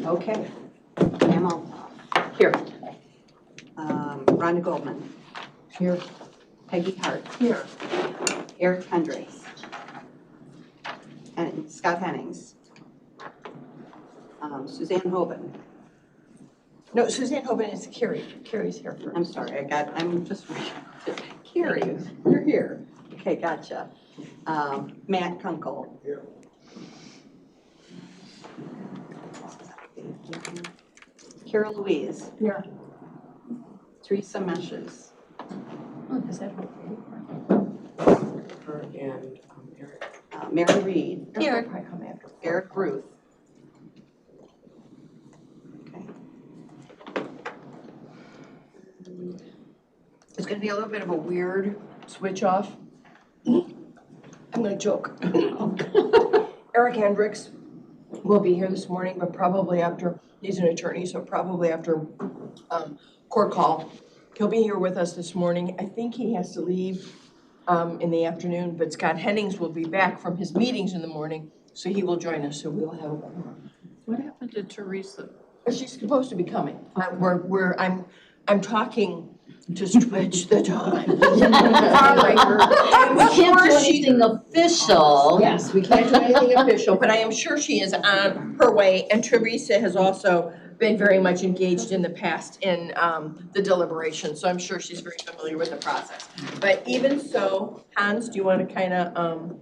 Okay. Pam Altough. Here. Rhonda Goldman. Here. Peggy Hart. Here. Eric Hendricks. And Scott Hennings. Suzanne Hoban. No, Suzanne Hoban is Carrie. Carrie's here first. I'm sorry, I'm just, Carrie, you're here. Okay, gotcha. Matt Kunkel. Here. Kara Louise. Here. Teresa Meshes. Oh, is that Her and Eric. Mary Reed. Here. Probably come after. Eric Ruth. Okay. It's gonna be a little bit of a weird switch off. I'm gonna joke. Eric Hendricks will be here this morning, but probably after, he's an attorney, so probably after court call. He'll be here with us this morning. I think he has to leave in the afternoon, but Scott Hennings will be back from his meetings in the morning, so he will join us, so we'll have. What happened to Teresa? She's supposed to be coming. I'm talking to stretch the time. Sorry. We can't do anything official. Yes, we can't do anything official, but I am sure she is on her way. And Teresa has also been very much engaged in the past in the deliberations, so I'm sure she's very familiar with the process. But even so, Hans, do you want to kind of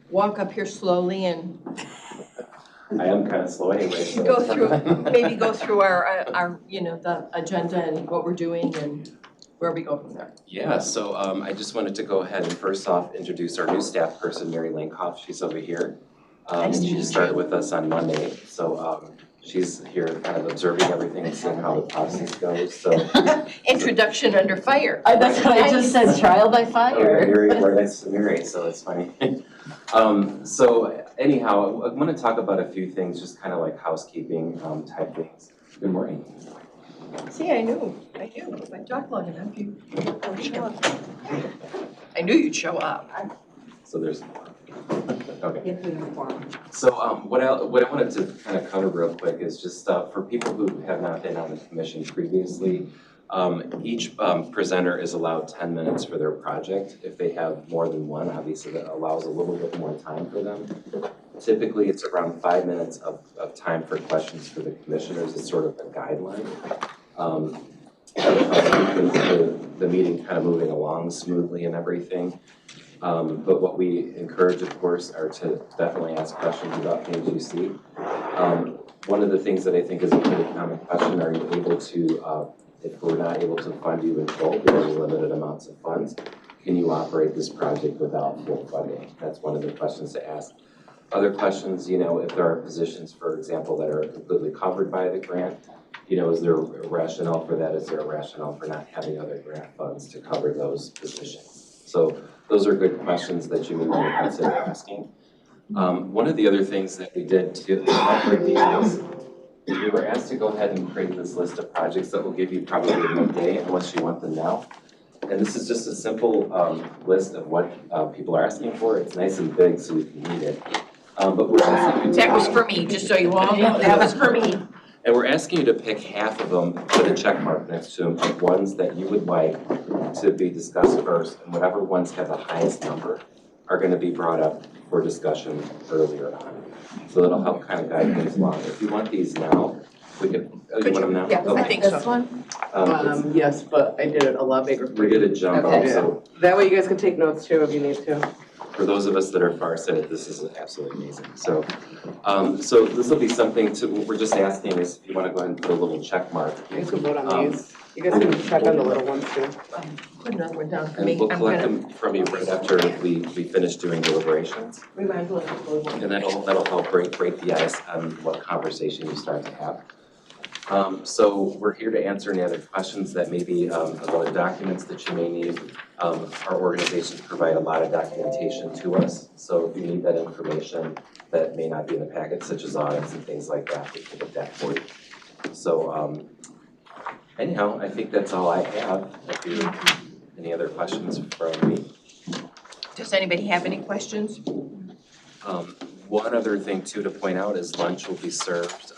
walk up here slowly and I am kind of slow anyway. So go through, maybe go through our, you know, the agenda and what we're doing and where we go from there. Yeah, so I just wanted to go ahead and first off introduce our new staff person, Mary Lankoff. She's over here. Nice to meet She you. started with us on Monday, so she's here kind of observing everything and seeing how the process goes, so. Introduction under fire. That's what I just said, trial by fire. We're nice to Mary, so it's funny. So anyhow, I want to talk about a few things, just kind of like housekeeping type things. Good morning. See, I knew. If I talked long enough, you would show up. I knew you'd show up. So there's, okay. Get through the form. So what I wanted to kind of cover real quick is just for people who have not been on the commission previously, each presenter is allowed 10 minutes for their project. If they have more than one, obviously that allows a little bit more time for them. Typically, it's around 5 minutes of time for questions for the commissioners. It's sort of a guideline. The meeting kind of moving along smoothly and everything. But what we encourage, of course, are to definitely ask questions about things you see. One of the things that I think is a pretty common question, are you able to, if we're not able to fund you in full, because of limited amounts of funds, can you operate this project without full funding? That's one of the questions to ask. Other questions, you know, if there are positions, for example, that are completely covered by the grant, you know, is there a rationale for that? Is there a rationale for not having other grant funds to cover those positions? So those are good questions that you may want to consider asking. One of the other things that we did to operate these is we were asked to go ahead and create this list of projects that will give you probably no day unless you want them now. And this is just a simple list of what people are asking for. It's nice and big so you can read it. But we're asking you to, That was for me, just so you all know, that was for me. and we're asking you to pick half of them, put a check mark next to them, of ones that you would like to be discussed first, and whatever ones have the highest number are going to be brought up for discussion earlier on. So that'll help kind of guide things along. If you want these now, we can, oh, you want them now? Yeah, I Okay. think This so. one? Yes, but I did it a lot bigger for We you. did a jumbo, Okay. so That way you guys can take notes too if you need to. for those of us that are farsighted, this is absolutely amazing. So, so this will be something to, what we're just asking is if you want to go ahead and put a little check mark. You guys can vote on these. You guys can check on the little ones too. Put another one down for And me. we'll I'm collect gonna, them from you right after we finish doing deliberations. we might as well just close one. And that'll help break the ice on what conversation you start to have. So we're here to answer any other questions that may be about the documents that you may need. Our organizations provide a lot of documentation to us. So if you need that information that may not be in the packet, such as audits and things like that, we can get that for you. So anyhow, I think that's all I have. If you, any other questions from me? Does anybody have any questions? One other thing too to point out is lunch will be served,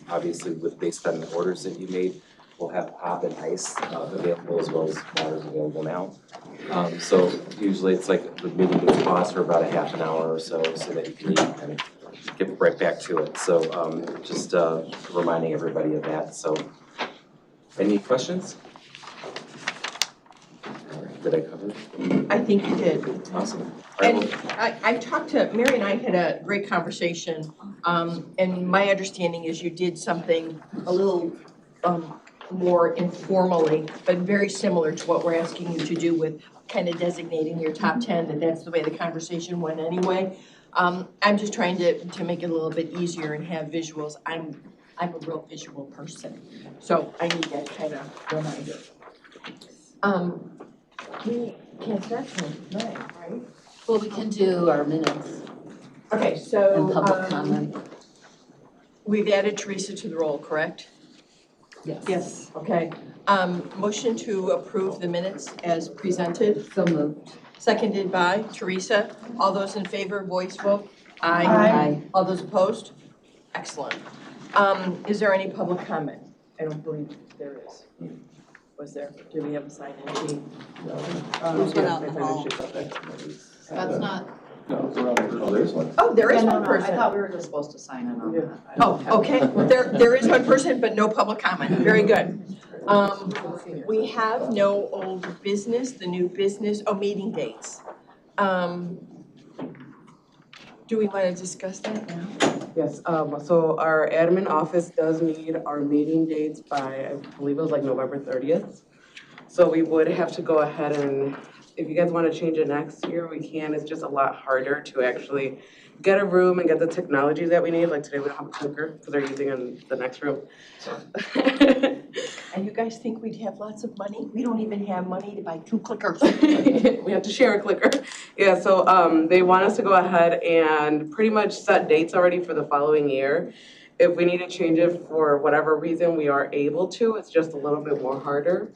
obviously based on the orders that you made. We'll have pop and ice available as well as water's available now. So usually it's like the meeting gets paused for about a half an hour or so that you can eat and get right back to it. So just reminding everybody of that. So any questions? All right, did I cover it? I think you did. Awesome. All right, And I talked to, Mary and I had a great conversation, and my understanding is you did something a little, more informally, but very similar to what we're asking you to do with kind of designating your top 10, that's the way the conversation went anyway. I'm just trying to make it a little bit easier and have visuals. I'm a real visual person, so I need that kind of reminder. We can't start till 9, right? Well, we can do our minutes Okay, so, and public comment. we've added Teresa to the roll, correct? Yes. Okay, motion to approve the minutes as presented, So moved. seconded by Teresa. All those in favor, voice vote? Aye. All those opposed? Excellent. Is there any public comment? I don't believe there is. Was there? Do we have a sign-in sheet? Who's been out in the hall? That's not, Oh, there's one. Oh, there is yeah, no, one no, I person. thought we were just supposed to sign in on that. I Oh, don't have- okay, there is one person, but no public comment, very good. We have no old business, the new business, meeting dates. Do we wanna discuss that now? Yes, so our admin office does need our meeting dates by, I believe it was like November 30th. So we would have to go ahead and, if you guys want to change it next year, we can. It's just a lot harder to actually get a room and get the technology that we need. Like today, we don't have a clicker because they're using in the next room. And you guys think we'd have lots of money? We don't even have money to buy 2 clickers. We have to share a clicker. Yeah, so they want us to go ahead and pretty much set dates already for the following year. If we need to change it for whatever reason, we are able to. It's just a little bit more harder.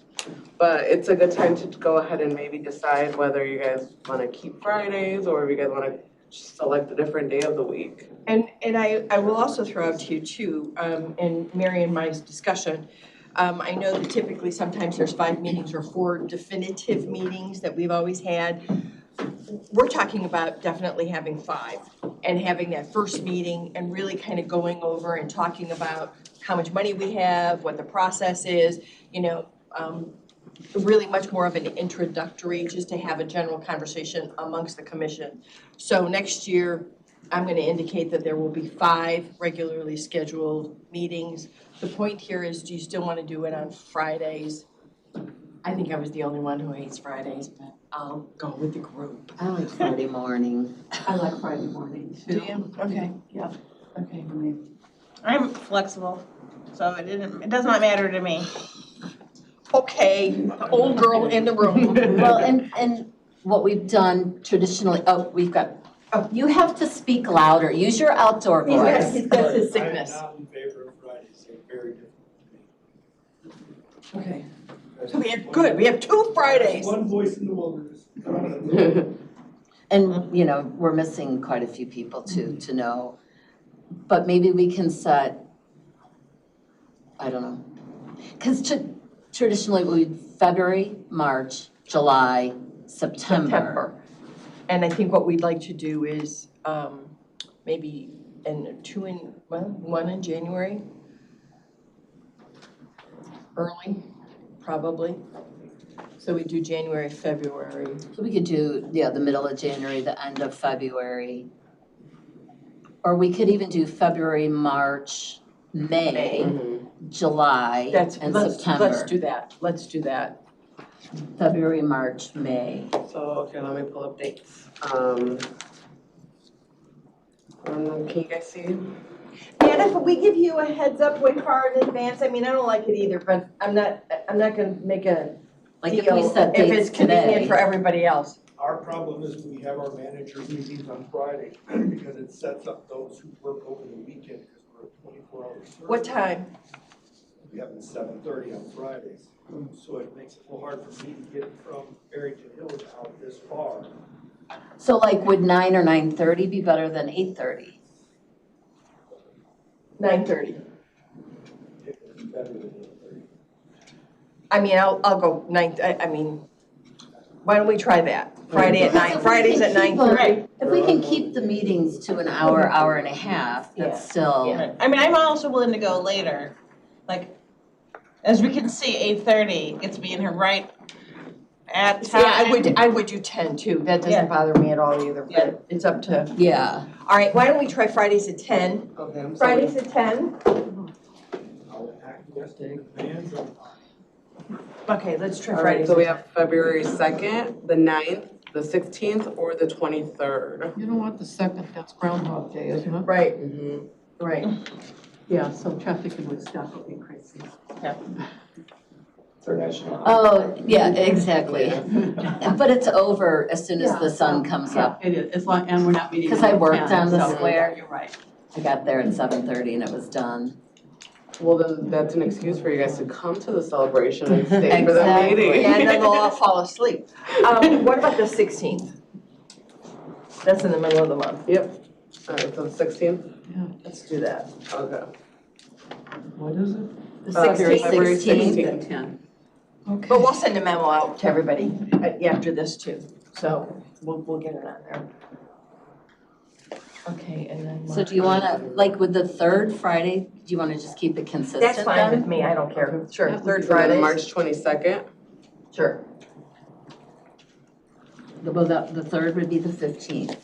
But it's a good time to go ahead and maybe decide whether you guys want to keep Fridays or if you guys want to select a different day of the week. And I will also throw out to you too, in Mary and my discussion, I know that typically sometimes there's 5 meetings or 4 definitive meetings that we've always had. We're talking about definitely having 5 and having that first meeting and really kind of going over and talking about how much money we have, what the process is, really much more of an introductory, just to have a general conversation amongst the commission. So next year, I'm going to indicate that there will be 5 regularly scheduled meetings. The point here is, do you still want to do it on Fridays? I think I was the only one who hates Fridays, but I'll go with the group. I like Friday morning. I like Friday morning Do too. you? Okay. Yeah. Okay. I'm flexible, so it does not matter to me. Okay, the old girl in the room. Well, and what we've done traditionally, we've got, you have to speak louder, use your outdoor voice. He's got his sickness. I'm not in favor of Fridays, they're very different to me. Okay. So we have 2 Fridays. One voice in the wilderness. And, we're missing quite a few people to know. But maybe we can set, I don't know. Because traditionally we'd February, March, July, September. And I think what we'd like to do is maybe one in January. Early, probably. So we do January, February. So we could do, the middle of January, the end of February. Or we could even do February, March, May, July, and September. Let's do that. February, March, May. So, okay, let me pull up dates. Can you guys see? And if we give you a heads up way far in advance, I don't like it either, but I'm not gonna make a Like if deal we set if dates it's convenient today. for everybody else. Our problem is we have our managers meetings on Friday because it sets up those who work over the weekend because we're a 24-hour service. What time? We have it 7:30 on Fridays. So it makes it a little hard for me to get from Barrington Hills out this far. So like would 9 or 9:30 be better than 8:30? 9:30. Better than 8:30. I mean, I'll go I mean, why don't we try that? Friday at 9, Fridays at 9:30. If we can keep the meetings to an hour, hour and a half, that's still. Yeah. I mean, I'm also willing to go later, like, as we can see, 8:30 gets me in here right at time. Yeah, I would do 10 too. That Yeah. doesn't bother me at all either, Yeah. but it's up to. Yeah, All right, why don't we try Fridays at 10? Okay, I'm sorry. Fridays at 10? I'll acquiesce to the demands of Okay, let's try All right, Fridays. so we at have February 2nd, the 9th, the 16th, or the 23rd. You don't want the second, that's Groundhog Day, isn't 10. it? Right, Mhm. right. Yeah, so traffic in Woodstock will be crazy. It's our national. oh, yeah, exactly. But it's over as soon as the sun comes up. It is, as long, and we're not meeting. 'Cause I until worked 10, on the so square. You're right. I got there at 7:30 and it was done. Well, then that's an excuse for you guys to come to the celebration and stay for the Exactly. meeting. Yeah, and then they'll all fall asleep. What about the 16th? That's in the middle of the month. Yep. All right, so the 16th? Let's do that. Okay. What is it? The February 16th. 16th. At 10. Okay. But we'll send a memo out to everybody after this too. So we'll get it on there. Okay, and then. So do you wanna, like with the third Friday, do you wanna just keep it consistent That's fine then? with me, I don't care. Sure, That would third be And then Friday. March 22nd. Sure. Well, the third would be the 15th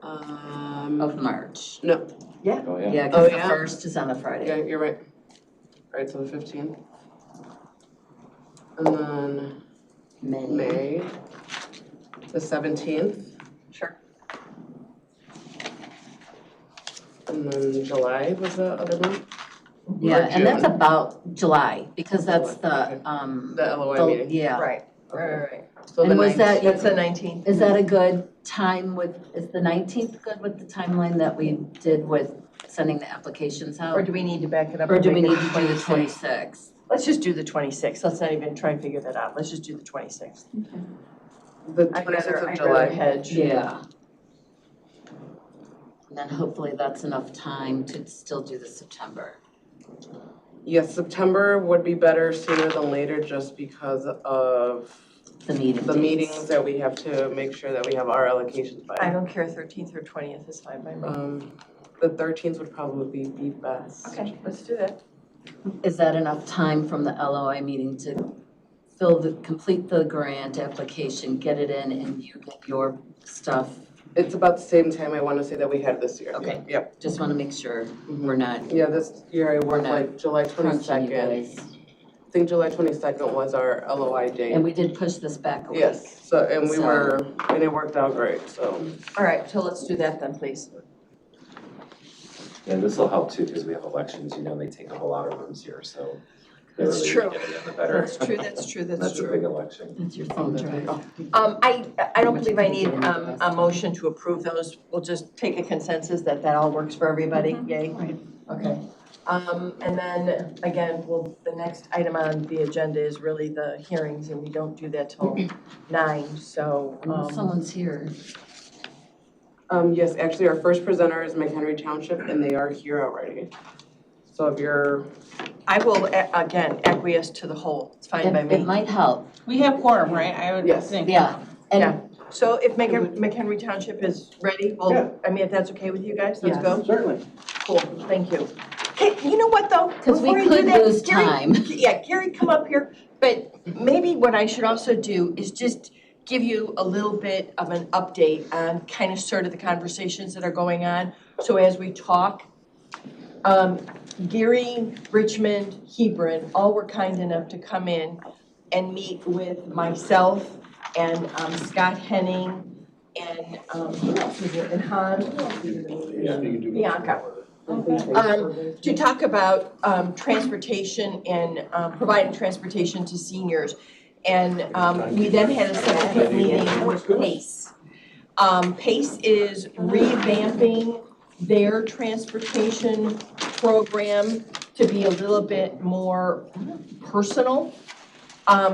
of March. Oh, yeah. Yeah, Oh, cause the yeah? first is on a Friday. Yeah, you're right. All right, so the 15th. And then May, the 17th. Sure. And then July was the other one? Yeah, and that's June. about July, because that's the, The LOI the- meeting. yeah. Right. Right. So the And was that, That's the 19th. is that a good time with, is the 19th good with the timeline that we did with sending the applications Or out? do we need to back it up? Or and do we make need it to do the 26th? 26th? Let's just do the 26th. Let's not even try and figure that out. Let's just do the 26th. The I'd 26th rather, of I'd rather July. hedge. Yeah. And then hopefully that's enough time to still do the September. Yes, September would be better sooner than later just because of The meeting the dates. meetings that we have to make sure that we have our allocations I by. don't care, 13th or 20th is fine by me. The 13th would probably be best. Okay, let's do that. Is that enough time from the LOI meeting to complete the grant application, get it in, and you get your stuff? It's about the same time I want to say that we had this year. Okay. Yep. Just want to make sure we're not Yeah, this year I worked not like July crunching you 22nd. guys. I think July 22nd was our LOI date. And we did push this back a week. Yes, so, and we So- were, and it worked out great, so. All right, so let's do that then, please. And this will help too, because we have elections, you know, they take up a lot of rooms here, so. the That's earlier true. we get it in, the better. That's true, that's true, that's That's a true. big election. That's your phone drive. I don't believe I need a motion to approve those. We'll just take a consensus that that all works for everybody, yay? Right. Okay. And then, again, the next item on the agenda is really the hearings, and we don't do that till 9, so. Unless someone's here. Yes, actually, our first presenter is McHenry Township, and they are here already. So if you're, I will, again, acquiesce to the whole, it's fine by It me. might help, We have quorum, right? I would Yes. think. yeah. Yeah. And So if McHenry Township is ready, Yeah. well, I mean, if that's okay with you guys, let's Yes. go. Certainly. Cool, thank you. Hey, you know what though? because we Before you do could that, lose Gary- time. Yeah, Gary, come up here, but maybe what I should also do is just give you a little bit of an update on kind of sort of the conversations that are going on. So as we talk, Gary, Richmond, Hebron, all were kind enough to come in and meet with myself and Scott Henning and who else was it? And Han, Bianca. To talk about transportation and providing transportation to seniors. And we then had a subsequent meeting with PACE. PACE is revamping their transportation program to be a little bit more personal.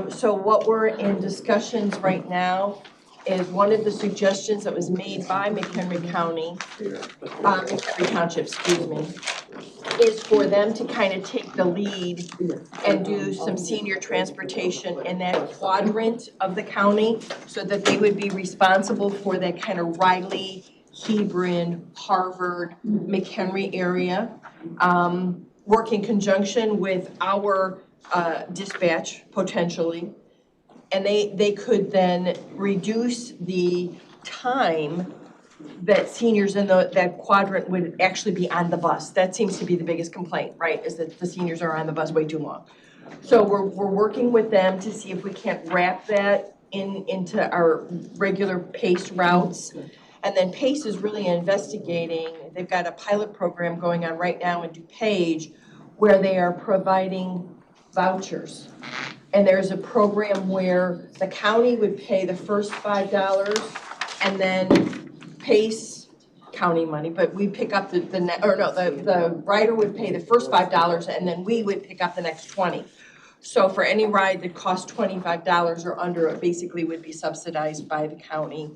So what we're in discussions right now is one of the suggestions that was made by McHenry County, McHenry Township, excuse me, is for them to kind of take the lead and do some senior transportation in that quadrant of the county, so that they would be responsible for that kind of Riley, Hebron, Harvard, McHenry area. Work in conjunction with our dispatch potentially. And they could then reduce the time that seniors in that quadrant would actually be on the bus. That seems to be the biggest complaint, right, is that the seniors are on the bus way too long. So we're working with them to see if we can't wrap that into our regular PACE routes. And then PACE is really investigating, they've got a pilot program going on right now in DuPage where they are providing vouchers. And there's a program where the county would pay the first $5 and then PACE county money, but we pick up the rider would pay the first $5 and then we would pick up the next 20. So for any ride that costs $25 or under, it basically would be subsidized by the county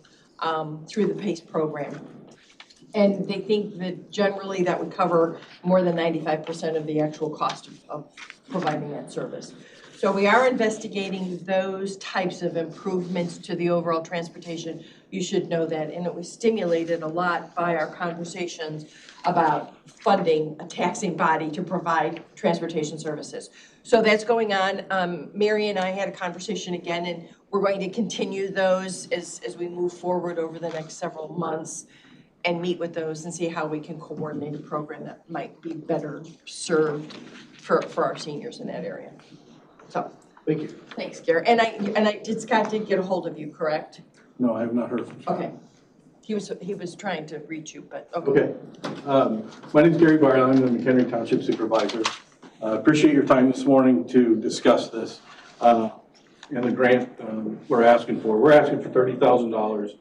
through the PACE program. And they think that generally that would cover more than 95% of the actual cost of providing that service. So we are investigating those types of improvements to the overall transportation. You should know that, and it was stimulated a lot by our conversations about funding a taxing body to provide transportation services. So that's going on. Mary and I had a conversation again, and we're going to continue those as we move forward over the next several months and meet with those and see how we can coordinate a program that might be better served for our seniors in that area. So. Thank you. Thanks, Gary. Scott did get a hold of you, correct? No, I have not heard from Scott. Okay. He was trying to reach you, but okay. My name is Gary Barlow. I'm the McHenry Township Supervisor. Appreciate your time this morning to discuss this and the grant we're asking for. We're asking for $30,000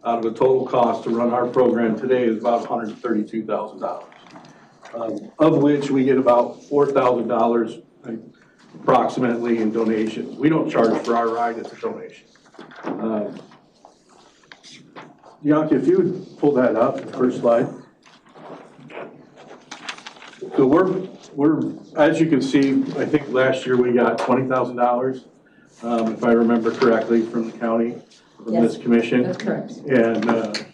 out of the total cost to run our program today is about $132,000, of which we get about $4,000 approximately in donations. We don't charge for our ride, it's a donation. Bianca, if you would pull that up, the first slide. So we're as you can see, I think last year we got $20,000, if I remember correctly, from the county, from this commission. That's correct. And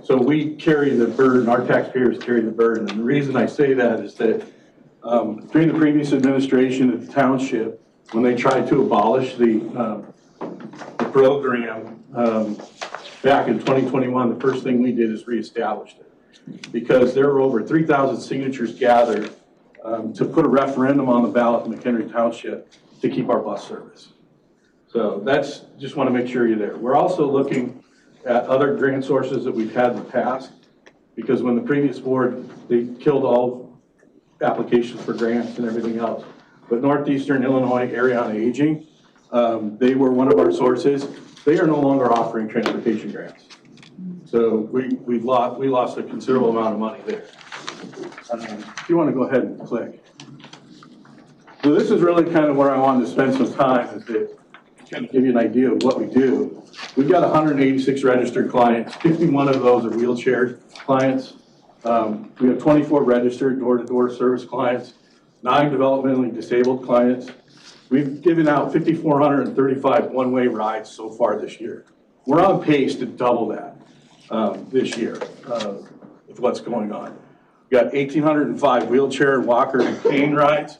so we carry the burden, our taxpayers carry the burden. And the reason I say that is that during the previous administration of the township, when they tried to abolish the program back in 2021, the first thing we did is reestablished it. Because there were over 3,000 signatures gathered to put a referendum on the ballot in McHenry Township to keep our bus service. So that's, just want to make sure you're there. We're also looking at other grant sources that we've had in the past, because when the previous board, they killed all applications for grants and everything else. But Northeastern Illinois Area on Aging, they were one of our sources. They are no longer offering transportation grants. So we lost a considerable amount of money there. If you want to go ahead and click. So this is really kind of where I wanted to spend some time, is to kind of give you an idea of what we do. We've got 186 registered clients. 51 of those are wheelchair clients. We have 24 registered door-to-door service clients, 9 developmentally disabled clients. We've given out 5,435 one-way rides so far this year. We're on pace to double that this year with what's going on. We got 1,805 wheelchair, walker, and cane rides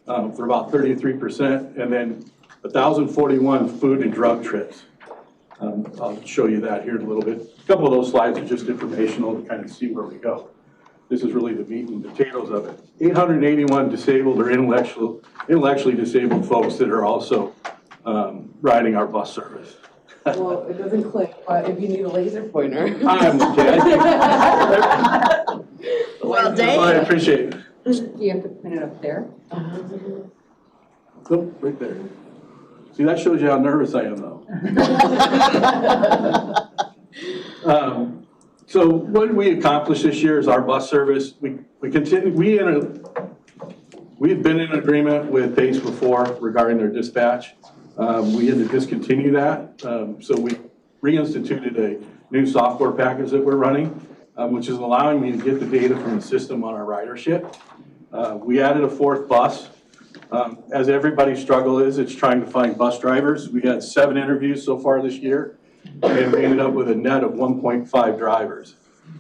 for about 33%, and then 1,041 food and drug trips. I'll show you that here in a little bit. A couple of those slides are just informational to kind of see where we go. This is really the meat and potatoes of it. 881 disabled or intellectually disabled folks that are also riding our bus service. Well, it doesn't click, but if you need a laser pointer. I'm okay. Well, Dave. I appreciate it. Do you have to put it up there? Nope, right there. See, that shows you how nervous I am, though. So what did we accomplish this year is our bus service. We continue. We've been in agreement with PACE before regarding their dispatch. We had to discontinue that. So reinstituted a new software package that we're running, which is allowing me to get the data from the system on our ridership. We added a 4th bus. As everybody's struggle is, it's trying to find bus drivers. We had 7 interviews so far this year, and we ended up with a net of 1.5 drivers.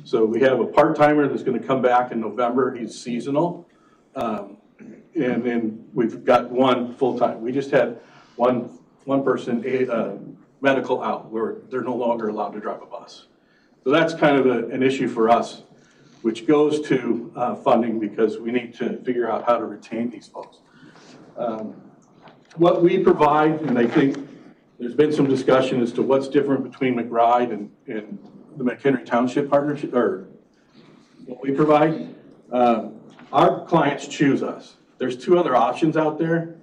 So we have a part-timer that's gonna come back in November. He's seasonal. And then we've got 1 full-time. We just had one person, medical out, where they're no longer allowed to drive a bus. So that's kind of an issue for us, which goes to funding, because we need to figure out how to retain these folks. What we provide, and I think there's been some discussion as to what's different between McBride and the McHenry Township partnership, or what we provide. Our clients choose us. There's 2 other options out there.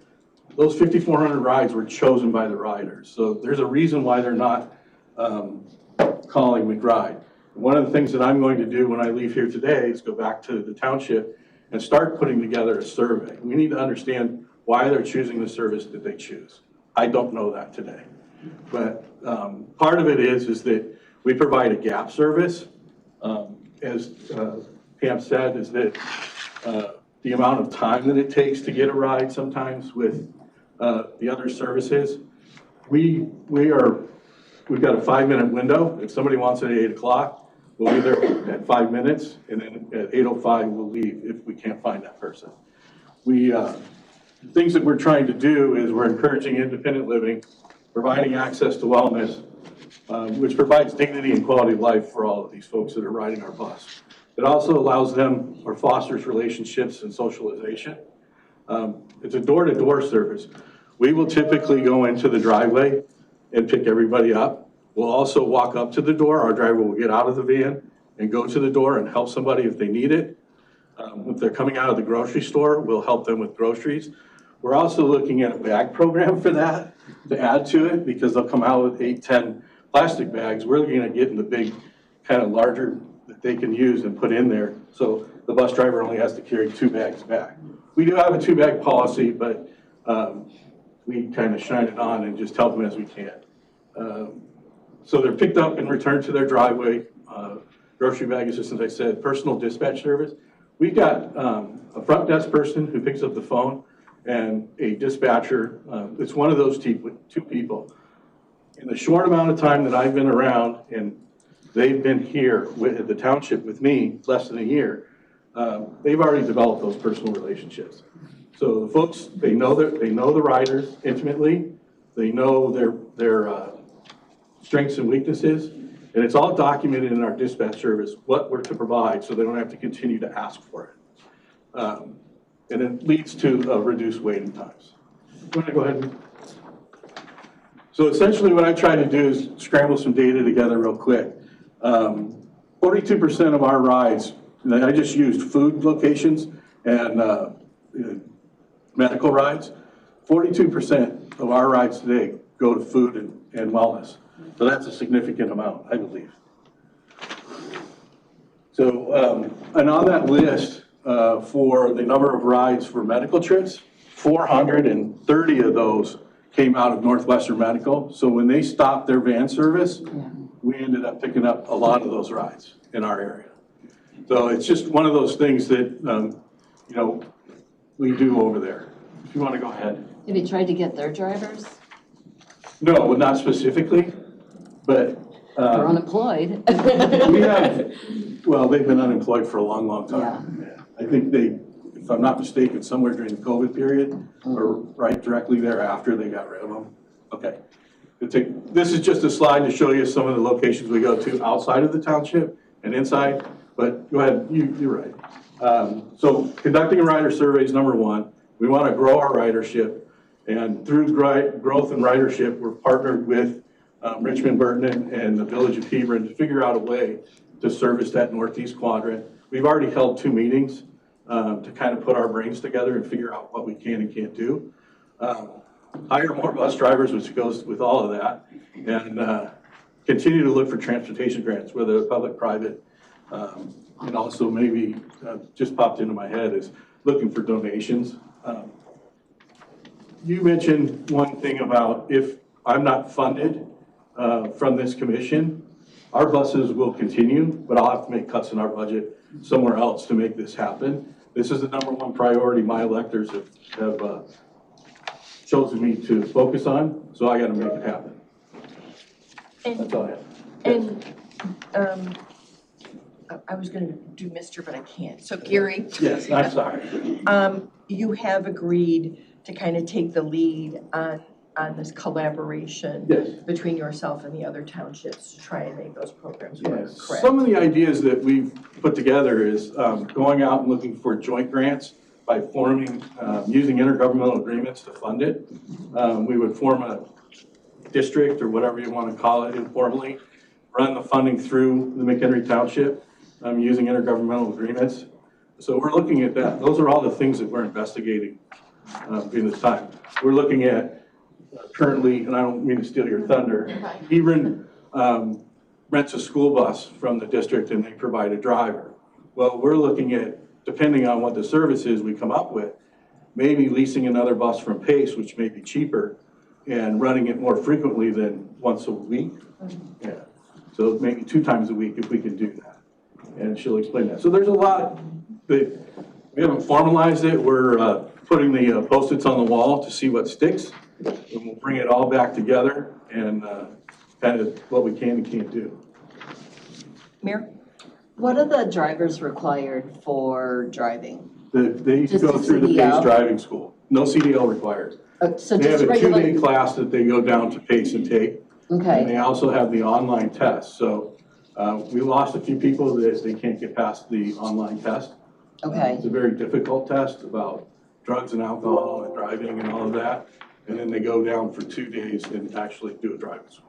Those 5,400 rides were chosen by the riders. So there's a reason why they're not calling McBride. One of the things that I'm going to do when I leave here today is go back to the township and start putting together a survey. We need to understand why they're choosing the service that they choose. I don't know that today. But part of it is that we provide a gap service. As Pam said, is that the amount of time that it takes to get a ride sometimes with the other services. We've got a 5-minute window. If somebody wants it at 8 o'clock, we'll be there at 5 minutes, and then at 8:05 we'll leave if we can't find that person. Things that we're trying to do is we're encouraging independent living, providing access to wellness, which provides dignity and quality of life for all of these folks that are riding our bus. It also allows them, or fosters relationships and socialization. It's a door-to-door service. We will typically go into the driveway and pick everybody up. We'll also walk up to the door. Our driver will get out of the van and go to the door and help somebody if they need it. If they're coming out of the grocery store, we'll help them with groceries. We're also looking at a bag program for that to add to it, because they'll come out with 8, 10 plastic bags. We're looking at getting the big, kind of larger that they can use and put in there. So the bus driver only has to carry 2 bags back. We do have a 2-bag policy, but we kind of shine it on and just help them as we can. So they're picked up and returned to their driveway. Grocery bag assistance, I said, personal dispatch service. We've got a front desk person who picks up the phone and a dispatcher. It's one of those 2 people. In the short amount of time that I've been around, and they've been here at the township with me less than a year, they've already developed those personal relationships. So the folks, they know the riders intimately. They know their strengths and weaknesses, and it's all documented in our dispatch service what we're to provide, so they don't have to continue to ask for it. And it leads to reduced waiting times. You want to go ahead? So essentially what I try to do is scramble some data together real quick. 42% of our rides, and I just used food locations and medical rides. 42% of our rides today go to food and wellness. So that's a significant amount, I believe. So, and on that list, for the number of rides for medical trips, 430 of those came out of Northwestern Medical. So when they stopped their van service, we ended up picking up a lot of those rides in our area. So it's just one of those things that, we do over there. If you want to go ahead. Have you tried to get their drivers? No, not specifically, but. They're unemployed. We have, well, they've been unemployed for a long, long time. Yeah. I think if I'm not mistaken, somewhere during the COVID period, or right directly thereafter, they got rid of them. Okay. This is just a slide to show you some of the locations we go to outside of the township and inside, but go ahead, you're right. So conducting a rider survey is number 1. We want to grow our ridership, and through growth and ridership, we're partnered with Richmond Burton and the Village of Hebron to figure out a way to service that northeast quadrant. We've already held 2 meetings to kind of put our brains together and figure out what we can and can't do. Hire more bus drivers, which goes with all of that, and continue to look for transportation grants, whether public, private, and also maybe just popped into my head is looking for donations. You mentioned one thing about if I'm not funded, from this commission, our buses will continue, but I'll have to make cuts in our budget somewhere else to make this happen. This is the #1 priority my electors have chosen me to focus on, so I gotta make it happen. That's all I have. And, I was gonna do Mr., but I can't. So Gary, Yes, I'm sorry. you have agreed to kind of take the lead on this collaboration Yes. between yourself and the other townships to try and make those programs work, Yes. correct? Some of the ideas that we've put together is going out and looking for joint grants by forming, using intergovernmental agreements to fund it. We would form a district or whatever you want to call it informally, run the funding through the McHenry Township using intergovernmental agreements. So we're looking at that. Those are all the things that we're investigating during this time. We're looking at currently, and I don't mean to steal your thunder, Hebron rents a school bus from the district and they provide a driver. Well, we're looking at, depending on what the service is we come up with, maybe leasing another bus from Pace, which may be cheaper, and running it more frequently than once a week. Yeah. So maybe 2 times a week if we can do that. And she'll explain that. So there's a lot that we haven't formalized it. We're putting the Post-its on the wall to see what sticks. And we'll bring it all back together and kind of what we can and can't do. Mayor? What are the drivers required for driving? They Just go a through the CDL? PACE driving school. No CDL required. So They have just a 2-day regular, class that they go down to PACE and take. And okay, they also have the online test. So we lost a few people that they can't get past the online test. okay. It's a very difficult test about drugs and alcohol and driving and all of that. And then they go down for 2 days and actually do a driving school.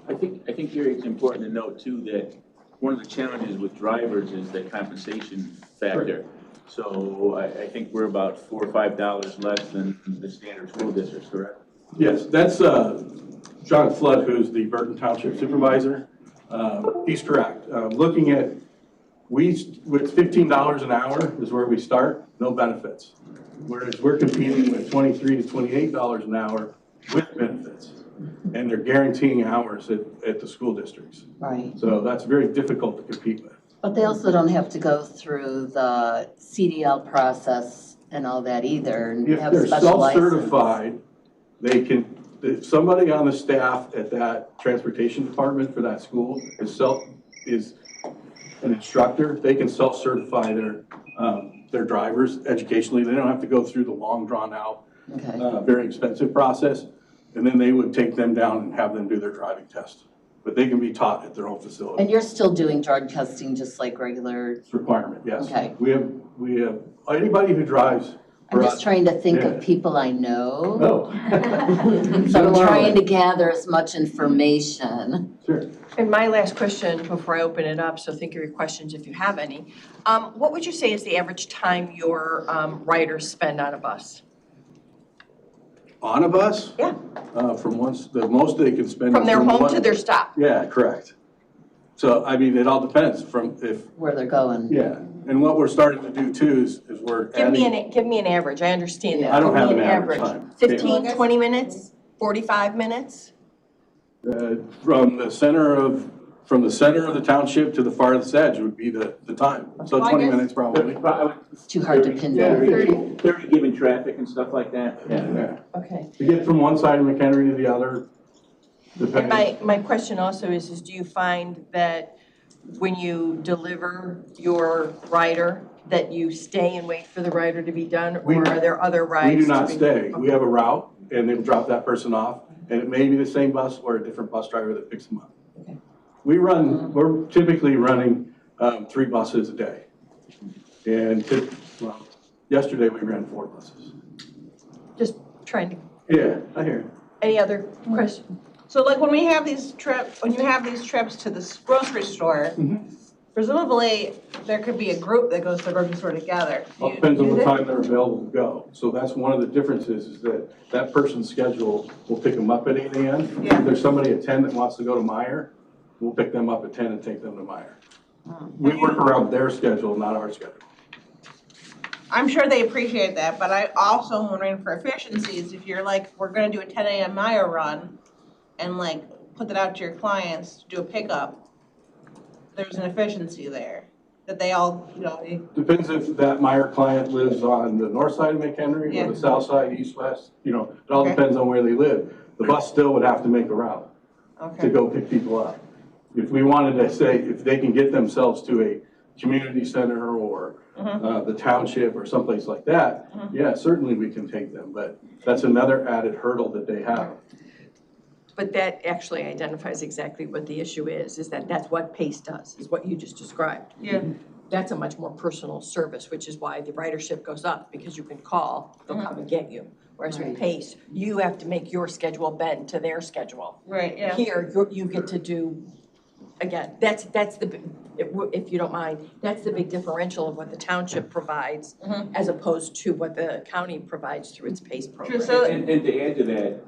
I think, Gary, it's important to note too that one of the challenges with drivers is the compensation factor. So I think we're about $4 or $5 less than the standard school districts, correct? Yes, that's John Flood, who's the Burton Township Supervisor. He's correct. Looking at, with $15 an hour is where we start, no benefits. Whereas we're competing with $23 to $28 an hour with benefits. And they're guaranteeing hours at the school districts. Right. So that's very difficult to compete with. But they also don't have to go through the CDL process and all that either and If have they're special license. self-certified, they can, if somebody on the staff at that transportation department for that school is an instructor, they can self-certify their drivers educationally. They don't have to go through the long drawn out, Okay, very expensive process. And then they would take them down and have them do their driving test. But they can be taught at their own facility. and you're still doing drug testing just like regular, It's a requirement, yes. Okay. We have, anybody who drives I'm for just us. trying to think Yeah. of people I know. Oh. So I'm trying to gather as much information. Sure. And my last question before I open it up, so think of your questions if you have any. What would you say is the average time your riders spend on a bus? On a bus? Yeah. The most they can spend. From is their home one- to their stop? Yeah, correct. So, I mean, it all depends Where they're going. yeah. And what we're starting to do too is we're Give me adding, give me an average, I understand that. I don't Give me have an average time. 15, 20 minutes, 45 minutes? from the center of the township to the farthest edge would be the time. So Well, I 20 guess- minutes probably. It's too hard to pin down. 30 given traffic and stuff like that. Yeah. Okay. To get from one side of McHenry to the other, And depending. my question also is do you find that when you deliver your rider, that you stay and wait for the rider to be done? We- Or are there other rides? We do not to be- stay. We have a route and they'll drop that person off and it may be the same bus or a different bus driver that picks them up. Okay. We're typically running 3 buses a day. And yesterday we ran 4 buses. Just trying to, Yeah, I hear you. any other question? So like when you have these trips to the grocery store, presumably there could be a group that goes to the grocery store together. Do All you depends on do what that? time they're available to go. So that's one of the differences is that person's schedule will pick them up at 8 a.m. Yeah. If there's somebody at 10 that wants to go to Meyer, we'll pick them up at 10 and take them to Meyer. We work around their schedule, not our schedule. I'm sure they appreciate that, but I also am wondering for efficiencies, if you're like, we're gonna do a 10 a.m. Maya run, and like put that out to your clients to do a pickup, there's an efficiency there, that they all, Depends if that Meyer client lives on the north side of McHenry Yeah. or the south side, east, west, it all Okay. depends on where they live. The bus still would have to make a route to okay. go pick people up. If we wanted to say, if they can get themselves to a community center or the township or someplace like that, yeah, certainly we can take them, but that's another added hurdle that they have. But that actually identifies exactly what the issue is that that's what PACE does, is what you just described. Yeah. That's a much more personal service, which is why the ridership goes up, because you can call, they'll come and get you. Whereas with Right. PACE, you have to make your schedule bend to their schedule. Right, yeah. Here, you get to do, again, that's the, if you don't mind, that's the big differential of what the township provides as opposed to what the county provides through its PACE program. True, so, And to add to that,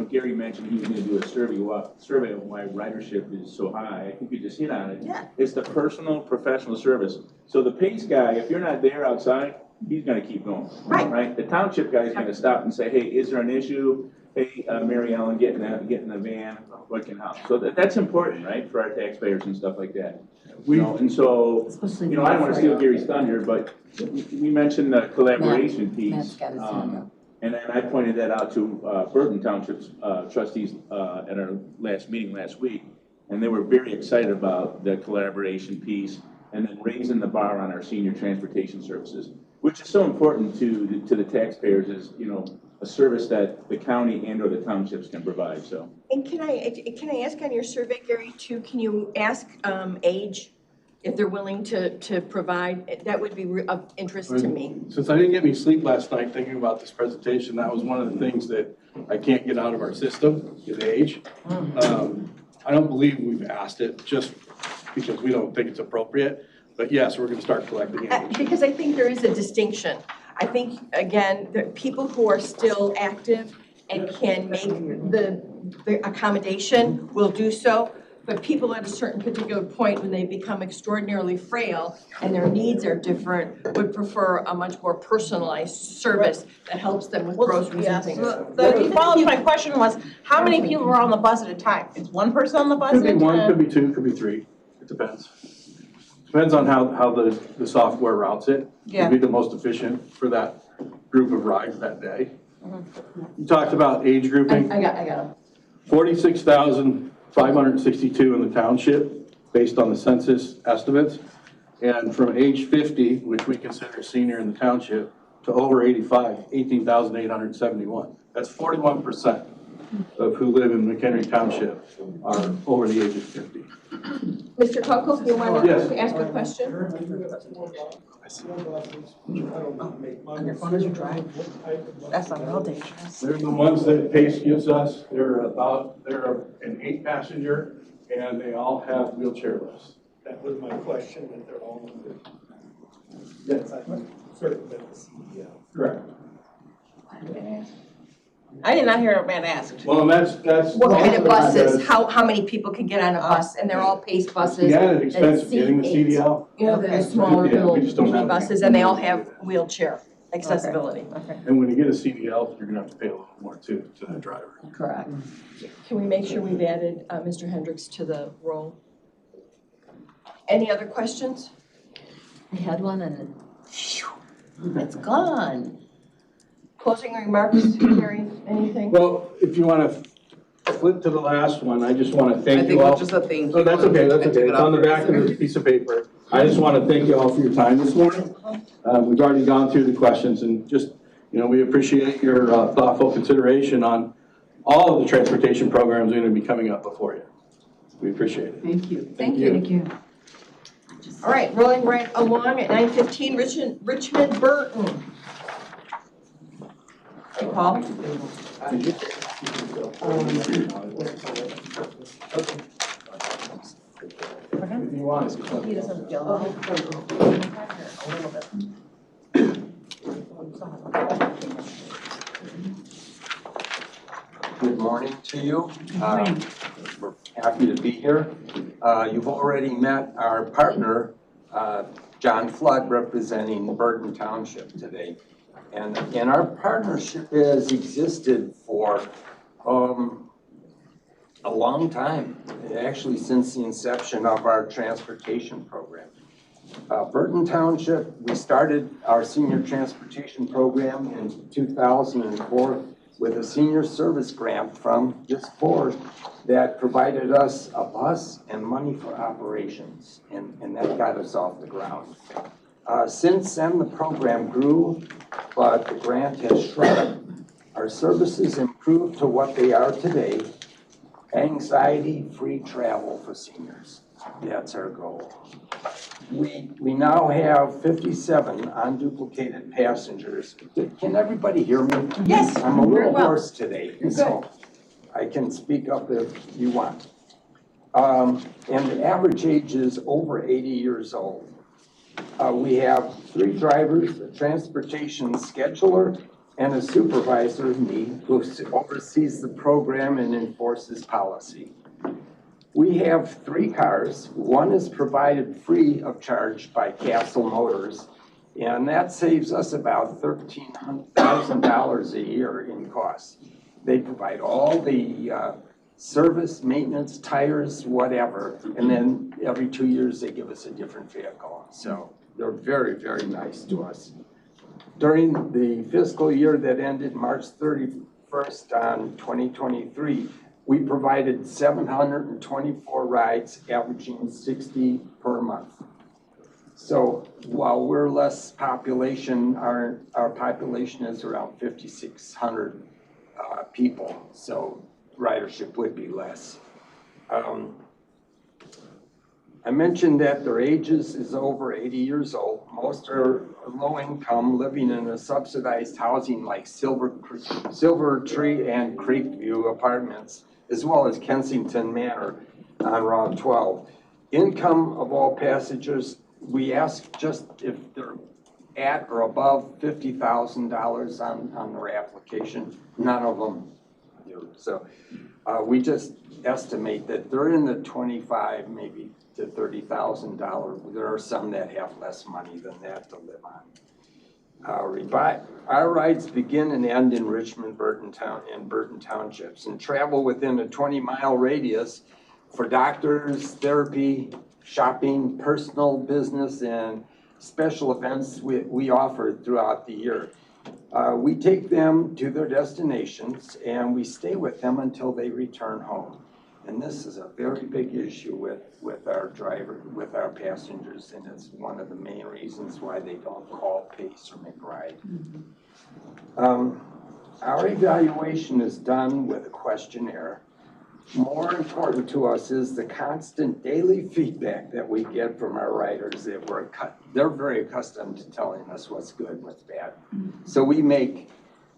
Gary mentioned he was gonna do a survey of why ridership is so high. I think you just hit on it. Yeah. It's the personal, professional service. So the PACE guy, if you're not there outside, he's gonna keep going. Right. Right? The township guy is gonna stop and say, hey, is there an issue? Hey, Mary Ellen, get in the van, what can help? So that's important, right, for our taxpayers and stuff like that. And so, I don't wanna steal Gary's thunder, but we mentioned the collaboration piece. Matt's got his hand up. And I pointed that out to Burton Township's trustees at our last meeting last week. And they were very excited about the collaboration piece and then raising the bar on our senior transportation services, which is so important to the taxpayers is, a service that the county and or the townships can provide, so. And can I ask on your survey, Gary, too, can you ask age, if they're willing to provide? That would be of interest to me. Since I didn't get any sleep last night thinking about this presentation, that was one of the things that I can't get out of our system, is age. I don't believe we've asked it just because we don't think it's appropriate, but yes, we're gonna start collecting age. Because I think there is a distinction. I think, again, the people who are still active and can make the accommodation will do so. But people at a certain particular point, when they become extraordinarily frail and their needs are different, would prefer a much more personalized service that helps them with groceries and things. the follow-up to my question was, how many people were on the bus at a time? Is one person on the bus Could at a be time? one, could be two, could be three, it depends. Depends on how the software routes it. Yeah. Could be the most efficient for that group of rides that day. You talked about age grouping. I got them. 46,562 in the township, based on the census estimates. And from age 50, which we consider senior in the township, to over 85, 18,871. That's 41% of who live in McHenry Township are over the age of 50. Mr. Coco, you want Yes. to ask a question? On your phone as you drive? That's not real dangerous. They're the ones that Pace gives us. They're an 8-passenger, and they all have wheelchair lifts. That was my question, that they're all under. Yes. I'm certain that the CDL. Correct. I did not hear a man ask. Well, and that's. What kind of buses? How many people can get on a bus? And they're all PACE buses. Yeah, it's expensive getting the C8s. CDL. You know, Okay. the smaller Yeah, we little just don't have mini them. buses, and they all have wheelchair accessibility. Okay. And when you get a CDL, you're gonna have to pay a little more too, to that driver. Correct. Can we make sure we've added Mr. Hendricks to the roll? Any other questions? I had one and phew, it's gone. Closing remarks, Gary, anything? Well, if you wanna flip to the last one, I just wanna I thank think you all. we'll just a thank you. Oh, that's okay, that's and okay. take it It's on the off. back of this piece of paper. I just wanna thank you all for your time this morning. We've already gone through the questions and just, we appreciate your thoughtful consideration on all of the transportation programs that are gonna be coming up before you. We appreciate it. Thank you. Thank you. All right, rolling right along at 9:15, Richmond Burton. Hey, Paul. If you want. He doesn't feel. Good morning to you. We're happy to be here. You've already met our partner, John Flood, representing Burton Township today. And our partnership has existed for a long time, actually since the inception of our transportation program. Burton Township, we started our senior transportation program in 2004 with a senior service grant from this board that provided us a bus and money for operations, and that got us off the ground. Since then, the program grew, but the grant has shrunk. Our services improved to what they are today, anxiety-free travel for seniors. That's our goal. We now have 57 unduplicated passengers. Can everybody hear me? Yes, I'm a very little well. hoarse today, so I can speak up if you want. And the average age is over 80 years old. We have 3 drivers, a transportation scheduler, and a supervisor, me, who oversees the program and enforces policy. We have 3 cars. One is provided free of charge by Castle Motors, and that saves us about $13,000 a year in costs. They provide all the service, maintenance, tires, whatever, and then every 2 years they give us a different vehicle. So they're very, very nice to us. During the fiscal year that ended March 31st on 2023, we provided 724 rides, averaging 60 per month. So while we're less population, our population is around 5,600 people, so ridership would be less. I mentioned that their ages is over 80 years old. Most are low income, living in a subsidized housing like Silver Tree and Creekview apartments, as well as Kensington Manor on Route 12. Income of all passengers, we ask just if they're at or above $50,000 on their application. None of them do. So we just estimate that they're in the $25,000 maybe to $30,000. There are some that have less money than that to live on. Our rides begin and end in Richmond, Burton Townships, and travel within a 20-mile radius for doctors, therapy, shopping, personal business, and special events we offer throughout the year. We take them to their destinations and we stay with them until they return home. And this is a very big issue with our passengers, and it's one of the main reasons why they don't call Pace or McBride. Our evaluation is done with a questionnaire. More important to us is the constant daily feedback that we get from our riders that they're very accustomed to telling us what's good, what's bad. So we make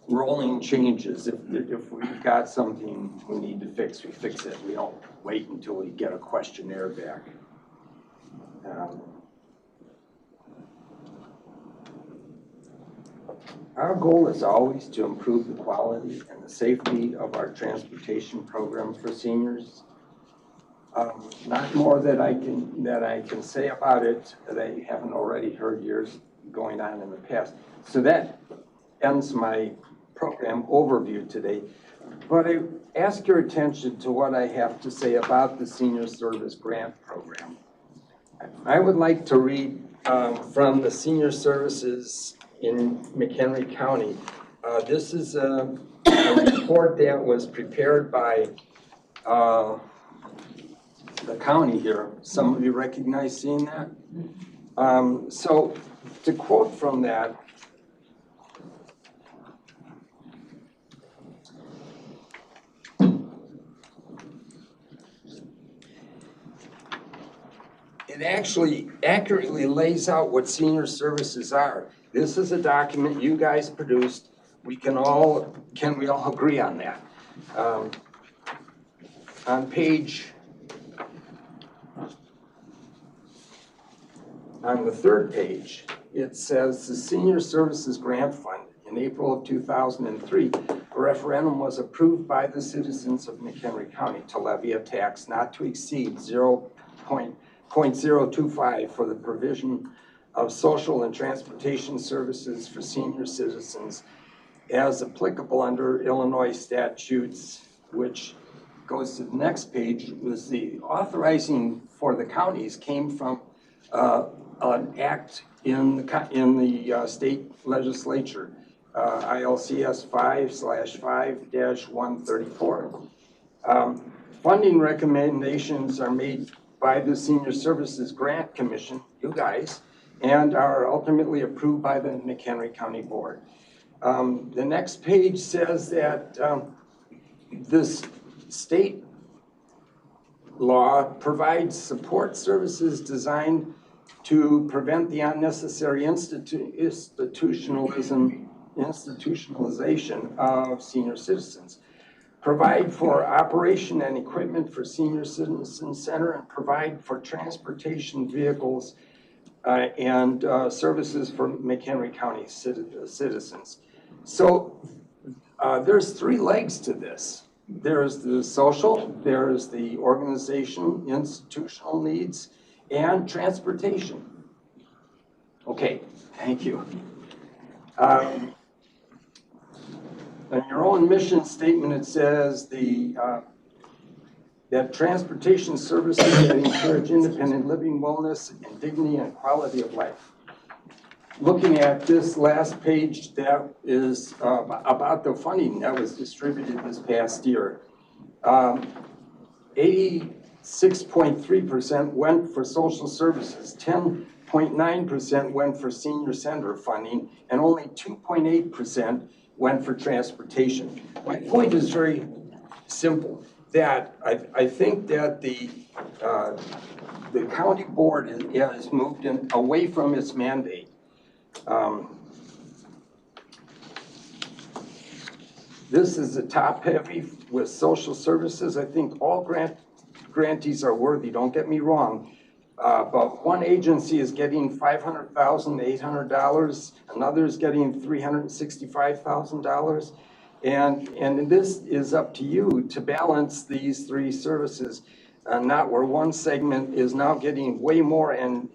rolling changes. If we've got something we need to fix, we fix it. We don't wait until we get a questionnaire back. Our goal is always to improve the quality and the safety of our transportation program for seniors. Not more that I can say about it that I haven't already heard years going on in the past. So that ends my program overview today. But I ask your attention to what I have to say about the Senior Service Grant Program. I would like to read from the Senior Services in McHenry County. This is a report that was prepared by the county here. Some of you recognize seeing that? So to quote from that, it actually accurately lays out what senior services are. This is a document you guys produced. Can we all agree on that? On the 3rd page, it says the Senior Services Grant Fund. In April of 2003, a referendum was approved by the citizens of McHenry County to levy a tax not to exceed 0.025 for the provision of social and transportation services for senior citizens as applicable under Illinois statutes, which goes to the next page, was the authorizing for the counties came from an act in the state legislature, ILCS 5/5-134. Funding recommendations are made by the Senior Services Grant Commission, you guys, and are ultimately approved by the McHenry County Board. The next page says that this state law provides support services designed to prevent the unnecessary institutionalization of senior citizens, provide for operation and equipment for Senior Citizen Center, and provide for transportation vehicles and services for McHenry County citizens. So there's three legs to this. There's the social, there's the organization, institutional needs, and transportation. Okay, thank you. In your own mission statement, it says that transportation services that encourage independent living, wellness, and dignity and quality of life. Looking at this last page, that is about the funding that was distributed this past year. 86.3% went for social services, 10.9% went for senior center funding, and only 2.8% went for transportation. My point is very simple, that I think that the county board has moved away from its mandate. This is the top heavy with social services. I think all grantees are worthy, don't get me wrong. But one agency is getting $500,800, another is getting $365,000. And this is up to you to balance these three services, not where one segment is now getting way more and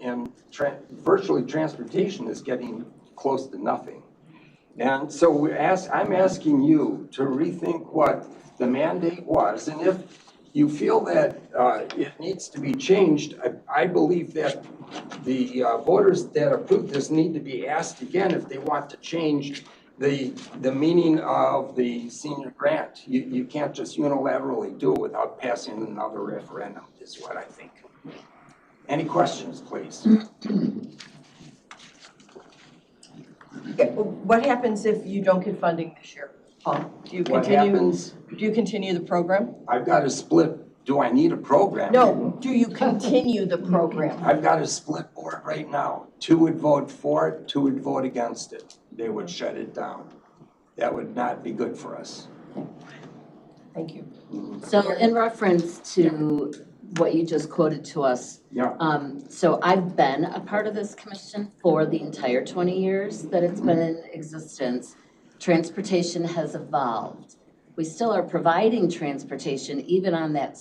virtually transportation is getting close to nothing. And so I'm asking you to rethink what the mandate was, and if you feel that it needs to be changed, I believe that the voters that approved this need to be asked again if they want to change the meaning of the senior grant. You can't just unilaterally do it without passing another referendum, is what I think. Any questions, please? Okay, well, what happens if you don't get funding this year, Paul? Do you What continue? happens? Do you continue the program? I've got to split. Do I need a program? No, do you continue the program? I've got a split board right now. 2 would vote for it, 2 would vote against it. They would shut it down. That would not be good for us. Thank you. So in reference to what you just quoted to us, Yeah. so I've been a part of this commission for the entire 20 years that it's been in existence. Transportation has evolved. We still are providing transportation even on that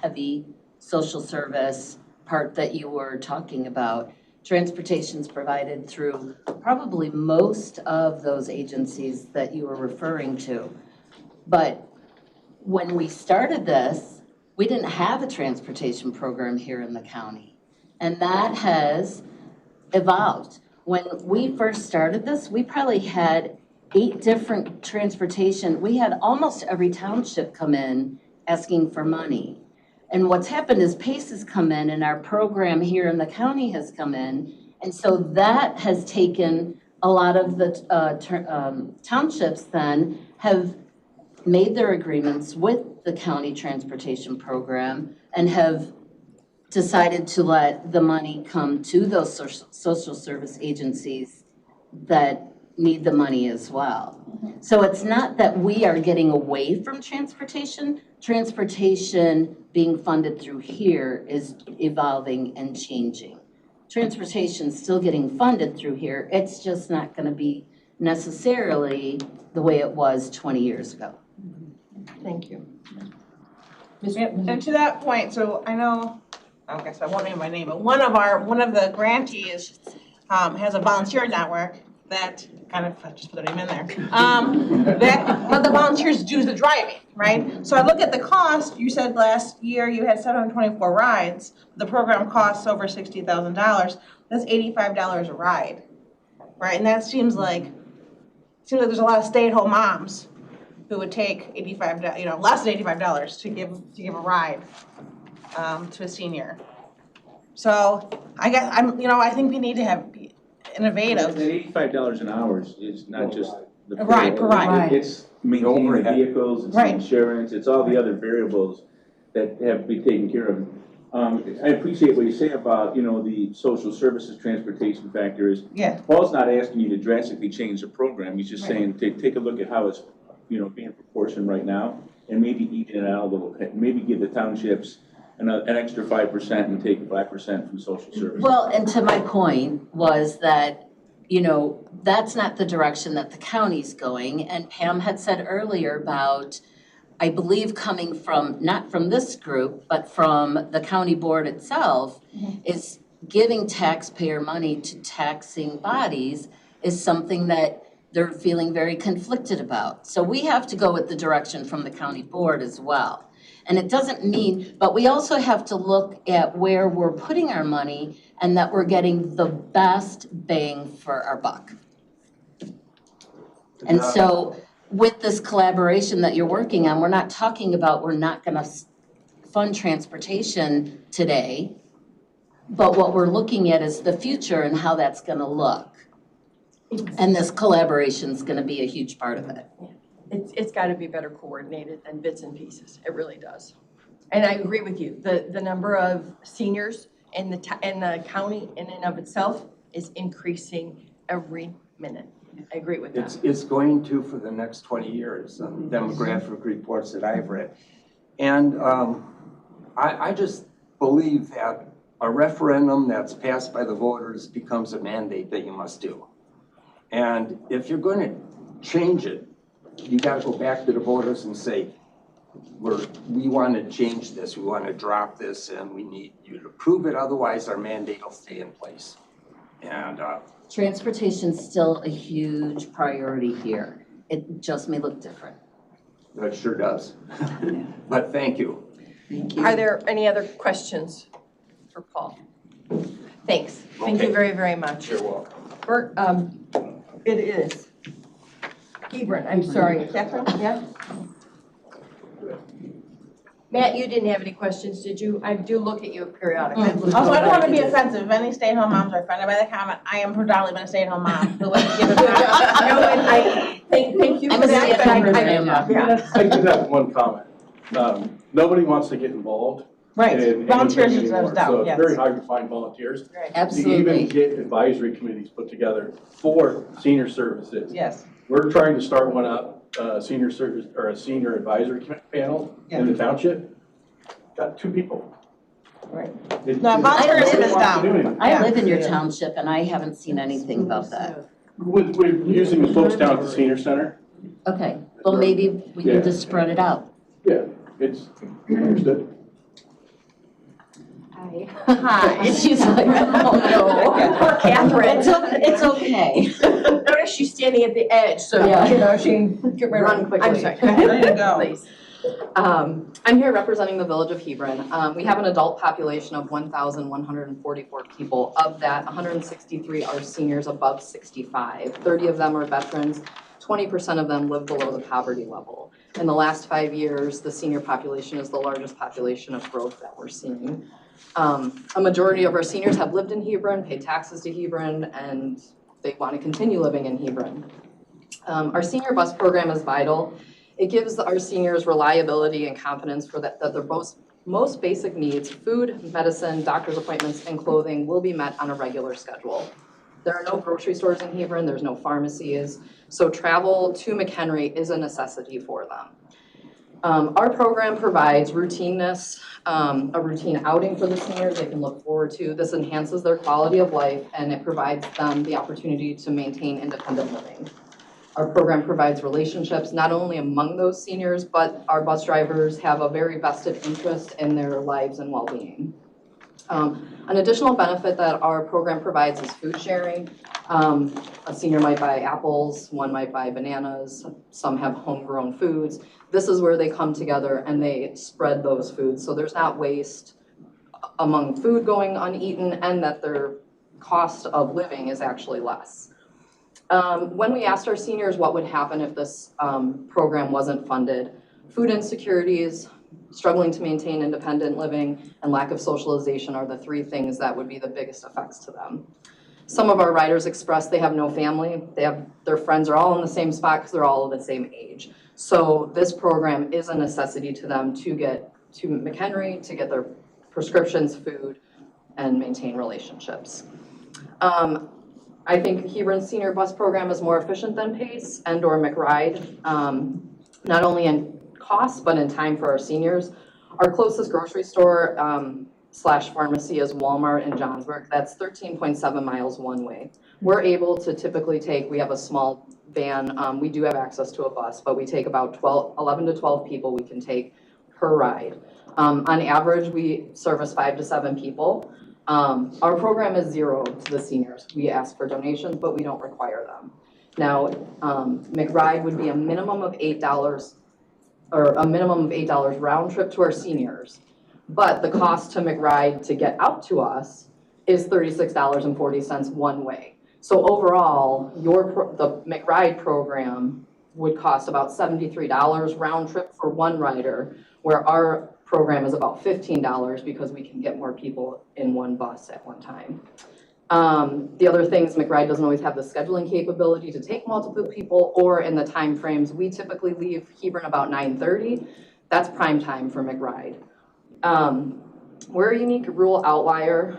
heavy social service part that you were talking about. Transportation's provided through probably most of those agencies that you were referring to. But when we started this, we didn't have a transportation program here in the county. And that has evolved. When we first started this, we probably had 8 different transportation. We had almost every township come in asking for money. And what's happened is PACE has come in and our program here in the county has come in. And so that has taken a lot of the townships then have made their agreements with the county transportation program and have decided to let the money come to those social service agencies that need the money as well. So it's not that we are getting away from transportation. Transportation being funded through here is evolving and changing. Transportation's still getting funded through here. It's just not going to be necessarily the way it was 20 years ago. Thank you. And to that point, so I know, I guess I won't name my name, but one of the grantees has a volunteer network that kind of, I just put their name in there. That let the volunteers do the driving, right? So I look at the cost, you said last year you had 724 rides. The program costs over $60,000. That's $85 a ride, right? And that seems like there's a lot of stay-at-home moms who would take $85, less than $85 to give a ride to a senior. So I think we need to be innovative. And $85 an hour is not just the pay. Right, per ride. It's maintaining the overhead. vehicles, it's Right. insurance, it's all the other variables that have to be taken care of. I appreciate what you say about, the social services transportation factor is, Yeah. Paul's not asking you to drastically change the program, he's just saying, take a look at how it's, being proportioned right now, and maybe even it out a little bit, maybe give the townships an extra 5% and take 5% from social services. Well, and to my point was that, that's not the direction that the county's going. And Pam had said earlier about, I believe coming from, not from this group, but from the county board itself, is giving taxpayer money to taxing bodies is something that they're feeling very conflicted about. So we have to go with the direction from the county board as well. And it doesn't mean, but we also have to look at where we're putting our money and that we're getting the best bang for our buck. And so with this collaboration that you're working on, we're not talking about we're not gonna fund transportation today, but what we're looking at is the future and how that's gonna look. And this collaboration's gonna be a huge part of it. It's gotta be better coordinated than bits and pieces, it really does. And I agree with you, the number of seniors in the county in and of itself is increasing every minute. I agree with that. It's going to for the next 20 years, demographic reports that I've read. And I just believe that a referendum that's passed by the voters becomes a mandate that you must do. And if you're going to change it, you got to go back to the voters and say, we want to change this, we want to drop this, and we need you to prove it, otherwise our mandate will stay in place. And Transportation's still a huge priority here. It just may look different. it sure does. But thank you. Thank you. Are there any other questions for Paul? Thanks, thank you very, very much. You're welcome. Bert, it is Hebron, I'm sorry. Catherine, yeah? Matt, you didn't have any questions, did you? I do look at you periodically. Also, I don't want to be offensive. If any stay-at-home moms are offended by the comment, I am predominantly been a stay-at-home mom. Who would give it back. No, and I thank you I'm for a that. stay-at-home but grandma. Yeah. I just have one comment. Nobody wants to get involved Right, in volunteers anything is anymore, down, so it's yes. very hard to find volunteers. To even Absolutely. get advisory committees put together for senior services. Yes. We're trying to start one up, senior service, or a senior advisory panel in the township. Got 2 people. Right. It- No, it- volunteerism nobody is wants to down. do anything. I Yeah. live in your township and I haven't seen anything about that. We're using the folks down at the senior center. Okay, well, maybe we Yeah. can just spread it out. Yeah, it's understood. Hi. She's like, oh no. Poor Catherine. It's okay. Notice she's standing at the edge, so, Yeah. she can get rid of. Run quickly. I'm sorry, go ahead. There you go. Please. I'm here representing the village of Hebron. We have an adult population of 1,144 people. Of that, 163 are seniors above 65. 30 of them are veterans. 20% of them live below the poverty level. In the last 5 years, the senior population is the largest population of growth that we're seeing. A majority of our seniors have lived in Hebron, pay taxes to Hebron, and they want to continue living in Hebron. Our senior bus program is vital. It gives our seniors reliability and confidence for that their most basic needs, food, medicine, doctor's appointments, and clothing will be met on a regular schedule. There are no grocery stores in Hebron, there's no pharmacies, so travel to McHenry is a necessity for them. Our program provides routineness, a routine outing for the seniors they can look forward to. This enhances their quality of life and it provides them the opportunity to maintain independent living. Our program provides relationships not only among those seniors, but our bus drivers have a very vested interest in their lives and well-being. An additional benefit that our program provides is food sharing. A senior might buy apples, one might buy bananas, some have homegrown foods. This is where they come together and they spread those foods, so there's not waste among food going uneaten, and that their cost of living is actually less. When we asked our seniors what would happen if this program wasn't funded, food insecurities, struggling to maintain independent living, and lack of socialization are the three things that would be the biggest effects to them. Some of our riders express they have no family. Their friends are all in the same spot because they're all of the same age. So this program is a necessity to them to get to McHenry, to get their prescriptions, food, and maintain relationships. I think Hebron's senior bus program is more efficient than PACE and/or McRide, not only in cost, but in time for our seniors. Our closest grocery store slash pharmacy is Walmart in Johnsburg. That's 13.7 miles one way. We're able to typically take, we have a small van, we do have access to a bus, but we take about 11 to 12 people we can take per ride. On average, we service 5 to 7 people. Our program is zero to the seniors. We ask for donations, but we don't require them. Now, McRide would be a minimum of $8, or a minimum of $8 round trip to our seniors. But the cost to McRide to get out to us is $36.40 one way. So overall, the McRide program would cost about $73 round trip for one rider, where our program is about $15 because we can get more people in one bus at one time. The other things, McRide doesn't always have the scheduling capability to take multiple people, or in the time frames, we typically leave Hebron about 9:30. That's prime time for McRide. We're a unique rural outlier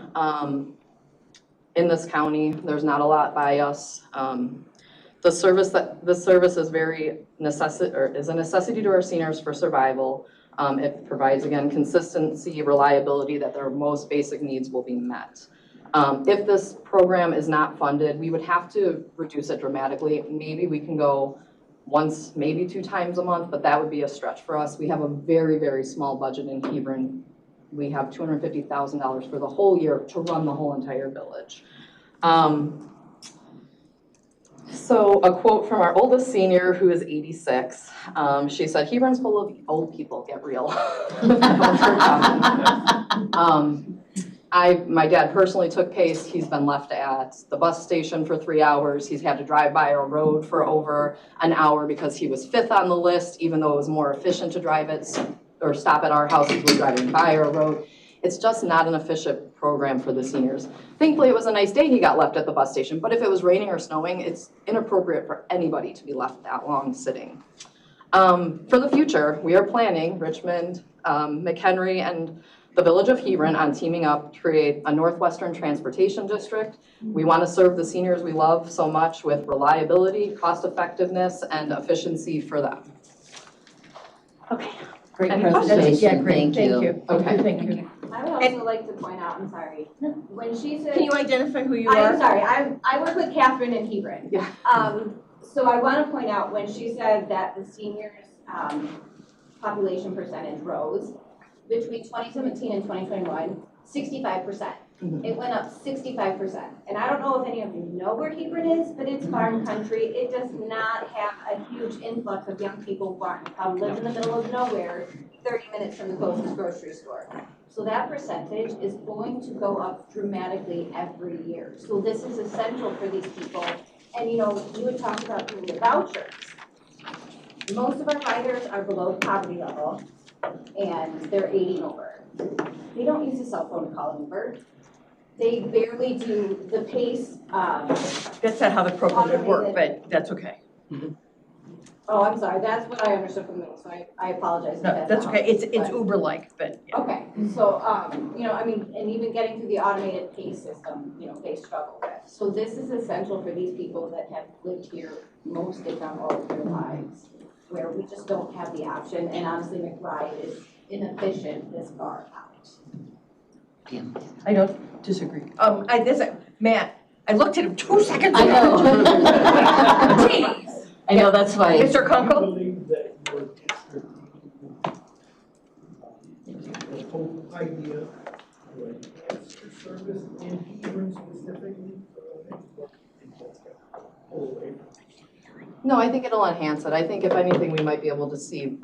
in this county. There's not a lot by us. The service is very is a necessity to our seniors for survival. It provides, again, consistency, reliability, that their most basic needs will be met. If this program is not funded, we would have to reduce it dramatically. Maybe we can go once, maybe 2 times a month, but that would be a stretch for us. We have a very, very small budget in Hebron. We have $250,000 for the whole year to run the whole entire village. So a quote from our oldest senior, who is 86, she said, "Hebron's full of old people, get real." That was her comment. My dad personally took PACE. He's been left at the bus station for 3 hours. He's had to drive by a road for over an hour because he was 5th on the list, even though it was more efficient to drive it or stop at our house because we're driving by a road. It's just not an efficient program for the seniors. Thankfully, it was a nice day he got left at the bus station, but if it was raining or snowing, it's inappropriate for anybody to be left that long sitting. For the future, we are planning, Richmond, McHenry, and the Village of Hebron, on teaming up to create a Northwestern Transportation District. We want to serve the seniors we love so much with reliability, cost effectiveness, and efficiency for them. Okay. Great Any presentation, Yeah, great, thank you. Okay. Thank you. I would also like to point out, I'm sorry, when she said. Can you identify who you I'm are? sorry, I work with Catherine in Hebron. Yeah. So I want to point out, when she said that the seniors, population percentage rose between 2017 and 2021, 65%. It went up 65%. And I don't know if any of you know where Hebron is, but it's farm country. It does not have a huge influx of young people who come live in the middle of nowhere, 30 minutes from the closest grocery store. So that percentage is going to go up dramatically every year. So this is essential for these people. And you know, you had talked about doing the vouchers. Most of our riders are below poverty level and they're 80 and over. They don't use a cell phone to call an Uber. They barely do the PACE. That's not how the program would work, but that's okay. Oh, I'm sorry, that's what I understood from the so I apologize. No, if that's not okay. how It's Uber-like, but yeah. Okay, so, you know, I mean, and even getting to the automated PACE system, you know, they struggle with. So this is essential for these people that have lived here most, if not all of their lives, where we just don't have the option, and honestly, McRide is inefficient this far out. I don't disagree. Matt, I looked at him 2 seconds I ago. know. Jeez. I know, that's why. Mr. I Kunkel? believe that your district, the whole idea to enhance your service in Hebron specifically? So I think that's gonna pull away from. No, I think it'll enhance it. I think if anything, we might be able to see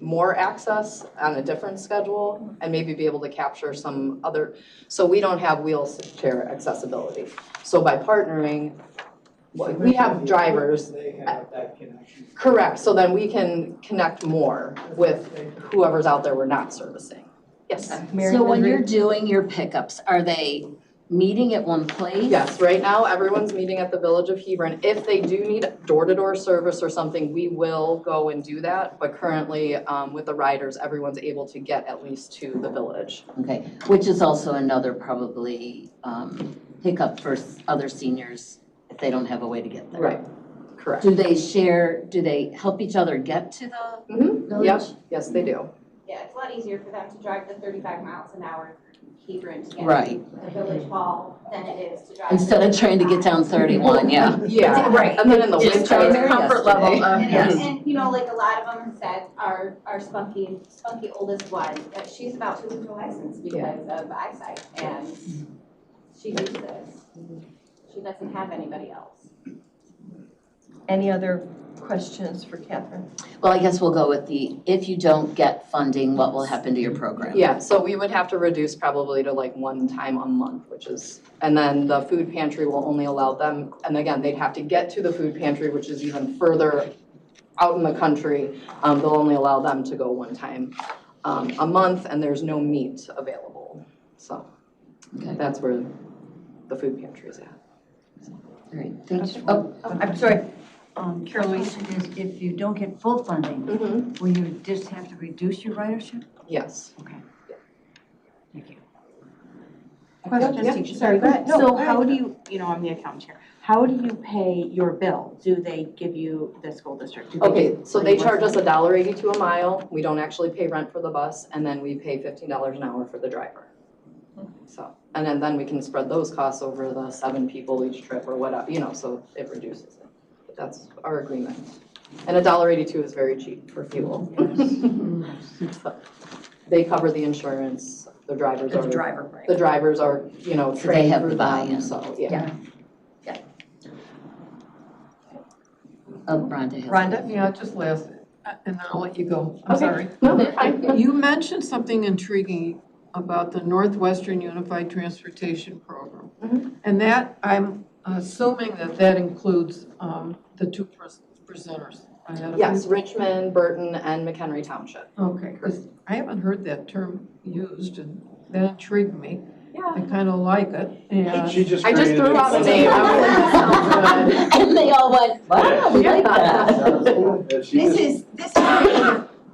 more access on a different schedule and maybe be able to capture some other, so we don't have wheelchair accessibility. So by partnering, we have drivers. They have that connection. Correct, so then we can connect more with whoever's out there we're not servicing. Yes. So when you're doing your pickups, are they meeting at one place? Yes, right now, everyone's meeting at the Village of Hebron. If they do need door-to-door service or something, we will go and do that. But currently, with the riders, everyone's able to get at least to the village. Okay, which is also another probably hiccup for other seniors if they don't have a way to get there. Right, correct. Do they help each other get to the village? Yep, yes, they do. Yeah, it's a lot easier for them to drive the 35 miles an hour Hebron to get Right. to the village hall than it is to drive. Instead of trying to get down 31, yeah. Yeah, Right. and then in the Just winter. trying to comfort level of, And, yes. and, you know, like a lot of them have said, our spunky oldest one, that she's about to lose her license because of eyesight, and she uses. She doesn't have anybody else. Any other questions for Catherine? Well, I guess we'll go with if you don't get funding, what will happen to your program? Yeah, so we would have to reduce probably to like one time a month, which is, and then the food pantry will only allow them, and again, they'd have to get to the food pantry, which is even further out in the country. They'll only allow them to go one time a month, and there's no meat available. So that's where the food pantry is at. All right, thanks. I'm sorry. Carol Louise, if you don't get full funding, will you just have to reduce your ridership? Yes. Okay. Thank you. Question, sorry, go ahead. So how do you know, I'm the accountant here, how do you pay your bill? Do they give you the school district? Do they Okay, give- so they charge us $1.82 a mile. We don't actually pay rent for the bus, and then we pay $15 an hour for the driver. So, and then we can spread those costs over the 7 people each trip or whatever, you know, so it reduces it. But that's our agreement. And $1.82 is very cheap for fuel. So, they cover the insurance, the drivers are. The driver, right. The drivers are, you know, So they trained have through the them, buy-in. so, yeah. Rhonda has. Rhonda? Yeah, just last, and then I'll let you go. I'm Okay. sorry. No, they're fine. You mentioned something intriguing about the Northwestern Unified Transportation Program. And that, I'm assuming that includes the 2 presenters. Yes, Richmond, Burton, and McHenry Township. Okay, because I haven't heard that term used, and that intrigued me. Yeah. I kind of like it, and. She just I just created threw it. out a name. I was like, that sounds good. And they all went, wow, we like that. This is,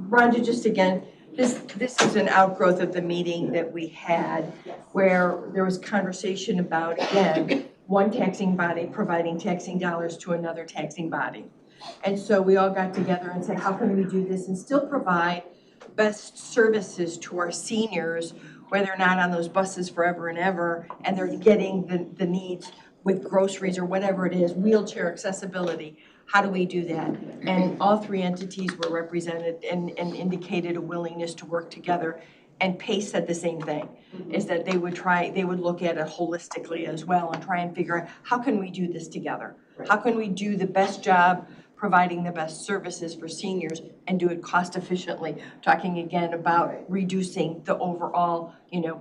Rhonda, just again, this is an outgrowth of the meeting that we had where there was conversation about, again, one taxing body providing taxing dollars to another taxing body. And so we all got together and said, how can we do this and still provide best services to our seniors where they're not on those buses forever and ever, and they're getting the needs with groceries or whatever it is, wheelchair accessibility. How do we do that? And all 3 entities were represented and indicated a willingness to work together. And PACE said the same thing, is that they would look at it holistically as well and try and figure out, how can we do this together? How can we do the best job providing the best services for seniors and do it cost efficiently? Talking again about reducing the overall,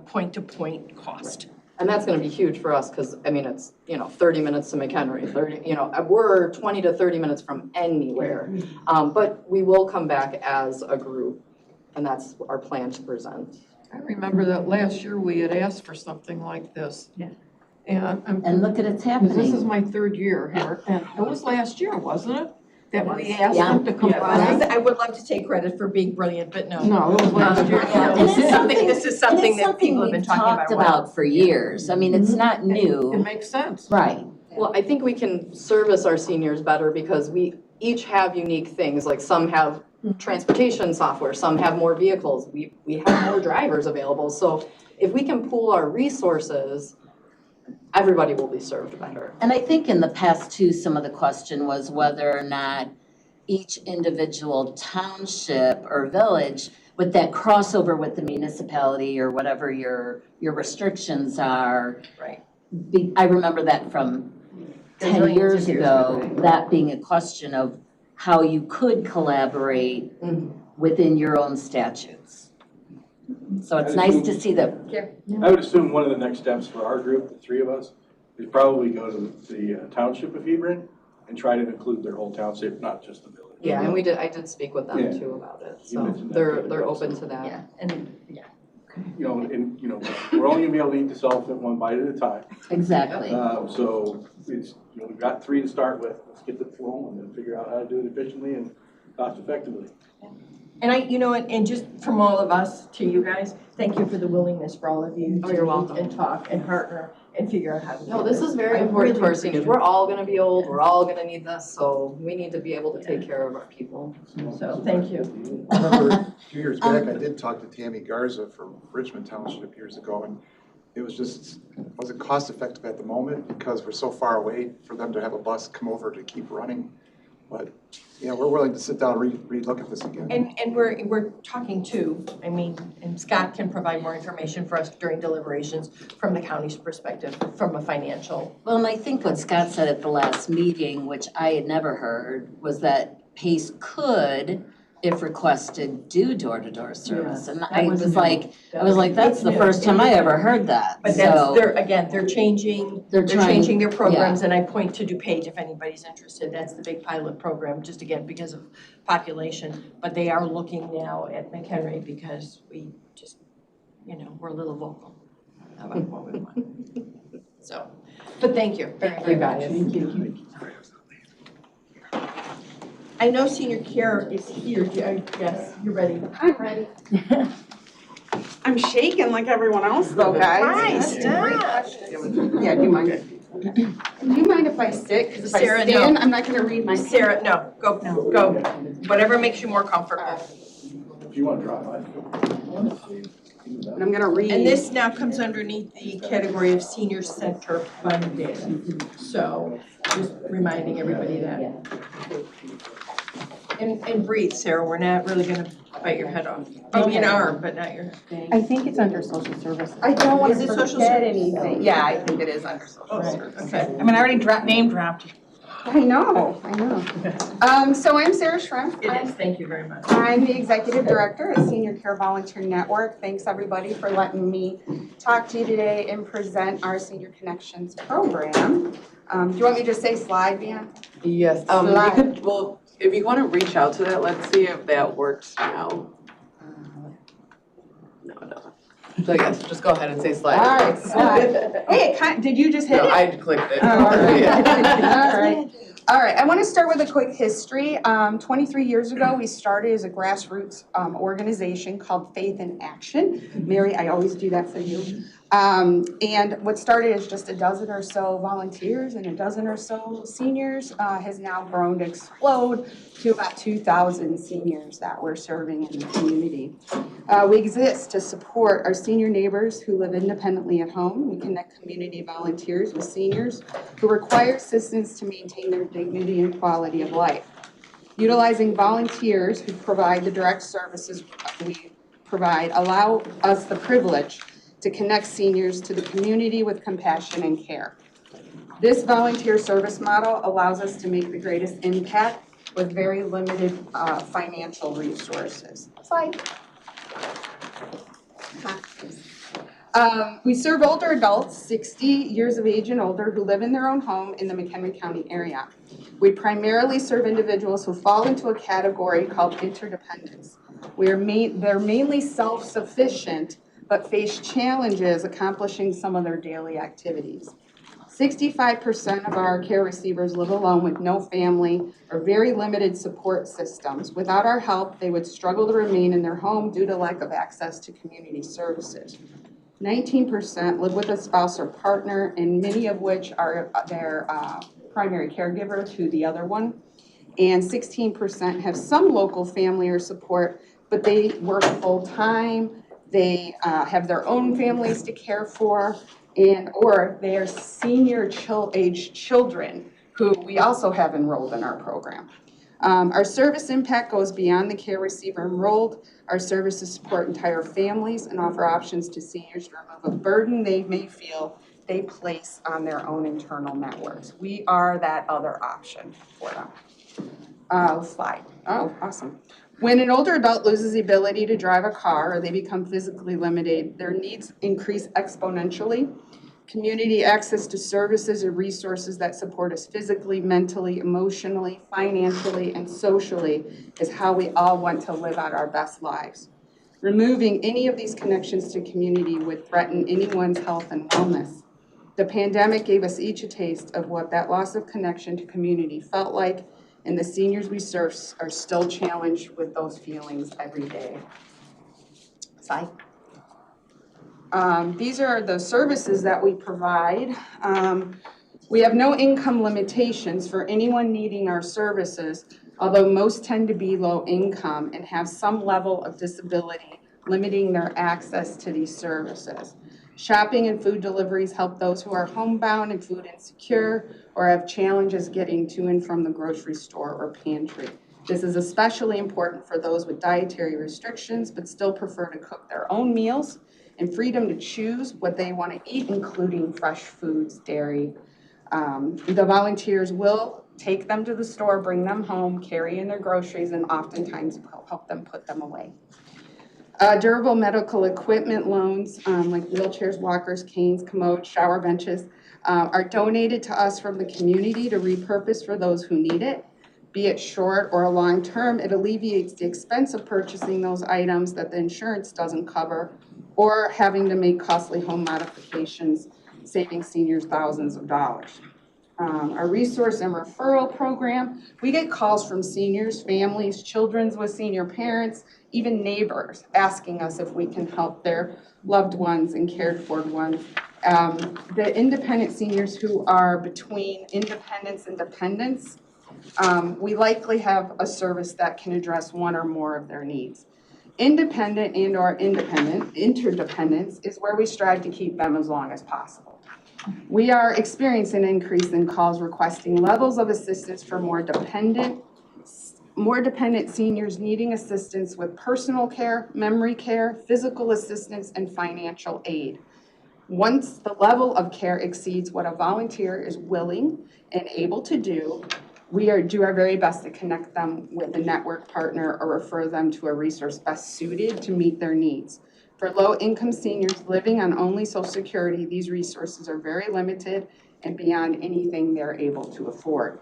point-to-point cost. And that's gonna be huge for us, because, I mean, it's, 30 minutes to McHenry, we're 20 to 30 minutes from anywhere. But we will come back as a group, and that's our plan to present. I remember that last year we had asked for something like this. Yeah. And look at it's happening. This is my 3rd year here, and it was last year, wasn't it? That we asked Yeah. them to come by? I would love to take credit for being brilliant, but no. No, it was last year. This is something that people have been talking about. Talked about for years. I mean, it's not new. It makes sense. Right. Well, I think we can service our seniors better because we each have unique things, like some have transportation software, some have more vehicles, we have more drivers available. So if we can pool our resources, everybody will be served better. And I think in the past too, some of the question was whether or not each individual township or village with that crossover with the municipality or whatever your restrictions are. Right. I remember that from 10 Gazillions years of years ago, ago. that being a question of how you could collaborate within your own statutes. So it's nice to see that. I would assume one of the next steps for our group, the three of us, is probably go to the township of Hebron and try to include their whole township, not just the village. Yeah, and I did speak with them Yeah. too about it, You so mentioned that they're the other day, open so- to that. Yeah, and, yeah. We're only gonna be able to eat this elephant one bite at a time. Exactly. So it's, we've got three to start with. Let's get the flow and then figure out how to do it efficiently and cost effectively. And and just from all of us to you guys, thank you for the willingness for all of you Oh, to you're meet welcome. and talk and partner and figure out how to do No, this is very I important to our really seniors. appreciate We're all gonna be old, we're all gonna need this, so we need to be able to take care of our people. it. So, thank you. I remember a few years back, I did talk to Tammy Garza from Richmond Township years ago, and it was just, wasn't cost effective at the moment because we're so far away for them to have a bus come over to keep running. But, yeah, we're willing to sit down and re-look at this again. And we're talking too, and Scott can provide more information for us during deliberations from the county's perspective, from a financial. Well, and I think what Scott said at the last meeting, which I had never heard, was that PACE could, if requested, do door-to-door service. And I was like, that's the first time I ever heard that. But So they're changing, They're they're trying- changing their programs, and I point to DuPage if anybody's interested. That's the big pilot program, just again, because of population. But they are looking now at McHenry because we just, we're a little vocal about what we want. So, but thank you very much. Thank you. I know senior care is here. Yes, you're ready. I'm ready. I'm shaking like everyone else though, guys. Hi, Yeah, do you mind? Do you mind if I sit? Because if I Sarah, no. stand, I'm not gonna read my. Sarah, no, go. Whatever makes you more comfortable. If you want to try, And I'm gonna read. And this now comes underneath the category of senior center funding. So just reminding everybody that. And breathe, Sarah, we're not really gonna bite your head off. Oh, you are, but not your. I think it's under social services. I don't want Is to it social forget service? anything. Yeah, I think it is under social services. Okay. I mean, I already name dropped you. I know. So I'm Sarah Shrimp. It is, thank you very much. I'm the Executive Director of Senior Care Volunteer Network. Thanks, everybody, for letting me talk to you today and present our Senior Connections program. Do you want me to just say slide, Van? Yes, Slide. you could, well, if you wanna reach out to that, let's see if that works now. No, it doesn't. So yes, just go ahead and say slide. All right, slide. Hey, did you just hit No, it? I clicked it. All right. All right, I want to start with a quick history. 23 years ago, we started as a grassroots organization called Faith in Action. Mary, I always do that for you. And what started as just a dozen or so volunteers and a dozen or so seniors has now grown to explode to about 2,000 seniors that we're serving in the community. We exist to support our senior neighbors who live independently at home. We connect community volunteers with seniors who require assistance to maintain their dignity and quality of life. Utilizing volunteers who provide the direct services we provide allow us the privilege to connect seniors to the community with compassion and care. This volunteer service model allows us to make the greatest impact with very limited financial resources. Slide. We serve older adults, 60 years of age and older, who live in their own home in the McHenry County area. We primarily serve individuals who fall into a category called interdependence. They're mainly self-sufficient, but face challenges accomplishing some of their daily activities. 65% of our care receivers live alone with no family or very limited support systems. Without our help, they would struggle to remain in their home due to lack of access to community services. 19% live with a spouse or partner, and many of which are their primary caregiver to the other one. And 16% have some local family or support, but they work full-time, they have their own families to care for, or they are senior age children who we also have enrolled in our program. Our service impact goes beyond the care receiver enrolled. Our services support entire families and offer options to seniors to remove a burden they may feel they place on their own internal networks. We are that other option for them. Slide. Oh, awesome. When an older adult loses the ability to drive a car or they become physically limited, their needs increase exponentially. Community access to services and resources that support us physically, mentally, emotionally, financially, and socially is how we all want to live out our best lives. Removing any of these connections to community would threaten anyone's health and wellness. The pandemic gave us each a taste of what that loss of connection to community felt like, and the seniors we serve are still challenged with those feelings every day. Sigh. These are the services that we provide. We have no income limitations for anyone needing our services, although most tend to be low income and have some level of disability limiting their access to these services. Shopping and food deliveries help those who are homebound and food insecure or have challenges getting to and from the grocery store or pantry. This is especially important for those with dietary restrictions but still prefer to cook their own meals and freedom to choose what they want to eat, including fresh foods, dairy. The volunteers will take them to the store, bring them home, carry in their groceries, and oftentimes help them put them away. Durable medical equipment loans, like wheelchairs, walkers, canes, commodes, shower benches, are donated to us from the community to repurpose for those who need it. Be it short or long term, it alleviates the expense of purchasing those items that the insurance doesn't cover, or having to make costly home modifications, saving seniors thousands of dollars. Our resource and referral program, we get calls from seniors, families, children with senior parents, even neighbors asking us if we can help their loved ones and cared for ones. The independent seniors who are between independence and dependence, we likely have a service that can address one or more of their needs. Independent and or interdependence is where we strive to keep them as long as possible. We are experiencing an increase in calls requesting levels of assistance for more dependent seniors needing assistance with personal care, memory care, physical assistance, and financial aid. Once the level of care exceeds what a volunteer is willing and able to do, we do our very best to connect them with a network partner or refer them to a resource best suited to meet their needs. For low-income seniors living on only Social Security, these resources are very limited and beyond anything they're able to afford.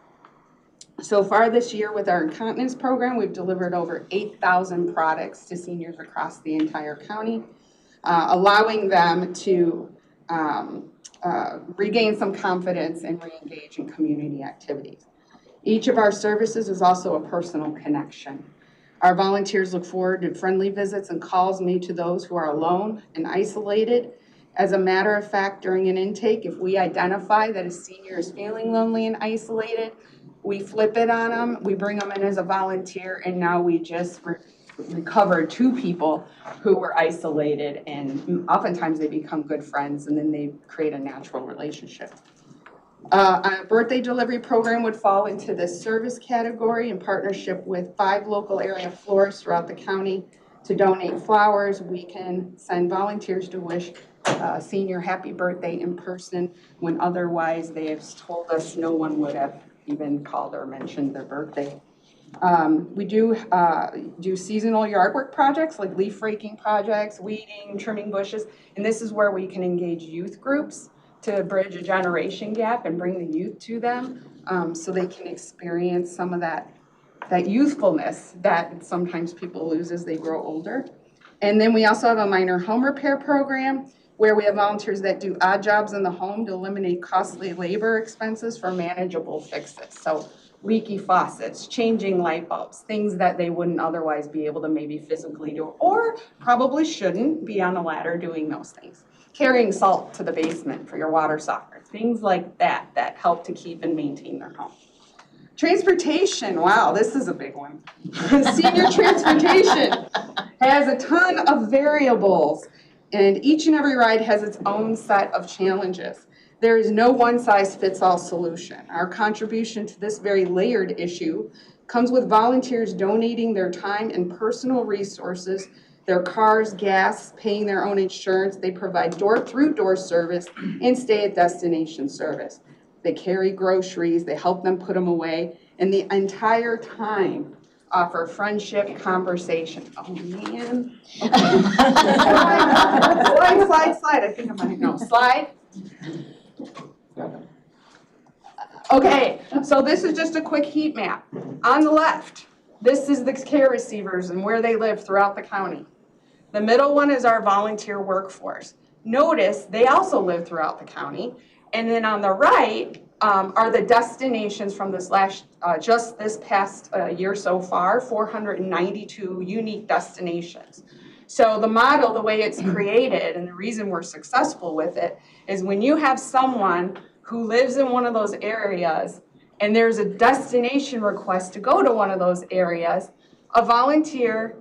So far this year with our incontinence program, we've delivered over 8,000 products to seniors across the entire county, allowing them to regain some confidence and re-engage in community activities. Each of our services is also a personal connection. Our volunteers look forward to friendly visits and calls made to those who are alone and isolated. As a matter of fact, during an intake, if we identify that a senior is feeling lonely and isolated, we flip it on them, we bring them in as a volunteer, and now we just recovered 2 people who were isolated, and oftentimes they become good friends, and then they create a natural relationship. A birthday delivery program would fall into this service category in partnership with 5 local area florists throughout the county to donate flowers. We can send volunteers to wish a senior happy birthday in person when otherwise they have told us no one would have even called or mentioned their birthday. We do seasonal yard work projects like leaf raking projects, weeding, trimming bushes, and this is where we can engage youth groups to bridge a generation gap and bring the youth to them so they can experience some of that youthfulness that sometimes people lose as they grow older. And then we also have a minor home repair program where we have volunteers that do odd jobs in the home to eliminate costly labor expenses for manageable fixes. So leaky faucets, changing light bulbs, things that they wouldn't otherwise be able to maybe physically do or probably shouldn't be on a ladder doing those things. Carrying salt to the basement for your water softener, things like that help to keep and maintain their home. Transportation, wow, this is a big one. Senior transportation has a ton of variables, and each and every ride has its own set of challenges. There is no one-size-fits-all solution. Our contribution to this very layered issue Comes with volunteers donating their time and personal resources, their cars, gas, paying their own insurance. They provide door-through-door service and stay-at-destination service. They carry groceries, they help them put them away, and the entire time offer friendship, conversation. Oh, man. Okay. Slide. I think I might know. Slide. Okay, so this is just a quick heat map. On the left, this is the care receivers and where they live throughout the county. The middle one is our volunteer workforce. Notice they also live throughout the county. And then on the right are the destinations from this just this past year so far, 492 unique destinations. So the model, the way it's created, and the reason we're successful with it, is when you have someone who lives in one of those areas and there's a destination request to go to one of those areas, a volunteer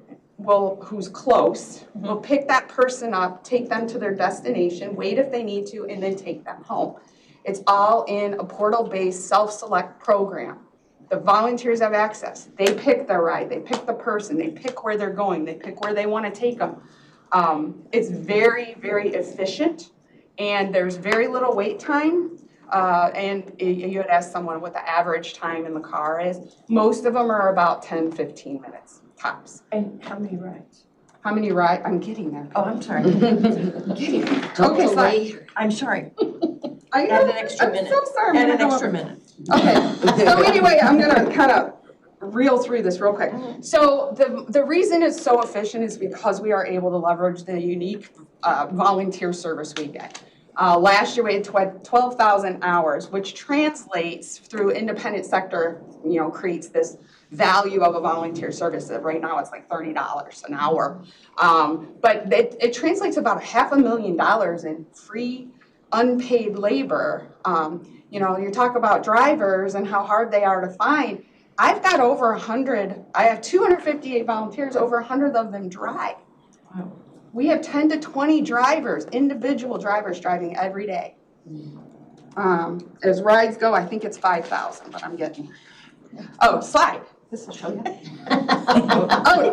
who's close will pick that person up, take them to their destination, wait if they need to, and then take them home. It's all in a portal-based self-select program. The volunteers have access. They pick their ride, they pick the person, they pick where they're going, they pick where they want to take them. It's very, very efficient, and there's very little wait time. And you had asked someone what the average time in the car is. Most of them are about 10, 15 minutes, tops. And how many rides? How many rides? I'm getting there. Oh, I'm sorry. Okay, slide. I'm sorry. Add an extra minute. I'm so sorry. Add an extra minute. Okay, so anyway, I'm gonna kind of reel through this real quick. So the reason it's so efficient is because we are able to leverage the unique volunteer service we get. Last year we had 12,000 hours, which translates through independent sector, creates this value of a volunteer service. Right now it's like $30 an hour. But it translates about $500,000 in free unpaid labor. You talk about drivers and how hard they are to find. I've got over 100, I have 258 volunteers, over 100 of them drive. Wow. We have 10 to 20 drivers, individual drivers driving every day. As rides go, I think it's 5,000, but I'm getting, slide. This will show you.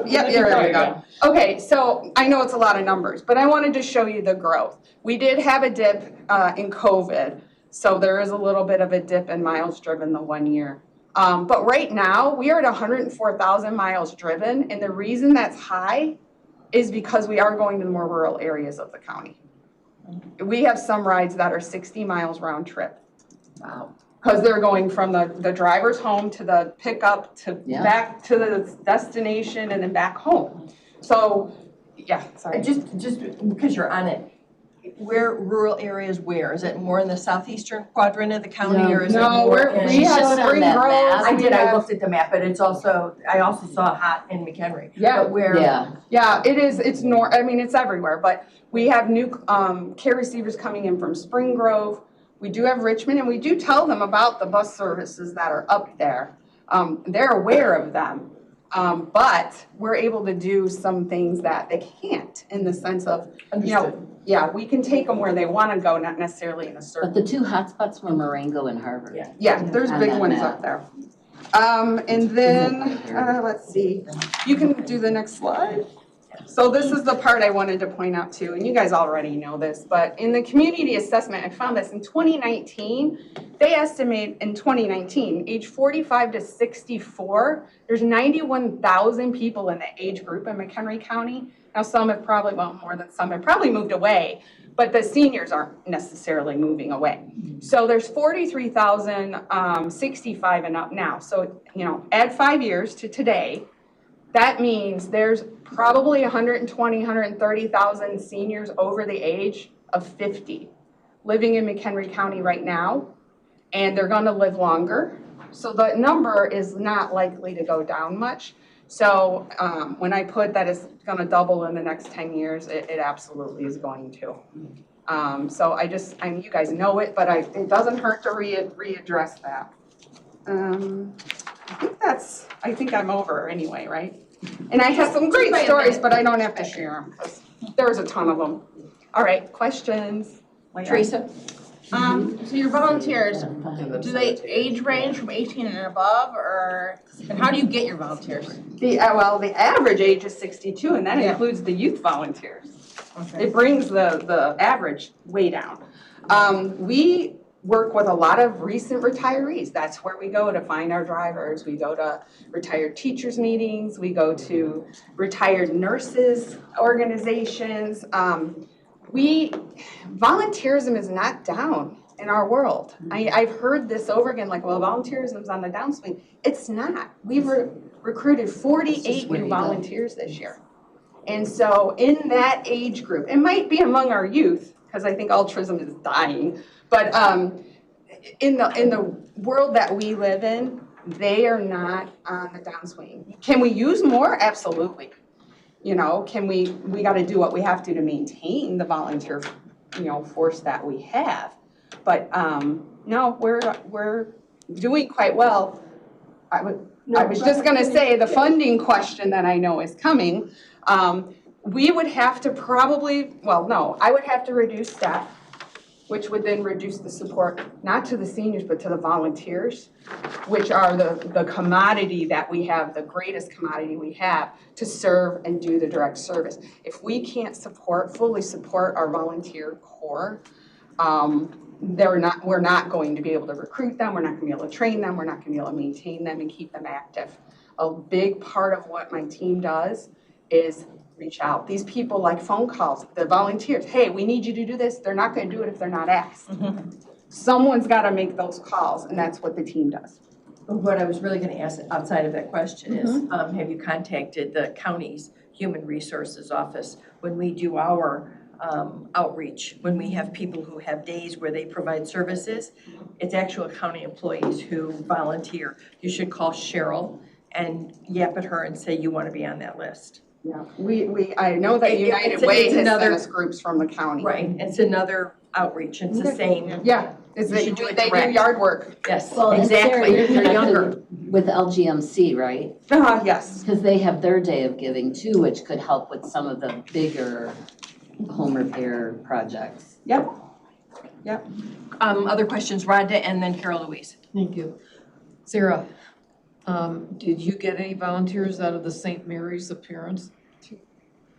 There we go. Okay, so I know it's a lot of numbers, but I wanted to show you the growth. We did have a dip in COVID, so there is a little bit of a dip in miles driven the 1 year. But right now, we are at 104,000 miles driven, and the reason that's high is because we are going to the more rural areas of the county. We have some rides that are 60 miles round trip. Wow. Because they're going from the driver's home to the pickup to back to the destination and then back home. So, sorry. Just because you're on it, where rural areas where? Is it more in the southeastern quadrant of the county or is it more in? We have Spring Grove. I looked at the map, but it's also, I also saw hot in McHenry. Yeah. But where? Yeah, it is, it's everywhere, but we have new care receivers coming in from Spring Grove. We do have Richmond, and we do tell them about the bus services that are up there. They're aware of them, but we're able to do some things that they can't in the sense of, we can take them where they want to go, not necessarily in a certain. But the two hotspots were Marengo and Harvard. Yeah, there's on big that ones map. up there. And then, let's see, you can do the next slide. So this is the part I wanted to point out too, and you guys already know this, but in the community assessment, I found this in 2019, they estimate in 2019, age 45 to 64, there's 91,000 people in the age group in McHenry County. Now some have probably, more than some have probably moved away, but the seniors aren't necessarily moving away. So there's 43,000 65 and up now. So, add 5 years to today, that means there's probably 120, 130,000 seniors over the age of 50 living in McHenry County right now, and they're gonna live longer. So the number is not likely to go down much. So when I put that it's gonna double in the next 10 years, it absolutely is going to. So you guys know it, but it doesn't hurt to readdress that. I think I'm over anyway, right? And I have some great stories, but I don't have to share them because there's a ton of them. All right, questions? Teresa? So your volunteers, do they age range from 18 and above, or, and how do you get your volunteers? The average age is 62, and that Yeah. includes the youth volunteers. Okay. It brings the average way down. We work with a lot of recent retirees. That's where we go to find our drivers. We go to retired teachers meetings. We go to retired nurses organizations. Volunteerism is not down in our world. I've heard this over again, like, well, volunteerism's on the downswing. It's not. We've recruited 48 new volunteers this year. And so in that age group, it might be among our youth, because I think altruism is dying, but in the world that we live in, they are not on the downswing. Can we use more? Absolutely. You know, we got to do what we have to maintain the volunteer, force that we have. But no, we're doing quite well. I was just going to say the funding question that I know is coming. We would have to I would have to reduce staff, which would then reduce the support, not to the seniors, but to the volunteers, which are the commodity that we have, the greatest commodity we have to serve and do the direct service. If we can't fully support our volunteer corps, we're not going to be able to recruit them, we're not going to be able to train them, we're not going to be able to maintain them and keep them active. A big part of what my team does is reach out. These people like phone calls, the volunteers, hey, we need you to do this. They're not going to do it if they're not asked. Someone's got to make those calls, and that's what the team does. What I was really going to ask outside of that question is, have you contacted the county's Human Resources Office when we do our outreach, when we have people who have days where they provide services? It's actual county employees who volunteer. You should call Cheryl and yap at her and say you want to be on that list. Yeah, I know that United Way has sent us groups from the county. Right, it's another outreach, it's the same. Yeah, You should do it they do direct. yard work. Yes, Well, exactly, they're younger. With LGMC, right? Yes. Because they have their day of giving too, which could help with some of the bigger home repair projects. Yep. Other questions, Rhonda and then Carol Louise. Thank you. Sarah, did you get any volunteers out of the St. Mary's appearance?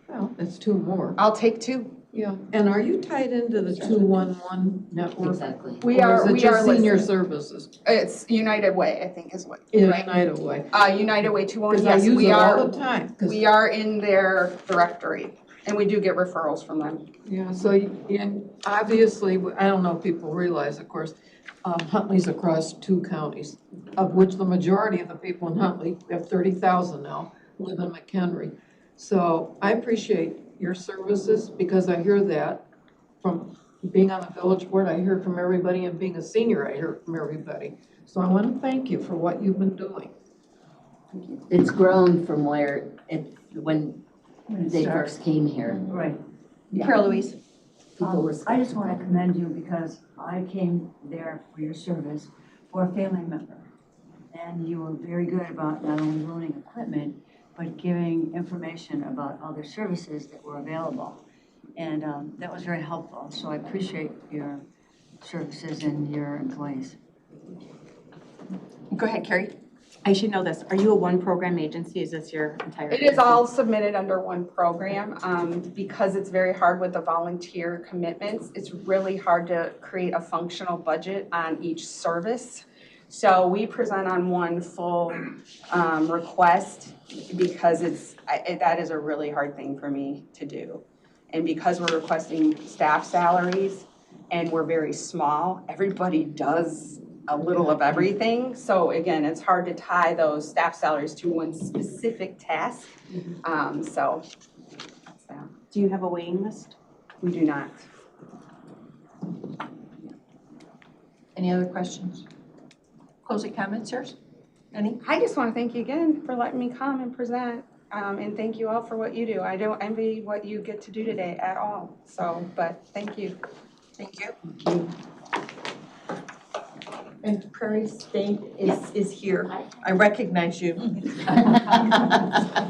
Well, that's 2 more. I'll take 2. Yeah, and are you tied into the 211 network? Exactly. We Or are. is it We just are senior listed. services? It's United Way, I think, is what. United Way. United Way 211. Because I Yes, use we it are. all the time. We are in their directory, and we do get referrals from them. Yeah, so, and obviously, I don't know if people realize, of course, Huntley's across 2 counties, of which the majority of the people in Huntley, we have 30,000 now, live in McHenry. So I appreciate your services because I hear that from being on the village board, I hear from everybody, and being a senior, I hear from everybody. So I want to thank you for what you've been doing. It's grown from when they first came here. Right. Carol Louise. People were I just want to commend you because I came there for your service for a family member. And you were very good about not only loaning equipment, but giving information about other services that were available. And that was very helpful. So I appreciate your services and your employees. Go ahead, Carrie. I should know this. Are you a one-program agency? Is this your entire? It is all submitted under one program. Because it's very hard with the volunteer commitments, it's really hard to create a functional budget on each service. So we present on one full request because that is a really hard thing for me to do. And because we're requesting staff salaries and we're very small, everybody does a little of everything. So again, it's hard to tie those staff salaries to one specific task. So that's that. Do you have a waiting list? We do not. Any other questions? Closing comments, sirs? Any? I just want to thank you again for letting me come and present. And thank you all for what you do. I don't envy what you get to do today at all. So, but thank you. Thank you. And Prairie State is here. I recognize you. I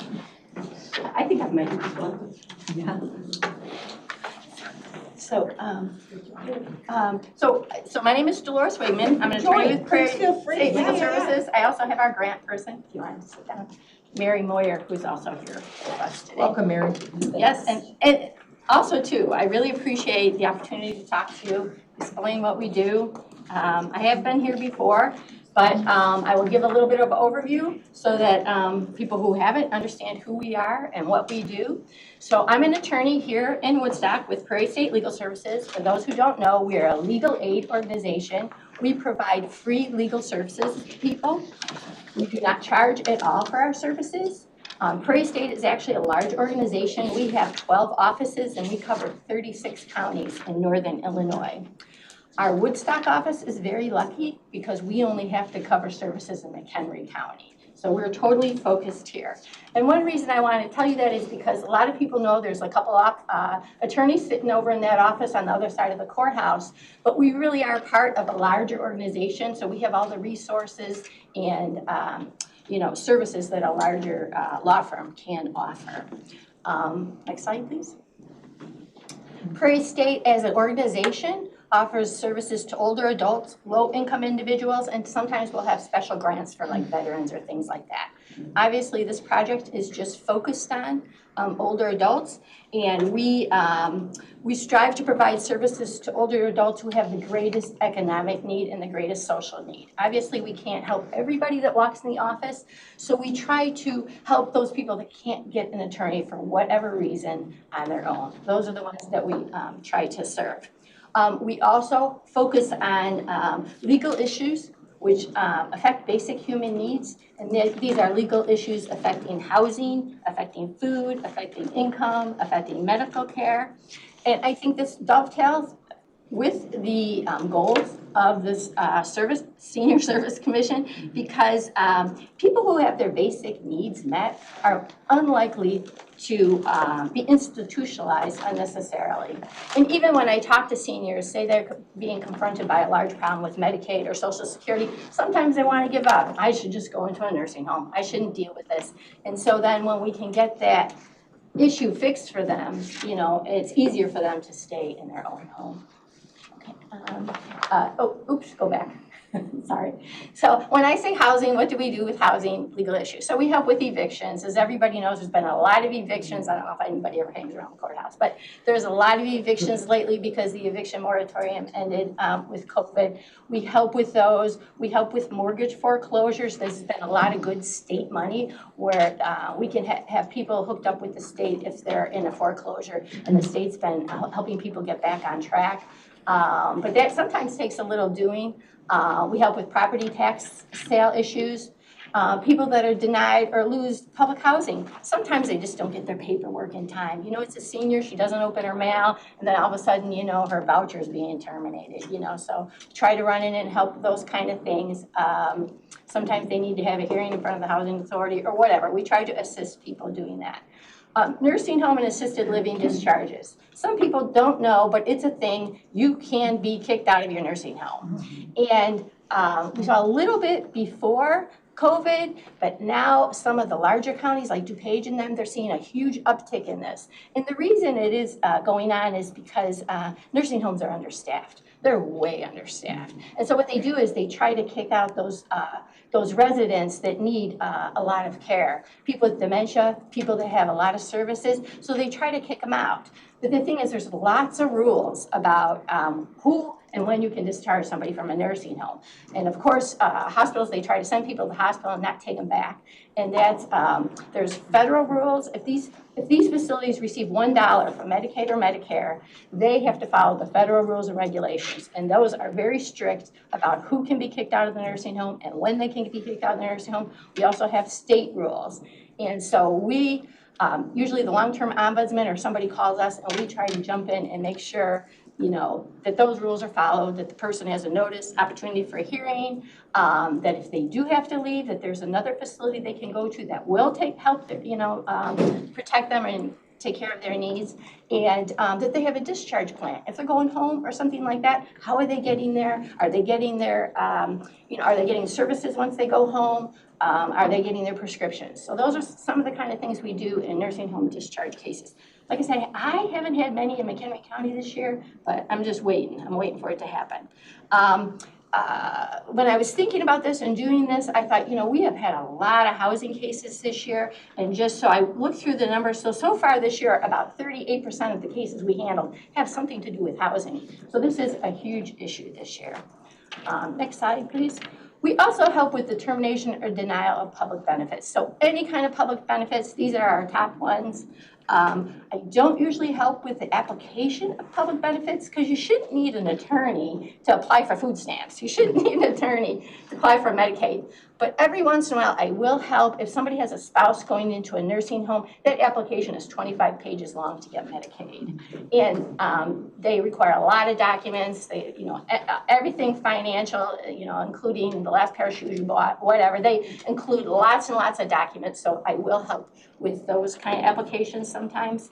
think I've met you before. Yeah. So, so my name is Dolores Wigman. I'm an attorney with Prairie feel free. State Legal Yeah. Services. I also have our grant person, if you want to sit down, Mary Moyer, who's also here with us today. Welcome, Mary. Yes, and also too, I really appreciate the opportunity to talk to you, explain what we do. I have been here before, but I will give a little bit of an overview so that people who haven't understand who we are and what we do. So I'm an attorney here in Woodstock with Prairie State Legal Services. For those who don't know, we are a legal aid organization. We provide free legal services to people. We do not charge at all for our services. Prairie State is actually a large organization. We have 12 offices and we cover 36 counties in northern Illinois. Our Woodstock office is very lucky because we only have to cover services in McHenry County. So we're totally focused here. And one reason I want to tell you that is because a lot of people know there's a couple of attorneys sitting over in that office on the other side of the courthouse, but we really are part of a larger organization. So we have all the resources and services that a larger law firm can offer. Next slide, please. Prairie State as an organization offers services to older adults, low-income individuals, and sometimes we'll have special grants for like veterans or things like that. Obviously, this project is just focused on older adults, and we strive to provide services to older adults who have the greatest economic need and the greatest social need. Obviously, we can't help everybody that walks in the office, so we try to help those people that can't get an attorney for whatever reason on their own. Those are the ones that we try to serve. We also focus on legal issues which affect basic human needs. And these are legal issues affecting housing, affecting food, affecting income, affecting medical care. And I think this dovetails with the goals of this Senior Service Commission, because people who have their basic needs met are unlikely to be institutionalized unnecessarily. And even when I talk to seniors, say they're being confronted by a large problem with Medicaid or Social Security, sometimes they want to give up. I should just go into a nursing home. I shouldn't deal with this. And so then when we can get that issue fixed for them, it's easier for them to stay in their own home. Go back. Sorry. So when I say housing, what do we do with housing legal issues? So we help with evictions. As everybody knows, there's been a lot of evictions. I don't know if anybody ever hangs around the courthouse, but there's a lot of evictions lately because the eviction moratorium ended with COVID. We help with those. We help with mortgage foreclosures. There's been a lot of good state money where we can have people hooked up with the state if they're in a foreclosure, and the state's been helping people get back on track. But that sometimes takes a little doing. We help with property tax sale issues. People that are denied or lose public housing, sometimes they just don't get their paperwork in time. It's a senior, she doesn't open her mail, and then all of a sudden, her voucher's being terminated, so try to run in and help those kind of things. Sometimes they need to have a hearing in front of the housing authority or whatever. We try to assist people doing that. Nursing home and assisted living discharges. Some people don't know, but it's a thing. You can be kicked out of your nursing home. And we saw a little bit before COVID, but now some of the larger counties like DuPage and them, they're seeing a huge uptick in this. And the reason it is going on is because nursing homes are understaffed. They're way understaffed. And so what they do is they try to kick out those residents that need a lot of care. People with dementia, people that have a lot of services, so they try to kick them out. But the thing is, there's lots of rules about who and when you can discharge somebody from a nursing home. And of course, hospitals, they try to send people to the hospital and not take them back. And that's, there's federal rules. If these facilities receive $1 from Medicaid or Medicare, they have to follow the federal rules and regulations. And those are very strict about who can be kicked out of the nursing home and when they can be kicked out of the nursing home. We also have state rules. And so we, usually the long-term ombudsman or somebody calls us and we try to jump in and make sure that those rules are followed, that the person has a notice, opportunity for a hearing, that if they do have to leave, that there's another facility they can go to that will help protect them and take care of their needs, and that they have a discharge plan. If they're going home or something like that, how are they getting there? Are they getting their, are they getting services once they go home? Are they getting their prescriptions? So those are some of the kind of things we do in nursing home discharge cases. Like I say, I haven't had many in McHenry County this year, but I'm just waiting. I'm waiting for it to happen. When I was thinking about this and doing this, I thought, we have had a lot of housing cases this year. And just so I looked through the numbers, so far this year, about 38% of the cases we handled have something to do with housing. So this is a huge issue this year. Next slide, please. We also help with the termination or denial of public benefits. So any kind of public benefits, these are our top ones. I don't usually help with the application of public benefits because you shouldn't need an attorney to apply for food stamps. You shouldn't need an attorney to apply for Medicaid. But every once in a while, I will help if somebody has a spouse going into a nursing home. That application is 25 pages long to get Medicaid. And they require a lot of documents, everything financial, including the last pair of shoes you bought, whatever. They include lots and lots of documents, so I will help with those kind of applications sometimes.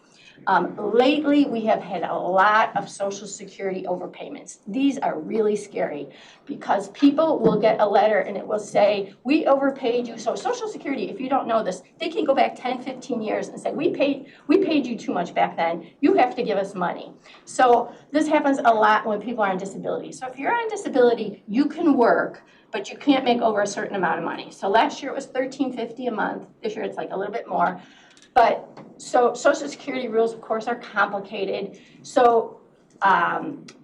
Lately, we have had a lot of Social Security overpayments. These are really scary because people will get a letter and it will say, we overpaid you. So Social Security, if you don't know this, they can go back 10, 15 years and say, we paid you too much back then. You have to give us money. So this happens a lot when people are on disability. So if you're on disability, you can work, but you can't make over a certain amount of money. So last year it was $13.50 a month. This year it's like a little bit more. But so Social Security rules, of course, are complicated. So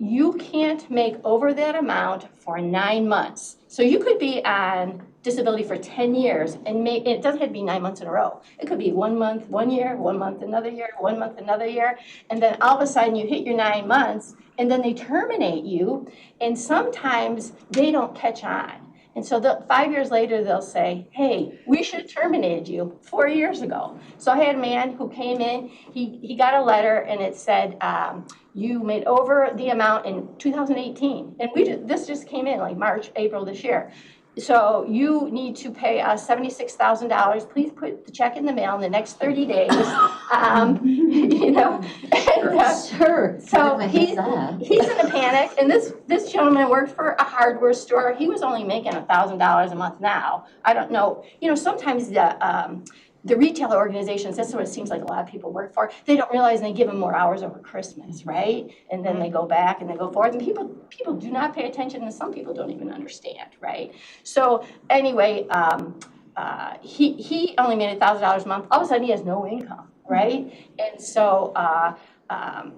you can't make over that amount for 9 months. So you could be on disability for 10 years and it doesn't have to be 9 months in a row. It could be 1 month, 1 year, 1 month, another year, 1 month, another year. And then all of a sudden you hit your 9 months and then they terminate you. And sometimes they don't catch on. And so 5 years later, they'll say, hey, we should have terminated you 4 years ago. So I had a man who came in, he got a letter and it said, you made over the amount in 2018. And this just came in like March, April this year. So you need to pay us $76,000. Please put the check in the mail in the next 30 days. Sure. So he's in a panic. And this gentleman worked for a hardware store. He was only making $1,000 a month now. I don't know. Sometimes the retailer organizations, that's what it seems like a lot of people work for. They don't realize they give them more hours over Christmas, right? And then they go back and they go forth. And people do not pay attention, and some people don't even understand, right? So anyway, he only made $1,000 a month. All of a sudden, he has no income, right? And so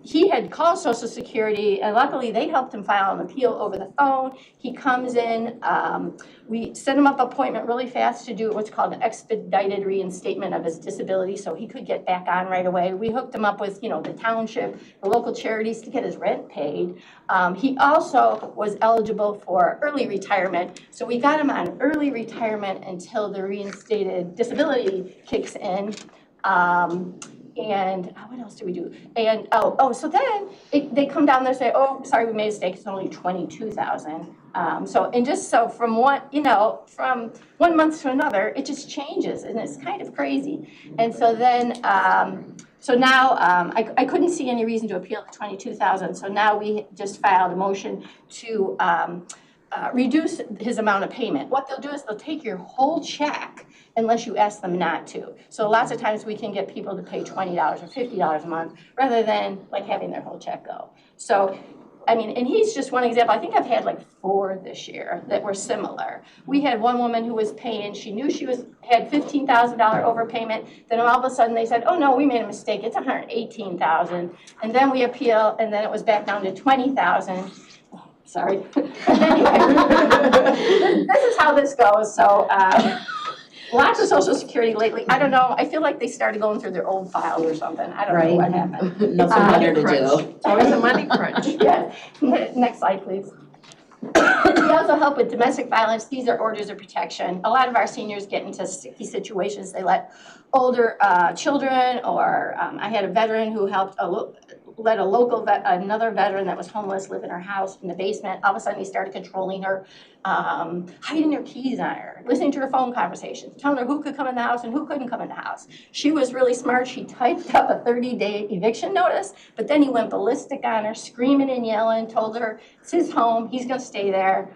he had called Social Security, and luckily they helped him file an appeal over the phone. He comes in, we set him up an appointment really fast to do what's called an expedited reinstatement of his disability so he could get back on right away. We hooked him up with, the township, the local charities to get his rent paid. He also was eligible for early retirement, so we got him on early retirement until the reinstated disability kicks in. And what else do we do? And so then they come down there and say, oh, sorry, we made a mistake. It's only $22,000. From one month to another, it just changes, and it's kind of crazy. And so then, now I couldn't see any reason to appeal the $22,000. So now we just filed a motion to reduce his amount of payment. What they'll do is they'll take your whole check unless you ask them not to. So lots of times we can get people to pay $20 or $50 a month rather than like having their whole check go. So, and he's just one example. I think I've had like 4 this year that were similar. We had one woman who was paying, she knew she had $15,000 overpayment. Then all of a sudden they said, oh no, we made a mistake. It's $118,000. And then we appeal, and then it was back down to $20,000. Sorry. Anyway, this is how this goes. So lots of Social Security lately. I don't know. I feel like they started going through their old files or something. I don't know what happened. Nothing better to do. It's always a money crunch. Yes. Next slide, please. We also help with domestic violence. These are orders of protection. A lot of our seniors get into sticky situations. They let older children, or I had a veteran who helped let another veteran that was homeless live in her house in the basement. All of a sudden, he started controlling her, hiding their keys on her, listening to her phone conversations, telling her who could come in the house and who couldn't come in the house. She was really smart. She typed up a 30-day eviction notice, but then he went ballistic on her, screaming and yelling, told her it's his home, he's going to stay there.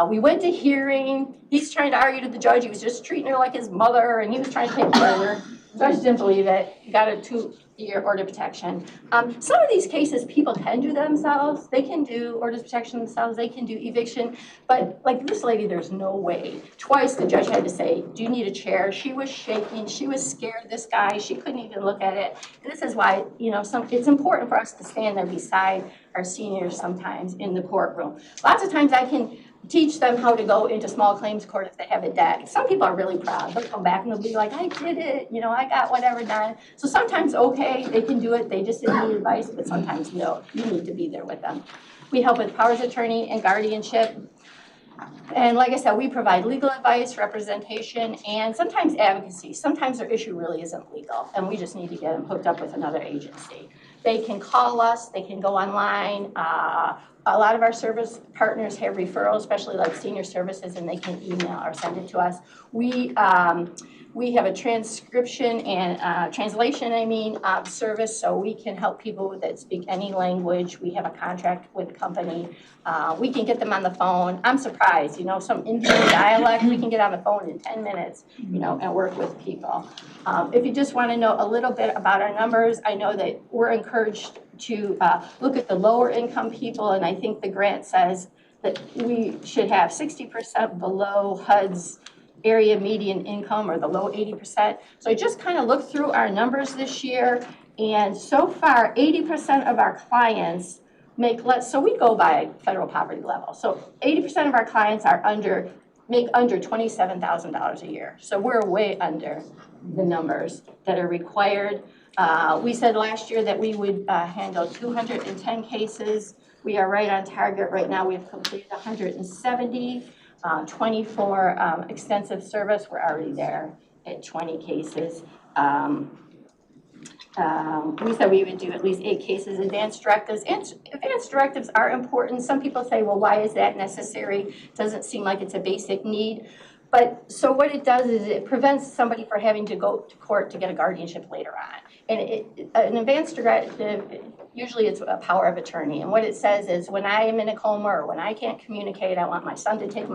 We went to hearing. He's trying to argue to the judge. He was just treating her like his mother, and he was trying to take care of her. The judge didn't believe it. He got it to your order protection. Some of these cases, people can do themselves. They can do orders of protection themselves. They can do eviction. But like this lady, there's no way. Twice the judge had to say, do you need a chair? She was shaking. She was scared of this guy. She couldn't even look at it. And this is why, you know, it's important for us to stand there beside our seniors sometimes in the courtroom. Lots of times I can teach them how to go into small claims court if they have a deck. Some people are really proud. They'll come back and they'll be like, I did it, you know, I got whatever done. So sometimes, okay, they can do it, they just didn't need advice, but sometimes no, you need to be there with them. We help with powers of attorney and guardianship. And like I said, we provide legal advice, representation, and sometimes advocacy. Sometimes their issue really isn't legal, and we just need to get them hooked up with another agency. They can call us, they can go online. A lot of our service partners have referrals, especially like senior services, and they can email or send it to us. We have a transcription and translation, service, so we can help people that speak any language. We have a contract with a company. We can get them on the phone. I'm surprised, you know, some Indian dialect, we can get on the phone in 10 minutes, you know, and work with people. If you just want to know a little bit about our numbers, I know that we're encouraged to look at the lower income people, and I think the grant says that we should have 60% below HUD's area median income, or the low 80%. So I just kind of looked through our numbers this year, and so far 80% of our clients make less, so we go by federal poverty level. So 80% of our clients make under $27,000 a year. So we're way under the numbers that are required. We said last year that we would handle 210 cases. We are right on target. Right now we've completed 170. 24 extensive service, we're already there at 20 cases. We said we would do at least 8 cases. Advanced directives. Advanced directives are important. Some people say, well, why is that necessary? Doesn't seem like it's a basic need. But so what it does is it prevents somebody from having to go to court to get a guardianship later on. And an advanced directive, usually it's a power of attorney. And what it says is when I am in a coma or when I can't communicate, I want my son to take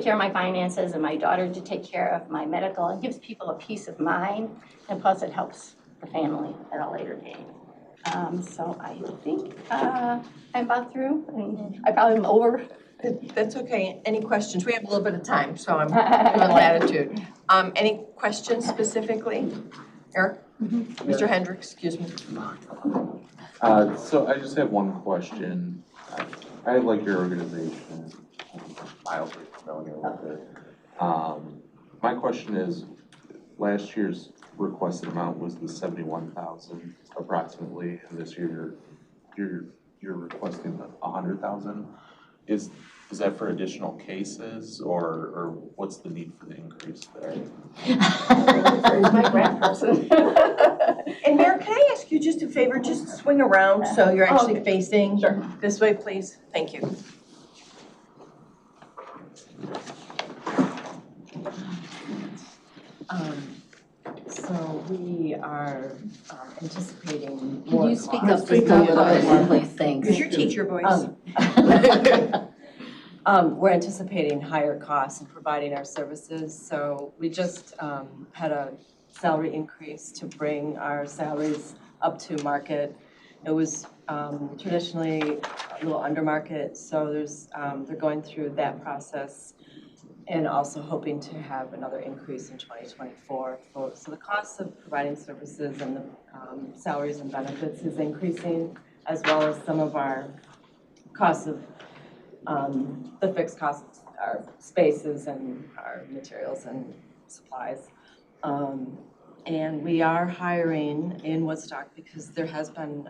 care of my finances and my daughter to take care of my medical. It gives people a peace of mind, and plus it helps the family at a later date. So I think I'm about through, and I probably am over. That's okay. Any questions? We have a little bit of time, so I'm giving latitude. Any questions specifically? Eric? Mr. Hendricks, excuse me. So I just have one question. I like your organization. I'm mildly familiar with it. My question is, last year's requested amount was the 71,000 approximately, and this year you're requesting 100,000. Is that for additional cases, or what's the need for the increase there? My grant person. And Mayor, can I ask you just a favor? Just swing around so you're actually facing this way, please. Thank you. So we are anticipating Can more you speak costs. up just a little bit, please? Thanks. Use your teacher voice. We're anticipating higher costs in providing our services, so we just had a salary increase to bring our salaries up to market. It was traditionally a little under market, so they're going through that process and also hoping to have another increase in 2024. So the cost of providing services and the salaries and benefits is increasing, as well as some of our costs of the fixed costs, our spaces and our materials and supplies. And we are hiring in Woodstock because there has been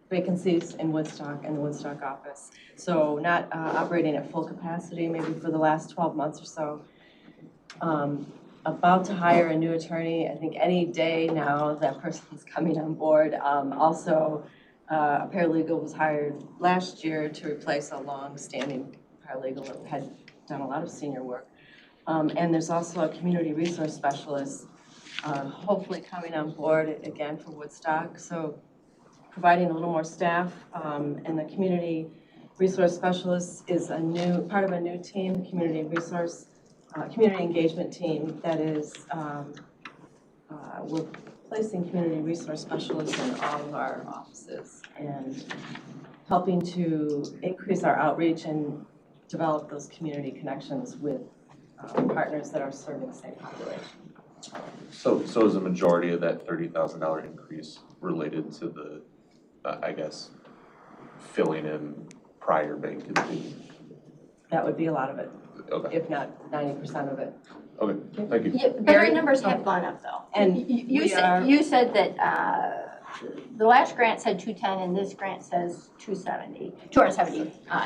vacancies in Woodstock and the Woodstock office. So not operating at full capacity maybe for the last 12 months or so. About to hire a new attorney. I think any day now that person's coming on board. Also, a paralegal was hired last year to replace a long-standing paralegal that had done a lot of senior work. And there's also a community resource specialist hopefully coming on board again for Woodstock. So providing a little more staff, and the community resource specialist is part of a new team, community engagement team that is, we're placing community resource specialists in all of our offices and helping to increase our outreach and develop those community connections with partners that are serving the same population. So is the majority of that $30,000 increase related to the, I guess, filling in prior vacancies? That would be a lot of it, Okay, if not 90% of it. okay, thank you. Yeah, but our numbers have gone up though. And You said that the last grant said 210 and this grant says 270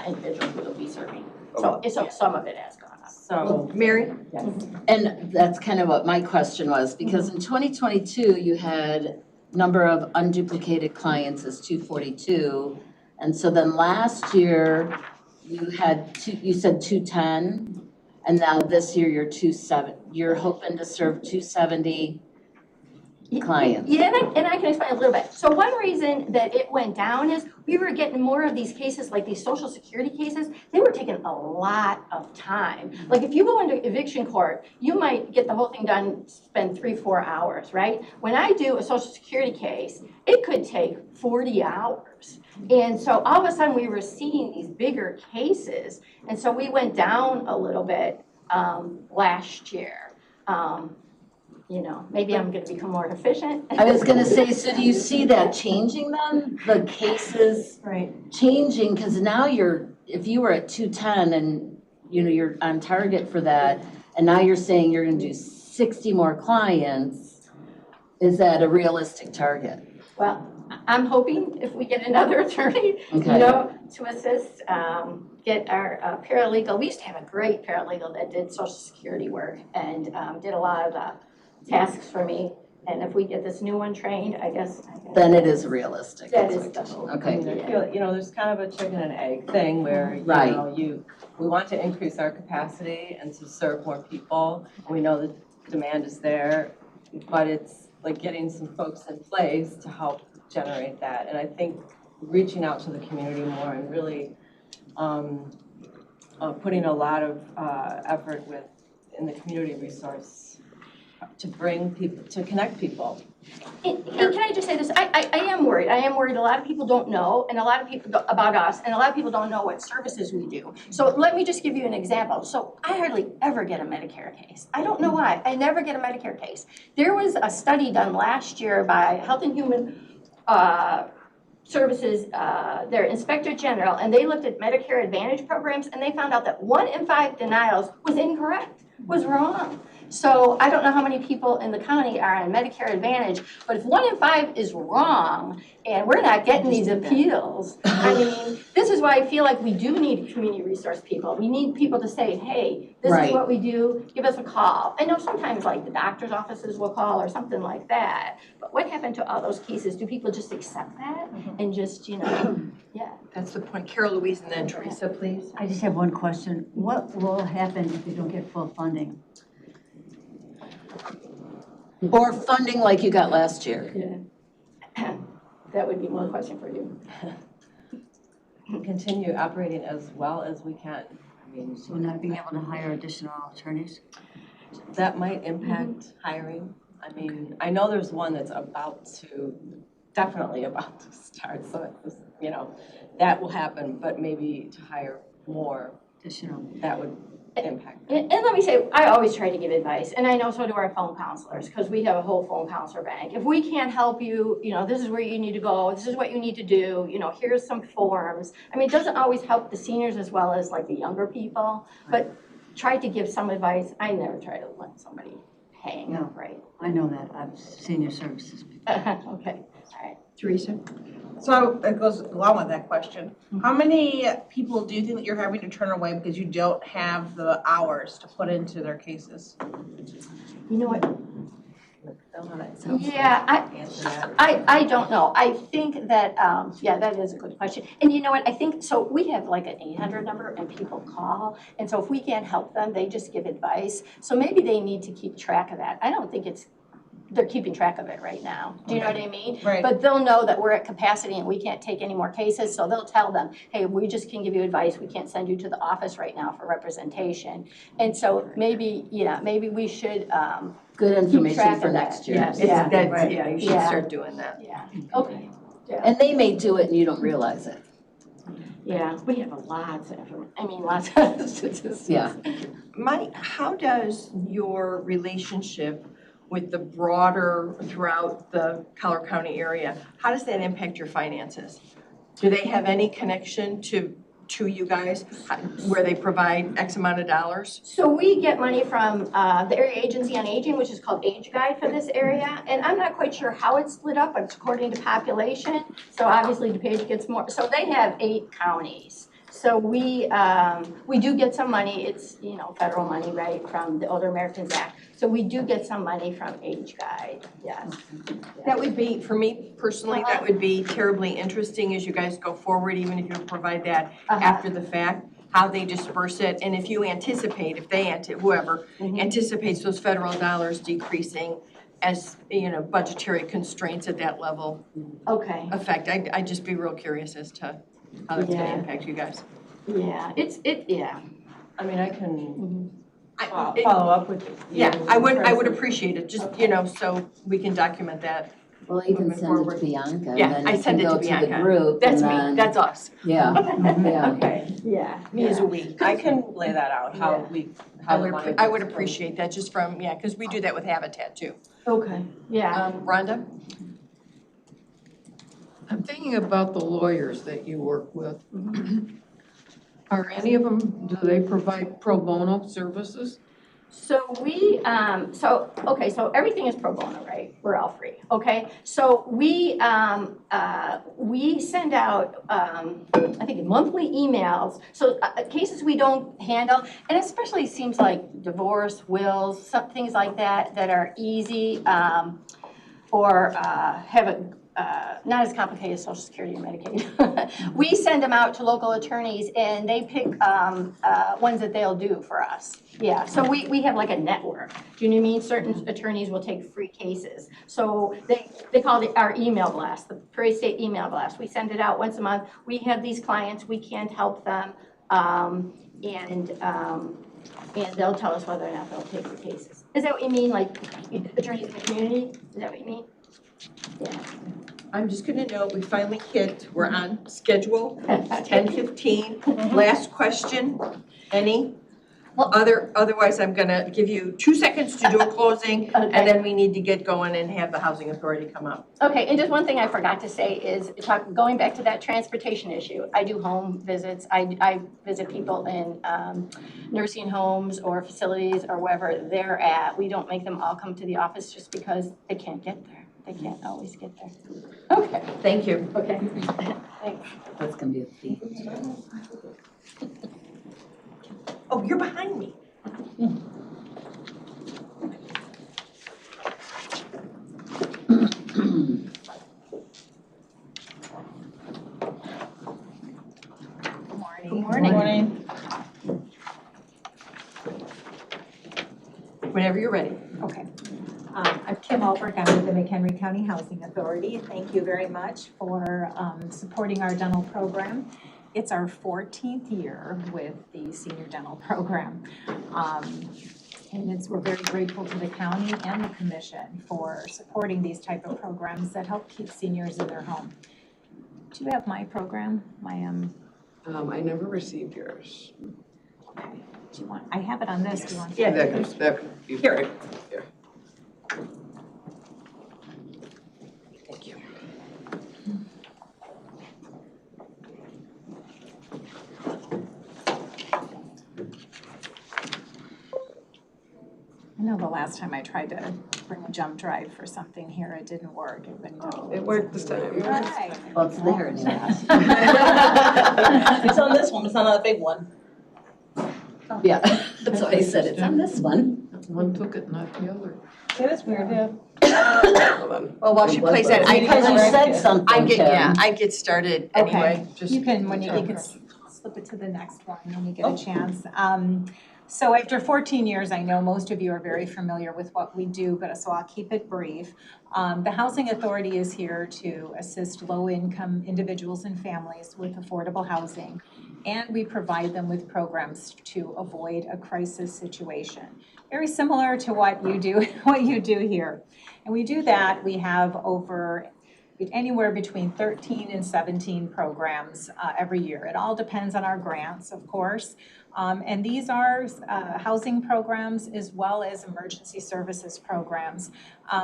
individuals we will be serving. So some of it has gone up. So, Mary? yes. And that's kind of what my question was, because in 2022, you had number of unduplicated clients is 242. And so then last year, you said 210, and now this year you're hoping to serve 270 clients. Yeah, and I can explain a little bit. So one reason that it went down is we were getting more of these cases, like these social security cases, they were taking a lot of time. Like if you go into eviction court, you might get the whole thing done, spend 3-4 hours, right? When I do a social security case, it could take 40 hours. And so all of a sudden we were seeing these bigger cases. And so we went down a little bit last year. Maybe I'm gonna become more efficient. I was gonna say, so do you see that changing then? The cases changing, because now if you were at 210 and, you're on target for that, and now you're saying you're gonna do 60 more clients, is that a realistic target? Well, I'm hoping if we get another attorney, to assist, get our paralegal. We used to have a great paralegal that did social security work and did a lot of the tasks for me, and if we get this new one trained, I guess. Then it is realistic. That is the hope. Okay. I feel, there's kind of a chicken and egg thing where, we want to increase our capacity and to serve more people. We know the demand is there, but it's like getting some folks in place to help generate that. And I think reaching out to the community more and really putting a lot of effort in the community resource to bring people, to connect people. And can I just say this? I am worried. I am worried a lot of people don't know, and a lot of people about us, and a lot of people don't know what services we do. So let me just give you an example. So I hardly ever get a Medicare case. I don't know why. I never get a Medicare case. There was a study done last year by Health and Human Services, their Inspector General, and they looked at Medicare Advantage programs, and they found out that 1 in 5 denials was incorrect, was wrong. So I don't know how many people in the county are on Medicare Advantage, but if 1 in 5 is wrong and we're not getting these appeals, I mean, this is why I feel like we do need community resource people. We need people to say, hey, this is what we do, give us a call. I know sometimes like the doctor's offices will call or something like that, but what happened to all those cases? Do people just accept that and just, That's the point. Carol Louise and then Teresa, please. I just have one question. What will happen if we don't get full funding? Or funding like you got last year? Yeah. That would be one question for you. Continue operating as well as we can. So not being able to hire additional attorneys? That might impact hiring. I mean, I know there's one that's definitely about to start, so it's, that will happen, but maybe to hire more additional, that would impact. And let me say, I always try to give advice, and I know so do our phone counselors, because we have a whole phone counselor bank. If we can't help you, this is where you need to go, this is what you need to do, here's some forms. I mean, it doesn't always help the seniors as well as like the younger people, but try to give some advice. I never try to let somebody hang, right? I know that. I've senior services. Okay, all right. Teresa? So it goes along with that question. How many people do you think that you're having to turn away because you don't have the hours to put into their cases? You know what? Yeah, I don't know. I think that, that is a good question. And you know what, I think, so we have like an 800 number and people call. And so if we can't help them, they just give advice. So maybe they need to keep track of that. I don't think it's they're keeping track of it right now. Do you know what I mean? Right. But they'll know that we're at capacity and we can't take any more cases, so they'll tell them, hey, we just can give you advice, we can't send you to the office right now for representation. And so maybe, maybe we should, Good keep information track for of that. next year. Yes, Yeah. that's, yeah, you should Yeah. start doing that. Yeah, okay. And they may do it and you don't realize it. Yeah, we have lots of statistics. Yeah. Mike, how does your relationship with the broader, throughout the Collier County area, how does that impact your finances? Do they have any connection to you guys, where they provide X amount of dollars? So we get money from the Area Agency on Aging, which is called Age Guide for this area. And I'm not quite sure how it's split up, but it's according to population. So obviously DuPage gets more. So they have 8 counties. So we do get some money. It's, federal money, right, from the Older Americans Act. So we do get some money from Age Guide, yes. That would be, for me personally, that would be terribly interesting as you guys go forward, even if you don't provide that after the fact, how they disperse it, and if you anticipate, whoever anticipates those federal dollars decreasing as, budgetary constraints at that level affect. I'd just be real curious as to how that's gonna impact you guys. Yeah, I mean, I can Follow up with you. Yeah, I would appreciate it, just, so we can document that. Well, you can moving send forward. it to Bianca and Yeah, then I it can send it go to to Bianca. the group. That's and me, then- that's us. Yeah, yeah. Okay, yeah. Me as a we. I can lay that out, how the money. I would appreciate that, just from, because we do that with Habitat too. Okay, yeah. Rhonda? I'm thinking about the lawyers that you work with. Are any of them, do they provide pro bono services? So so everything is pro bono, right? We're all free, okay? So we send out, I think monthly emails, so cases we don't handle, and especially seems like divorce, wills, some things like that, that are easy, or have a, not as complicated as Social Security or Medicaid. We send them out to local attorneys and they pick ones that they'll do for us. Yeah, so we have like a network. Do you know what I mean? Certain attorneys will take free cases. So they call it our email blast, the Prairie State email blast. We send it out once a month. We have these clients, we can't help them. And they'll tell us whether or not they'll take the cases. Is that what you mean, like attorneys in the community? Is that what you mean? Yeah. I'm just gonna note, we finally hit, we're on schedule, 10:15. Last question, any? Otherwise, I'm gonna give you 2 seconds to do a closing, and then we need to get going and have the Housing Authority come up. Okay, and just one thing I forgot to say is, going back to that transportation issue, I do home visits. I visit people in nursing homes or facilities or wherever they're at. We don't make them all come to the office just because they can't get there. They can't always get there. Okay. Thank you. Okay. Thanks. That's gonna be a theme. Oh, you're behind me. Good morning. Whenever you're ready. Okay. I'm Kim Albrecht, I'm with the McHenry County Housing Authority. Thank you very much for supporting our dental program. It's our 14th year with the senior dental program. And we're very grateful to the county and the commission for supporting these type of programs that help keep seniors in their home. Do you have my program? I never received yours. Okay. Do you want, I have it on this. Do you want? Yeah, that. Here. Here. Thank you. I know the last time I tried to bring a jump drive for something here, it didn't work. It worked this time. All right. Well, it's there now. It's on this one, it's not on the big one. Yeah, that's why I said it's on this one. One took it, not the other. Yeah, that's weird, yeah. Hold on. Well, while she plays that, Because you said something, I get started anyway. Okay, you can, you can slip it to the next one when you get a chance. So after 14 years, I know most of you are very familiar with what we do, but so I'll keep it brief. The Housing Authority is here to assist low-income individuals and families with affordable housing, and we provide them with programs to avoid a crisis situation. Very similar to what you do here. And we do that, we have over anywhere between 13 and 17 programs every year. It all depends on our grants, of course. And these are housing programs as well as emergency services programs.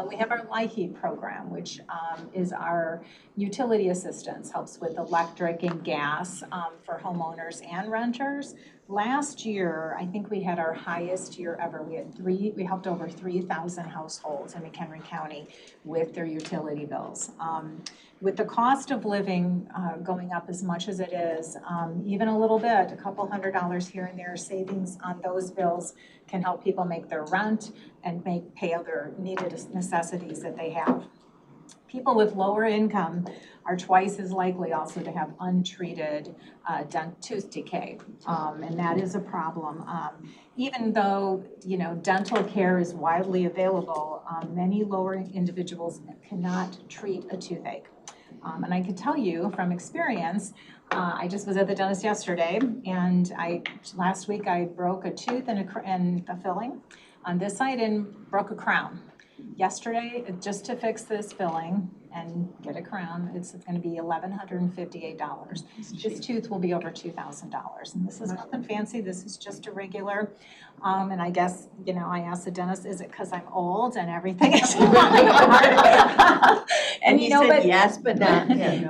We have our LIHEAP program, which is our utility assistance, helps with electric and gas for homeowners and renters. Last year, I think we had our highest year ever. We helped over 3,000 households in McHenry County with their utility bills. With the cost of living going up as much as it is, even a little bit, a couple $100 here and there, savings on those bills can help people make their rent and pay other needed necessities that they have. People with lower income are twice as likely also to have untreated tooth decay, and that is a problem. Even though, dental care is widely available, many lower individuals cannot treat a toothache. And I can tell you from experience, I just was at the dentist yesterday, and last week I broke a tooth and a filling on this side and broke a crown. Yesterday, just to fix this filling and get a crown, it's going to be $1,158. This tooth will be over $2,000. And this is nothing fancy. This is just a regular. And I guess, I asked the dentist, is it because I'm old and everything is And he said yes, but not.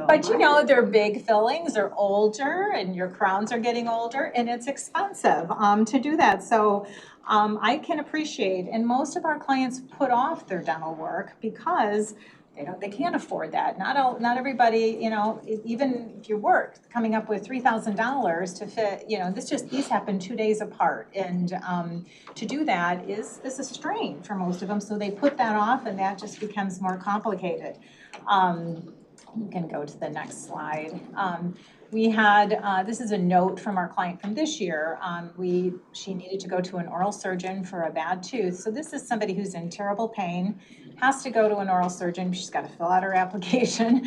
But they're big fillings, they're older, and your crowns are getting older, and it's expensive to do that. So I can appreciate, and most of our clients put off their dental work because they can't afford that. Not everybody, even if you work, coming up with $3,000 to fit, these happen 2 days apart. And to do that is a strain for most of them. So they put that off, and that just becomes more complicated. You can go to the next slide. We had, this is a note from our client from this year. She needed to go to an oral surgeon for a bad tooth. So this is somebody who's in terrible pain, has to go to an oral surgeon. She's got to fill out her application,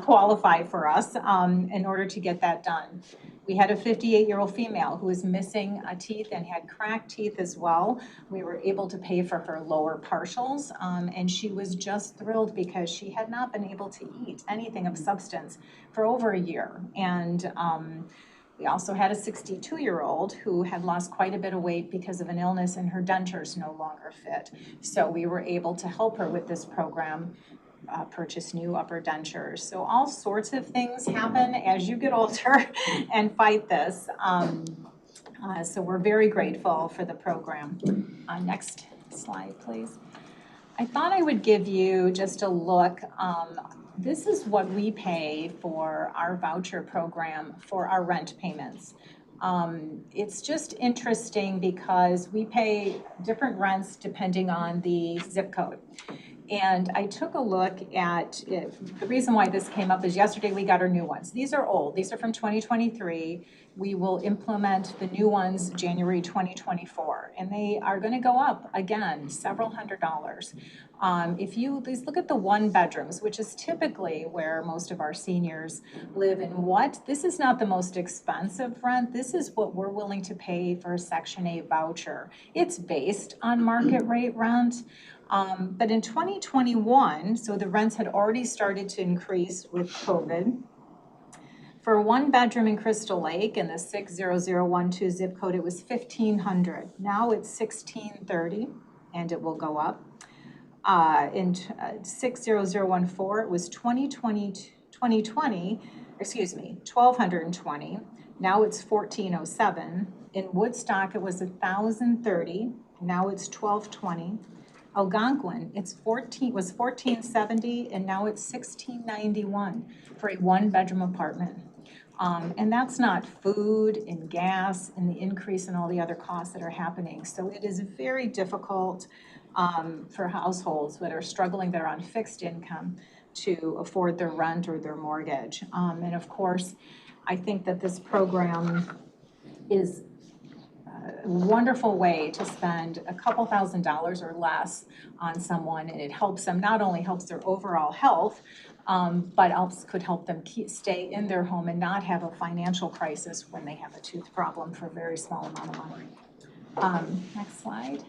qualify for us in order to get that done. We had a 58-year-old female who was missing a teeth and had cracked teeth as well. We were able to pay for her lower partials, and she was just thrilled because she had not been able to eat anything of substance for over a year. And we also had a 62-year-old who had lost quite a bit of weight because of an illness, and her dentures no longer fit. So we were able to help her with this program. Purchase new upper dentures. So all sorts of things happen as you get older and fight this. So we're very grateful for the program. Next slide, please. I thought I would give you just a look. This is what we pay for our voucher program for our rent payments. It's just interesting because we pay different rents depending on the zip code. And I took a look at it. The reason why this came up is yesterday we got our new ones. These are old. These are from 2023. We will implement the new ones January 2024. And they are going to go up again, several $100s. If you please look at the one bedrooms, which is typically where most of our seniors live, and this is not the most expensive rent. This is what we're willing to pay for a Section 8 voucher. It's based on market rate rent. But in 2021, so the rents had already started to increase with COVID. For a one bedroom in Crystal Lake in the 60012 zip code, it was $1,500. Now it's $1,630, and it will go up. In 60014, it was $1,220. Now it's $1,407. In Woodstock, it was $1,030. Now it's $1,220. Algonquin, was $1,470, and now it's $1,691 for a one-bedroom apartment. And that's not food and gas and the increase in all the other costs that are happening. So it is very difficult for households that are struggling, that are on fixed income, to afford their rent or their mortgage. And of course, I think that this program is a wonderful way to spend a couple $1,000s or less on someone, and it helps them, not only helps their overall health, but could help them stay in their home and not have a financial crisis when they have a tooth problem for a very small amount of money. Next slide.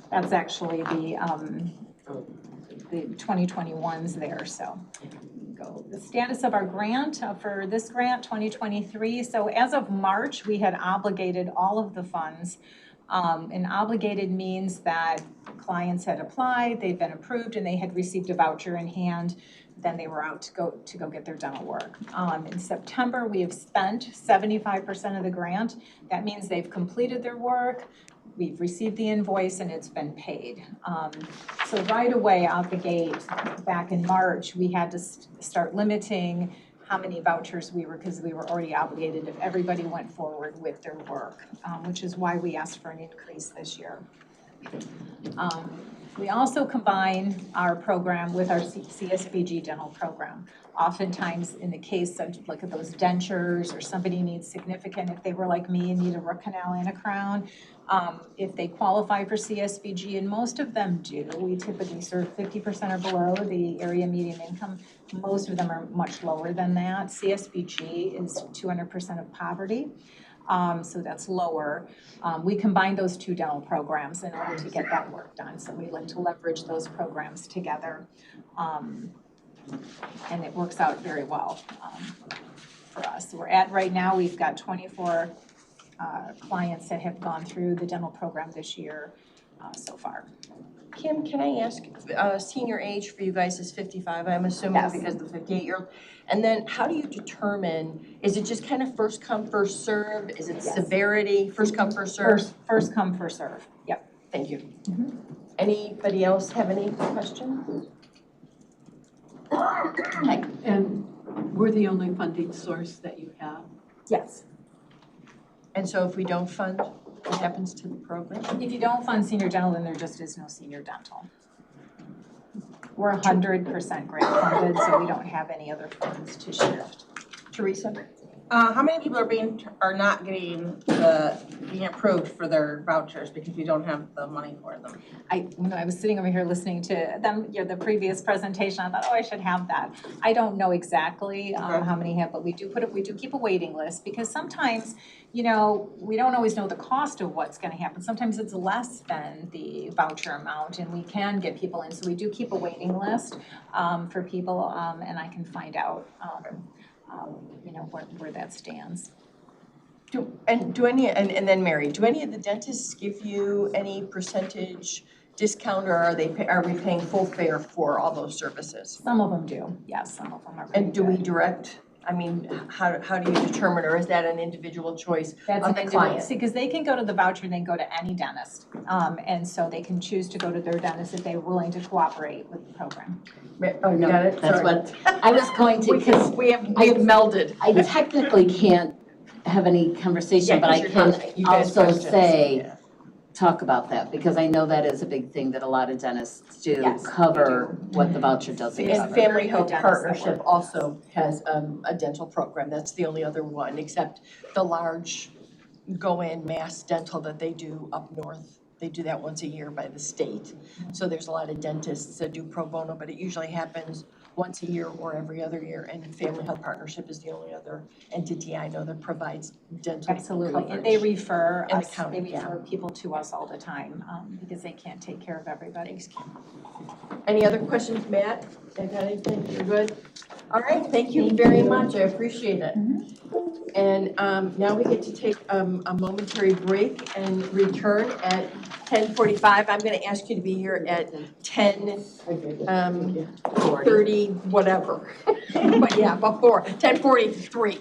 That's actually the 2021s there, so. Go. The status of our grant, for this grant, 2023. So as of March, we had obligated all of the funds. And obligated means that clients had applied, they've been approved, and they had received a voucher in hand. Then they were out to go get their dental work. In September, we have spent 75% of the grant. That means they've completed their work, we've received the invoice, and it's been paid. So right away out the gate, back in March, we had to start limiting how many vouchers because we were already obligated if everybody went forward with their work, which is why we asked for an increase this year. We also combine our program with our CSBG dental program. Oftentimes in the case of, look at those dentures, or somebody needs significant, if they were like me and need a root canal and a crown, if they qualify for CSBG, and most of them do, we typically serve 50% or below the area median income. Most of them are much lower than that. CSBG is 200% of poverty. So that's lower. We combine those two dental programs in order to get that work done. So we like to leverage those programs together. And it works out very well for us. So right now, we've got 24 clients that have gone through the dental program this year so far. Kim, can I ask, senior age for you guys is 55, I'm assuming, Yes. because the 58-year-old. And then how do you determine, is it just kind of first come, first serve? Is it Yes. severity, first come, first serve? First come, first serve. Yep. Thank you. Anybody else have any questions? And we're the only funding source that you have? Yes. And so if we don't fund, what happens to the program? If you don't fund senior dental, then there just is no senior dental. We're 100% grant funded, so we don't have any other funds to shift. Teresa? How many people are not being approved for their vouchers because we don't have the money for them? I was sitting over here listening to them, the previous presentation. I thought, oh, I should have that. I don't know exactly how many have, but we do keep a waiting list, because sometimes, we don't always know the cost of what's going to happen. Sometimes it's less than the voucher amount, and we can get people in. So we do keep a waiting list for people, and I can find out, where that stands. And then Mary, do any of the dentists give you any percentage discount, or are we paying full fare for all those services? Some of them do, yes, some of them are. And do we direct, how do you determine, or is that an individual choice of the client? See, because they can go to the voucher and they can go to any dentist. And so they can choose to go to their dentist if they're willing to cooperate with the program. Oh, you got it? That's Sorry. what I was going to, because We have melded. I technically can't have any conversation, but I can also talk about that, because I know that is a big thing that a lot of dentists do, cover what the voucher doesn't cover. And Family Health Partnership also has a dental program. That's the only other one, except the large go-in mass dental that they do up north. They do that once a year by the state. So there's a lot of dentists that do pro bono, but it usually happens once a year or every other year. And Family Health Partnership is the only other entity I know that provides dental Absolutely, coverage. and they refer in the us, county, they refer people to us all the time, because they can't take care of everybody. Any other questions, Matt? Got anything? You're good? All right, thank you very much. I appreciate it. And now we get to take a momentary break and return at 10:45. I'm going to ask you to be here at 10:30, whatever. But yeah, before 10:43.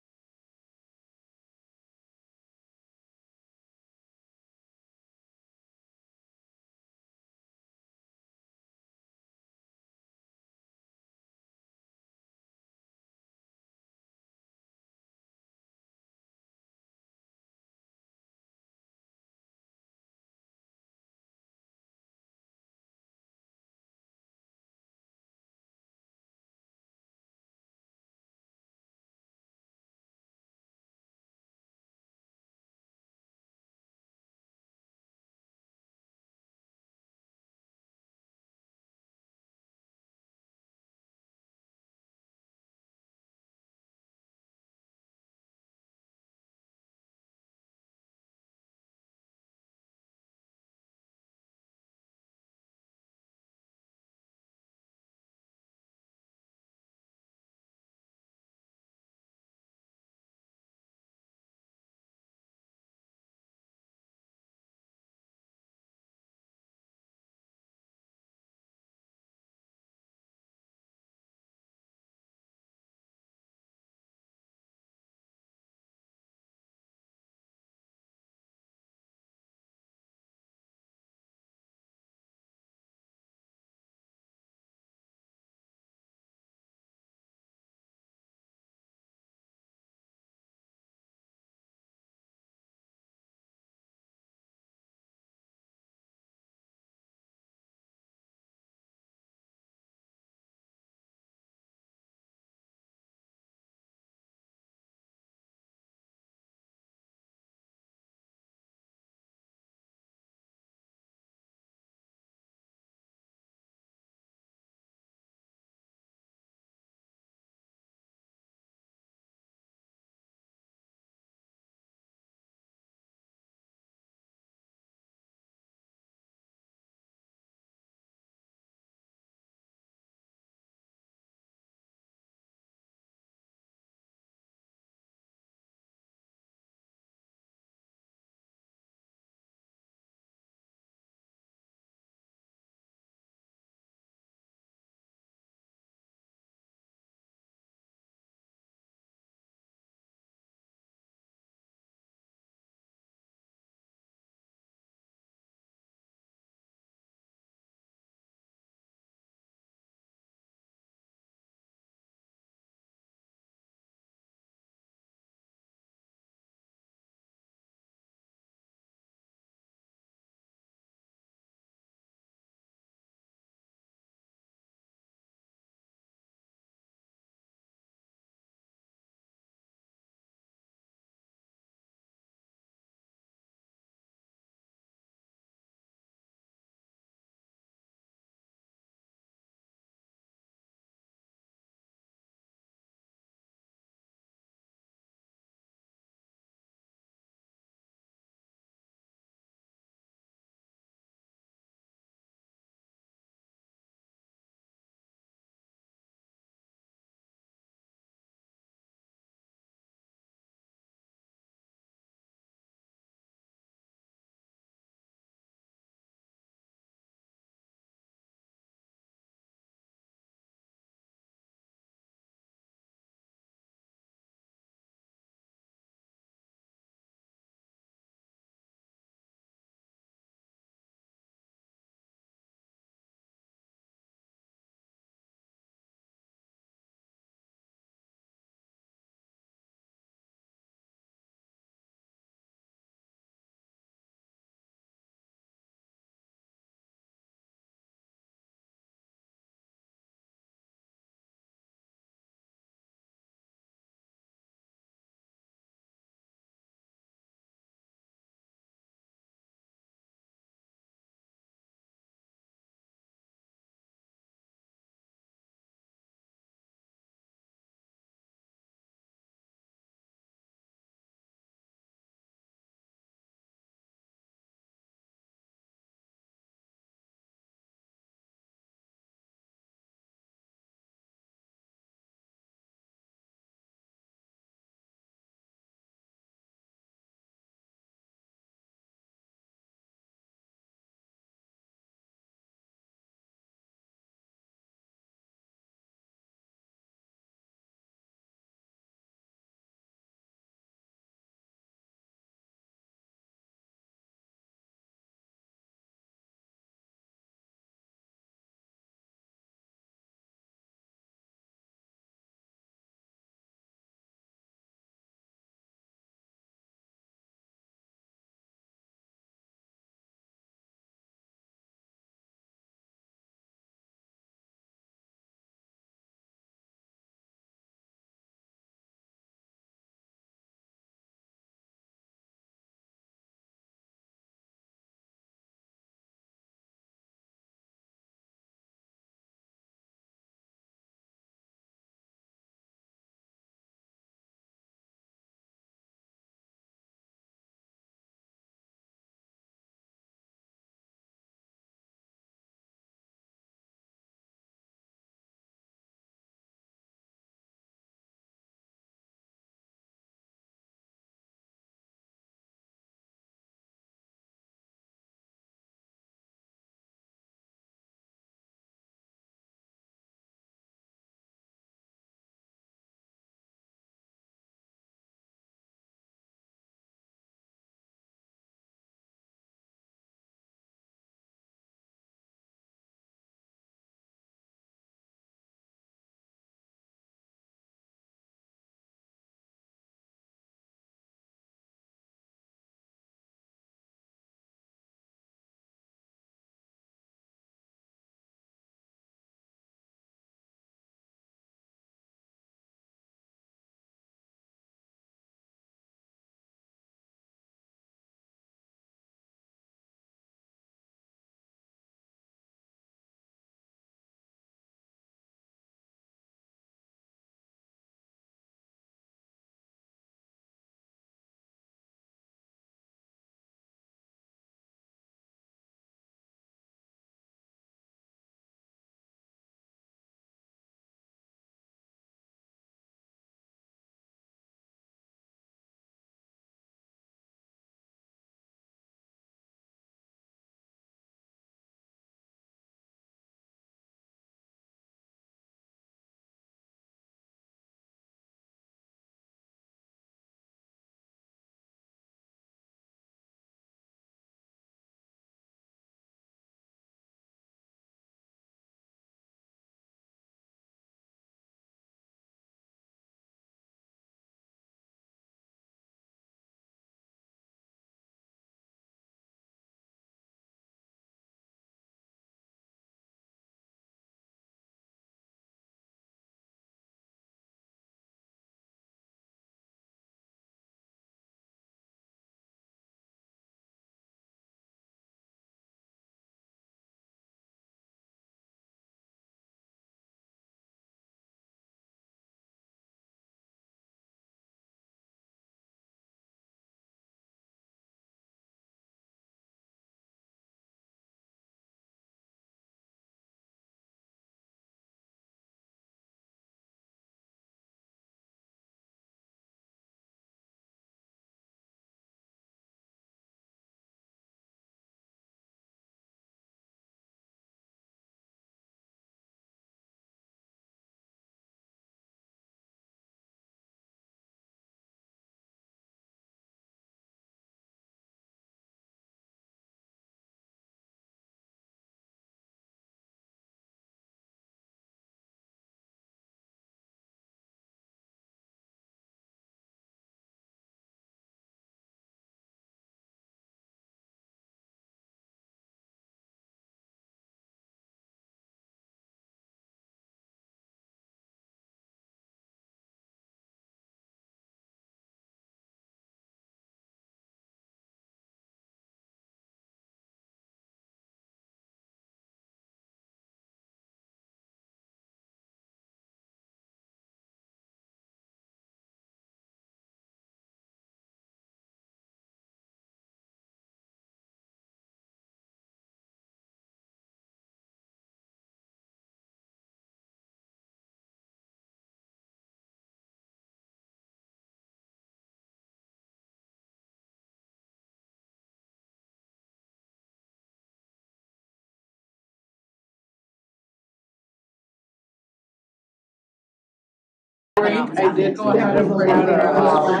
break, I did go ahead and bring out our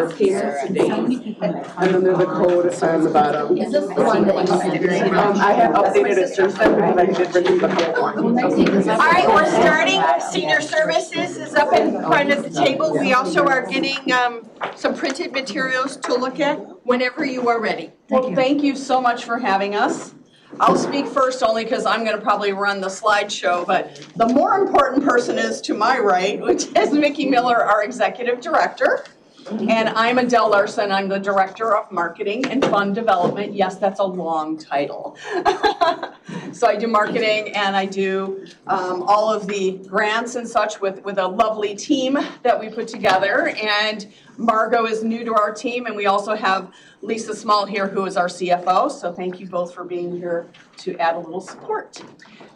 payments to date. And then there's a code on the bottom. Is this the one that you sent? I had updated it since then because I did receive a couple more. All right, we're starting. Senior Services is up in front of the table. We also are getting some printed materials to look at whenever you are ready. Well, thank you so much for having us. I'll speak first only because I'm going to probably run the slideshow, but the more important person is to my right, which is Mickey Miller, our Executive Director. And I'm Adele Larson. I'm the Director of Marketing and Fund Development. Yes, that's a long title. So I do marketing and I do all of the grants and such with a lovely team that we put together. And Margot is new to our team, and we also have Lisa Small here, who is our CFO. So thank you both for being here to add a little support.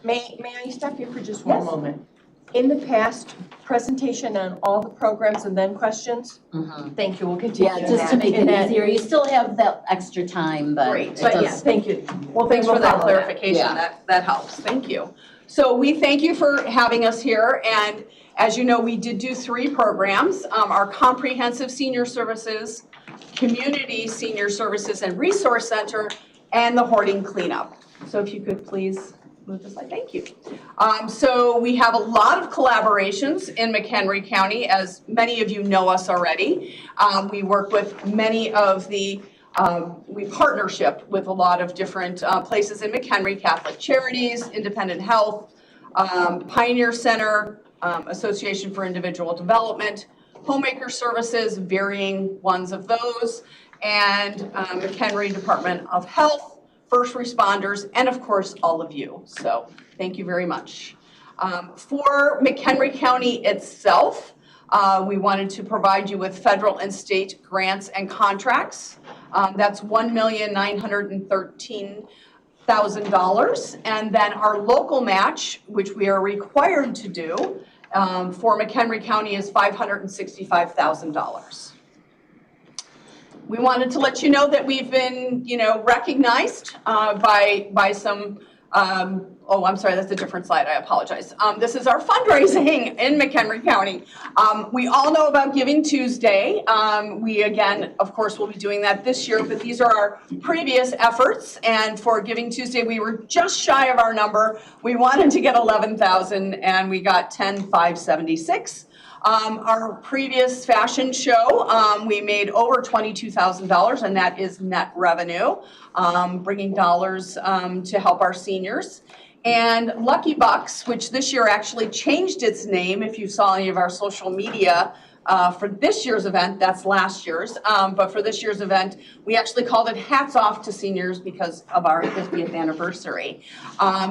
May I stop you for just one moment? In the past, presentation on all the programs and then questions? Thank you, we'll continue Yeah, just to make it that. easier. You still have that extra time, but Great, it but does. yes, thank you. Well, thanks for that clarification. That helps. Thank you. So we thank you for having us here. And as you know, we did do 3 programs. Our Comprehensive Senior Services, Community Senior Services and Resource Center, and the Hoarding Cleanup. So if you could please move the slide. Thank you. So we have a lot of collaborations in McHenry County, as many of you know us already. We work with many of the we partnership with a lot of different places in McHenry: Catholic Charities, Independent Health, Pioneer Center, Association for Individual Development, Homemaker Services, varying ones of those, and McHenry Department of Health, first responders, and of course, all of you. So thank you very much. For McHenry County itself, we wanted to provide you with federal and state grants and contracts. That's $1,913,000. And then our local match, which we are required to do for McHenry County, is $565,000. We wanted to let you know that we've been, recognized by some, oh, I'm sorry, that's a different slide, I apologize. This is our fundraising in McHenry County. We all know about Giving Tuesday. We, again, of course, will be doing that this year, but these are our previous efforts. And for Giving Tuesday, we were just shy of our number. We wanted to get 11,000 and we got 10,576. Our previous fashion show, we made over $22,000, and that is net revenue, bringing dollars to help our seniors. And Lucky Bucks, which this year actually changed its name, if you saw any of our social media, for this year's event, that's last year's, but for this year's event, we actually called it Hats Off to Seniors because of our 50th anniversary.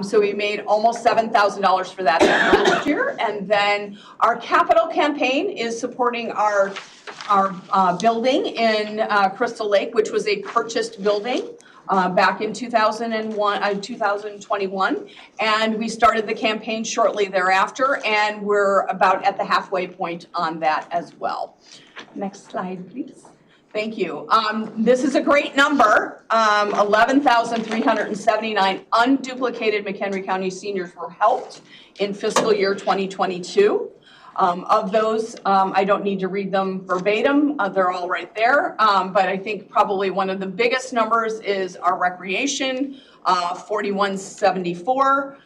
So we made almost $7,000 for that last year. And then our capital campaign is supporting our building in Crystal Lake, which was a purchased building back in 2021, and we started the campaign shortly thereafter, and we're about at the halfway point on that as well. Next slide, please. Thank you. This is a great number. 11,379 unduplicated McHenry County seniors were helped in fiscal year 2022. Of those, I don't need to read them verbatim, they're all right there, but I think probably one of the biggest numbers is our recreation, 4,174.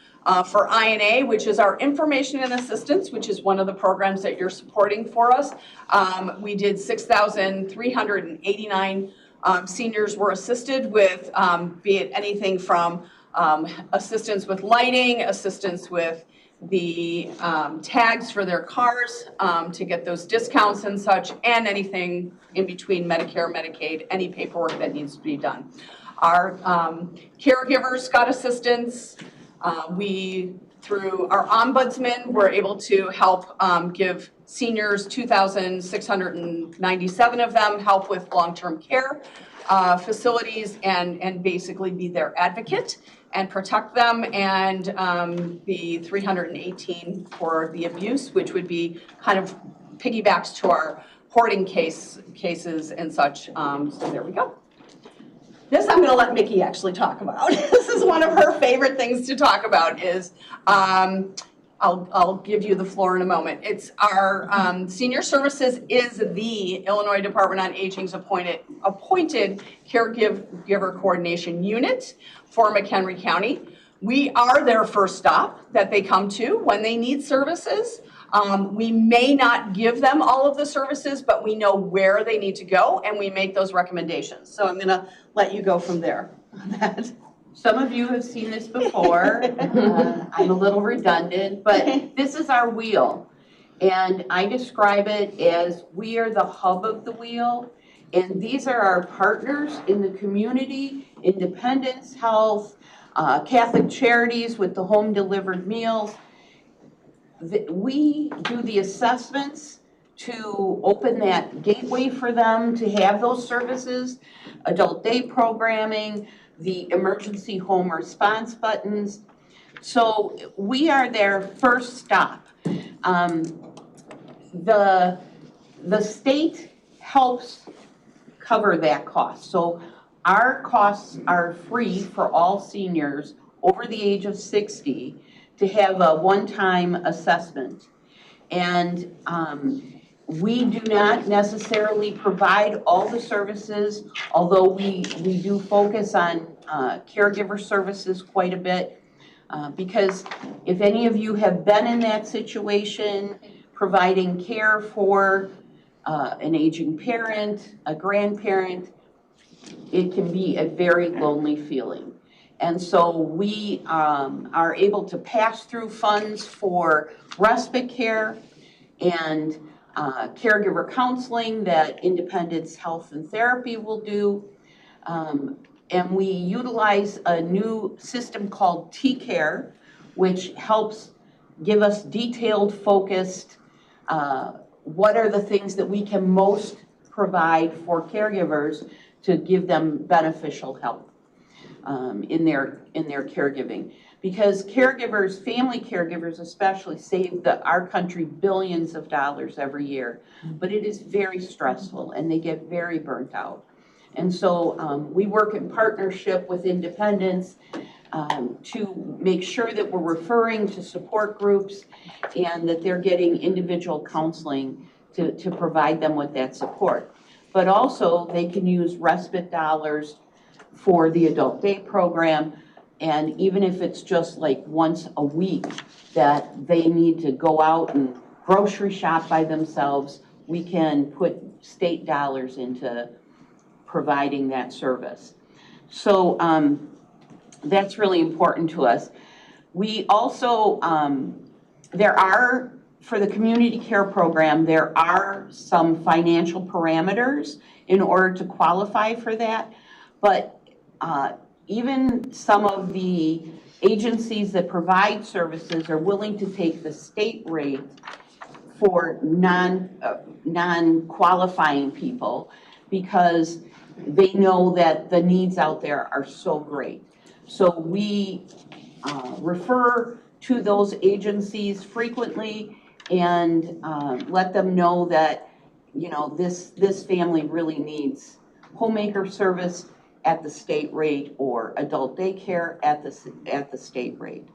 For INA, which is our information and assistance, which is one of the programs that you're supporting for us, we did 6,389 seniors were assisted with, be it anything from assistance with lighting, assistance with the tags for their cars to get those discounts and such, and anything in between Medicare, Medicaid, any paperwork that needs to be done. Our caregivers got assistance. We, through our ombudsman, were able to help give seniors, 2,697 of them, help with long-term care facilities and basically be their advocate and protect them, and the 318 for the abuse, which would be kind of piggybacks to our hoarding cases and such. So there we go. This I'm going to let Mickey actually talk about. This is one of her favorite things to talk about is I'll give you the floor in a moment. It's our, Senior Services is the Illinois Department on Aging's appointed caregiver coordination unit for McHenry County. We are their first stop that they come to when they need services. We may not give them all of the services, but we know where they need to go and we make those recommendations. So I'm gonna let you go from there on that. Some of you have seen this before. I'm a little redundant, but this is our wheel. And I describe it as we are the hub of the wheel. And these are our partners in the community, Independence Health, Catholic Charities with the home delivered meals. We do the assessments to open that gateway for them to have those services, adult day programming, the emergency home response buttons. So we are their first stop. The state helps cover that cost. So our costs are free for all seniors over the age of 60 to have a one-time assessment. And we do not necessarily provide all the services, although we do focus on caregiver services quite a bit. Because if any of you have been in that situation, providing care for an aging parent, a grandparent, it can be a very lonely feeling. And so we are able to pass through funds for respite care and caregiver counseling that Independence Health and Therapy will do. And we utilize a new system called T-Care, which helps give us detailed, focused, what are the things that we can most provide for caregivers to give them beneficial help in their caregiving. Because caregivers, family caregivers especially, save our country billions of dollars every year. But it is very stressful and they get very burnt out. And so we work in partnership with Independence to make sure that we're referring to support groups and that they're getting individual counseling to provide them with that support. But also they can use respite dollars for the adult day program. And even if it's just like once a week that they need to go out and grocery shop by themselves, we can put state dollars into providing that service. So that's really important to us. We also, for the community care program, there are some financial parameters in order to qualify for that. But even some of the agencies that provide services are willing to take the state rate for non-qualifying people because they know that the needs out there are so great. So we refer to those agencies frequently and let them know that, you know, this family really needs homemaker service at the state rate or adult daycare at the state rate.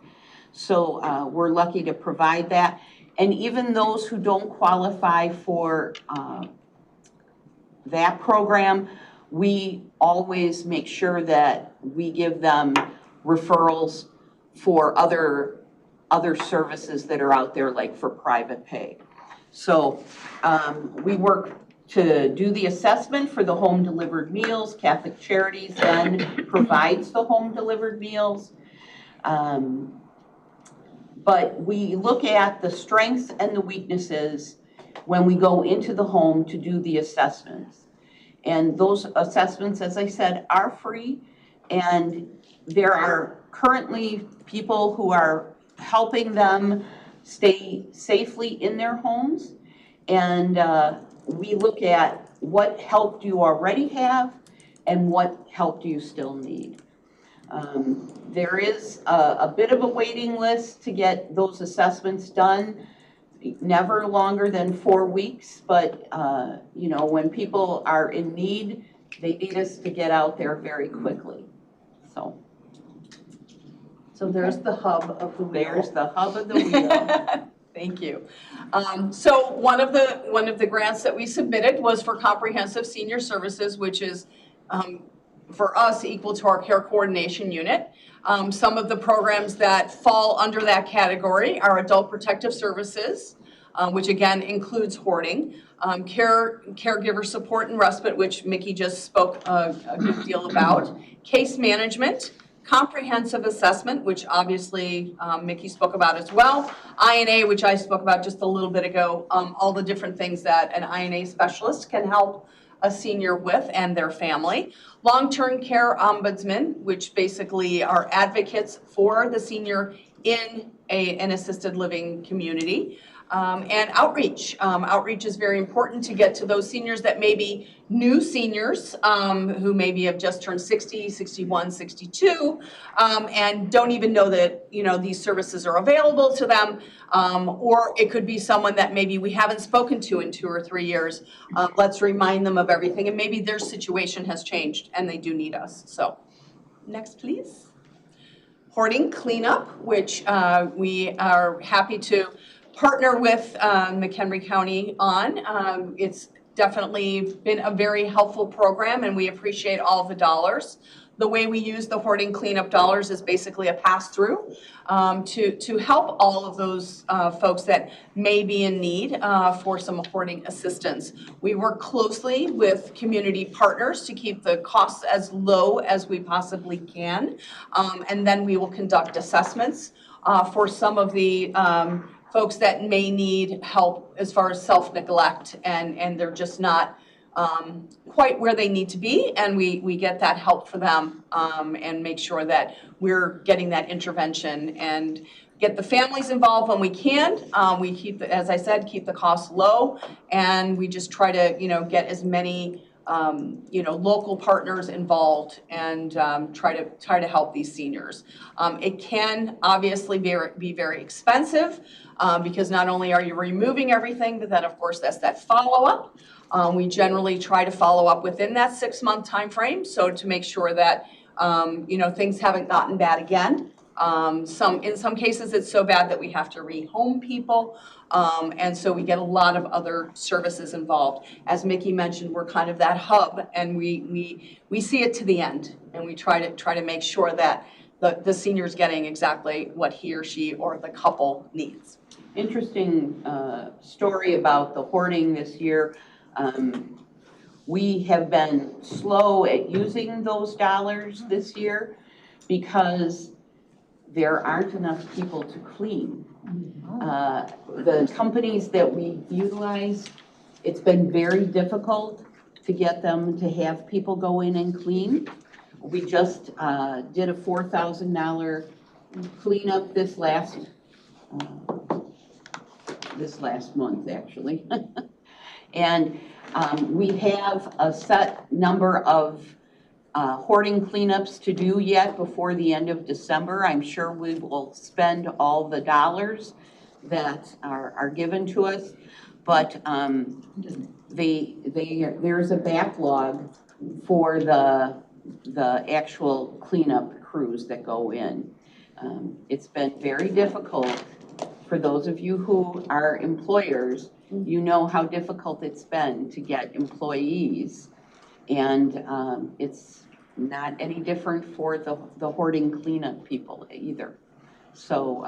So we're lucky to provide that. And even those who don't qualify for that program, we always make sure that we give them referrals for other services that are out there, like for private pay. So we work to do the assessment for the home delivered meals. Catholic Charities then provides the home delivered meals. But we look at the strengths and the weaknesses when we go into the home to do the assessments. And those assessments, as I said, are free. And there are currently people who are helping them stay safely in their homes. And we look at what help do you already have and what help do you still need. There is a bit of a waiting list to get those assessments done, never longer than 4 weeks, but you know, when people are in need, they need us to get out there very quickly. So So there's the hub of the wheel. There's the hub of the wheel. Thank you. So one of the grants that we submitted was for comprehensive senior services, which is for us equal to our care coordination unit. Some of the programs that fall under that category are adult protective services, which again includes hoarding, caregiver support and respite, which Mickey just spoke a good deal about, case management, comprehensive assessment, which obviously Mickey spoke about as well, INA, which I spoke about just a little bit ago, all the different things that an INA specialist can help a senior with and their family. Long-term care ombudsman, which basically are advocates for the senior in an assisted living community. And outreach. Outreach is very important to get to those seniors that may be new seniors who maybe have just turned 60, 61, 62, and don't even know that, these services are available to them. Or it could be someone that maybe we haven't spoken to in 2 or 3 years. Let's remind them of everything, and maybe their situation has changed and they do need us. So, next please. Hoarding cleanup, which we are happy to partner with McHenry County on. It's definitely been a very helpful program and we appreciate all the dollars. The way we use the hoarding cleanup dollars is basically a pass-through to help all of those folks that may be in need for some hoarding assistance. We work closely with community partners to keep the costs as low as we possibly can. And then we will conduct assessments for some of the folks that may need help as far as self-neglect and they're just not quite where they need to be, and we get that help for them and make sure that we're getting that intervention and get the families involved when we can. We keep, as I said, keep the costs low, and we just try to get as many local partners involved and try to help these seniors. It can obviously be very expensive because not only are you removing everything, but then of course that's that follow-up. We generally try to follow up within that 6-month time frame, so to make sure that things haven't gotten bad again. In some cases it's so bad that we have to rehome people, and so we get a lot of other services involved. As Mickey mentioned, we're kind of that hub, and we see it to the end, and we try to make sure that the senior's getting exactly what he or she or the couple needs. Interesting story about the hoarding this year. We have been slow at using those dollars this year because there aren't enough people to clean. The companies that we utilize, it's been very difficult to get them to have people go in and clean. We just did a $4,000 cleanup this last month, actually. And we have a set number of hoarding cleanups to do yet before the end of December. I'm sure we will spend all the dollars that are given to us, but there's a backlog for the actual cleanup crews that go in. It's been very difficult for those of you who are employers. You know how difficult it's been to get employees, and it's not any different for the hoarding cleanup people either. So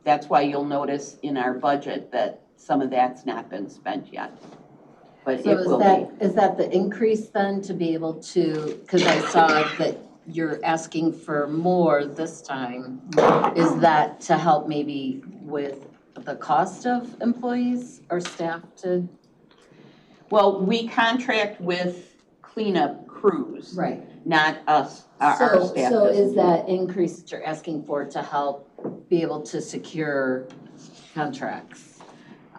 that's why you'll notice in our budget that some of that's not been spent yet, but So it will be. Is that the increase then to be able to, because I saw that you're asking for more this time, is that to help maybe with the cost of employees or staff to? Well, we contract with cleanup crews. Right. Not us, our staff. So is doesn't. that increase that you're asking for to help be able to secure contracts?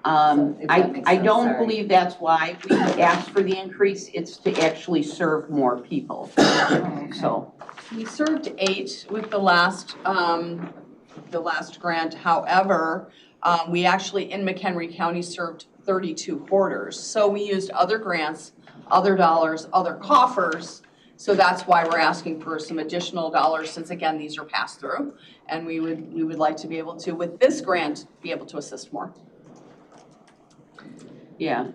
I don't believe that's why we asked for the increase. It's to actually serve more people. So. We served 8 with the last grant. However, we actually in McHenry County served 32 hoarders. So we used other grants, other dollars, other coffers So that's why we're asking for some additional dollars, since again, these are passed through. And we would like to be able to, with this grant, be able to assist more. Yeah,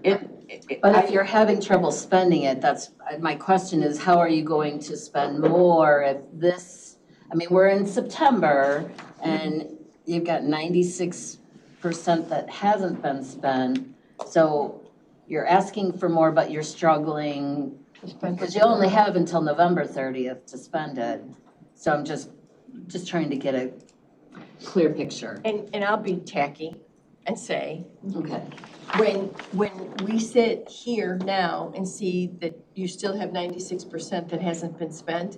But if you're having trouble spending it, that's, my question is, how are you going to spend more if this, I mean, we're in September and you've got 96% that hasn't been spent. So you're asking for more, but you're struggling because you only have until November 30th to spend it. So I'm just trying to get a clear picture. And I'll be tacky and say, Okay. when we sit here now and see that you still have 96% that hasn't been spent,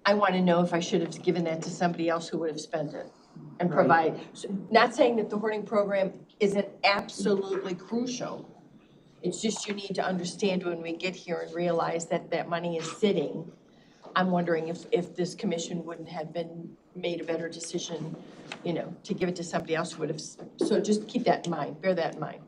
I want to know if I should have given that to somebody else who would have spent it and Right. provide. Not saying that the hoarding program isn't absolutely crucial. It's just you need to understand when we get here and realize that that money is sitting. I'm wondering if this commission wouldn't have been made a better decision, to give it to somebody else who would have. So just keep that in mind, bear that in mind.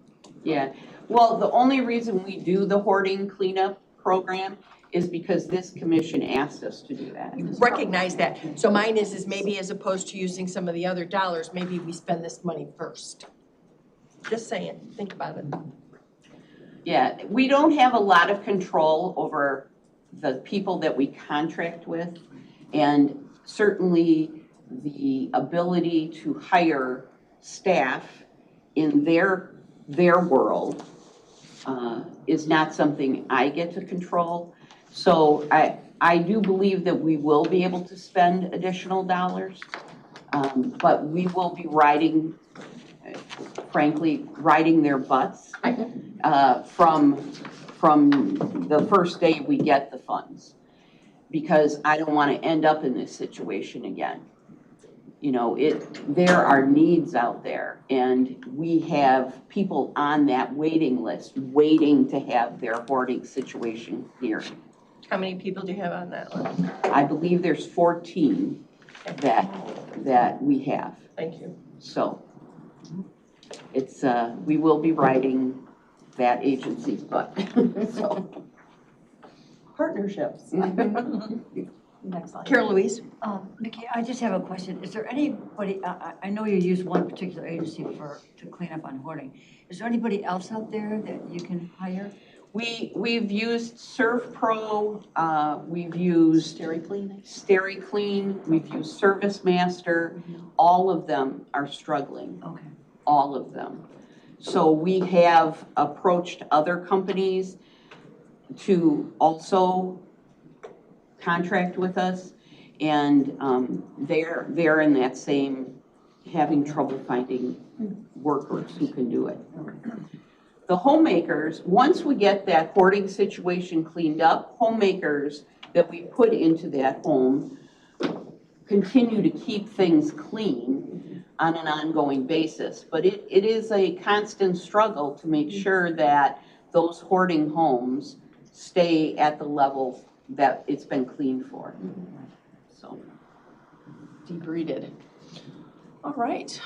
yeah. Well, the only reason we do the hoarding cleanup program is because this commission asked us to do that. Recognize that. So mine is maybe as opposed to using some of the other dollars, maybe we spend this money first. Just saying, think about it. Yeah, we don't have a lot of control over the people that we contract with. And certainly the ability to hire staff in their world is not something I get to control. So I do believe that we will be able to spend additional dollars, but we will be frankly, riding their butts from the first day we get the funds. Because I don't want to end up in this situation again. There are needs out there, and we have people on that waiting list waiting to have their hoarding situation here. How many people do you have on that list? I believe there's 14 that we have. Thank you. So it's, we will be riding that agency's butt. So. Partnerships. Next slide. Carol Louise? Nikki, I just have a question. Is there anybody, I know you use one particular agency to clean up on hoarding. Is there anybody else out there that you can hire? We've used ServPro, we've used SteriClean, we've used ServiceMaster. All of them are struggling. Okay. All of them. So we have approached other companies to also contract with us, and they're in that same, having trouble finding workers who can do it. The homemakers, once we get that hoarding situation cleaned up, homemakers that we put into that home continue to keep things clean on an ongoing basis. But it is a constant struggle to make sure that those hoarding homes stay at the level that it's been cleaned for. So. Debrided. All right,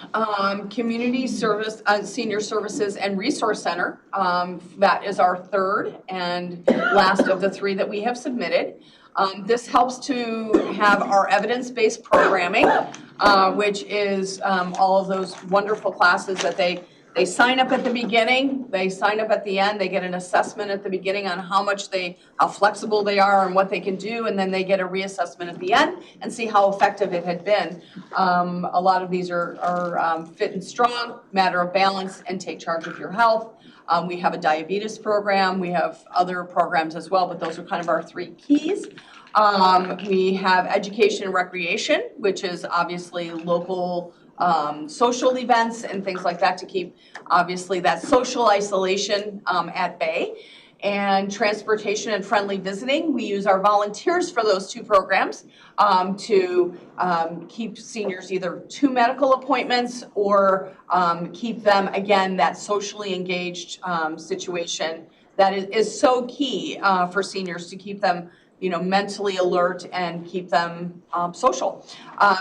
Community Service, Senior Services and Resource Center, that is our third and last of the three that we have submitted. This helps to have our evidence-based programming, which is all of those wonderful classes that they sign up at the beginning, they sign up at the end, they get an assessment at the beginning on how flexible they are and what they can do, and then they get a reassessment at the end and see how effective it had been. A lot of these are fit and strong, matter of balance, and take charge of your health. We have a diabetes program, we have other programs as well, but those are kind of our three keys. We have education and recreation, which is obviously local social events and things like that to keep, obviously, that social isolation at bay. And transportation and friendly visiting, we use our volunteers for those two programs to keep seniors either to medical appointments or keep them, again, that socially engaged situation that is so key for seniors to keep them mentally alert and keep them social.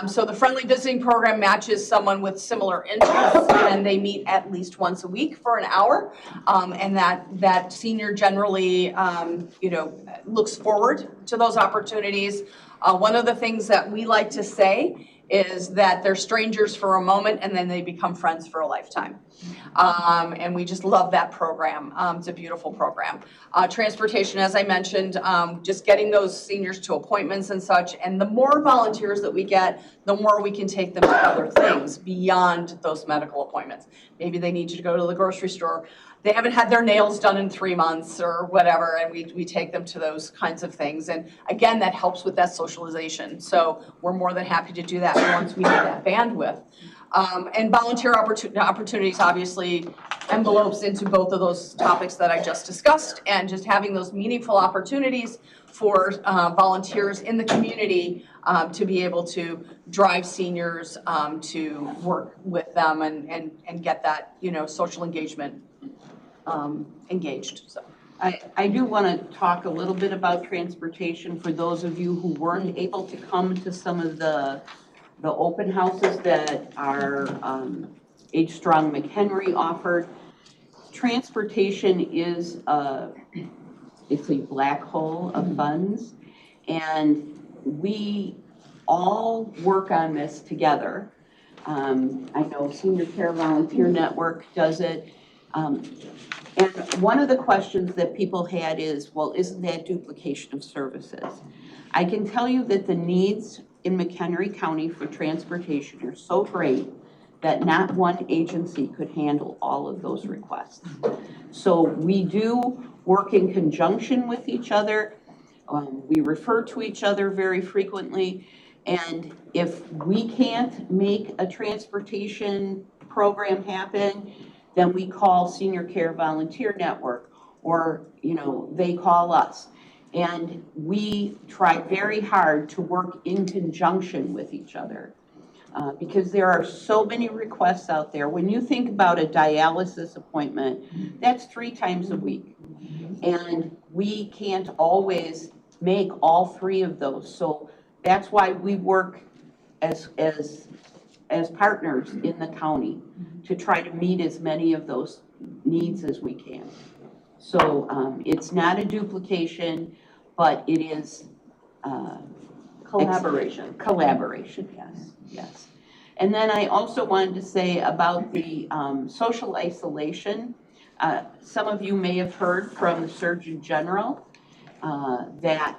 So the Friendly Visiting Program matches someone with similar interests, and they meet at least once a week for an hour. And that senior generally, looks forward to those opportunities. One of the things that we like to say is that they're strangers for a moment and then they become friends for a lifetime. And we just love that program. It's a beautiful program. Transportation, as I mentioned, just getting those seniors to appointments and such. And the more volunteers that we get, the more we can take them to other things beyond those medical appointments. Maybe they need you to go to the grocery store. They haven't had their nails done in 3 months or whatever, and we take them to those kinds of things. And again, that helps with that socialization. So we're more than happy to do that once we have that bandwidth. And volunteer opportunities obviously envelopes into both of those topics that I just discussed, and just having those meaningful opportunities for volunteers in the community to be able to drive seniors to work with them and get that, social engagement engaged. So I do want to talk a little bit about transportation for those of you who weren't able to come to some of the open houses that our Age Strong McHenry offered. Transportation is it's a black hole of funds, and we all work on this together. I know Senior Care Volunteer Network does it. And one of the questions that people had is, well, isn't that duplication of services? I can tell you that the needs in McHenry County for transportation are so great that not one agency could handle all of those requests. So we do work in conjunction with each other. We refer to each other very frequently. And if we can't make a transportation program happen, then we call Senior Care Volunteer Network, or, they call us. And we try very hard to work in conjunction with each other because there are so many requests out there. When you think about a dialysis appointment, that's 3 times a week. And we can't always make all 3 of those. So that's why we work as partners in the county to try to meet as many of those needs as we can. So it's not a duplication, but it is Collaboration. Collaboration, yes. And then I also wanted to say about the social isolation. Some of you may have heard from the Surgeon General that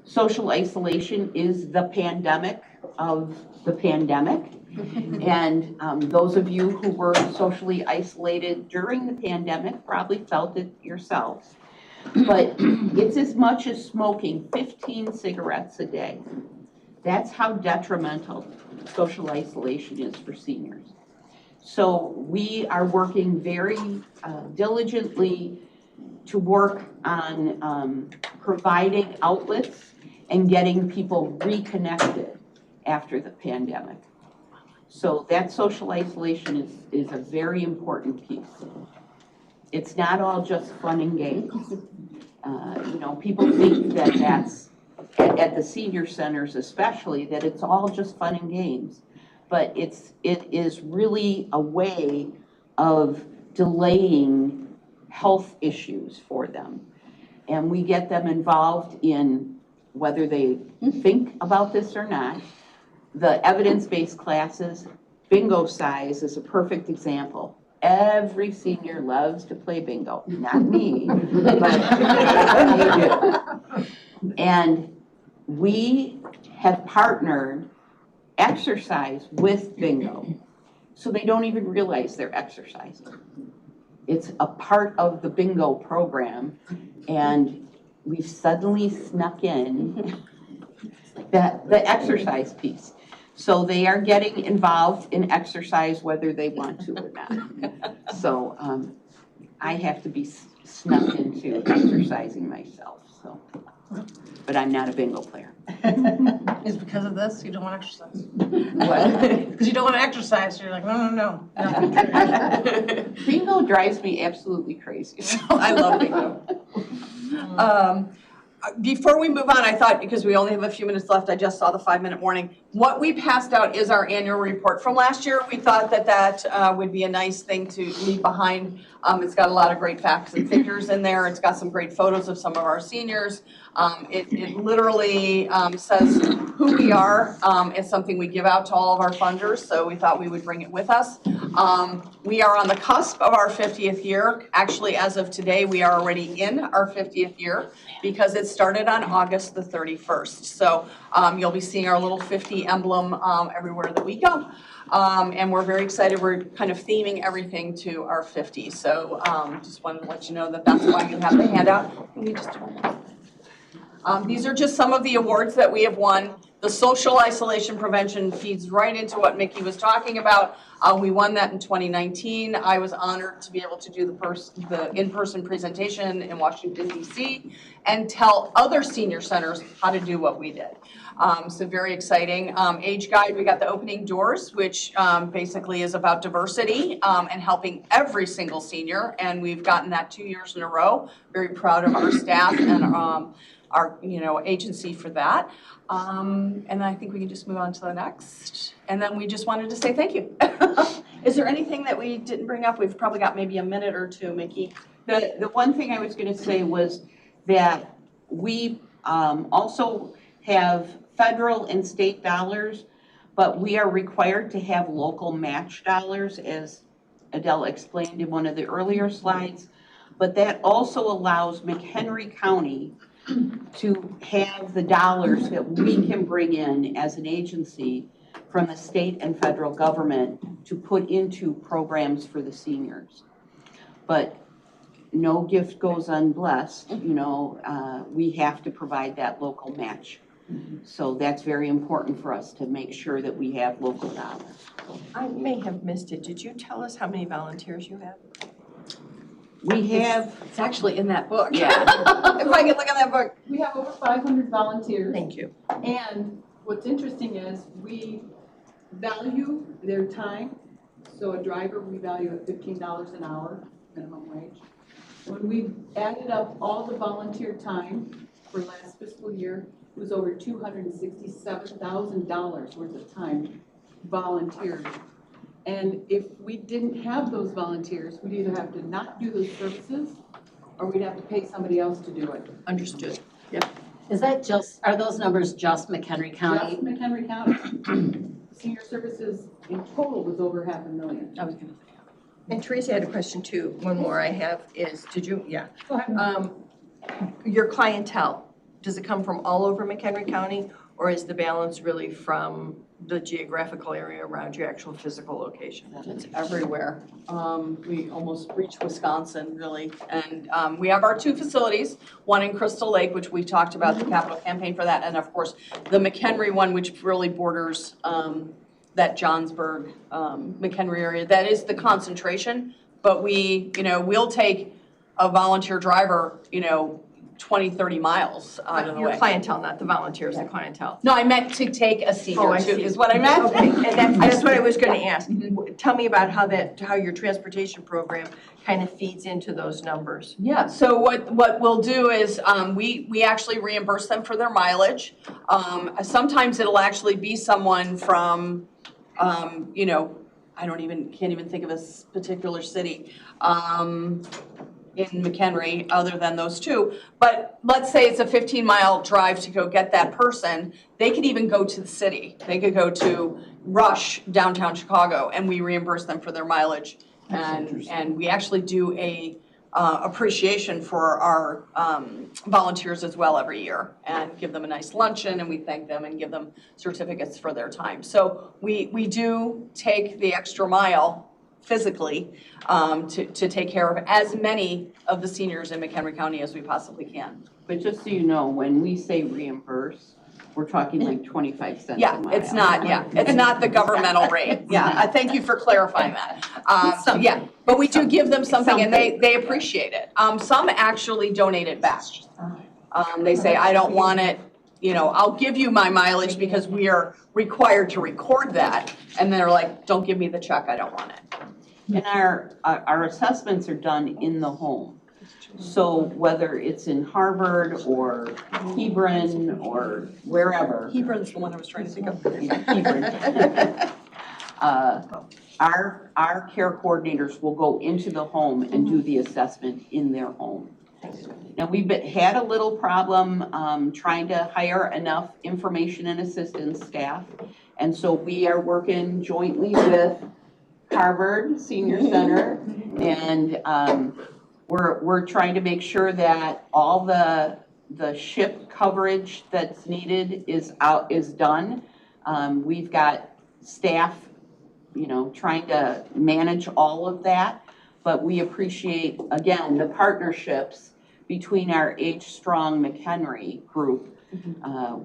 social isolation is the pandemic of the pandemic. And those of you who were socially isolated during the pandemic probably felt it yourselves. But it's as much as smoking 15 cigarettes a day. That's how detrimental social isolation is for seniors. So we are working very diligently to work on providing outlets and getting people reconnected after the pandemic. So that social isolation is a very important piece. It's not all just fun and games. People think that that's, at the senior centers especially, that it's all just fun and games. But it is really a way of delaying health issues for them. And we get them involved in whether they think about this or not. The evidence-based classes, bingo size is a perfect example. Every senior loves to play bingo, not me, but they do. And we have partnered exercise with bingo, so they don't even realize they're exercising. It's a part of the bingo program, and we've suddenly snuck in the exercise piece. So they are getting involved in exercise whether they want to or not. So I have to be snuck into exercising myself, so. But I'm not a bingo player. Is because of this, you don't want to exercise? What? Because you don't want to exercise, so you're like, no. Bingo drives me absolutely crazy. I love bingo. Before we move on, I thought, because we only have a few minutes left, I just saw the 5-minute warning. What we passed out is our annual report from last year. We thought that would be a nice thing to leave behind. It's got a lot of great facts and figures in there. It's got some great photos of some of our seniors. It literally says who we are. It's something we give out to all of our funders, so we thought we would bring it with us. We are on the cusp of our 50th year. Actually, as of today, we are already in our 50th year because it started on August the 31st. So you'll be seeing our little 50 emblem everywhere that we go. And we're very excited. We're kind of theming everything to our 50. So just wanted to let you know that that's why you have the handout. Can you just do one? These are just some of the awards that we have won. The social isolation prevention feeds right into what Mickey was talking about. We won that in 2019. I was honored to be able to do the in-person presentation in Washington, D.C. and tell other senior centers how to do what we did. So very exciting. Age Guide, we got the Opening Doors, which basically is about diversity and helping every single senior. And we've gotten that 2 years in a row. Very proud of our staff and our agency for that. And I think we can just move on to the next. And then we just wanted to say thank you. Is there anything that we didn't bring up? We've probably got maybe a minute or two, Mickey. The one thing I was gonna say was that we also have federal and state dollars, but we are required to have local match dollars, as Adele explained in one of the earlier slides. But that also allows McHenry County to have the dollars that we can bring in as an agency from the state and federal government to put into programs for the seniors. But no gift goes unblessed, we have to provide that local match. So that's very important for us to make sure that we have local dollars. I may have missed it. Did you tell us how many volunteers you have? We have. It's actually in that book. Yeah. If I can look at that book. We have over 500 volunteers. Thank you. And what's interesting is we value their time. So a driver, we value at $15 an hour, minimum wage. When we added up all the volunteer time for last fiscal year, it was over $267,000 worth of time volunteered. And if we didn't have those volunteers, we'd either have to not do those services or we'd have to pay somebody else to do it. Understood. Yep. Is that are those numbers just McHenry County? Just McHenry County. Senior services in total was over $500,000. I was gonna say. And Teresa had a question too. One more I have is, yeah. Go ahead. Your clientele, does it come from all over McHenry County or is the balance really from the geographical area around your actual physical location? It's everywhere. We almost reach Wisconsin, really. And we have our 2 facilities, one in Crystal Lake, which we talked about, the capital campaign for that, and of course, the McHenry one, which really borders that Johnsburg, McHenry area. That is the concentration, but we'll take a volunteer driver, 20, 30 miles out of the way. Your clientele, not the volunteers, the clientele. No, I meant to take a senior too, is what I meant. Okay, and that's what I was gonna ask. Tell me about how your transportation program kind of feeds into those numbers. Yeah, so what we'll do is we actually reimburse them for their mileage. Sometimes it'll actually be someone from, I can't even think of a particular city in McHenry other than those 2. But let's say it's a 15-mile drive to go get that person. They could even go to the city. They could go to Rush, downtown Chicago, and we reimburse them for their mileage. And we actually do a appreciation for our volunteers as well every year and give them a nice luncheon and we thank them and give them certificates for their time. So we do take the extra mile physically to take care of as many of the seniors in McHenry County as we possibly can. But just so you know, when we say reimburse, we're talking like 25 cents a Yeah, mile. it's not the governmental rate. Yeah, thank you for clarifying that. But we do give them something and they appreciate it. Some actually donate it back. They say, I don't want it, I'll give you my mileage because we are required to record that. And they're like, don't give me the check, I don't want it. And our assessments are done in the home. So whether it's in Harvard or Hebron or wherever. Hebron's the one I was trying to think of. Hebron. Our care coordinators will go into the home and do the assessment in their home. Now, we've had a little problem trying to hire enough information and assistance staff. And so we are working jointly with Harvard Senior Center, and we're trying to make sure that all the SHIP coverage that's needed is done. We've got staff, trying to manage all of that, but we appreciate, again, the partnerships between our Age Strong McHenry group.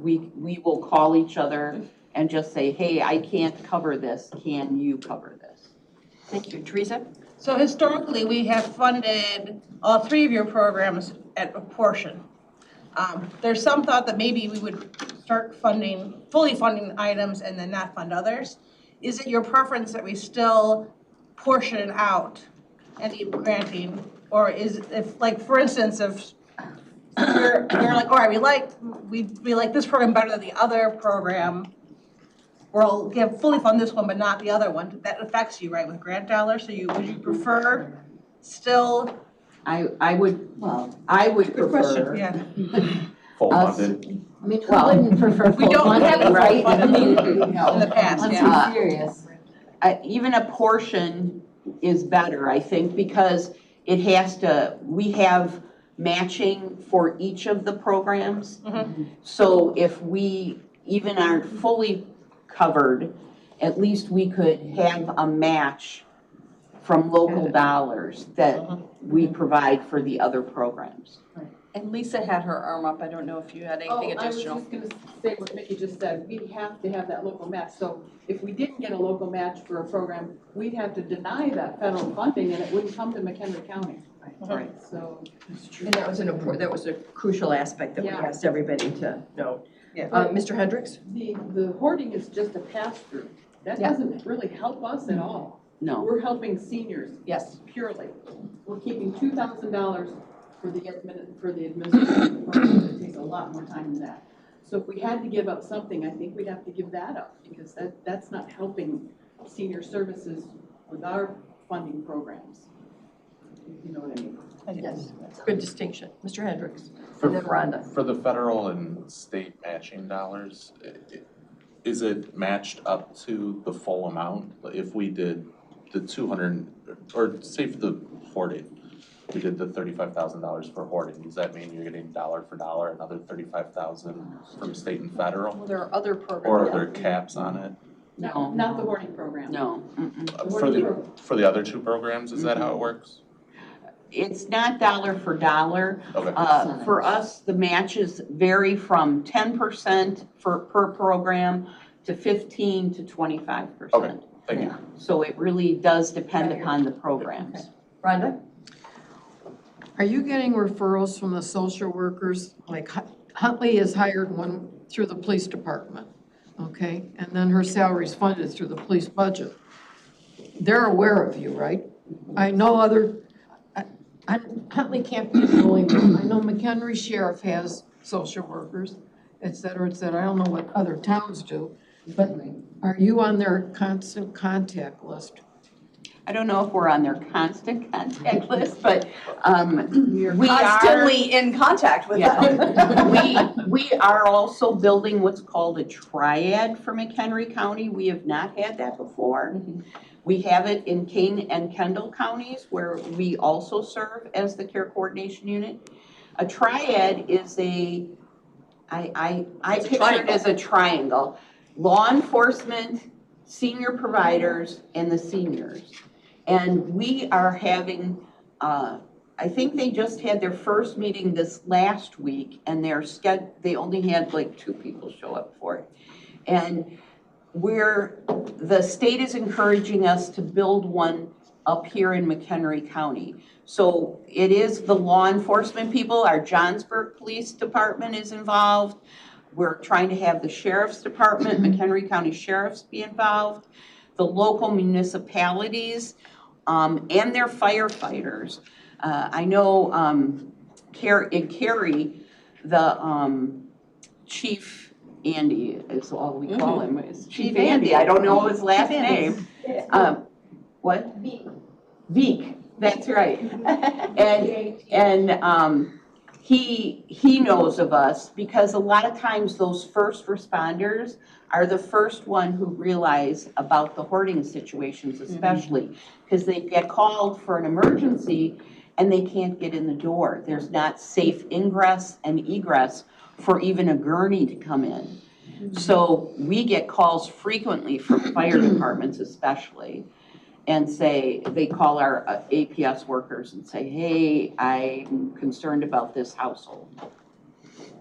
We will call each other and just say, hey, I can't cover this, can you cover this? Thank you. Teresa? So historically, we have funded all 3 of your programs at a portion. There's some thought that maybe we would start fully funding items and then not fund others. Is it your preference that we still portion out any granting? Or for instance, if you're like, all right, we like this program better than the other program, we'll fully fund this one but not the other one. That affects you, right, with grant dollars? So would you prefer still? I would Good question, prefer. yeah. Full funded. I mean, who wouldn't prefer We full don't have funding, it right? full funded I mean, in the past, I'm yeah. so serious. Even a portion is better, I think, because we have matching for each of the programs. So if we even aren't fully covered, at least we could have a match from local dollars that we provide for the other programs. And Lisa had her arm up. I don't know if you had anything additional. I was just gonna say what Mickey just said, we have to have that local match, so if we didn't get a local match for a program, we'd have to deny that federal funding and it wouldn't come to McHenry County. Right. So. And that was a crucial aspect that we Yeah. asked everybody to note. Yeah. Mr. Hendricks? The hoarding is just a pass-through, that Yeah. doesn't really help us at all. No. We're helping seniors. Yes. Purely. We're keeping $2,000 for the administration program. It takes a lot more time than that. So if we had to give up something, I think we'd have to give that up, because that's not helping senior services with our funding programs. You know what I mean? Yes, good distinction. Mr. Hendricks, For- and then Rhonda. For the federal and state matching dollars, is it matched up to the full amount? If we did the 200, or say for the hoarding, we did the $35,000 for hoarding, does that mean you're getting dollar for dollar, another $35,000 from state and federal? Well, there are other programs. Or are there caps on it? No. Not the hoarding program. No. For the other 2 programs, is that how it works? It's not dollar for dollar. Okay. For us, the matches vary from 10% per program to 15 to 25%. Okay, thank you. So it really does depend upon the programs. Rhonda? Are you getting referrals from the social workers? Like Huntley has hired one through the police department, okay? And then her salary's funded through the police budget. They're aware of you, right? I know Huntley can't be the only one. I know McHenry Sheriff has social workers, et cetera, et cetera. I don't know what other towns do. But are you on their constant contact list? I don't know if we're on their constant contact list, but You're we constantly in contact with them. We are also building what's called a triad for McHenry County. We have not had that before. We have it in Kane and Kendall counties where we also serve as the care coordination unit. A triad is I picture it as a triangle. Law enforcement, senior providers, and the seniors. And we are having, I think they just had their first meeting this last week, and they only had like 2 people show up for it. And the state is encouraging us to build one up here in McHenry County. So it is the law enforcement people, our Johnsburg Police Department is involved. We're trying to have the Sheriff's Department, McHenry County Sheriffs be involved, the local municipalities, and their firefighters. I know, Carrie, the, Chief Andy is all we call him, is Chief Andy, I don't know his last name. What? Veek, that's right. And he knows of us because a lot of times those first responders are the first one who realize about the hoarding situations especially, because they get called for an emergency and they can't get in the door. There's not safe ingress and egress for even a gurney to come in. So we get calls frequently from fire departments especially, and they call our APS workers and say, hey, I'm concerned about this household.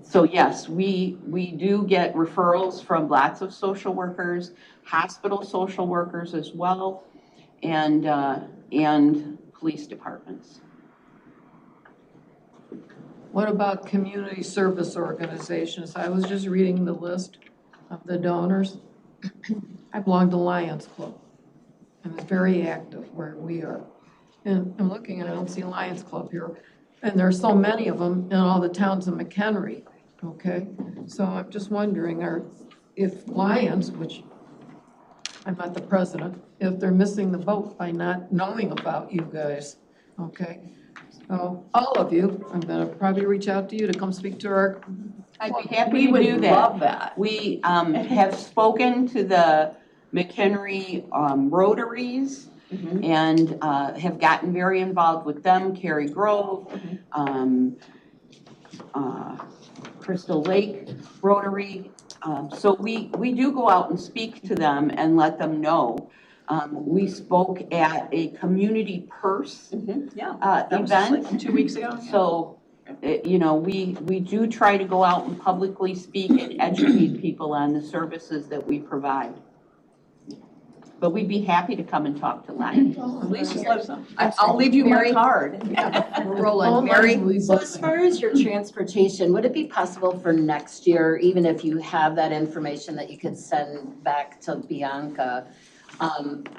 So yes, we do get referrals from lots of social workers, hospital social workers as well, and police departments. What about community service organizations? I was just reading the list of the donors. I belong to Lions Club, and it's very active where we are. And I'm looking and I don't see Lions Club here. And there are so many of them in all the towns of McHenry, okay? So I'm just wondering, if Lions, which I'm not the president, if they're missing the boat by not knowing about you guys, okay? So all of you, I'm gonna probably reach out to you to come speak to our. I'd be happy to do that. Love that. We have spoken to the McHenry Rotaries and have gotten very involved with them, Cary Grove, Crystal Lake Rotary. So we do go out and speak to them and let them know. We spoke at a community purse That was just event. like 2 weeks ago. So, you know, we do try to go out and publicly speak and educate people on the services that we provide. But we'd be happy to come and talk to Lions. Please just let us know. I'll leave you my card. Roland, Mary. So as far as your transportation, would it be possible for next year, even if you have that information that you could send back to Bianca,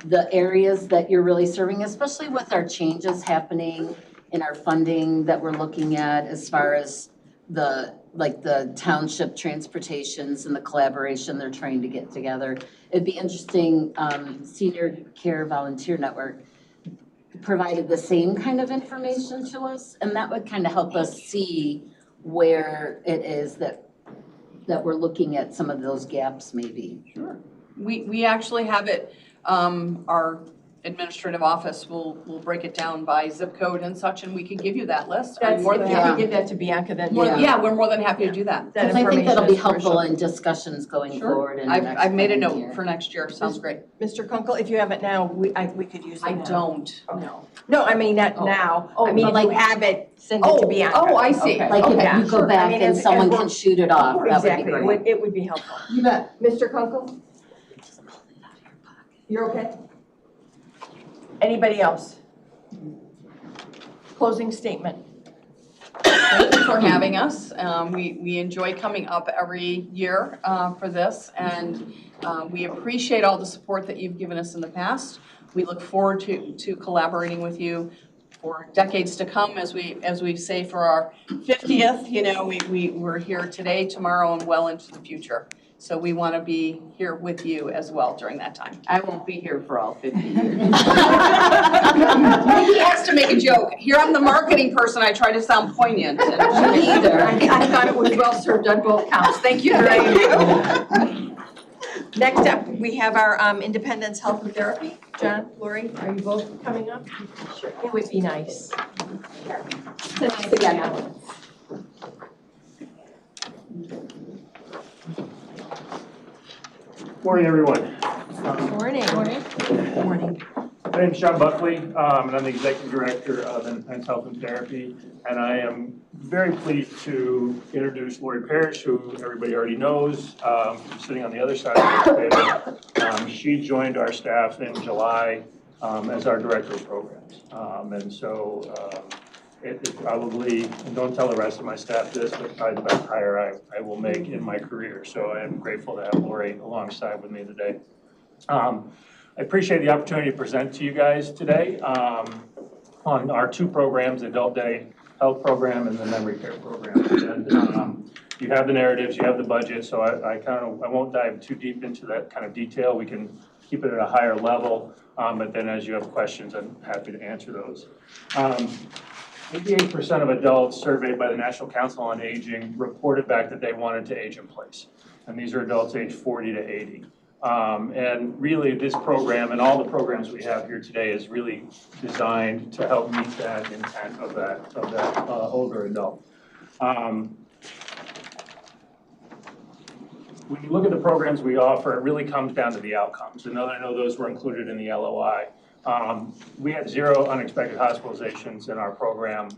the areas that you're really serving, especially with our changes happening in our funding that we're looking at as far as the township transportations and the collaboration they're trying to get together. It'd be interesting, Senior Care Volunteer Network provided the same kind of information to us, and that would kind of help us see where it is that we're looking at some of those gaps maybe. Sure. We actually have it, our administrative office will break it down by zip code and such, and we can give you that list. That's, More if than you happy. could give that to Bianca, then. Yeah, we're more than happy to do that. Because I think that'll be helpful in discussions going forward in the next I've made a coming year. note for next year, sounds great. Mr. Kunkel, if you have it now, we could use it I now. don't, no. No, I mean, not now. I mean, but if you like- have it, send it to Bianca. Oh, I see. Okay. Like Okay. if you go Sure. I back mean, and as someone we're- can shoot it off, that would be Exactly, great. it would be helpful. You bet. Mr. Kunkel? You're okay? Anybody else? Closing statement. Thank you for having us. We enjoy coming up every year for this, and we appreciate all the support that you've given us in the past. We look forward to collaborating with you for decades to come, as we say for our 50th. You know, we're here today, tomorrow, and well into the future. So we want to be here with you as well during that time. I won't be here for all 50 years. He has to make a joke. Here I'm the marketing person, I try to sound poignant, and Me either. I thought it was well served on both counts. thank you very much. Next up, we have our Independence Health and Therapy. John, Lori, are you both coming up? Sure. It would be nice. Morning, everyone. Morning. Morning. My name's Sean Buckley, and I'm the Executive Director of Independence Health and Therapy. And I am very pleased to introduce Lori Parrish, who everybody already knows, sitting on the other side of the table. She joined our staff in July as our Director of Programs. And so it probably, and don't tell the rest of my staff this, but probably the best hire I will make in my career. So I am grateful to have Lori alongside with me today. I appreciate the opportunity to present to you guys today. on our two programs, the Adult Day Health Program and the Memory Care Program. And you have the narratives, you have the budget, so I won't dive too deep into that kind of detail. We can keep it at a higher level, but then as you have questions, I'm happy to answer those. 88% of adults surveyed by the National Council on Aging reported back that they wanted to age in place. And these are adults aged 40 to 80. And really this program and all the programs we have here today is really designed to help meet that intent of that older adult. When you look at the programs we offer, it really comes down to the outcomes. And I know those were included in the LOI. We had 0 unexpected hospitalizations in our program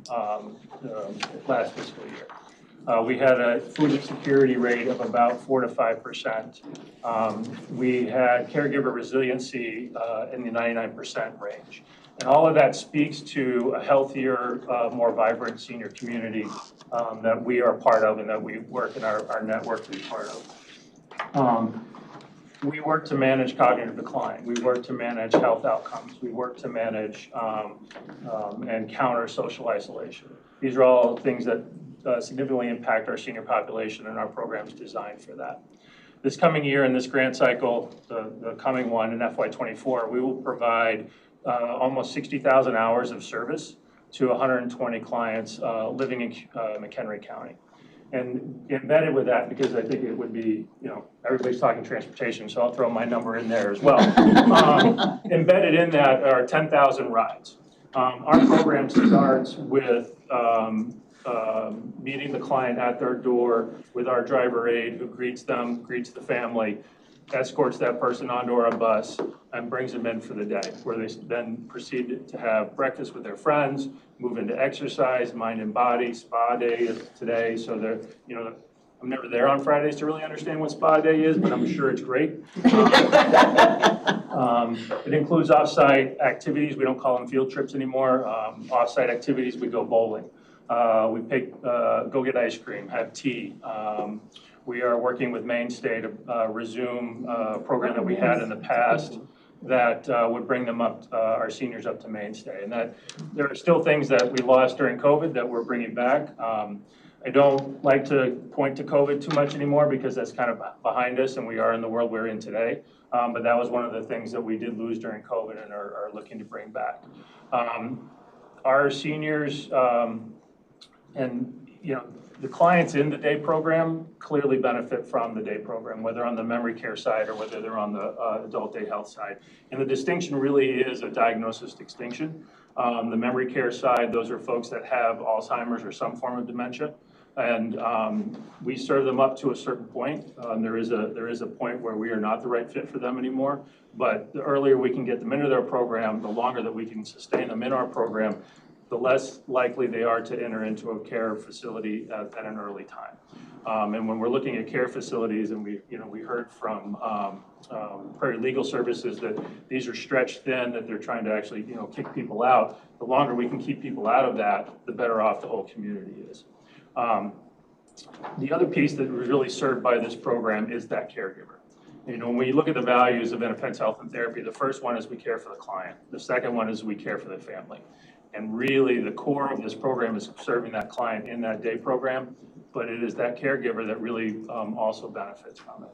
last fiscal year. We had a food insecurity rate of about 4 to 5%. We had caregiver resiliency in the 99% range. And all of that speaks to a healthier, more vibrant senior community that we are part of and that we work in our network to be part of. We work to manage cognitive decline. We work to manage health outcomes. We work to manage and counter social isolation. These are all things that significantly impact our senior population, and our program's designed for that. This coming year in this grant cycle, the coming one in FY24, we will provide almost 60,000 hours of service to 120 clients living in McHenry County. And embedded with that, because I think it would be, everybody's talking transportation, so I'll throw my number in there as well. Embedded in that are 10,000 rides. Our program starts with meeting the client at their door with our driver aide who greets them, greets the family, escorts that person onto our bus, and brings them in for the day, where they then proceed to have breakfast with their friends, move into exercise, mind and body, spa day today. So they're, I'm never there on Fridays to really understand what spa day is, but I'm sure it's great. It includes off-site activities. We don't call them field trips anymore. Off-site activities, we go bowling. We go get ice cream, have tea. We are working with Mainstay to resume a program that we had in the past that would bring them up, our seniors up to Mainstay. And that there are still things that we lost during COVID that we're bringing back. I don't like to point to COVID too much anymore because that's kind of behind us and we are in the world we're in today. But that was one of the things that we did lose during COVID and are looking to bring back. Our seniors and the clients in the day program clearly benefit from the day program, whether on the memory care side or whether they're on the adult day health side. And the distinction really is a diagnosis distinction. The memory care side, those are folks that have Alzheimer's or some form of dementia. And we serve them up to a certain point. There is a point where we are not the right fit for them anymore. But the earlier we can get them into their program, the longer that we can sustain them in our program, the less likely they are to enter into a care facility at an early time. And when we're looking at care facilities, and we heard from Prairie Legal Services that these are stretched thin, that they're trying to actually kick people out. The longer we can keep people out of that, the better off the whole community is. The other piece that was really served by this program is that caregiver. When you look at the values of Independence Health and Therapy, the first one is we care for the client. The second one is we care for the family. And really the core of this program is serving that client in that day program, but it is that caregiver that really also benefits from it.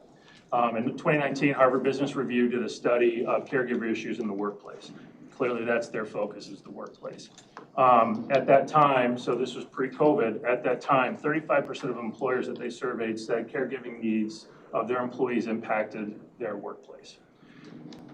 In 2019, Harvard Business Review did a study of caregiver issues in the workplace. Clearly that's their focus, is the workplace. At that time, so this was pre-COVID, at that time, 35% of employers that they surveyed said caregiving needs of their employees impacted their workplace.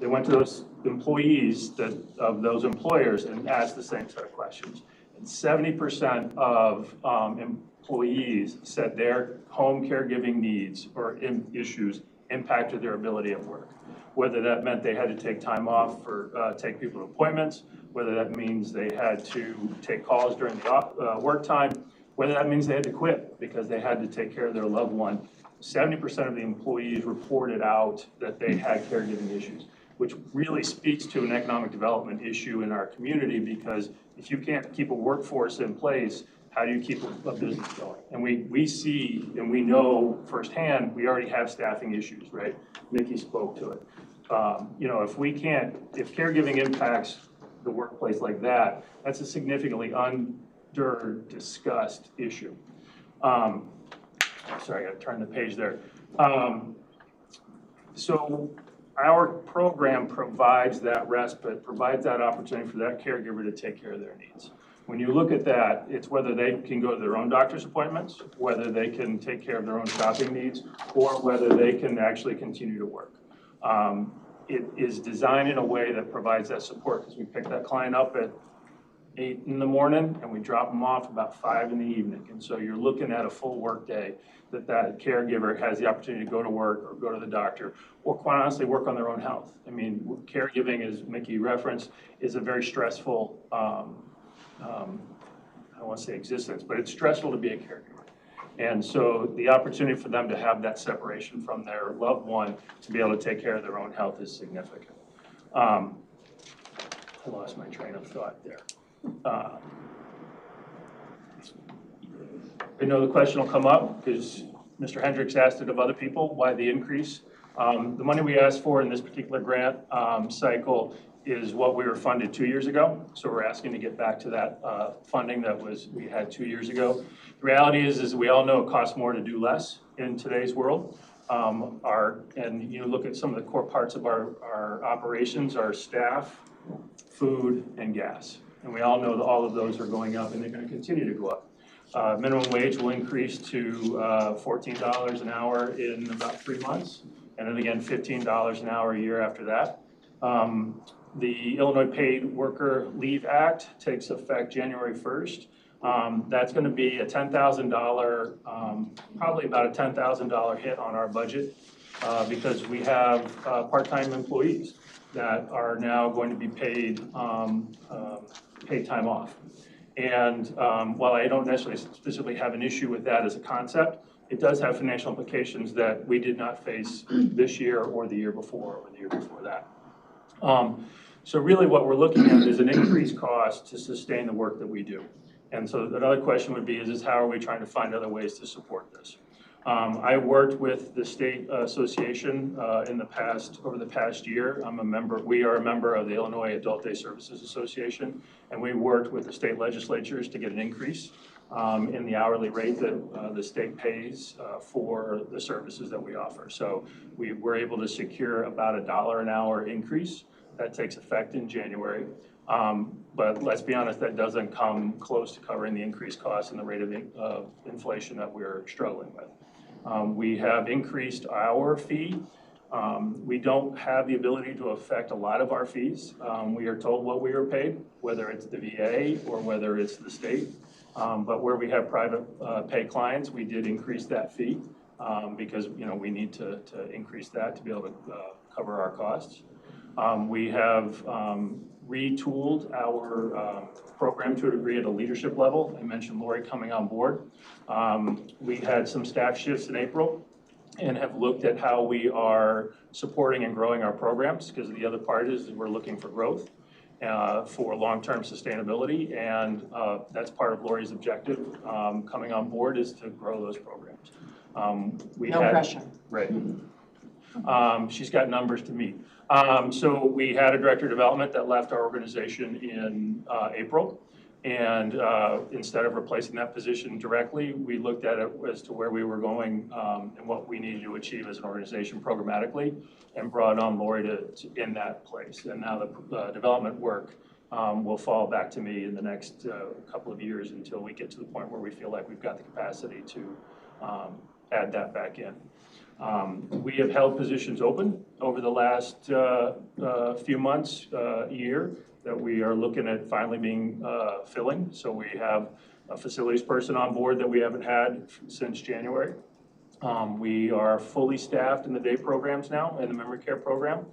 They went to those employees of those employers and asked the same set of questions. And 70% of employees said their home caregiving needs or issues impacted their ability at work. Whether that meant they had to take time off for take people to appointments, whether that means they had to take calls during the work time, whether that means they had to quit because they had to take care of their loved one. 70% of the employees reported out that they had caregiving issues, which really speaks to an economic development issue in our community, because if you can't keep a workforce in place, how do you keep a business going? And we see and we know firsthand, we already have staffing issues, right? Nikki spoke to it. If caregiving impacts the workplace like that, that's a significantly under-discussed issue. Sorry, I gotta turn the page there. So our program provides that respite, provides that opportunity for that caregiver to take care of their needs. When you look at that, it's whether they can go to their own doctor's appointments, whether they can take care of their own shopping needs, or whether they can actually continue to work. It is designed in a way that provides that support, because we pick that client up at 8 in the morning and we drop them off about 5 in the evening. And so you're looking at a full work day that caregiver has the opportunity to go to work or go to the doctor, or quite honestly work on their own health. I mean, caregiving, as Mickey referenced, is a very stressful, I don't want to say existence, but it's stressful to be a caregiver. And so the opportunity for them to have that separation from their loved one to be able to take care of their own health is significant. I lost my train of thought there. I know the question will come up because Mr. Hendricks asked it of other people, why the increase? The money we asked for in this particular grant cycle is what we were funded 2 years ago. So we're asking to get back to that funding that we had 2 years ago. The reality is we all know it costs more to do less in today's world. And you look at some of the core parts of our operations, our staff, food, and gas. And we all know that all of those are going up and they're going to continue to go up. Minimum wage will increase to $14 an hour in about 3 months. And then again, $15 an hour a year after that. The Illinois Paid Worker Leave Act takes effect January 1st. That's going to be a $10,000, probably about a $10,000 hit on our budget because we have part-time employees that are now going to be paid time off. And while I don't necessarily specifically have an issue with that as a concept, it does have financial implications that we did not face this year or the year before or the year before that. So really what we're looking at is an increased cost to sustain the work that we do. And so another question would be is how are we trying to find other ways to support this? I worked with the state association over the past year. We are a member of the Illinois Adult Day Services Association, and we worked with the state legislatures to get an increase in the hourly rate that the state pays for the services that we offer. So we were able to secure about $1 an hour increase. That takes effect in January. But let's be honest, that doesn't come close to covering the increased costs and the rate of inflation that we're struggling with. We have increased our fee. We don't have the ability to affect a lot of our fees. We are told what we are paid, whether it's the VA or whether it's the state. But where we have private pay clients, we did increase that fee because we need to increase that to be able to cover our costs. We have retooled our program to a degree at a leadership level. I mentioned Lori coming on board. We had some staff shifts in April and have looked at how we are supporting and growing our programs because the other part is we're looking for growth for long-term sustainability, and that's part of Lori's objective coming on board is to grow those programs. No pressure. Right. She's got numbers to meet. So we had a director of development that left our organization in April. And instead of replacing that position directly, we looked at it as to where we were going and what we needed to achieve as an organization programmatically and brought on Lori to in that place. And now the development work will fall back to me in the next couple of years until we get to the point where we feel like we've got the capacity to add that back in. We have held positions open over the last few months, year, that we are looking at finally being filling. So we have a facilities person on board that we haven't had since January. We are fully staffed in the day programs now, in the memory care program.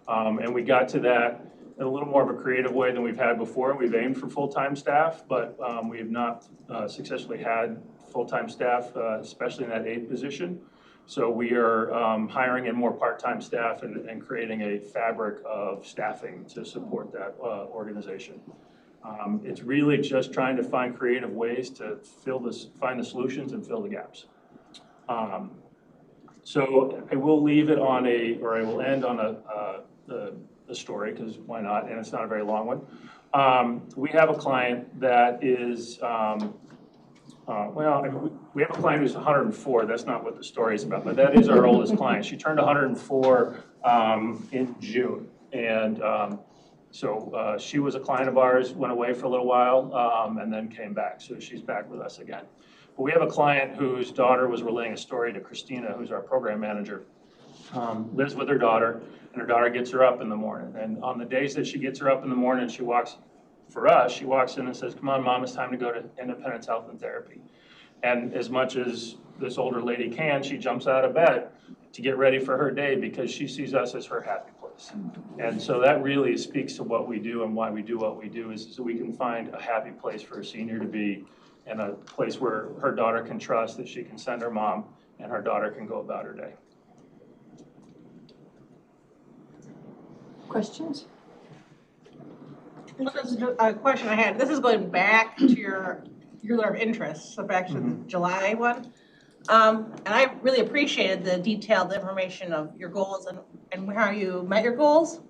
And we got to that in a little more of a creative way than we've had before. We've aimed for full-time staff, but we have not successfully had full-time staff, especially in that aide position. So we are hiring in more part-time staff and creating a fabric of staffing to support that organization. It's really just trying to find creative ways to find the solutions and fill the gaps. So I will leave it on I will end on a a story, because why not, and it's not a very long one. We have a client that is, we have a client who's 104, that's not what the story is about, but that is our oldest client. She turned 104 in June, and so she was a client of ours, went away for a little while, and then came back, so she's back with us again. But we have a client whose daughter was relaying a story to Christina, who's our program manager, lives with her daughter, and her daughter gets her up in the morning. And on the days that she gets her up in the morning, she walks in and says, "Come on, Mom, it's time to go to Independence Health and Therapy." And as much as this older lady can, she jumps out of bed to get ready for her day because she sees us as her happy place. And so that really speaks to what we do and why we do what we do, is so we can find a happy place for a senior to be, and a place where her daughter can trust that she can send her mom and her daughter can go about her day. Questions? Well, this is a question I had. This is going back to your letter of interest, so back to the July one. And I really appreciated the detailed information of your goals and how you met your goals.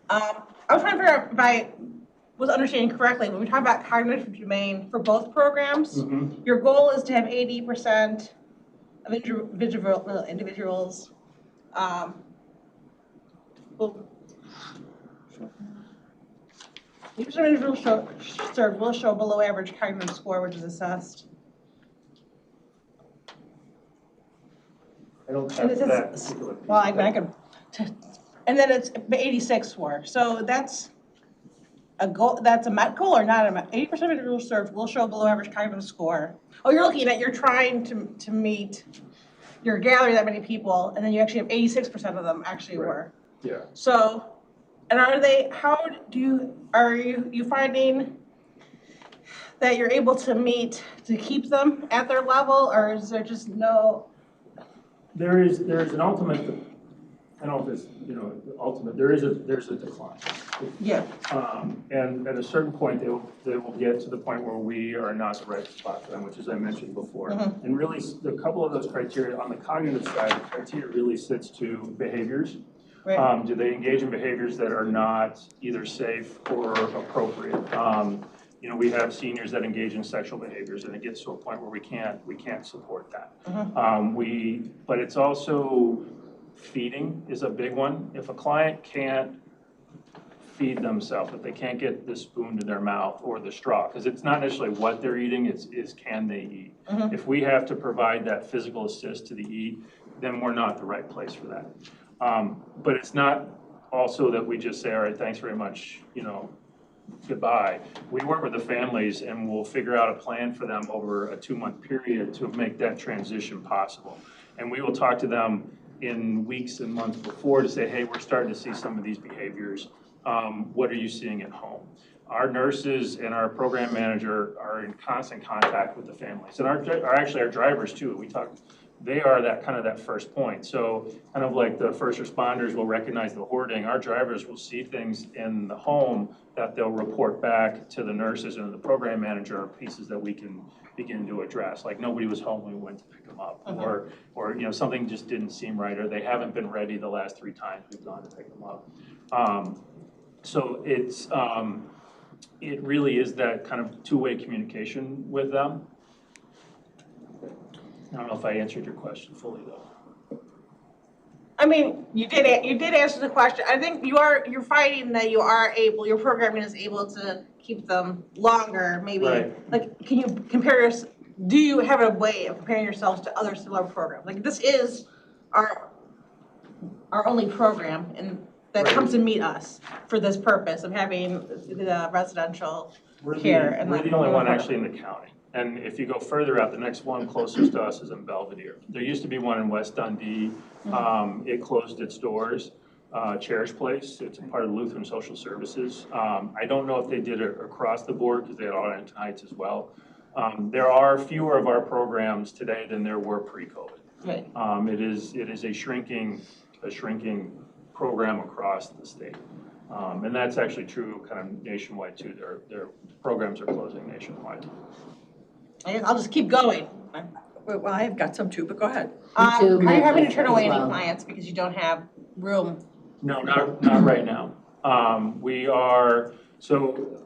I was trying to figure out if I was understanding correctly, when we talk about cognitive domain for both programs, your goal is to have 80% of individuals, each individual served will show below average cognitive score, which is assessed. I don't And have it that says, particular. well, I could, and then it's 86 score. So that's a goal, that's a Met goal or not a Met? 80% of individuals served will show below average cognitive score. Oh, you're looking at, you're trying to meet, you're gathering that many people, and then you actually have 86% of them actually were. Yeah. So, and are you finding that you're able to keep them at their level, or is there just no? There is an ultimate, I don't know if it's, ultimate, there's a decline. Yeah. And at a certain point, they will get to the point where we are not the right spot for them, which, as I mentioned before. And really, a couple of those criteria, on the cognitive side, the criteria really sits to behaviors. Right. Do they engage in behaviors that are not either safe or appropriate? We have seniors that engage in sexual behaviors, and it gets to a point where we can't support that. But it's also, feeding is a big one. If a client can't feed themselves, if they can't get the spoon to their mouth or the straw, because it's not necessarily what they're eating, it's can they eat. If we have to provide that physical assist to the eat, then we're not the right place for that. But it's not also that we just say, all right, thanks very much, goodbye. We work with the families and we'll figure out a plan for them over a 2-month period to make that transition possible. And we will talk to them in weeks and months before to say, hey, we're starting to see some of these behaviors. What are you seeing at home? Our nurses and our program manager are in constant contact with the families, and actually our drivers too. They are that first point. So kind of like the first responders will recognize the hoarding, our drivers will see things in the home that they'll report back to the nurses and the program manager, or pieces that we can begin to address. Like, nobody was home when we went to pick them up, or something just didn't seem right, or they haven't been ready the last 3 times we've gone to pick them up. So it really is that kind of two-way communication with them. I don't know if I answered your question fully, though. I mean, you did answer the question. I think you're finding that your programming is able to keep them longer, maybe. Right. Like, can you do you have a way of comparing yourselves to other similar programs? Like, this is our only program that comes to meet us for this purpose of having the residential care. We're the only one actually in the county. And if you go further out, the next one closest to us is in Belvedere. There used to be one in West Dundee. It closed its doors. Cherish Place, it's a part of Lutheran Social Services. I don't know if they did it across the board, because they had Arlington Heights as well. There are fewer of our programs today than there were pre-COVID. Right. It is a shrinking program across the state. And that's actually true kind of nationwide too. Their programs are closing nationwide. I'll just keep going. Well, I've got some too, but go ahead. Are you having to turn away any clients because you don't have room? No, not right now. So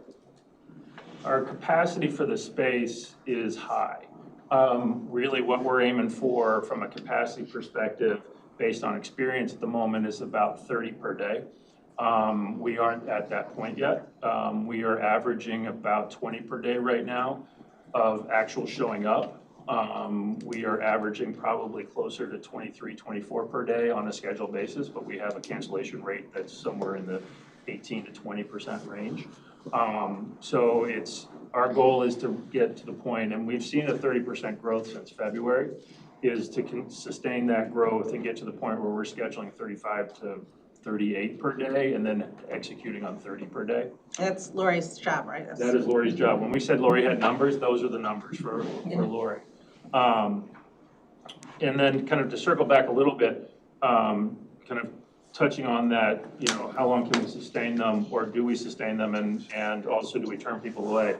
our capacity for the space is high. Really what we're aiming for from a capacity perspective, based on experience at the moment, is about 30 per day. We aren't at that point yet. We are averaging about 20 per day right now of actual showing up. We are averaging probably closer to 23, 24 per day on a scheduled basis, but we have a cancellation rate that's somewhere in the 18 to 20% range. So our goal is to get to the point, and we've seen a 30% growth since February, is to sustain that growth and get to the point where we're scheduling 35 to 38 per day and then executing on 30 per day. That's Lori's job, right? That is Lori's job. When we said Lori had numbers, those are the numbers for Lori. And then kind of to circle back a little bit, kind of touching on that, how long can we sustain them, or do we sustain them, and also do we turn people away?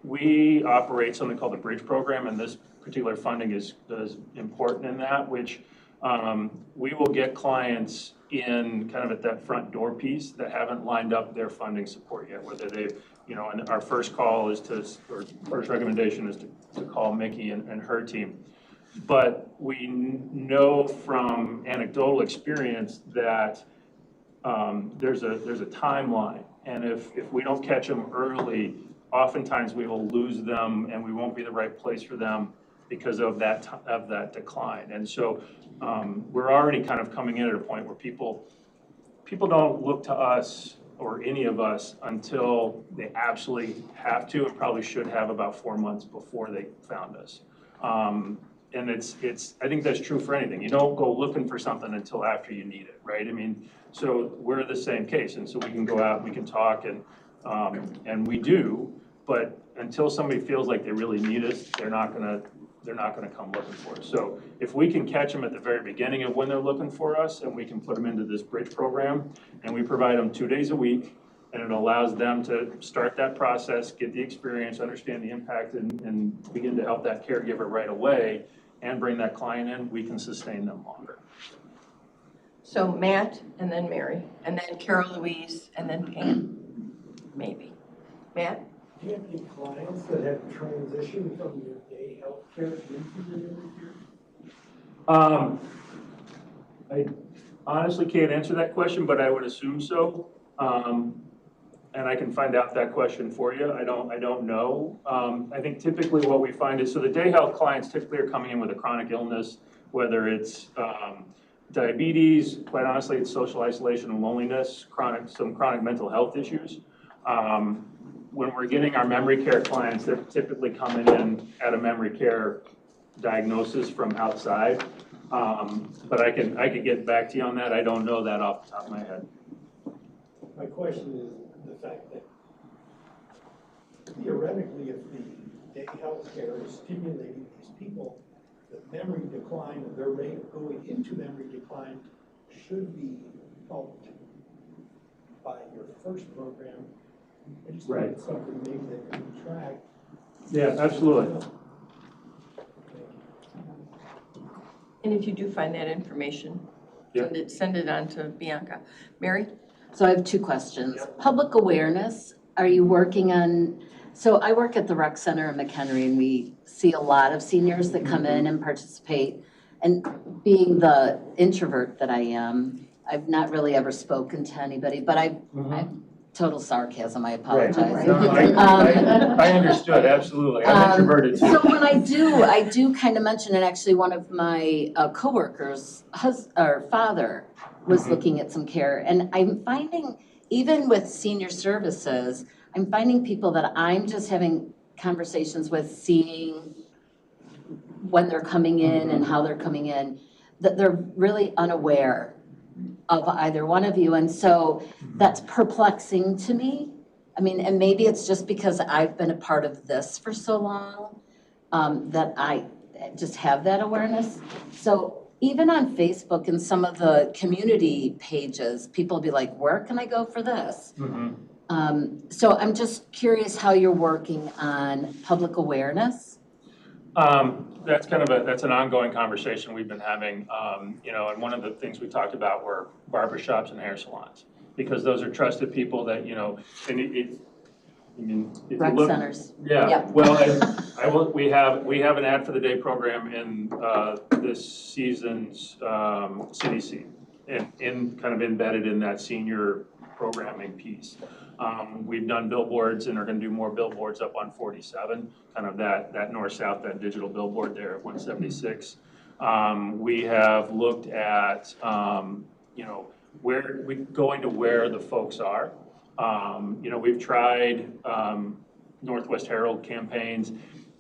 We operate something called the Bridge Program, and this particular funding is important in that, which we will get clients in kind of at that front door piece that haven't lined up their funding support yet, whether they've, and our first call is or first recommendation is to call Mickey and her team. But we know from anecdotal experience that there's a timeline, and if we don't catch them early, oftentimes we will lose them and we won't be the right place for them because of that decline. And so we're already kind of coming in at a point where people don't look to us or any of us until they absolutely have to, and probably should have about 4 months before they found us. And I think that's true for anything. You don't go looking for something until after you need it, right? I mean, so we're the same case, and so we can go out and we can talk, and we do, but until somebody feels like they really need us, they're not gonna come looking for us. So if we can catch them at the very beginning of when they're looking for us, and we can put them into this Bridge Program, and we provide them 2 days a week, and it allows them to start that process, get the experience, understand the impact, and begin to help that caregiver right away, and bring that client in, we can sustain them longer. So Matt, and then Mary, and then Carol Louise, and then Pam, maybe. Matt? Do you have any clients that have transitioned from your day health care into your memory care? I honestly can't answer that question, but I would assume so. And I can find out that question for you. I don't know. I think typically what we find is, so the day health clients typically are coming in with a chronic illness, whether it's diabetes, quite honestly, it's social isolation and loneliness, some chronic mental health issues. When we're getting our memory care clients, they're typically coming in at a memory care diagnosis from outside. But I can get back to you on that. I don't know that off the top of my head. My question is the fact that theoretically, if the day health care is stimulating these people, the memory decline, their rate of going into memory decline should be helped by your first program. I just think it's something maybe that can be tracked. Yeah, absolutely. And if you do find that information, send it on to Bianca. Mary? So I have 2 questions. Public awareness, are you working on, so I work at the rec center in McHenry, and we see a lot of seniors that come in and participate. And being the introvert that I am, I've not really ever spoken to anybody, but I'm total sarcasm, I apologize. No, I understood, absolutely. I'm introverted too. So when I do kind of mention, and actually one of my coworkers, father was looking at some care, and I'm finding, even with senior services, I'm finding people that I'm just having conversations with, seeing when they're coming in and how they're coming in, that they're really unaware of either one of you, and so that's perplexing to me. I mean, and maybe it's just because I've been a part of this for so long, that I just have that awareness. So even on Facebook and some of the community pages, people will be like, where can I go for this? So I'm just curious how you're working on public awareness. That's that's an ongoing conversation we've been having, and one of the things we talked about were barbershops and hair salons. because those are trusted people that, you know, and I mean, if you Rec look. centers. Yeah, Yep. well, we have an ad for the day program in, this season's, CDC, in kind of embedded in that senior programming piece. We've done billboards and are gonna do more billboards up on 47, kind of that north-south, that digital billboard there at 176. We have looked at, you know, going to where the folks are. You know, we've tried, Northwest Herald campaigns.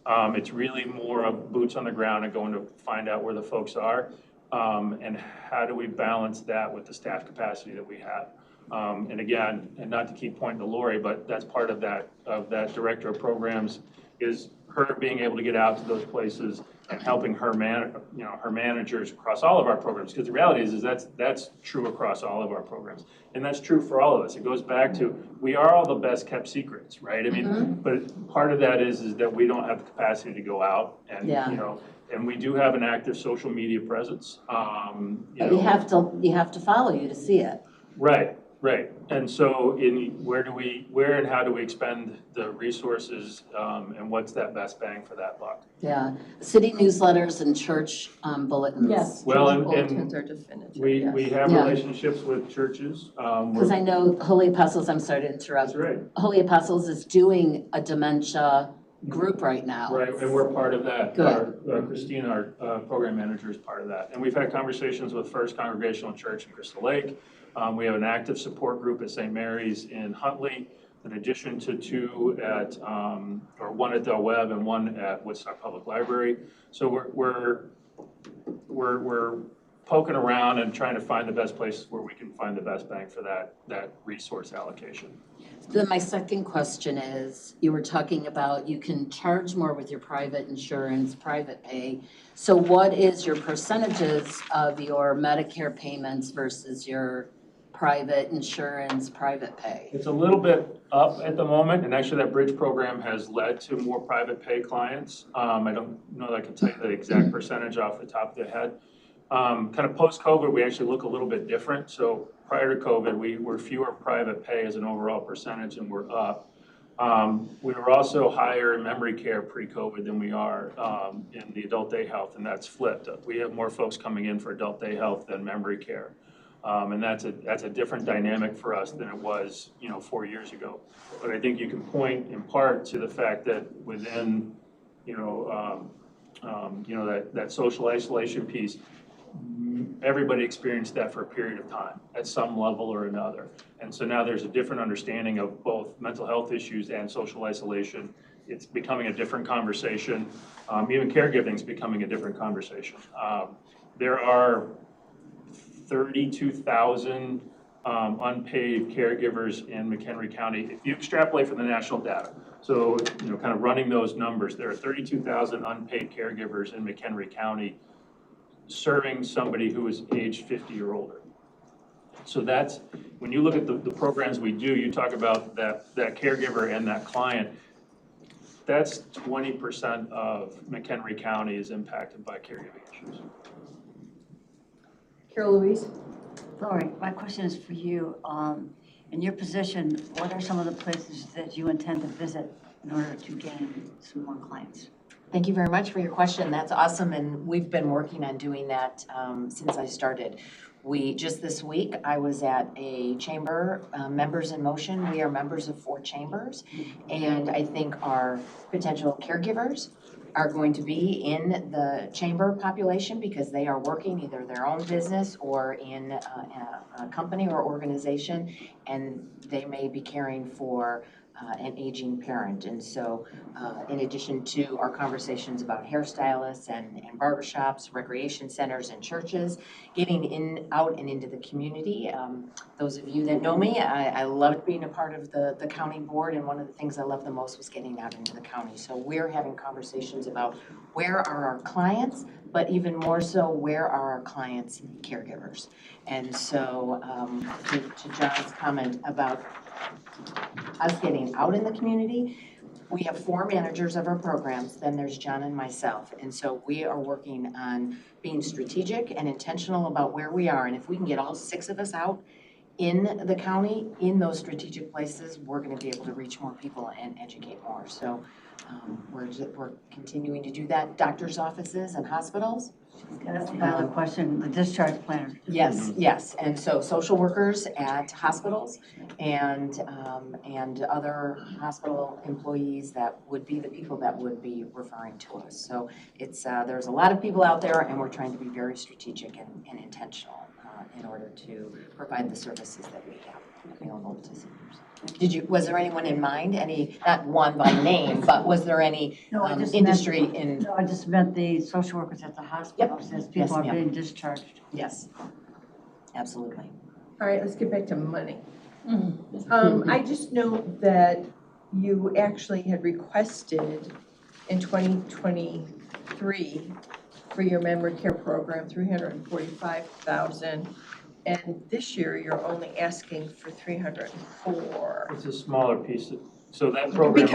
It's really more of boots on the ground and going to find out where the folks are. And how do we balance that with the staff capacity that we have? And again, and not to keep pointing to Lori, but that's part of that director of programs is her being able to get out to those places and helping her managers across all of our programs. Because the reality is that's true across all of our programs. And that's true for all of us. It goes back to, we are all the best kept secrets, right? I mean, but part of that is that we don't have the capacity to go out and, you know, and we do have an active social media presence. But you have to follow you to see it. Right. And so where and how do we expend the resources, and what's that best bang for that buck? Yeah, city newsletters and church bulletins. Yes. Well, Church and bulletins are definitive, we have Yeah. relationships with churches. Because I know Holy Apostles, I'm sorry to interrupt. That's right. Holy Apostles is doing a dementia group right now. Right, and we're part of that. Good. Christina, our program manager, is part of that. And we've had conversations with First Congregational Church in Crystal Lake. We have an active support group at St. Mary's in Huntley, in addition to two at, or one at Del Webb and one at Woodstock Public Library. So we're poking around and trying to find the best places where we can find the best bang for that resource allocation. Then my second question is, you were talking about you can charge more with your private insurance, private pay. So what is your percentages of your Medicare payments versus your private insurance, private pay? It's a little bit up at the moment, and actually that bridge program has led to more private pay clients. I don't know that I can tell you the exact percentage off the top of the head. Kind of post-COVID, we actually look a little bit different. So prior to COVID, we were fewer private pay as an overall percentage, and we're up. We were also higher in memory care pre-COVID than we are in the adult day health, and that's flipped. We have more folks coming in for adult day health than memory care. And that's a different dynamic for us than it was, 4 years ago. But I think you can point in part to the fact that within, that social isolation piece, everybody experienced that for a period of time at some level or another. And so now there's a different understanding of both mental health issues and social isolation. It's becoming a different conversation. Even caregiving is becoming a different conversation. There are 32,000 unpaid caregivers in McHenry County. If you extrapolate from the national data, so kind of running those numbers, there are 32,000 unpaid caregivers in McHenry County serving somebody who is age 50 or older. So that's, when you look at the programs we do, you talk about that caregiver and that client, that's 20% of McHenry County is impacted by caregiving issues. Carol Louise? Lori, my question is for you. In your position, what are some of the places that you intend to visit in order to gain some more clients? Thank you very much for your question. That's awesome, and we've been working on doing that since I started. Just this week, I was at a chamber, Members in Motion. We are members of 4 chambers, and I think our potential caregivers are going to be in the chamber population because they are working either their own business or in a company or organization, and they may be caring for an aging parent. And so in addition to our conversations about hairstylists and barbershops, recreation centers and churches, getting out and into the community. Those of you that know me, I loved being a part of the county board, and one of the things I loved the most was getting out into the county. So we're having conversations about where are our clients, but even more so, where are our clients' caregivers? And so to John's comment about us getting out in the community, we have 4 managers of our programs, then there's John and myself. And so we are working on being strategic and intentional about where we are. And if we can get all 6 of us out in the county, in those strategic places, we're gonna be able to reach more people and educate more. So we're continuing to do that. Doctors' offices and hospitals. That's a valid question, the discharge planner. Yes, yes, and so social workers at hospitals and other hospital employees that would be the people that would be referring to us. So it's, there's a lot of people out there and we're trying to be very strategic and intentional in order to provide the services that we have available to seniors. Was there anyone in mind, not one by name, but was there any No, I just industry meant, No, I just meant the social workers at the hospitals as people are being discharged. Yes, absolutely. All right, let's get back to money. I just know that you actually had requested in 2023 for your memory care program, $345,000. And this year, you're only asking for 304. It's a smaller piece so that program.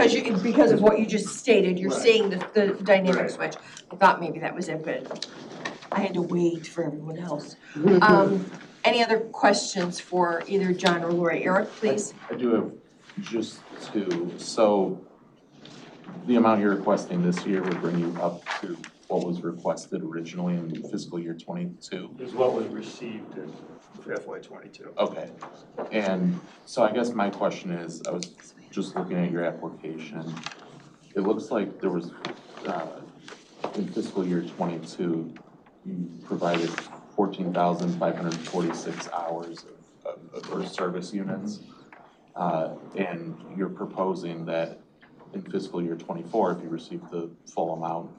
Because of what you just stated, you're Right. saying the dynamic Right. switch. I thought maybe that was it, but I had to wait for everyone else. Any other questions for either John or Lori? Eric, please. I do have just two. So the amount you're requesting this year would bring you up to what was requested originally in fiscal year 22? Is what was received in FY 22. Okay. And so I guess my question is, I was just looking at your application. It looks like there was, in fiscal year 22, you provided 14,546 hours of service units. And you're proposing that in fiscal year 24, if you receive the full amount,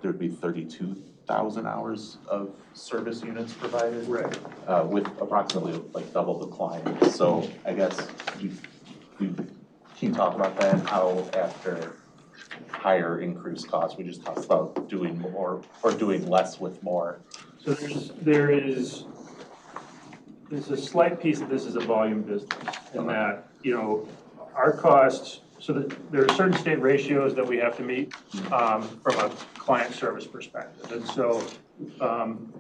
there'd be 32,000 hours of service units provided. Right. With approximately like double the clients. So I guess can you talk about that, how after higher increased costs, we just talked about doing more or doing less with more. So there's a slight piece of this is a volume business in that, our costs, so that there are certain state ratios that we have to meet from a client service perspective. And so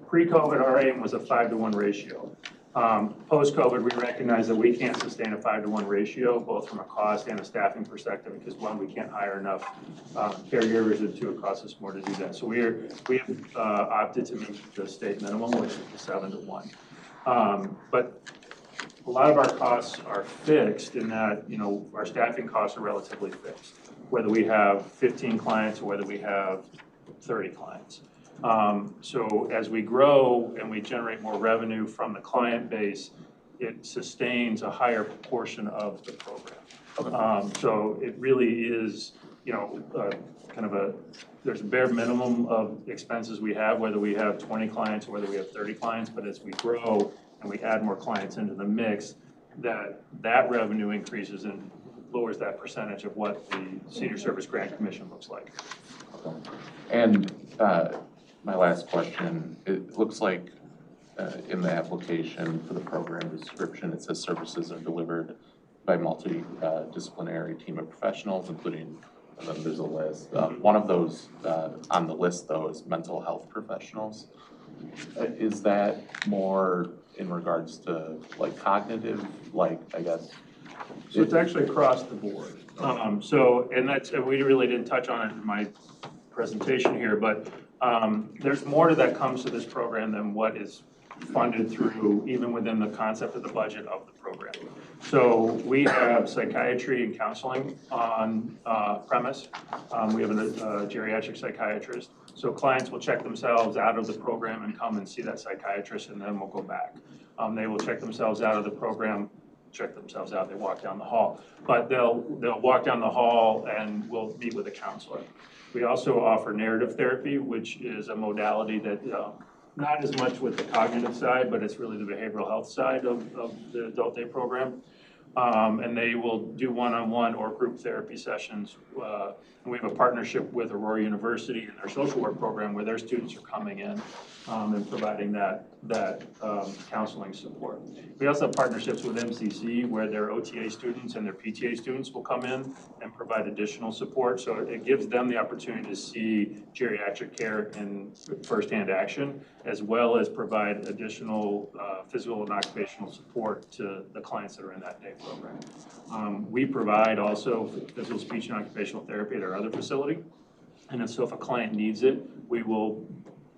pre-COVID, our aim was a 5-to-1 ratio. Post-COVID, we recognize that we can't sustain a 5-to-1 ratio, both from a cost and a staffing perspective, because one, we can't hire enough caregivers, and two, it costs us more to do that. So we have opted to meet the state minimum, which is the 7-to-1. But a lot of our costs are fixed in that, our staffing costs are relatively fixed, whether we have 15 clients or whether we have 30 clients. So as we grow and we generate more revenue from the client base, it sustains a higher proportion of the program. So it really is, there's a bare minimum of expenses we have, whether we have 20 clients or whether we have 30 clients, but as we grow and we add more clients into the mix, that revenue increases and lowers that percentage of what the Senior Service Grant Commission looks like. And my last question, it looks like in the application for the program description, it says services are delivered by multidisciplinary team of professionals, including, and then there's a list. One of those on the list though is mental health professionals. Is that more in regards to like cognitive, I guess? So it's actually across the board. And we really didn't touch on it in my presentation here, but there's more to that comes to this program than what is funded through, even within the concept of the budget of the program. So we have psychiatry and counseling on premise. We have a geriatric psychiatrist. So clients will check themselves out of the program and come and see that psychiatrist, and then we'll go back. They will check themselves out of the program, check themselves out, they walk down the hall. But they'll walk down the hall and we'll meet with a counselor. We also offer narrative therapy, which is a modality that not as much with the cognitive side, but it's really the behavioral health side of the adult day program. And they will do one-on-one or group therapy sessions. And we have a partnership with Aurora University and their social work program where their students are coming in and providing that counseling support. We also have partnerships with MCC where their OTA students and their PTA students will come in and provide additional support. So it gives them the opportunity to see geriatric care in firsthand action, as well as provide additional physical and occupational support to the clients that are in that day program. We provide also physical, speech, and occupational therapy at our other facility. And so if a client needs it, we will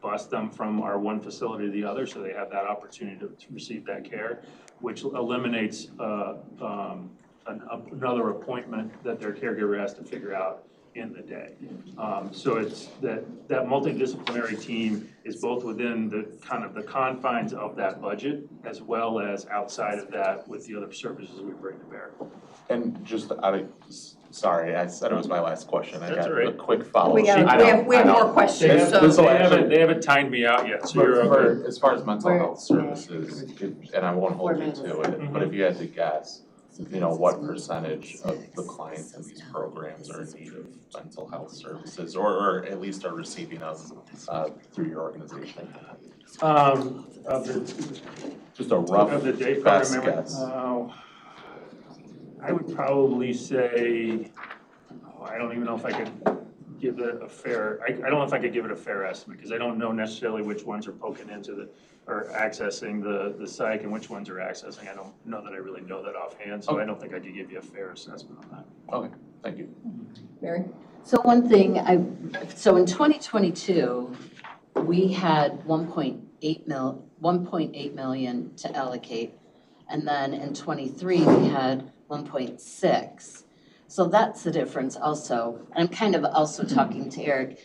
bus them from our one facility to the other, so they have that opportunity to receive that care, which eliminates another appointment that their caregiver has to figure out in the day. So it's that multidisciplinary team is both within the kind of the confines of that budget, as well as outside of that with the other services we bring to bear. And just out of, sorry, I said it was my last question. I That's got all right. a quick follow-up. We have more questions, so. They haven't timed me out yet, so you're okay. As far as mental health services, and I won't hold you to it, but if you had to guess, what percentage of the clients in these programs are in need of mental health services, or at least are receiving them through your organization? Just a rough Of the day best program, guess. I would probably say, I don't even know if I could give it a fair, I don't know if I could give it a fair estimate, because I don't know necessarily which ones are poking into or accessing the psych and which ones are accessing. I don't know that I really know that offhand, so I don't think I could give you a fair assessment on that. Okay, thank you. Mary? So one thing, so in 2022, we had 1.8 million to allocate. And then in 23, we had 1.6. So that's the difference also. And I'm kind of also talking to Eric.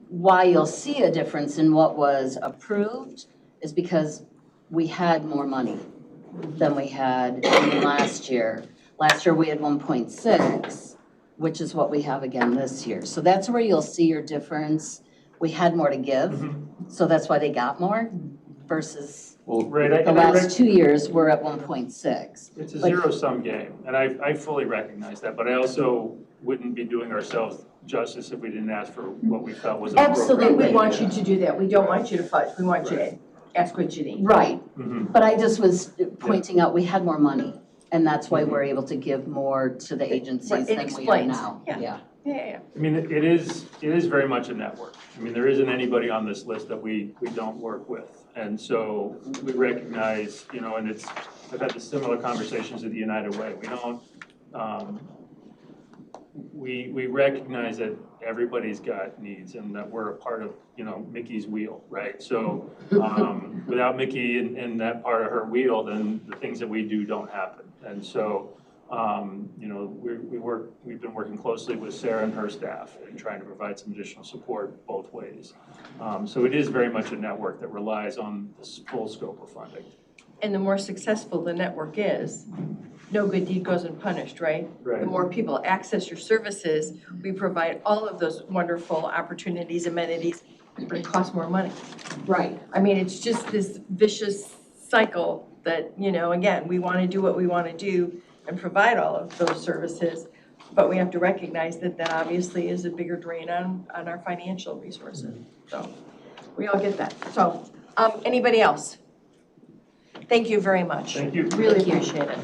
Why you'll see a difference in what was approved is because we had more money than we had last year. Last year we had 1.6, which is what we have again this year. So that's where you'll see your difference. We had more to give, so that's why they got more versus the last 2 years, we're at 1.6. It's a zero-sum game, and I fully recognize that, but I also wouldn't be doing ourselves justice if we didn't ask for what we felt was appropriate. Absolutely, we want you to do that. We don't want you to fudge. We want you to ask what you need. Right, but I just was pointing out we had more money, and that's why we're able to give more to the agencies than we are now. Yeah. I mean, it is very much a network. I mean, there isn't anybody on this list that we don't work with. And so we recognize, and I've had the similar conversations at the United Way. We don't, we recognize that everybody's got needs and that we're a part of, Mickey's wheel, right? So without Mickey and that part of her wheel, then the things that we do don't happen. And so, we've been working closely with Sarah and her staff and trying to provide some additional support both ways. So it is very much a network that relies on this full scope of funding. And the more successful the network is, no good deed goes unpunished, right? Right. The more people access your services, we provide all of those wonderful opportunities, amenities, but it costs more money. Right. I mean, it's just this vicious cycle that, again, we want to do what we want to do and provide all of those services, but we have to recognize that that obviously is a bigger drain on our financial resources. So we all get that. So, anybody else? Thank you very much. Thank you. Really appreciate it.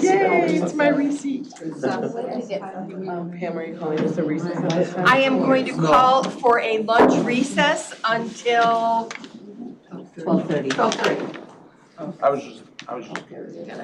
Yay, it's my receipt. Pam, are you calling this a recess? I am going to call for a lunch recess until 12:30. 12:30. I was just curious.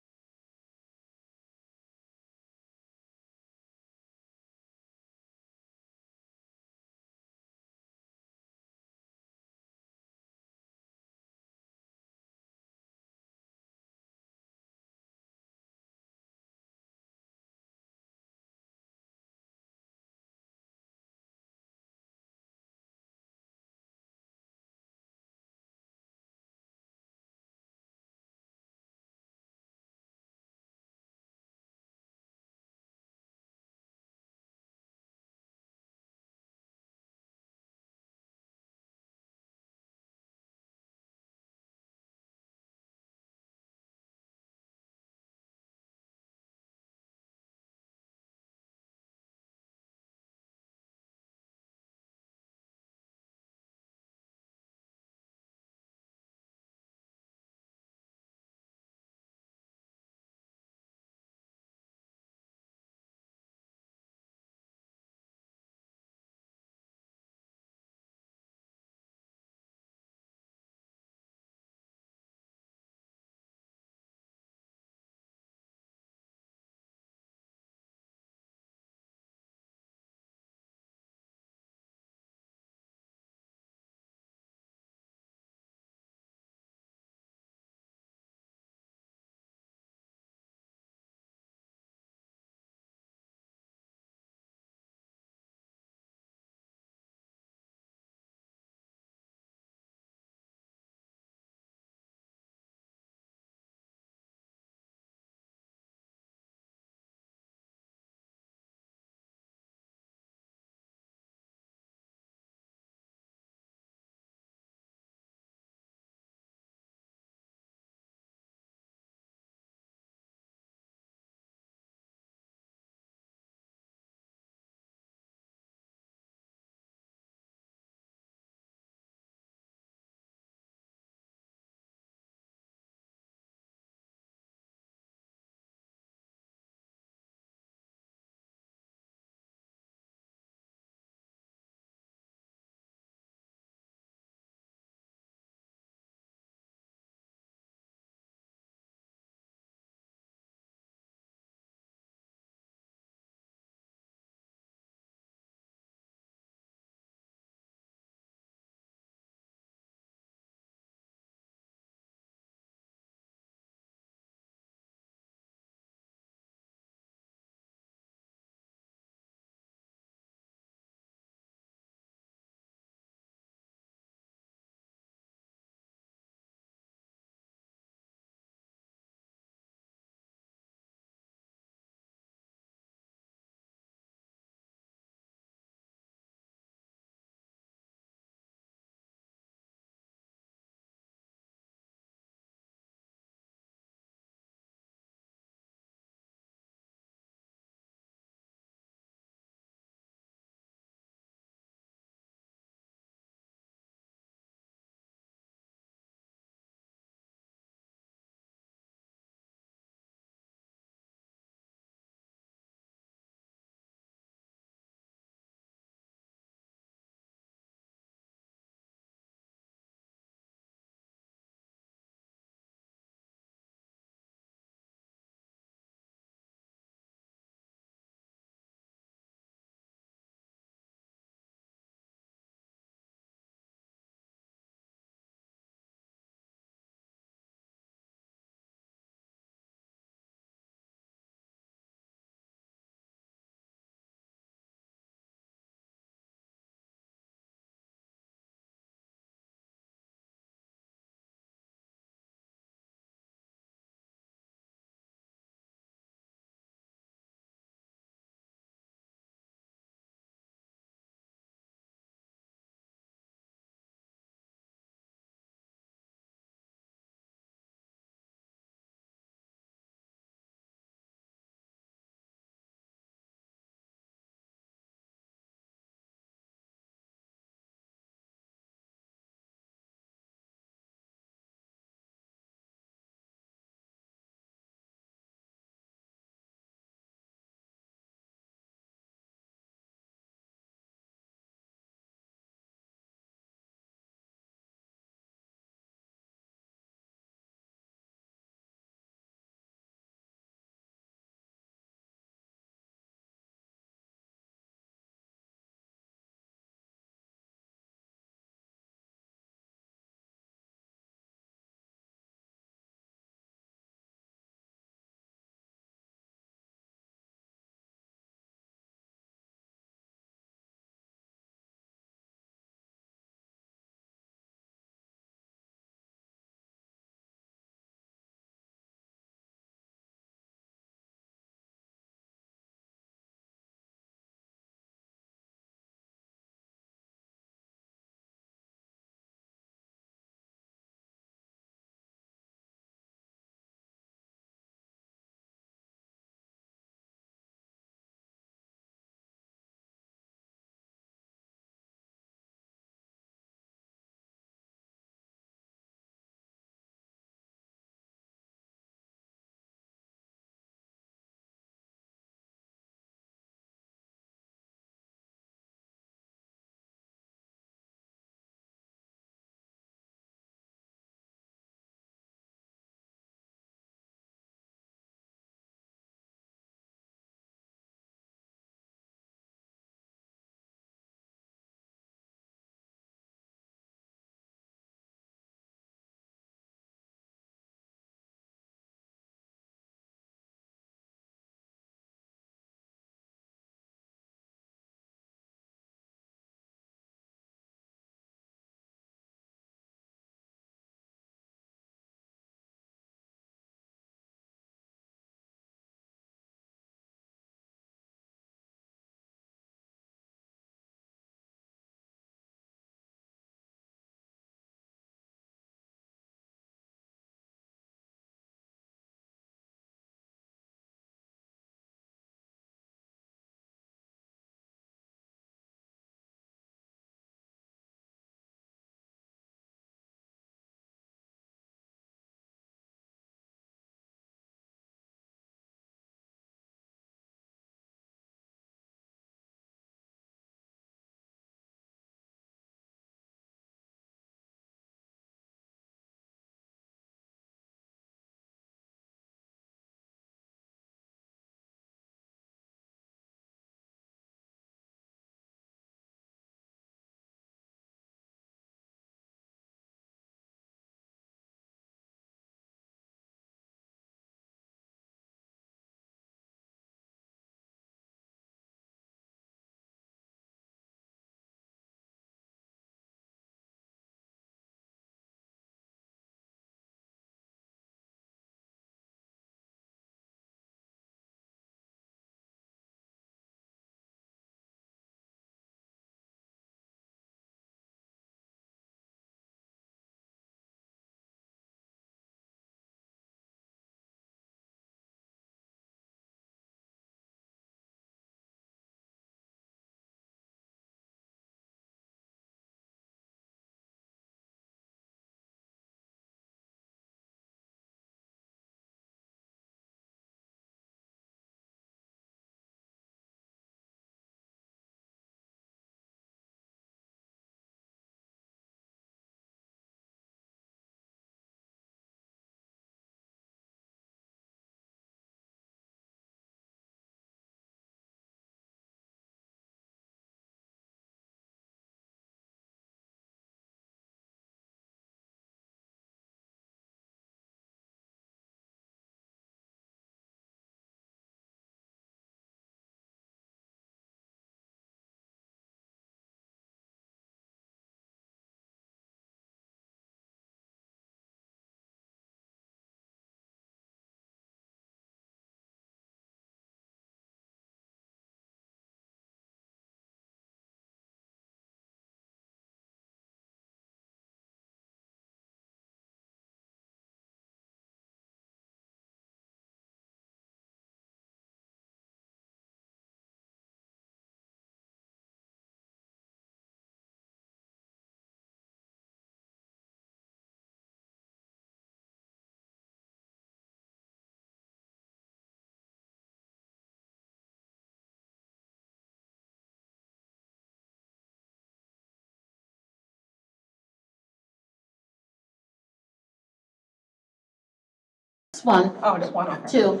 one, Oh, just one, okay. two.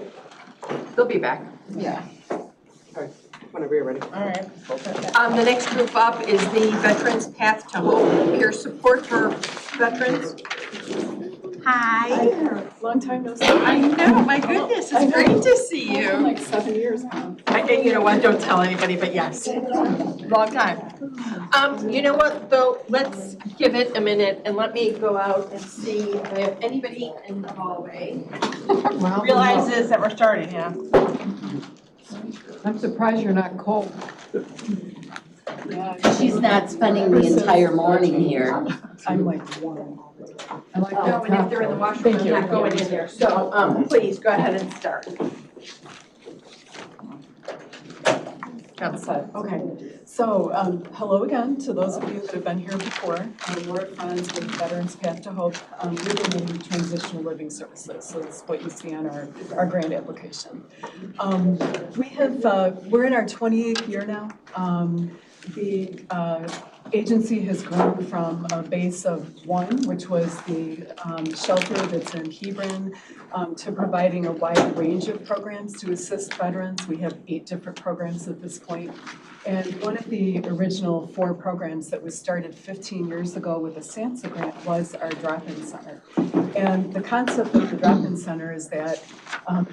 They'll be back. Yeah. Whenever you're ready. All right. The next group up is the Veterans Path to Hope, peer support for veterans. Hi. Long time no see. I know, my goodness, it's great to see you. Like 7 years now. You know what, don't tell anybody, but yes, long time. You know what, though, let's give it a minute and let me go out and see if I have anybody in the hallway. Realizes that we're starting, yeah. I'm surprised you're not cold. She's not spending the entire morning here. I'm like warm. I like No, and if they're in the washroom, I'm not going in there, so, please, go ahead and start. Okay, so hello again to those of you that have been here before. We're friends with Veterans Path to Hope, living in transitional living services. So that's what you see on our grant application. We're in our 28th year now. The agency has grown from a base of 1, which was the shelter that's in Hebron, to providing a wide range of programs to assist veterans. We have 8 different programs at this point. And one of the original 4 programs that was started 15 years ago with a SAMHSA grant was our drop-in center. And the concept of the drop-in center is that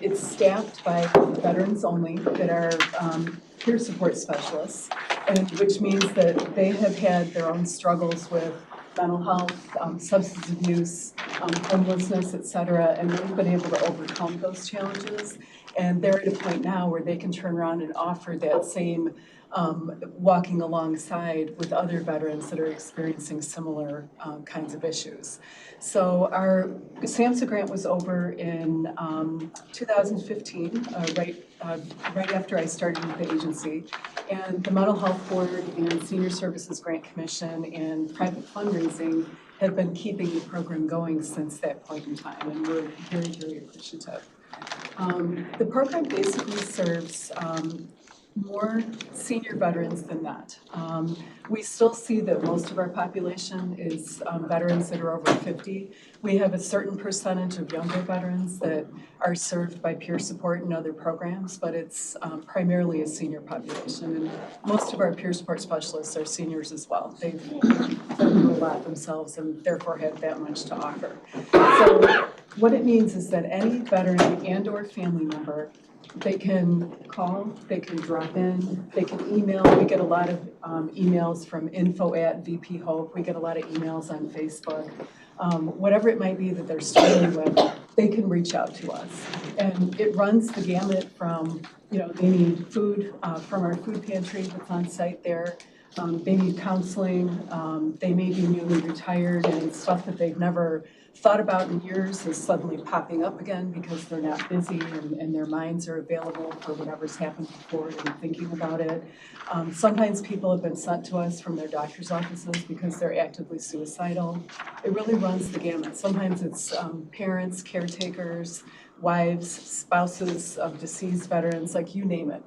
it's staffed by veterans only that are peer support specialists, and which means that they have had their own struggles with mental health, substance abuse, homelessness, et cetera, and they've been able to overcome those challenges. And they're at a point now where they can turn around and offer that same walking alongside with other veterans that are experiencing similar kinds of issues. So our SAMHSA grant was over in 2015, right after I started with the agency. And the Mental Health Board and Senior Services Grant Commission and private fundraising have been keeping the program going since that point in time, and we're very, very appreciative. The program basically serves more senior veterans than not. We still see that most of our population is veterans that are over 50. We have a certain percentage of younger veterans that are served by peer support and other programs, but it's primarily a senior population. And most of our peer support specialists are seniors as well. They've been through a lot themselves and therefore have that much to offer. So what it means is that any veteran and or family member, they can call, they can drop in, they can email. We get a lot of emails from info@VP Hope. We get a lot of emails on Facebook. Whatever it might be that they're struggling with, they can reach out to us. And it runs the gamut from, they need food from our food pantry that's on site there. They need counseling. They may be newly retired and stuff that they've never thought about in years is suddenly popping up again because they're not busy and their minds are available for whatever's happened before and thinking about it. Sometimes people have been sent to us from their doctor's offices because they're actively suicidal. It really runs the gamut. Sometimes it's parents, caretakers, wives, spouses of deceased veterans, like you name it.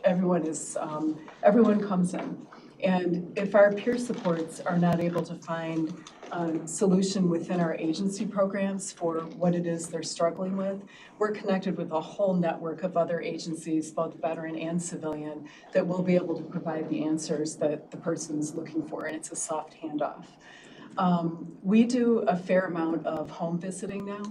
Everyone comes in. And if our peer supports are not able to find a solution within our agency programs for what it is they're struggling with, we're connected with a whole network of other agencies, both veteran and civilian, that will be able to provide the answers that the person's looking for, and it's a soft handoff. We do a fair amount of home visiting now.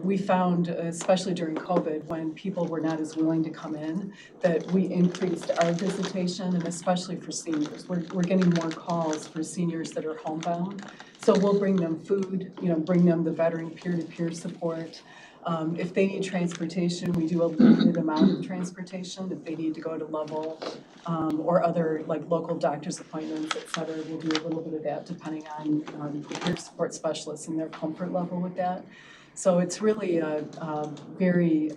We found, especially during COVID, when people were not as willing to come in, that we increased our visitation, and especially for seniors. We're getting more calls for seniors that are homebound. So we'll bring them food, bring them the veteran peer-to-peer support. If they need transportation, we do a limited amount of transportation. If they need to go to Lovell or other local doctor's appointments, et cetera, we'll do a little bit of that depending on the peer support specialists and their comfort level with that. So it's really a very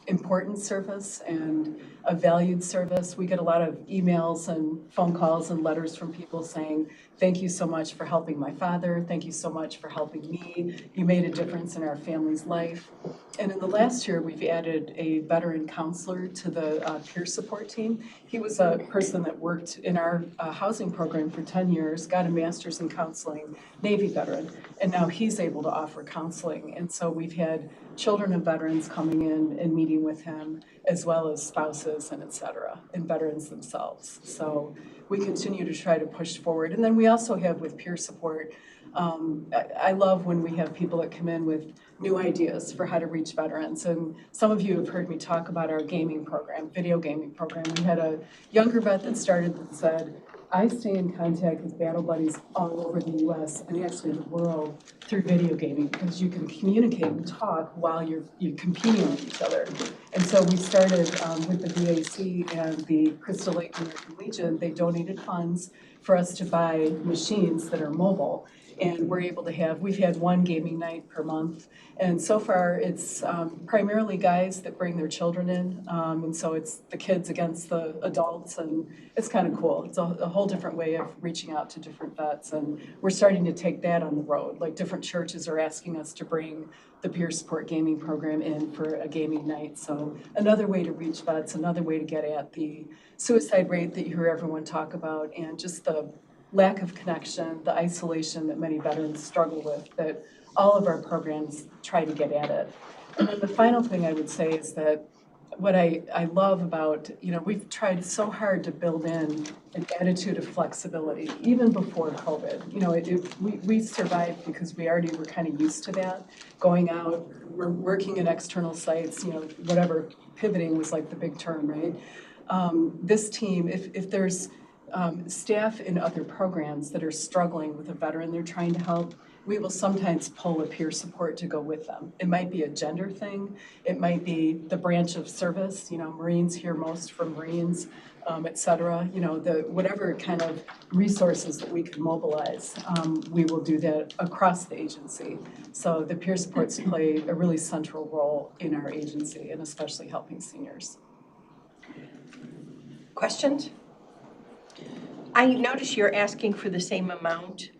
important service and a valued service. We get a lot of emails and phone calls and letters from people saying, thank you so much for helping my father. Thank you so much for helping me. You made a difference in our family's life. And in the last year, we've added a veteran counselor to the peer support team. He was a person that worked in our housing program for 10 years, got a master's in counseling, Navy veteran, and now he's able to offer counseling. And so we've had children of veterans coming in and meeting with him, as well as spouses and et cetera, and veterans themselves. So we continue to try to push forward. And then we also have with peer support, I love when we have people that come in with new ideas for how to reach veterans. And some of you have heard me talk about our gaming program, video gaming program. We had a younger vet that started that said, I stay in contact with battle buddies all over the US and actually the world through video gaming because you can communicate and talk while you're competing with each other. And so we started with the VAC and the Crystal Lake American Legion. They donated funds for us to buy machines that are mobile. And we're able to we've had one gaming night per month. And so far, it's primarily guys that bring their children in. And so it's the kids against the adults, and it's kind of cool. It's a whole different way of reaching out to different vets. And we're starting to take that on the road. Like different churches are asking us to bring the peer support gaming program in for a gaming night. So another way to reach vets, another way to get at the suicide rate that you hear everyone talk about, and just the lack of connection, the isolation that many veterans struggle with, that all of our programs try to get at it. And then the final thing I would say is that what I love about, we've tried so hard to build in an attitude of flexibility, even before COVID. We survived because we already were kind of used to that, going out, we're working in external sites, whatever, pivoting was like the big term, right? This team, if there's staff in other programs that are struggling with a veteran they're trying to help, we will sometimes pull a peer support to go with them. It might be a gender thing. It might be the branch of service. Marines hear most from Marines, et cetera. Whatever kind of resources that we can mobilize, we will do that across the agency. So the peer supports play a really central role in our agency, and especially helping seniors. Questions? I notice you're asking for the same amount.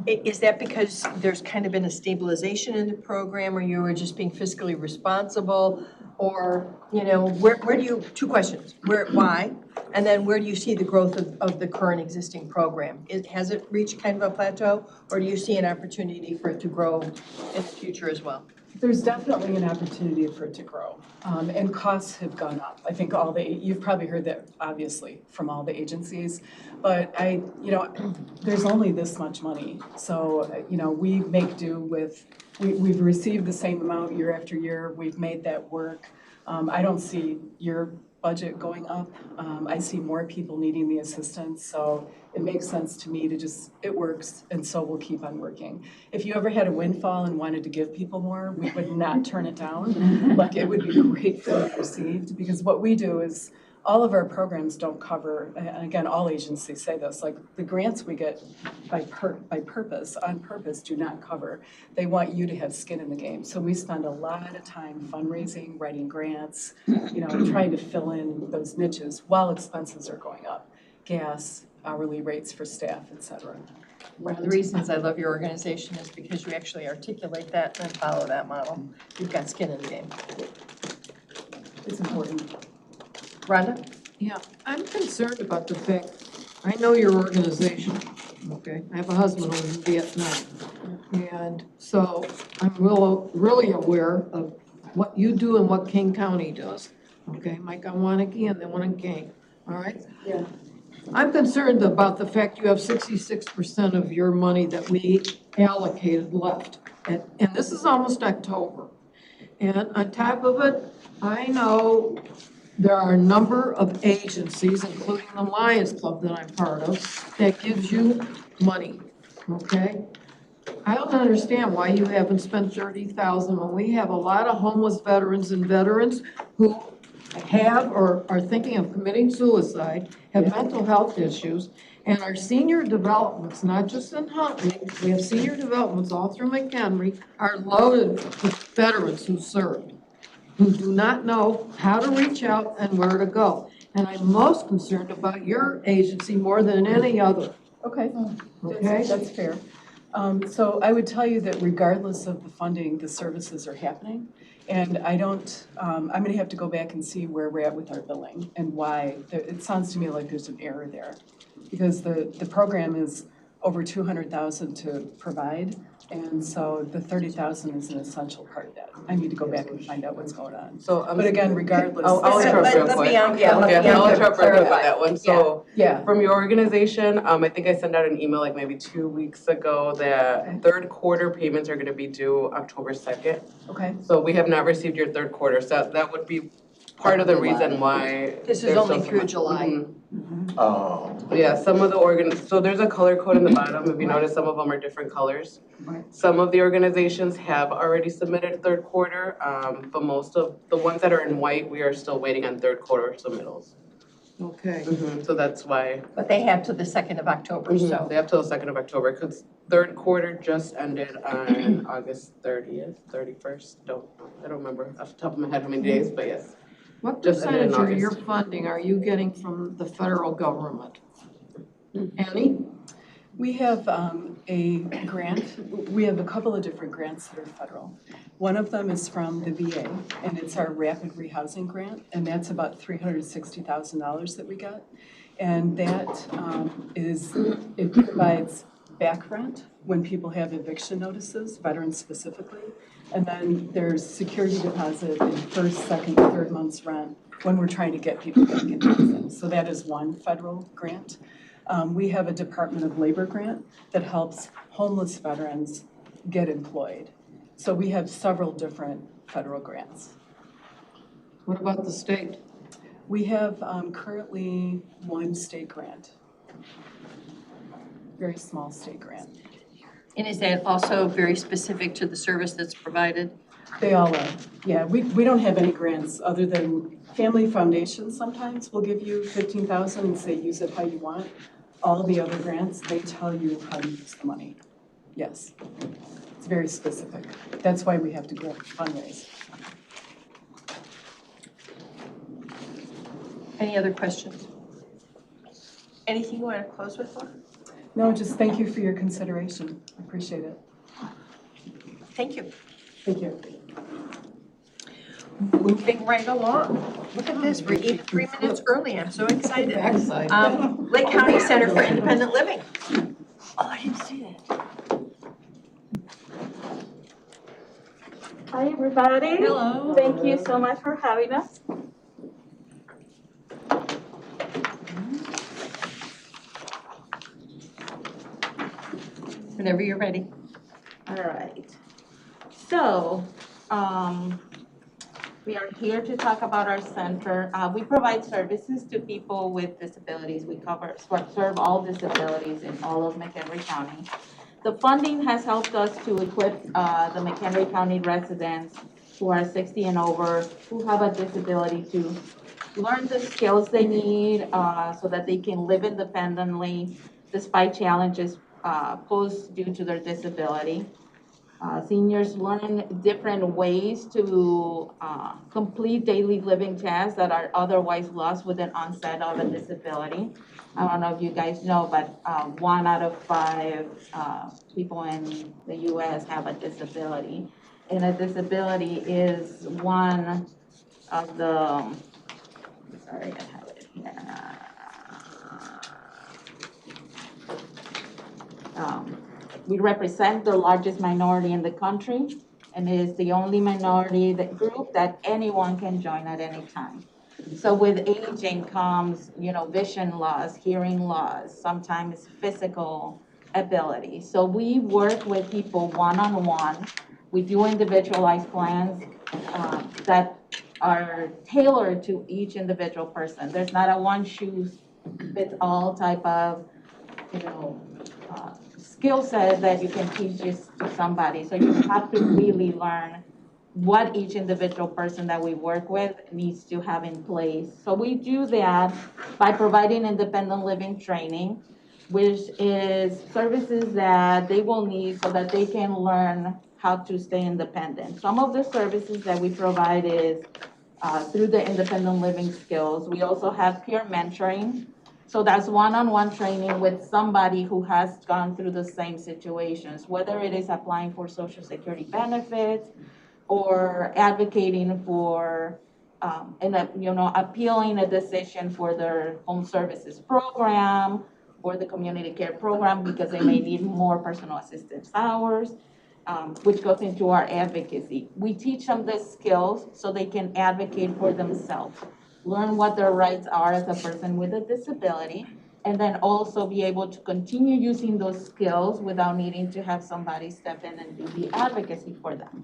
Is that because there's kind of been a stabilization in the program, or you were just being fiscally responsible? Or, where do you, two questions, why? And then where do you see the growth of the current existing program? Has it reached kind of a plateau, or do you see an opportunity for it to grow in the future as well? There's definitely an opportunity for it to grow, and costs have gone up. I think you've probably heard that, obviously, from all the agencies, but there's only this much money. So, we make do with, we've received the same amount year after year. We've made that work. I don't see your budget going up. I see more people needing the assistance, so it makes sense to me to it works, and so we'll keep on working. If you ever had a windfall and wanted to give people more, we would not turn it down. Like, it would be gratefully received, because what we do is all of our programs don't cover, and again, all agencies say this, like the grants we get on purpose, do not cover. They want you to have skin in the game. So we spend a lot of time fundraising, writing grants, trying to fill in those niches while expenses are going up. Gas, hourly rates for staff, et cetera. One of the reasons I love your organization is because you actually articulate that and follow that model. You've got skin in the game. It's important. Rhonda? Yeah, I'm concerned about the fact, I know your organization, okay? I have a husband who was in Vietnam. And so I'm really aware of what you do and what King County does. Okay, Mike Onwaniki and then Winnicking, all right? Yeah. I'm concerned about the fact you have 66% of your money that we allocated left. And this is almost October. And on top of it, I know there are a number of agencies, including the Lions Club that I'm part of, that gives you money, okay? I don't understand why you haven't spent $30,000 when we have a lot of homeless veterans and veterans who have or are thinking of committing suicide, have mental health issues, and our senior developments, not just in Huntley, we have senior developments all through McHenry, are loaded with veterans who served, who do not know how to reach out and where to go. And I'm most concerned about your agency more than any other. Okay, Okay? That's fair. So I would tell you that regardless of the funding, the services are happening. And I'm gonna have to go back and see where we're at with our billing and why. It sounds to me like there's an error there. Because the program is over 200,000 to provide. And so the 30,000 is an essential part of that. I need to go back and find out what's going on. So, But again, regardless. I'll interrupt real quick. Bianca I'll interrupt real quick with that one. So, Yeah. from your organization, I think I sent out an email like maybe 2 weeks ago that third quarter payments are gonna be due October 2nd. Okay. So we have not received your third quarter, so that would be part of the reason why. This is there's only so through much. July. Mhm. Oh. Yeah, some of the so there's a color code in the bottom, if you notice, some of them are different colors. Right. Some of the organizations have already submitted third quarter, but most of the ones that are in white, we are still waiting on third quarter submittals. Okay. So that's why. But they have to the 2nd of October, so. They have till the 2nd of October, because third quarter just ended on August 30th, 31st, I don't remember off the top of my head how many days, but yes. What Just ended in percentage of your August. funding are you getting from the federal government? Annie? We have a grant, we have a couple of different grants that are federal. One of them is from the VA, and it's our rapid rehousing grant, and that's about $360,000 that we got. And that it provides back rent when people have eviction notices, veterans specifically. And then there's security deposit in first, second, third month's rent when we're trying to get people back in housing. So that is one federal grant. We have a Department of Labor grant that helps homeless veterans get employed. So we have several different federal grants. What about the state? We have currently one state grant. Very small state grant. And is that also very specific to the service that's provided? They all are. Yeah, we don't have any grants other than Family Foundation sometimes will give you $15,000 and say use it how you want. All of the other grants, they tell you how to use the money. Yes, it's very specific. That's why we have to go fundraise. Any other questions? Anything you want to close with, Laura? No, just thank you for your consideration. I appreciate it. Thank you. Thank you. Moving right along. Look at this, we're 3 minutes early, I'm so excited. Excited. Lake County Center for Independent Living. Oh, I didn't see that. Hi, everybody. Hello. Thank you so much for having us. Whenever you're ready. All right. So, we are here to talk about our center. We provide services to people with disabilities. We serve all disabilities in all of McHenry County. The funding has helped us to equip the McHenry County residents who are 60 and over, who have a disability, to learn the skills they need so that they can live independently despite challenges posed due to their disability. Seniors learn different ways to complete daily living tasks that are otherwise lost with an onset of a disability. I don't know if you guys know, but 1 out of 5 people in the US have a disability. And a disability is one of the, sorry, I have it here. We represent the largest minority in the country, and it is the only minority group that anyone can join at any time. So with aging comes, vision loss, hearing loss, sometimes physical ability. So we work with people one-on-one. We do individualized plans that are tailored to each individual person. There's not a one-shoe-fits-all type of, skill set that you can teach this to somebody. So you have to really learn what each individual person that we work with needs to have in place. So we do that by providing independent living training, which is services that they will need so that they can learn how to stay independent. Some of the services that we provide is through the independent living skills. We also have peer mentoring. So that's one-on-one training with somebody who has gone through the same situations, whether it is applying for Social Security benefits or advocating for, appealing a decision for their home services program, for the community care program because they may need more personal assistance hours, which goes into our advocacy. We teach them the skills so they can advocate for themselves, learn what their rights are as a person with a disability, and then also be able to continue using those skills without needing to have somebody step in and do the advocacy for them.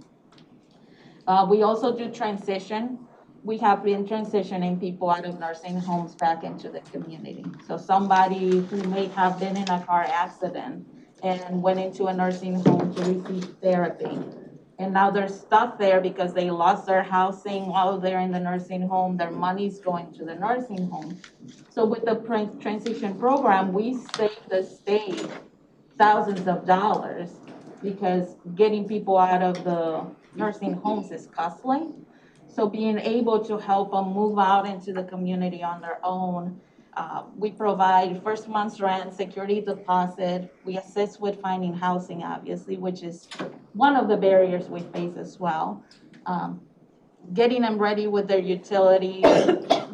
We also do transition. We have been transitioning people out of nursing homes back into the community. So somebody who may have been in a car accident and went into a nursing home to receive therapy. And now they're stuck there because they lost their housing while they're in the nursing home. Their money's going to the nursing home. So with the transition program, we save the state thousands of dollars because getting people out of the nursing homes is costly. So being able to help them move out into the community on their own, we provide first month's rent, security deposit. We assist with finding housing, obviously, which is one of the barriers we face as well. Getting them ready with their utilities,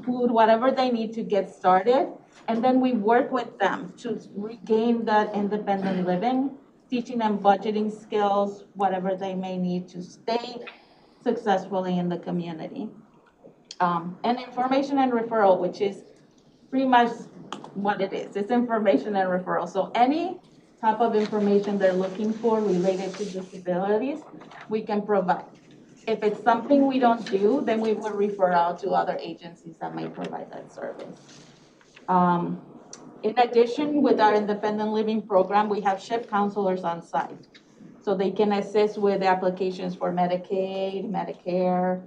food, whatever they need to get started. And then we work with them to regain that independent living, teaching them budgeting skills, whatever they may need to stay successfully in the community. And information and referral, which is pretty much what it is. It's information and referral. So any type of information they're looking for related to disabilities, we can provide. If it's something we don't do, then we will refer out to other agencies that may provide that service. In addition, with our independent living program, we have SHIP counselors on site. So they can assist with applications for Medicaid, Medicare,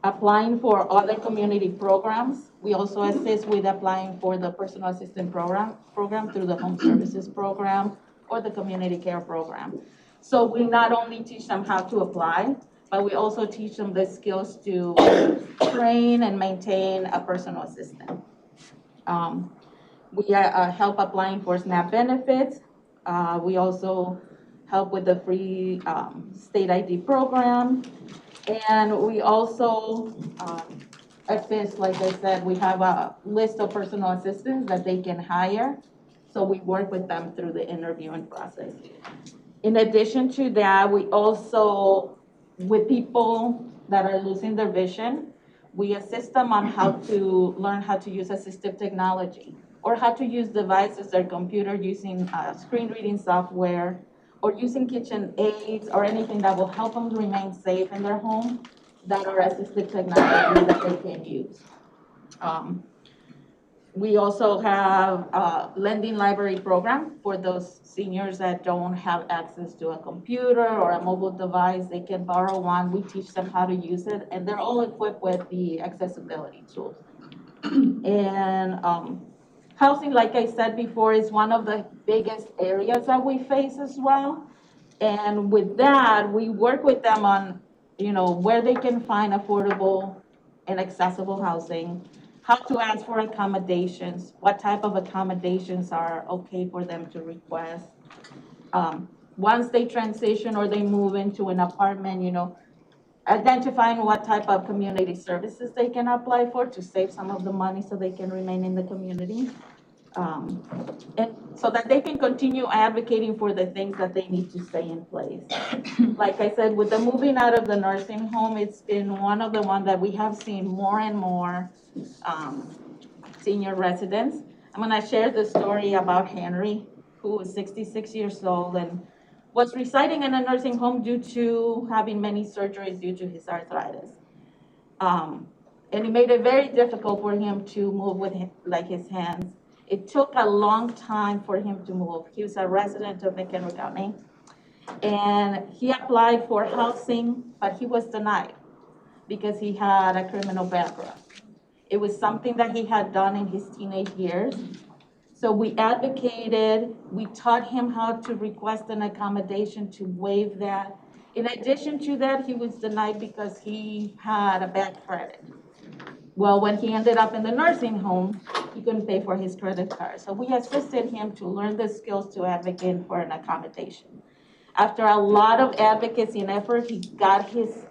applying for other community programs. We also assist with applying for the personal assistant program through the home services program or the community care program. So we not only teach them how to apply, but we also teach them the skills to train and maintain a personal assistant. We help applying for SNAP benefits. We also help with the free state ID program. And we also assist, like I said, we have a list of personal assistants that they can hire. So we work with them through the interviewing process. In addition to that, we also, with people that are losing their vision, we assist them on how to learn how to use assistive technology or how to use devices, their computer using screen reading software, or using kitchen aids or anything that will help them remain safe in their home that are assistive technology that they can use. We also have a lending library program for those seniors that don't have access to a computer or a mobile device. They can borrow one. We teach them how to use it, and they're all equipped with the accessibility tools. And housing, like I said before, is one of the biggest areas that we face as well. And with that, we work with them on, where they can find affordable and accessible housing, how to ask for accommodations, what type of accommodations are okay for them to request. Once they transition or they move into an apartment, identifying what type of community services they can apply for to save some of the money so they can remain in the community. And so that they can continue advocating for the things that they need to stay in place. Like I said, with the moving out of the nursing home, it's been one of the ones that we have seen more and more senior residents. I'm gonna share the story about Henry, who was 66 years old and was residing in a nursing home due to having many surgeries due to his arthritis. And it made it very difficult for him to move with his hands. It took a long time for him to move. He was a resident of McHenry County. And he applied for housing, but he was denied because he had a criminal background. It was something that he had done in his teenage years. So we advocated, we taught him how to request an accommodation to waive that. In addition to that, he was denied because he had a bad credit. Well, when he ended up in the nursing home, he couldn't pay for his credit card. So we assisted him to learn the skills to advocate for an accommodation. After a lot of advocacy and effort, he got his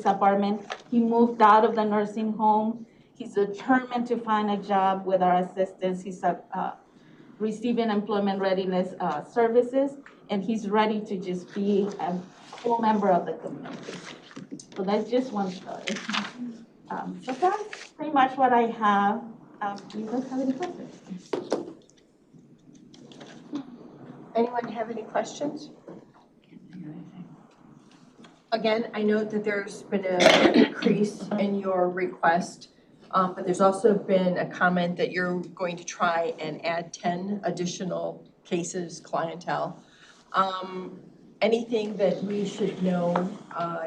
apartment. He moved out of the nursing home. He's determined to find a job with our assistance. He's receiving employment readiness services, and he's ready to just be a full member of the community. So that's just one story. So that's pretty much what I have. Do you guys have any questions? Anyone have any questions? Again, I know that there's been an increase in your request, but there's also been a comment that you're going to try and add 10 additional cases, clientele. Anything that we should know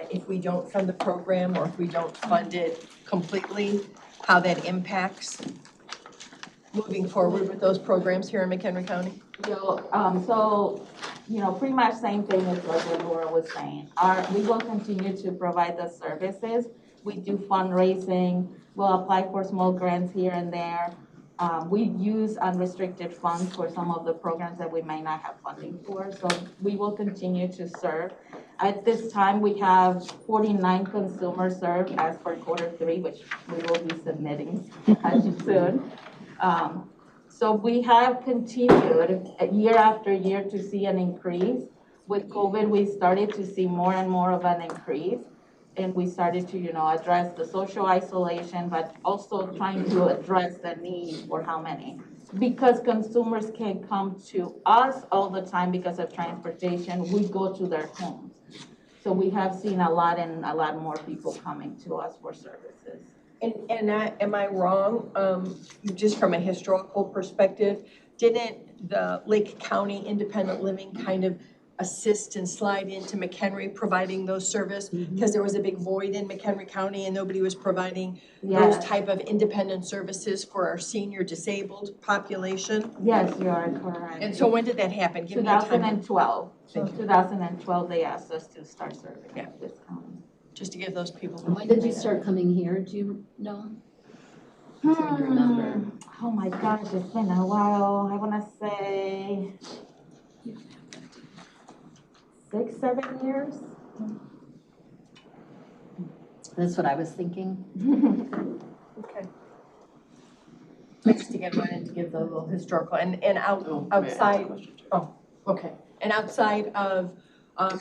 if we don't fund the program or if we don't fund it completely, how that impacts moving forward with those programs here in McHenry County? So, pretty much same thing as what Laura was saying. We will continue to provide the services. We do fundraising. We'll apply for small grants here and there. We use unrestricted funds for some of the programs that we may not have funding for. So we will continue to serve. At this time, we have 49 consumers served as for Q3, which we will be submitting soon. So we have continued year after year to see an increase. With COVID, we started to see more and more of an increase. And we started to, address the social isolation, but also trying to address the need for how many. Because consumers can't come to us all the time because of transportation, we go to their homes. So we have seen a lot more people coming to us for services. And am I wrong, just from a historical perspective, didn't the Lake County Independent Living kind of assist and slide into McHenry providing those services? Because there was a big void in McHenry County and nobody was providing those type of independent services for our senior disabled population? Yes, you are correct. And so when did that happen? Give me a time. 2012. So 2012, they asked us to start serving this county. Just to give those people. When did you start coming here? Do you know? Do you remember? Oh my gosh, it's been a while. I want to say 6, 7 years. That's what I was thinking. Okay. Just to get one and to give the little historical and outside. Oh, okay. And outside of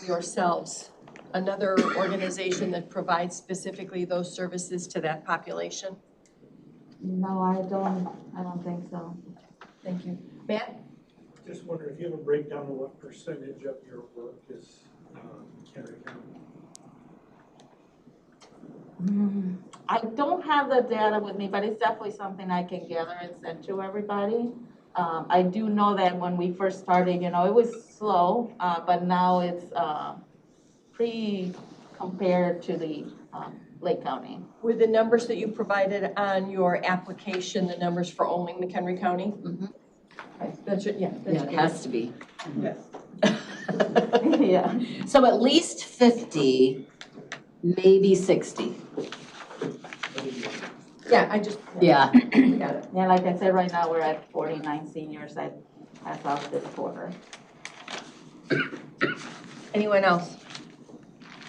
yourselves, another organization that provides specifically those services to that population? No, I don't think so. Thank you. Matt? Just wonder if you have a breakdown of what percentage of your work is McHenry County? I don't have the data with me, but it's definitely something I can gather and send to everybody. I do know that when we first started, it was slow, but now it's pretty compared to the Lake County. Were the numbers that you provided on your application the numbers for only McHenry County? Mm-hmm. Okay, that's it, yeah. Yeah, it has to be. Yes. Yeah. So at least 50, maybe 60. Yeah, I just. Yeah. Got it. Yeah, like I said, right now we're at 49 seniors as of this quarter. Anyone else?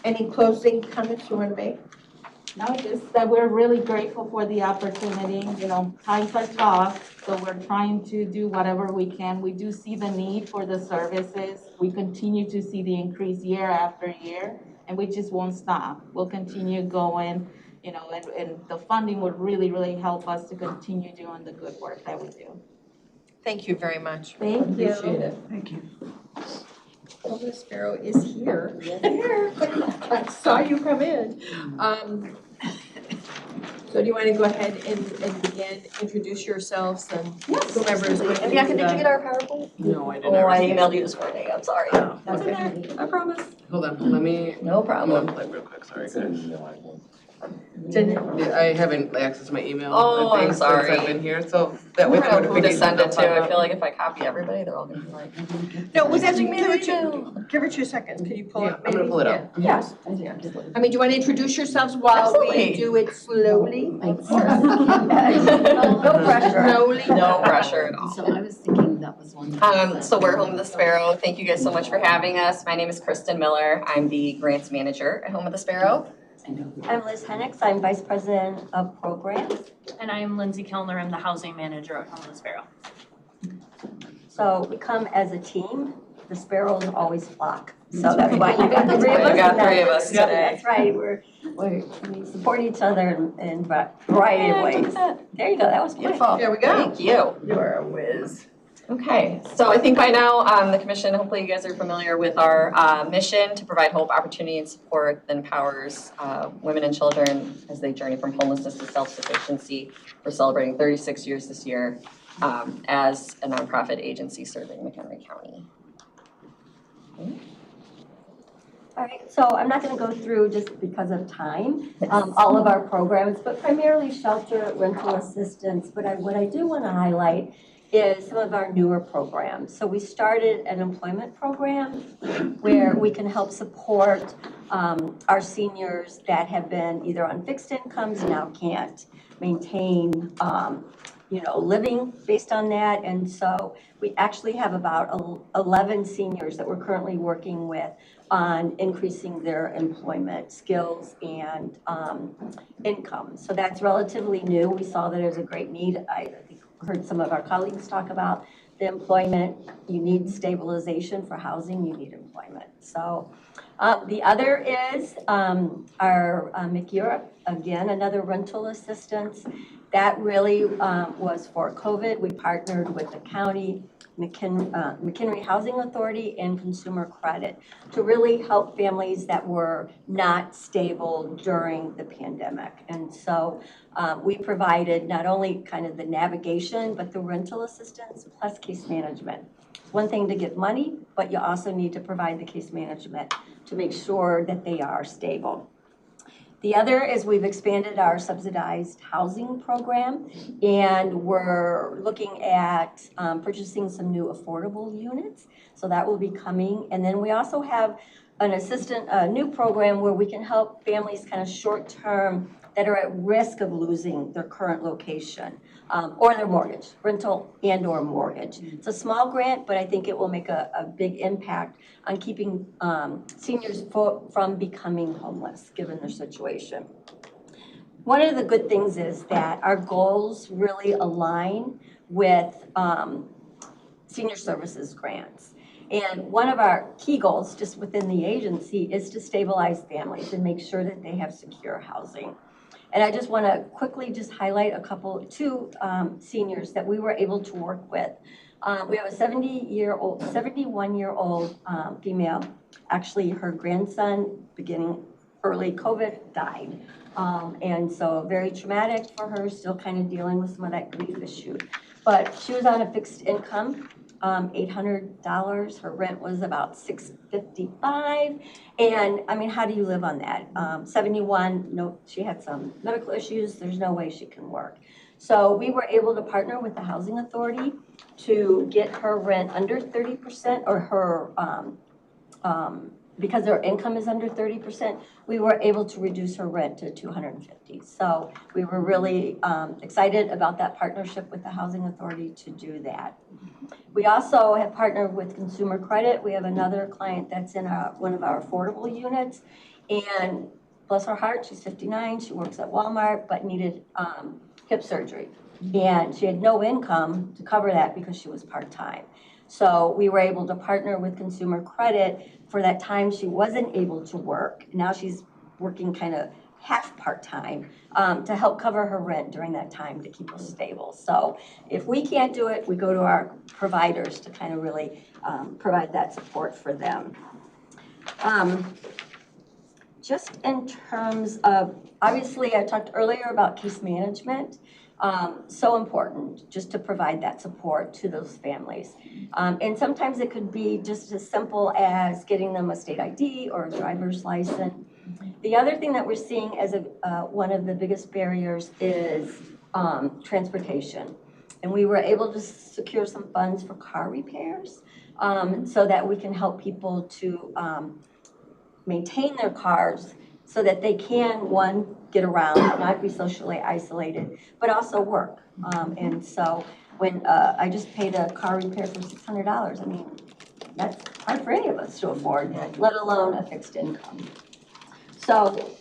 Any closing comments you want to make? No, just that we're really grateful for the opportunity. Times are tough, so we're trying to do whatever we can. We do see the need for the services. We continue to see the increase year after year, and we just won't stop. We'll continue going, and the funding would really, really help us to continue doing the good work that we do. Thank you very much. Thank you. Appreciate it. Thank you. Elder Sparrow is here. I saw you come in. So do you want to go ahead and again, introduce yourselves and whoever is going to do Bianca, did you get our PowerPoint? No, I didn't. Oh, I emailed you this morning, I'm sorry. That's okay, I promise. Hold on, let me. No problem. Unplug real quick, sorry guys. Didn't- Yeah, I haven't accessed my email. Oh, and I'm things sorry. Since I've been here, so that way I don't the know who to notifications send it don't to, pop I up. feel like if I copy everybody, they're all gonna be like. No, was that, give her 2 seconds, can you pull Yeah, it I'm gonna maybe? pull it up. Yes. I mean, do you want to introduce yourselves while we Absolutely. do it slowly? No pressure. Slowly? No pressure at all. So I was thinking that was one. So we're Home of the Sparrow. Thank you guys so much for having us. My name is Kristen Miller. I'm the grants manager at Home of the Sparrow. I'm Liz Hennicks, I'm Vice President of Programs. And I'm Lindsay Kellner, I'm the Housing Manager at Home of the Sparrow. So we come as a team. The sparrows always flock. So that's why you got the three of us. You got tonight. three of us Yep, today. That's right. We support each other in a variety of ways. There you go. That was quick. Beautiful. There we go. Thank you. You're a whiz. Okay, so I think by now, the commission, hopefully you guys are familiar with our mission to provide hope, opportunity, and support that empowers women and children as they journey from homelessness to self-sufficiency. We're celebrating 36 years this year as a nonprofit agency serving McHenry County. All right, so I'm not going to go through just because of time, all of our programs, but primarily shelter, rental assistance. But what I do want to highlight is some of our newer programs. So we started an employment program where we can help support our seniors that have been either on fixed incomes and now can't maintain living based on that. And so we actually have about 11 seniors that we're currently working with on increasing their employment skills and income. So that's relatively new. We saw that there's a great need. I think heard some of our colleagues talk about the employment. You need stabilization for housing, you need employment. So the other is our McEurope, again, another rental assistance. That really was for COVID. We partnered with the county, McHenry Housing Authority, and Consumer Credit to really help families that were not stable during the pandemic. And so we provided not only kind of the navigation, but the rental assistance plus case management. It's one thing to give money, but you also need to provide the case management to make sure that they are stable. The other is we've expanded our subsidized housing program, and we're looking at purchasing some new affordable units. So that will be coming. And then we also have a new program where we can help families kind of short-term that are at risk of losing their current location or their mortgage, rental and or mortgage. It's a small grant, but I think it will make a big impact on keeping seniors from becoming homeless, given their situation. One of the good things is that our goals really align with senior services grants. And one of our key goals just within the agency is to stabilize families and make sure that they have secure housing. And I just want to quickly just highlight two seniors that we were able to work with. We have a 71-year-old female. Actually, her grandson, beginning early COVID, died. And so very traumatic for her, still kind of dealing with some of that grief issue. But she was on a fixed income, $800. Her rent was about $655. And I mean, how do you live on that? 71, no, she had some medical issues. There's no way she can work. So we were able to partner with the Housing Authority to get her rent under 30%, or her, because her income is under 30%, we were able to reduce her rent to $250. So we were really excited about that partnership with the Housing Authority to do that. We also have partnered with Consumer Credit. We have another client that's in one of our affordable units, and bless her heart, she's 59, she works at Walmart, but needed hip surgery. And she had no income to cover that because she was part-time. So we were able to partner with Consumer Credit for that time she wasn't able to work. Now she's working kind of half part-time to help cover her rent during that time to keep her stable. So if we can't do it, we go to our providers to kind of really provide that support for them. Just in terms of, obviously I talked earlier about case management. So important just to provide that support to those families. And sometimes it could be just as simple as getting them a state ID or a driver's license. The other thing that we're seeing as one of the biggest barriers is transportation. And we were able to secure some funds for car repairs so that we can help people to maintain their cars so that they can, one, get around, not be socially isolated, but also work. And so when I just paid a car repair for $600, I mean, that's hard for any of us to afford, let alone a fixed income. So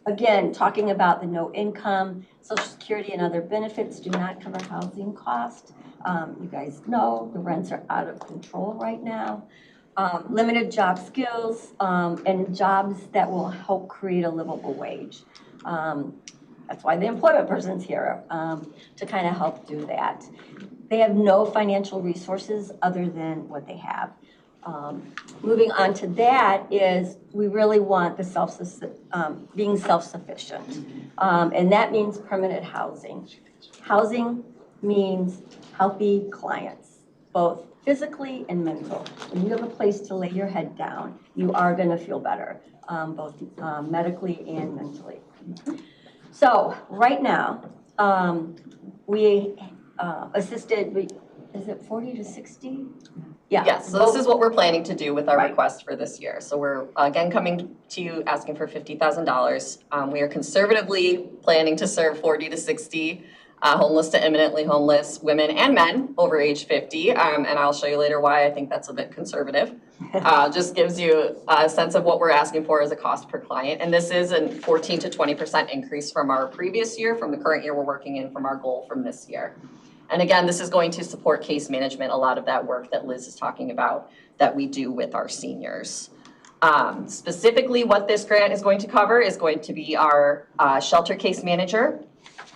Again, talking about the no income, Social Security and other benefits do not cover housing cost. You guys know the rents are out of control right now. Limited job skills, and jobs that will help create a livable wage. That's why the employment person's here, to kind of help do that. They have no financial resources other than what they have. Moving on to that is we really want the being self-sufficient. And that means permanent housing. Housing means healthy clients, both physically and mental. When you have a place to lay your head down, you are going to feel better, both medically and mentally. So right now, we assisted, is it 40 to 60? Yeah. Yes, so this is what we're planning to do with our request for this year. So we're again coming to you asking for $50,000. We are conservatively planning to serve 40 to 60 homeless to imminently homeless women and men over age 50. And I'll show you later why I think that's a bit conservative. Just gives you a sense of what we're asking for as a cost per client. And this is a 14 to 20% increase from our previous year, from the current year we're working in, from our goal from this year. And again, this is going to support case management, a lot of that work that Liz is talking about that we do with our seniors. Specifically, what this grant is going to cover is going to be our shelter case manager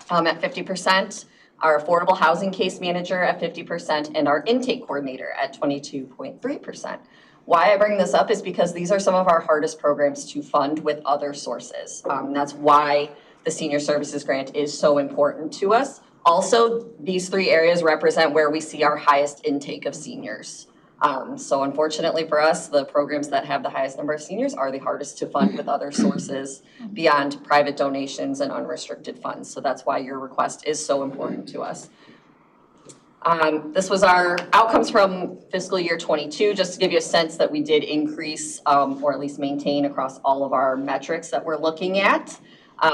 at 50%, our affordable housing case manager at 50%, and our intake coordinator at 22.3%. Why I bring this up is because these are some of our hardest programs to fund with other sources. That's why the Senior Services Grant is so important to us. Also, these three areas represent where we see our highest intake of seniors. So unfortunately for us, the programs that have the highest number of seniors are the hardest to fund with other sources beyond private donations and unrestricted funds. So that's why your request is so important to us. This was our outcomes from fiscal year 22, just to give you a sense that we did increase or at least maintain across all of our metrics that we're looking at.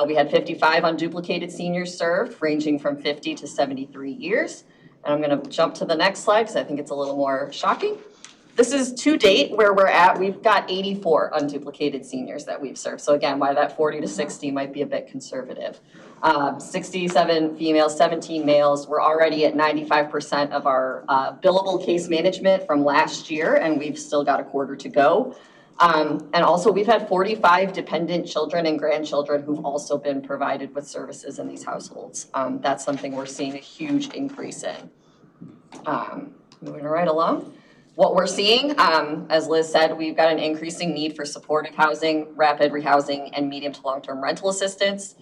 We had 55 unduplicated seniors served, ranging from 50 to 73 years. And I'm going to jump to the next slide because I think it's a little more shocking. This is to date where we're at. We've got 84 unduplicated seniors that we've served. So again, why that 40 to 60 might be a bit conservative. 67 females, 17 males. We're already at 95% of our billable case management from last year, and we've still got a quarter to go. And also we've had 45 dependent children and grandchildren who've also been provided with services in these households. That's something we're seeing a huge increase in. Moving right along. What we're seeing, as Liz said, we've got an increasing need for supportive housing, rapid rehousing, and medium to long-term rental assistance.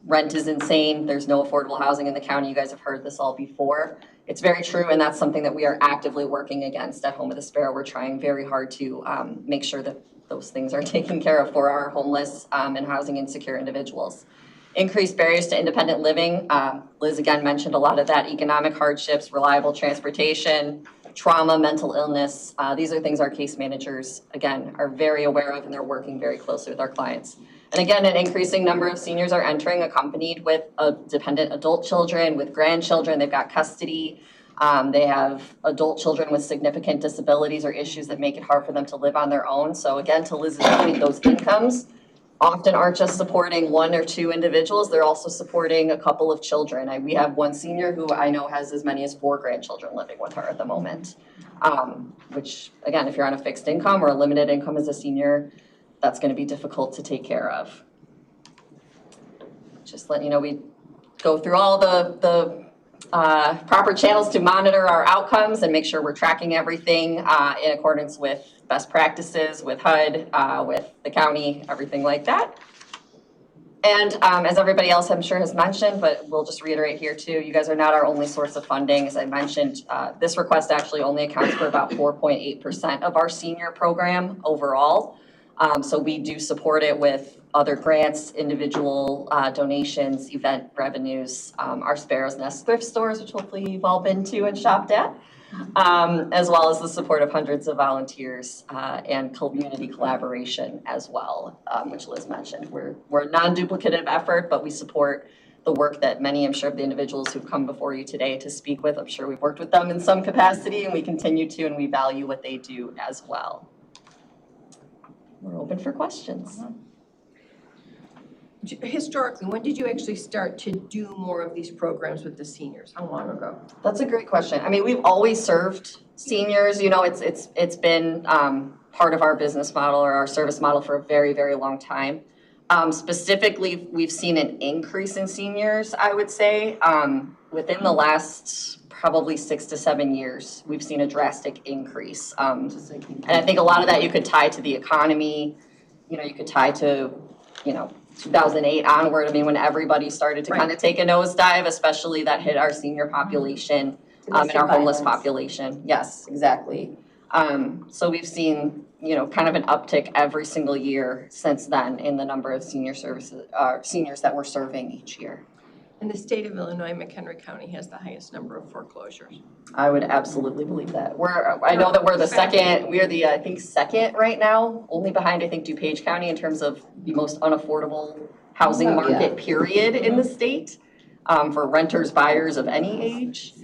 Rent is insane. There's no affordable housing in the county. You guys have heard this all before. It's very true, and that's something that we are actively working against at Home of the Sparrow. We're trying very hard to make sure that those things are taken care of for our homeless and housing insecure individuals. Increased barriers to independent living. Liz again mentioned a lot of that, economic hardships, reliable transportation, trauma, mental illness. These are things our case managers, again, are very aware of, and they're working very closely with our clients. And again, an increasing number of seniors are entering accompanied with dependent adult children, with grandchildren. They've got custody. They have adult children with significant disabilities or issues that make it hard for them to live on their own. So again, to Liz's point, those incomes often aren't just supporting one or two individuals. They're also supporting a couple of children. We have one senior who I know has as many as 4 grandchildren living with her at the moment. Which, again, if you're on a fixed income or a limited income as a senior, that's going to be difficult to take care of. Just letting you know, we go through all the proper channels to monitor our outcomes and make sure we're tracking everything in accordance with best practices, with HUD, with the county, everything like that. And as everybody else I'm sure has mentioned, but we'll just reiterate here too, you guys are not our only source of funding. As I mentioned, this request actually only accounts for about 4.8% of our senior program overall. So we do support it with other grants, individual donations, event revenues, our Sparrow's Nest thrift stores, which hopefully you've all been to and shopped at, as well as the support of hundreds of volunteers and community collaboration as well, which Liz mentioned. We're a non-duplicative effort, but we support the work that many, I'm sure, of the individuals who've come before you today to speak with. I'm sure we've worked with them in some capacity, and we continue to, and we value what they do as well. We're open for questions. Historically, when did you actually start to do more of these programs with the seniors? How long ago? That's a great question. I mean, we've always served seniors, you know, it's been part of our business model or our service model for a very, very long time. Specifically, we've seen an increase in seniors, I would say. Within the last probably 6 to 7 years, we've seen a drastic increase. And I think a lot of that you could tie to the economy, you know, you could tie to, you know, 2008 onward, I mean, when everybody started to kind of take a nosedive, especially that hit our senior population and our homeless population. Yes, exactly. So we've seen, you know, kind of an uptick every single year since then in the number of seniors that we're serving each year. In the state of Illinois, McHenry County has the highest number of foreclosures. I would absolutely believe that. I know that we're the second, we are the, I think, second right now, only behind, I think, DuPage County in terms of the most unaffordable housing market, period, in the state, for renters, buyers of any age.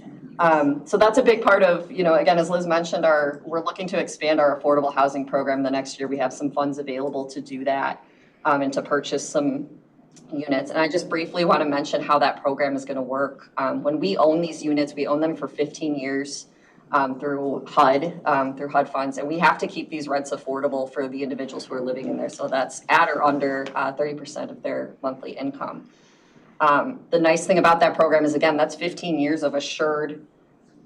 So that's a big part of, you know, again, as Liz mentioned, we're looking to expand our affordable housing program the next year. We have some funds available to do that, and to purchase some units. And I just briefly want to mention how that program is going to work. When we own these units, we own them for 15 years through HUD funds, and we have to keep these rents affordable for the individuals who are living in there. So that's at or under 30% of their monthly income. The nice thing about that program is, again, that's 15 years of assured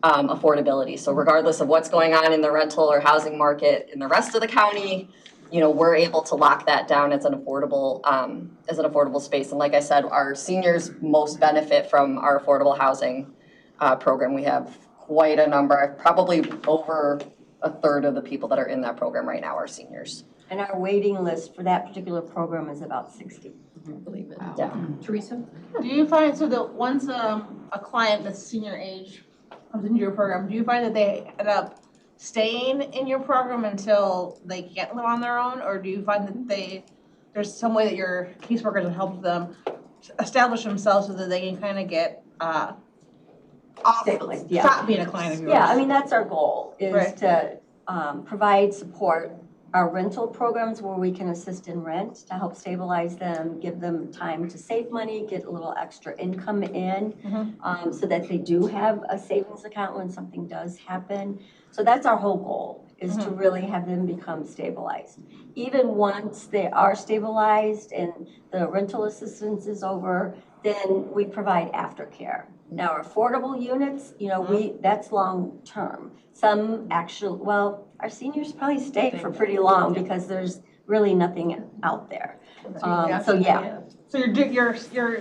affordability. So regardless of what's going on in the rental or housing market in the rest of the county, you know, we're able to lock that down as an affordable space. And like I said, our seniors most benefit from our affordable housing program. We have quite a number, probably over a third of the people that are in that program right now are seniors. And our waiting list for that particular program is about 60. Believe it. Yeah. Teresa? Do you find, so that once a client that's senior age comes into your program, do you find that they end up staying in your program until they can't live on their own? Or do you find that there's some way that your caseworkers have helped them establish themselves so that they can kind of get off, Yeah. stop being a client of yours? Yeah, I mean, that's our goal, is Right. to provide support. Our rental programs where we can assist in rent to help stabilize them, give them time to save money, get a little extra income in, so that they do have a savings account when something does happen. So that's our whole goal, is to really have them become stabilized. Even once they are stabilized and the rental assistance is over, then we provide aftercare. Now, our affordable units, you know, that's long-term. Some actually, well, our seniors probably stay for pretty long because there's really nothing out there. So yeah. So your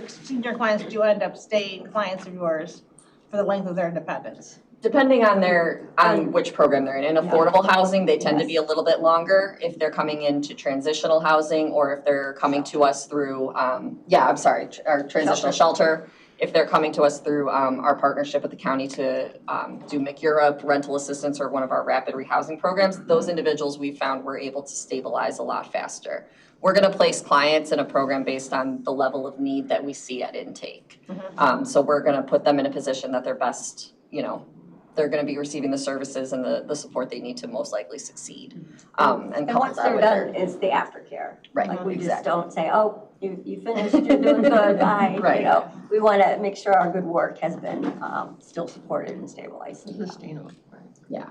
senior clients do end up staying clients of yours for the length of their independence? Depending on which program they're in. In affordable housing, they tend to be a little bit longer if they're coming into transitional housing or if they're coming to us through, our transitional shelter. If they're coming to us through our partnership with the county to do McEurope rental assistance or one of our rapid rehousing programs, those individuals we found were able to stabilize a lot faster. We're going to place clients in a program based on the level of need that we see at intake. So we're going to put them in a position that they're best, you know, they're going to be receiving the services and the support they need to most likely succeed. And once they're done, it's the aftercare. Right, Like we just exactly. don't say, oh, you finished, you're doing good, bye. Right. You know, we want to make sure our good work has been still supported and stabilized. Sustainable. Yeah.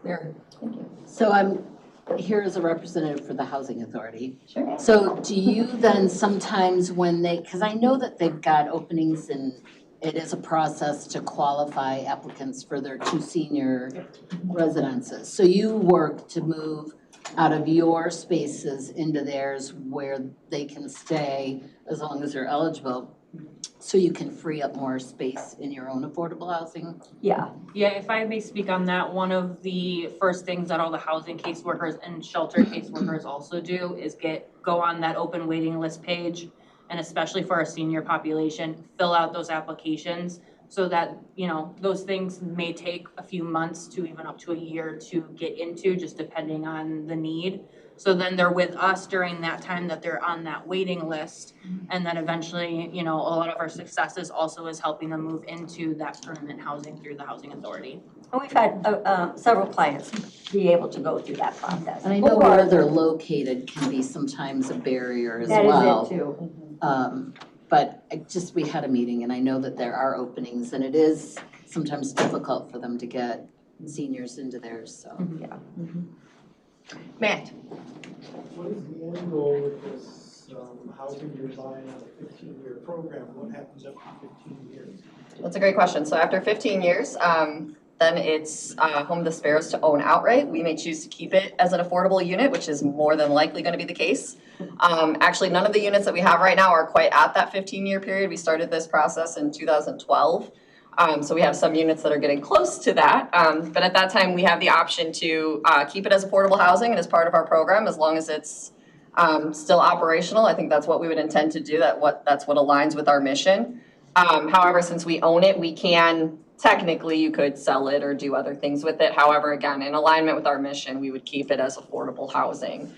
Mary? Thank you. So I'm here as a representative for the Housing Authority. Sure. So do you then sometimes when because I know that they've got openings and it is a process to qualify applicants for their 2 senior residences. So you work to move out of your spaces into theirs where they can stay as long as they're eligible, so you can free up more space in your own affordable housing? Yeah. Yeah, if I may speak on that, one of the first things that all the housing caseworkers and shelter caseworkers also do is go on that open waiting list page, and especially for our senior population, fill out those applications so that, you know, those things may take a few months to even up to a year to get into, just depending on the need. So then they're with us during that time that they're on that waiting list. And then eventually, you know, a lot of our successes also is helping them move into that permanent housing through the Housing Authority. And we've had several clients be able to go through that process. And I know where they're located can be sometimes a barrier as That well. is it too. But we had a meeting and I know that there are openings and it is sometimes difficult for them to get seniors into theirs, so. Yeah. Matt? What is the end goal with this housing you're buying on a 15-year program? What happens after 15 years? That's a great question. So after 15 years, then it's Home to Sparrows to own outright. We may choose to keep it as an affordable unit, which is more than likely going to be the case. Actually, none of the units that we have right now are quite at that 15-year period. We started this process in 2012. So we have some units that are getting close to that. But at that time, we have the option to keep it as affordable housing and as part of our program, as long as it's still operational. I think that's what we would intend to do. That's what aligns with our mission. However, since we own it, we can, technically, you could sell it or do other things with it. However, again, in alignment with our mission, we would keep it as affordable housing.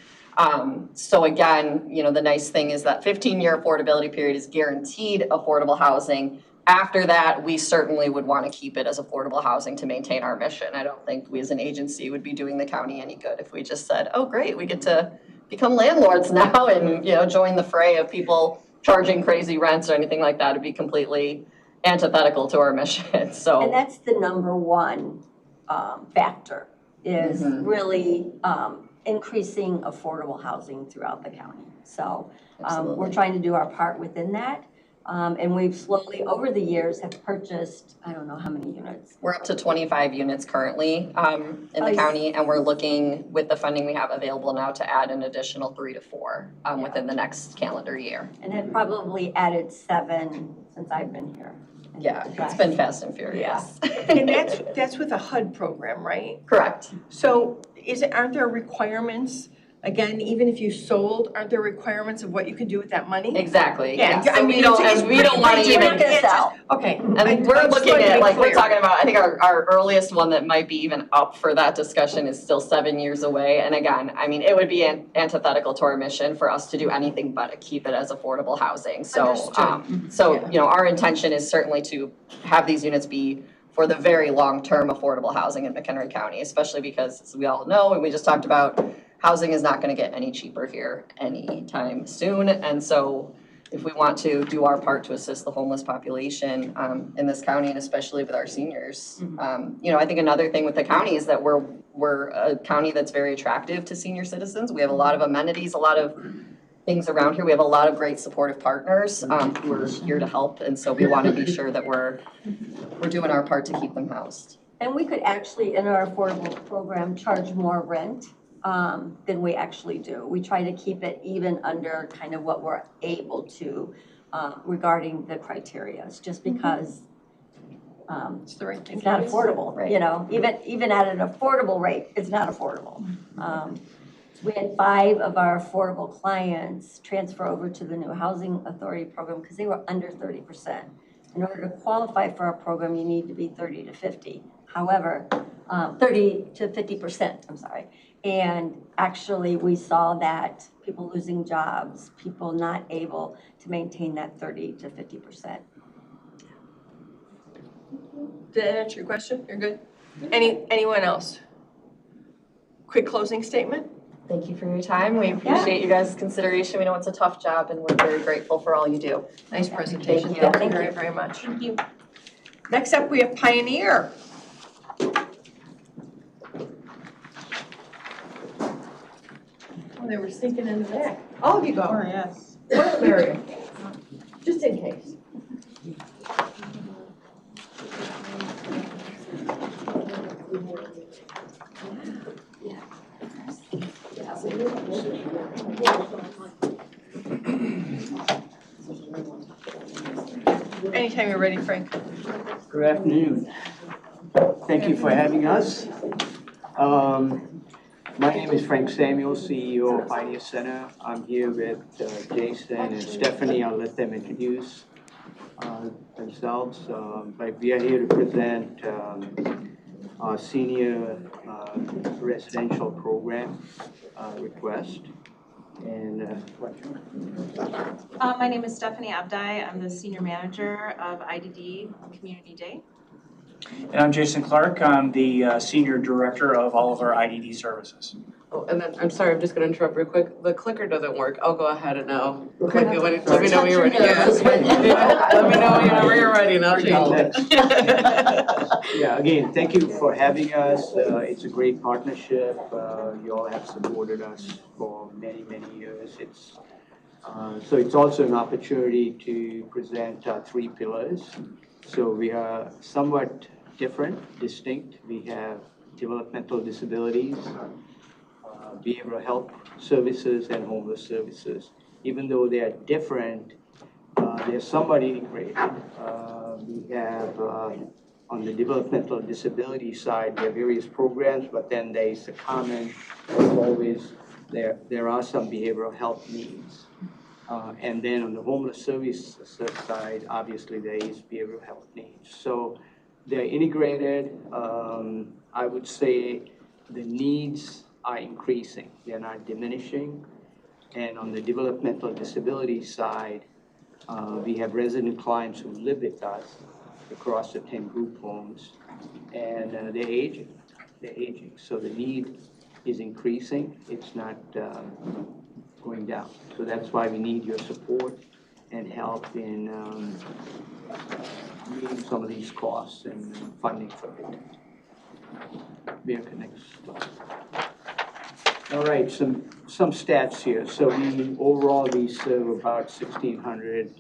So again, you know, the nice thing is that 15-year affordability period is guaranteed affordable housing. After that, we certainly would want to keep it as affordable housing to maintain our mission. I don't think we as an agency would be doing the county any good if we just said, oh, great, we get to become landlords now and, you know, join the fray of people charging crazy rents or anything like that. It'd be completely antithetical to our mission, so. And that's the number one factor, is really increasing affordable housing throughout the county. So we're trying to do our part within that. And we've slowly, over the years, have purchased, I don't know how many units. We're up to 25 units currently in the county, and we're looking, with the funding we have available now, to add an additional 3 to 4 within the next calendar year. And have probably added 7 since I've been here. Yeah, it's been fast and furious. And that's with a HUD program, right? Correct. So aren't there requirements, again, even if you sold, aren't there requirements of what you can do with that money? Exactly, Yeah, yeah. I So mean, we don't want to even. Okay. And we're looking at, like, we're talking about, I think our earliest one that might be even up for that discussion is still 7 years away. And again, I mean, it would be antithetical to our mission for us to do anything but keep it as affordable housing. So, you know, our intention is certainly to have these units be for the very long-term affordable housing in McHenry County, especially because, as we all know, and we just talked about, housing is not going to get any cheaper here anytime soon. And so if we want to do our part to assist the homeless population in this county, and especially with our seniors, you know, I think another thing with the county is that we're a county that's very attractive to senior citizens. We have a lot of amenities, a lot of things around here. We have a lot of great supportive partners who are here to help. And so we want to be sure that we're doing our part to keep them housed. And we could actually, in our affordable program, charge more rent than we actually do. We try to keep it even under kind of what we're able to regarding the criteria, just because it's not affordable, Right. You know, even at an affordable rate, it's not affordable. We had 5 of our affordable clients transfer over to the new Housing Authority program because they were under 30%. In order to qualify for our program, you need to be 30 to 50. However, 30 to 50%, I'm sorry. And actually, we saw that people losing jobs, people not able to maintain that 30 to 50%. Did that answer your question? You're good? Anyone else? Quick closing statement? Thank you for your time. We appreciate you guys' consideration. We know it's a tough job, and we're very grateful for all you do. Nice presentation. Thank you. Thank you very much. Thank you. Next up, we have Pioneer. Oh, they were sneaking in the back. All of you go. Oh, yes. Mary, just in case. Anytime you're ready, Frank. Good afternoon. Thank you for having us. My name is Frank Samuel, CEO of Pioneer Center. I'm here with Jason and Stephanie. I'll let them introduce themselves, but we are here to present our senior residential program request. And my name is Stephanie Abdai. I'm the Senior Manager of IDD Community Day. And I'm Jason Clark. I'm the Senior Director of all of our IDD services. Oh, and then, I'm sorry, I'm just gonna interrupt real quick. The clicker doesn't work. I'll go ahead and now. Okay. Let me know when you're ready. Yeah. Let me know whenever you're ready and I'll change it. yeah, again, thank you for having us. It's a great partnership. You all have supported us for many, many years. So it's also an opportunity to present our 3 pillars. So we are somewhat different, distinct. We have developmental disabilities, behavioral health services, and homeless services. Even though they are different, they're somewhat integrated. We have, on the developmental disability side, there are various programs, but then there's a common, always, there are some behavioral health needs. And then on the homeless services side, obviously there is behavioral health needs. So they're integrated. I would say the needs are increasing, they're not diminishing. And on the developmental disability side, we have resident clients who live with us across the 10 group homes, and they're aging. So the need is increasing, it's not going down. So that's why we need your support and help in meeting some of these costs and funding for it. Bianca, next slide. All right, some stats here. So overall we serve about 1,600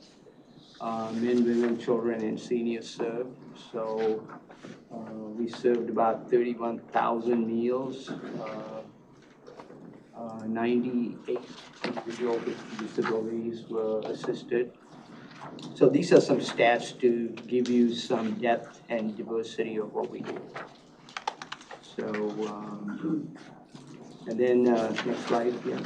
men, women, children, and seniors served. So we served about 31,000 meals. 98 individuals with disabilities were assisted. So these are some stats to give you some depth and diversity of what we do. So, and then next slide here.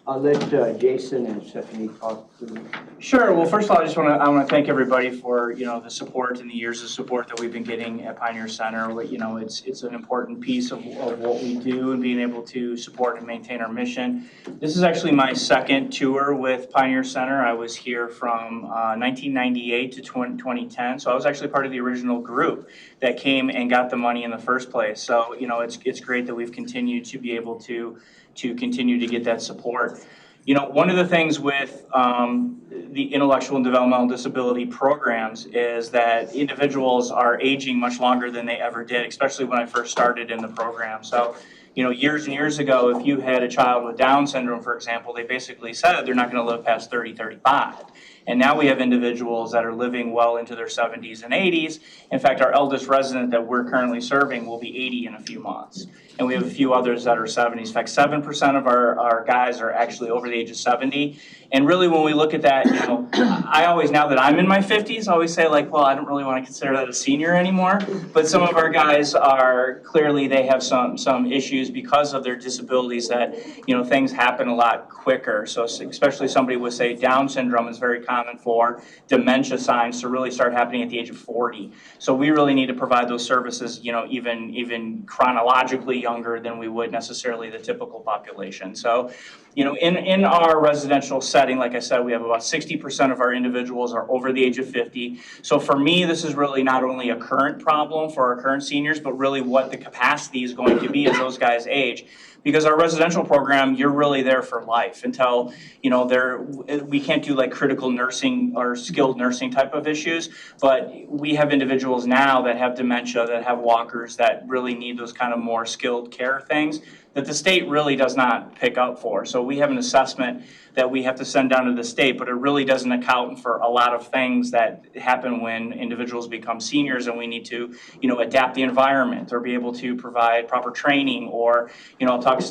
I'll let Jason and Stephanie talk through. Sure. Well, first of all, I want to thank everybody for the support and the years of support that we've been getting at Pioneer Center. It's an important piece of what we do and being able to support and maintain our mission. This is actually my second tour with Pioneer Center. I was here from 1998 to 2010, so I was actually part of the original group that came and got the money in the first place. So it's great that we've continued to be able to continue to get that support. One of the things with the intellectual and developmental disability programs is that individuals are aging much longer than they ever did, especially when I first started in the program. So, years and years ago, if you had a child with Down syndrome, for example, they basically said they're not going to live past 30, 35. And now we have individuals that are living well into their 70s and 80s. In fact, our eldest resident that we're currently serving will be 80 in a few months. And we have a few others that are 70s. In fact, 7% of our guys are actually over the age of 70. And really, when we look at that, I always, now that I'm in my 50s, always say I don't really want to consider that a senior anymore. But some of our guys are, clearly they have some issues because of their disabilities that, things happen a lot quicker. So especially somebody with, say, Down syndrome is very common for dementia signs to really start happening at the age of 40. So we really need to provide those services, even chronologically younger than we would necessarily the typical population. So, in our residential setting, like I said, we have about 60% of our individuals are over the age of 50. So for me, this is really not only a current problem for our current seniors, but really what the capacity is going to be as those guys age. Because our residential program, you're really there for life until, we can't do like critical nursing or skilled nursing type of issues, but we have individuals now that have dementia, that have walkers, that really need those kind of more skilled care things that the state really does not pick up for. So we have an assessment that we have to send down to the state, but it really doesn't account for a lot of things that happen when individuals become seniors, and we need to, adapt the environment or be able to provide proper training, or,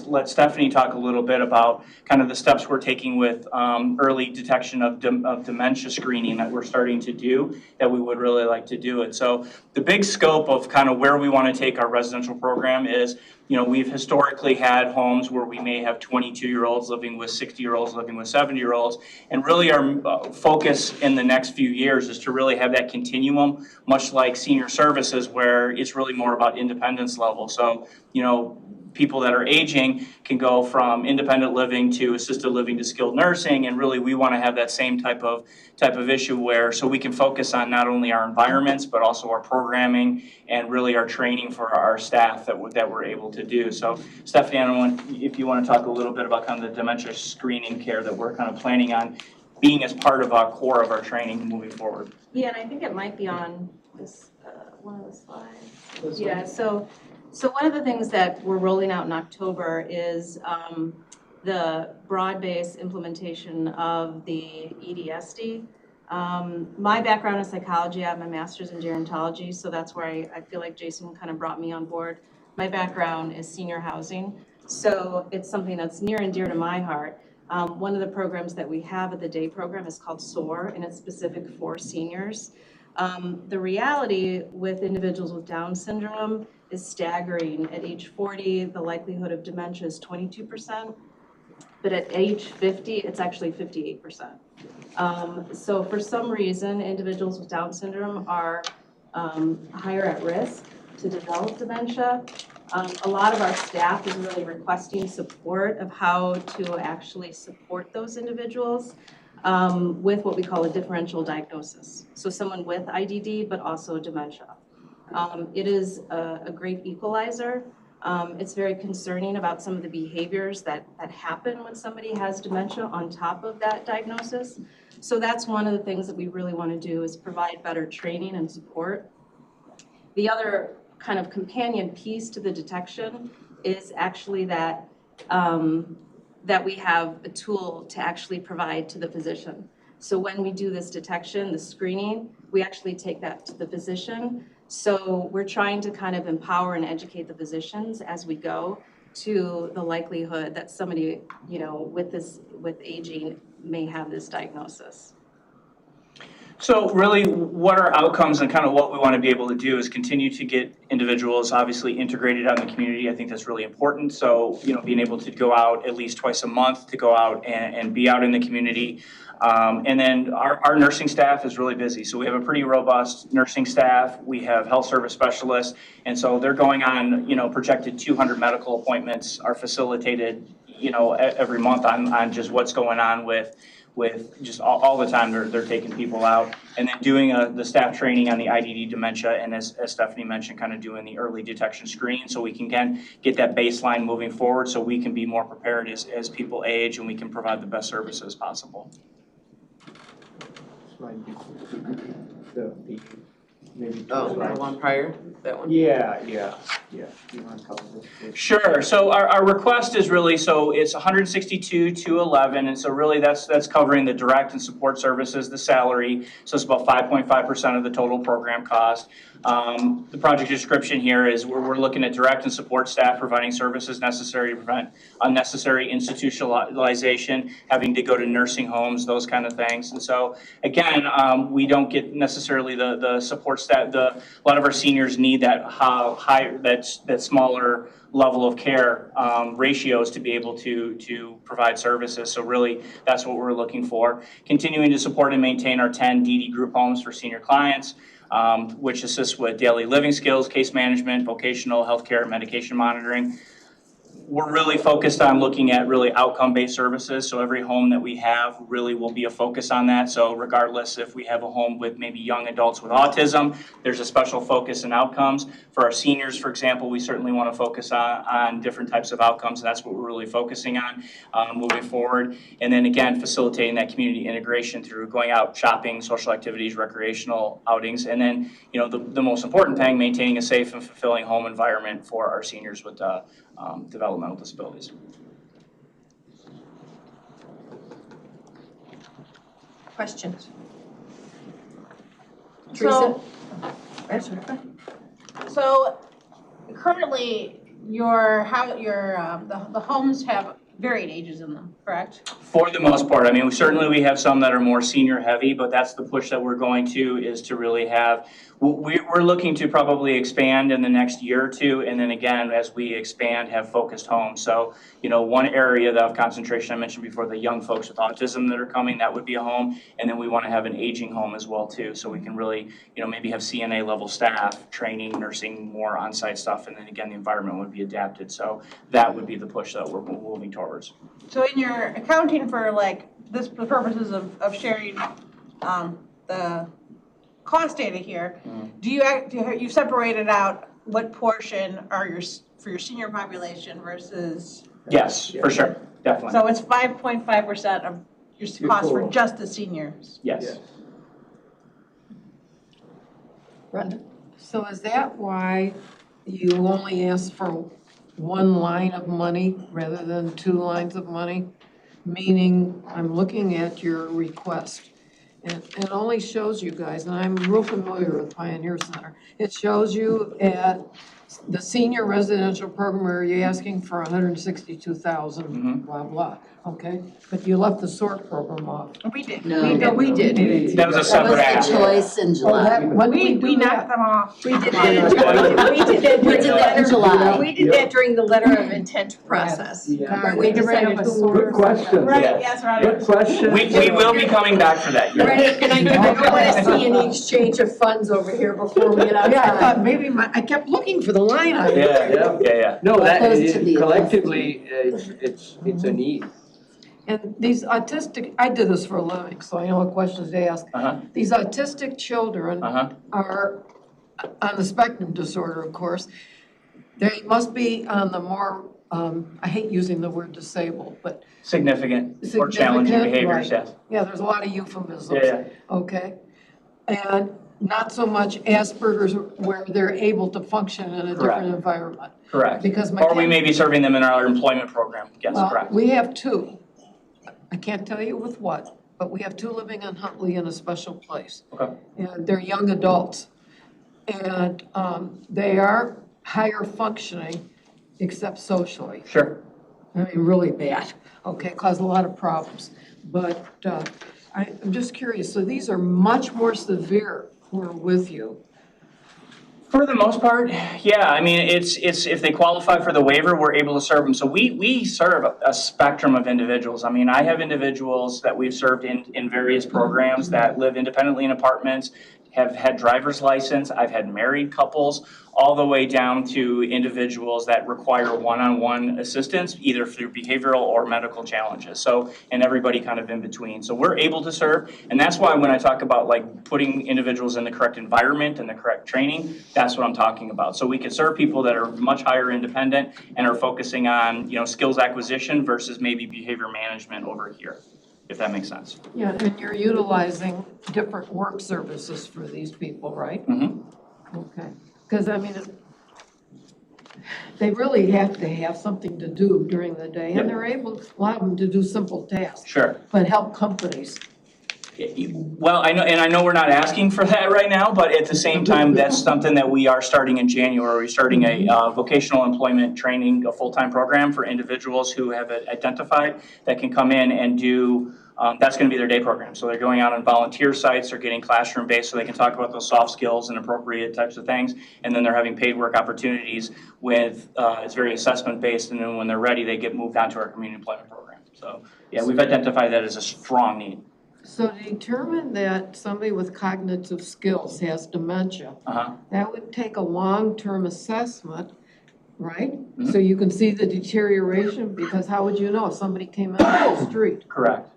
let Stephanie talk a little bit about kind of the steps we're taking with early detection of dementia screening that we're starting to do, that we would really like to do it. So the big scope of kind of where we want to take our residential program is we've historically had homes where we may have 22-year-olds living with 60-year-olds, living with 70-year-olds. And really our focus in the next few years is to really have that continuum, much like senior services, where it's really more about independence level. So, people that are aging can go from independent living to assisted living to skilled nursing, and really we want to have that same type of issue where so we can focus on not only our environments but also our programming and really our training for our staff that we're able to do. So Stephanie, I don't know if you want to talk a little bit about kind of the dementia screening care that we're kind of planning on being as part of our core of our training moving forward. Yeah, and I think it might be on this, one of the slides. Yeah, so one of the things that we're rolling out in October is the broad-based implementation of the EDSD. My background is psychology. I have my master's in gerontology, so that's where I feel like Jason kind of brought me on board. My background is senior housing, so it's something that's near and dear to my heart. One of the programs that we have at the day program is called SOAR, and it's specific for seniors. The reality with individuals with Down syndrome is staggering. At age 40, the likelihood of dementia is 22%, but at age 50, it's actually 58%. So for some reason, individuals with Down syndrome are higher at risk to develop dementia. A lot of our staff is really requesting support of how to actually support those individuals with what we call a differential diagnosis. So someone with IDD, but also dementia. It is a great equalizer. It's very concerning about some of the behaviors that happen when somebody has dementia on top of that diagnosis. So that's one of the things that we really want to do is provide better training and support. The other kind of companion piece to the detection is actually that that we have a tool to actually provide to the physician. So when we do this detection, the screening, we actually take that to the physician. So we're trying to kind of empower and educate the physicians as we go to the likelihood that somebody, with aging may have this diagnosis. So really what our outcomes and kind of what we want to be able to do is continue to get individuals obviously integrated out in the community. I think that's really important. So, being able to go out at least twice a month to go out and be out in the community. And then our nursing staff is really busy. So we have a pretty robust nursing staff. We have health service specialists. And so they're going on, projected 200 medical appointments are facilitated, every month on just what's going on with just all the time they're taking people out, and then doing the staff training on the IDD dementia, and as Stephanie mentioned, kind of doing the early detection screen so we can get that baseline moving forward so we can be more prepared as people age and we can provide the best services possible. The one prior, that one? Yeah. You want to cover this? Sure. So our request is really, so it's 162,211, and so really that's covering the direct and support services, the salary. So it's about 5.5% of the total program cost. The project description here is we're looking at direct and support staff providing services necessary to prevent unnecessary institutionalization, having to go to nursing homes, those kind of things. And so again, we don't get necessarily the support staff. A lot of our seniors need that that smaller level of care ratios to be able to provide services. So really, that's what we're looking for. Continuing to support and maintain our 10 DD group homes for senior clients, which assists with daily living skills, case management, vocational healthcare, and medication monitoring. We're really focused on looking at really outcome-based services. So every home that we have really will be a focus on that. So regardless if we have a home with maybe young adults with autism, there's a special focus in outcomes. For our seniors, for example, we certainly want to focus on different types of outcomes. And that's what we're really focusing on moving forward. And then again, facilitating that community integration through going out shopping, social activities, recreational outings. And then, the most important thing, maintaining a safe and fulfilling home environment for our seniors with developmental disabilities. Questions? So currently, the homes have varied ages in them, correct? For the most part, I mean, certainly we have some that are more senior heavy, but that's the push that we're going to, is to really have, we're looking to probably expand in the next year or two, and then again, as we expand, have focused homes. So, one area of concentration I mentioned before, the young folks with autism that are coming, that would be a home, and then we want to have an aging home as well too, so we can really, maybe have CNA level staff, training, nursing, more on-site stuff, and then again, the environment would be adapted. So that would be the push that we're moving towards. So in your accounting for like the purposes of sharing the cost data here, you've separated out what portion are for your senior population versus? Yes, for sure, definitely. So it's 5.5% of your cost for just the seniors? Yes. Brenda? So is that why you only ask for one line of money rather than 2 lines of money? Meaning, I'm looking at your request, and it only shows you guys, and I'm real familiar with Pioneer Center. It shows you at the senior residential program where you're asking for 162,000, blah, blah, okay? But you left the SORT program off. We did. No. We did. That was a separate That ask. was the choice in July. We knocked them off. We did that in July. We did that during the letter of intent process. Yeah. We decided to Good question. Right, Yeah. yes, right. Good question. We will be coming back for that. You're right. And I don't want to see any exchange of funds over here before we get outside. Yeah, I thought maybe I kept looking for the line item. Yeah. No, that Close is to the collectively, it's a need. And these autistic, I did this for a living, so I know what questions to ask. These autistic children are on the spectrum disorder, of course. They must be on the more, I hate using the word disabled, but. Significant or challenging behaviors, right. yes. Yeah, there's a lot of euphemisms. Yeah. Okay. And not so much Asperger's where they're able to function in a different environment. Correct. Because Or we may be serving them in our employment program, yes, Well, correct. we have 2. I can't tell you with what, but we have 2 living in Huntley in a special place. Okay. And they're young adults. And they are higher functioning, except socially. Sure. I mean, really bad, okay, cause a lot of problems. But I'm just curious, so these are much more severe who are with you? For the most part, yeah. I mean, it's if they qualify for the waiver, we're able to serve them. So we serve a spectrum of individuals. I mean, I have individuals that we've served in various programs that live independently in apartments, have had driver's license. I've had married couples, all the way down to individuals that require one-on-one assistance, either through behavioral or medical challenges. So, and everybody kind of in between. So we're able to serve, and that's why when I talk about like putting individuals in the correct environment and the correct training, that's what I'm talking about. So we can serve people that are much higher independent and are focusing on, skills acquisition versus maybe behavior management over here, if that makes sense. Yeah, and you're utilizing different work services for these people, right? Mm-hmm. Okay, because I mean, they really have to have something to do during the day, and they're able to allow them to do simple tasks. Sure. But help companies. Well, I know we're not asking for that right now, but at the same time, that's something that we are starting in January. We're starting a vocational employment training, a full-time program for individuals who have identified that can come in and do, that's going to be their day program. So they're going out on volunteer sites, they're getting classroom-based so they can talk about those soft skills and appropriate types of things. And then they're having paid work opportunities with, it's very assessment-based, and then when they're ready, they get moved on to our community employment program. So yeah, we've identified that as a strong need. So to determine that somebody with cognitive skills has dementia, that would take a long-term assessment, right? Mm-hmm. So you can see the deterioration, because how would you know if somebody came in off the street? Correct.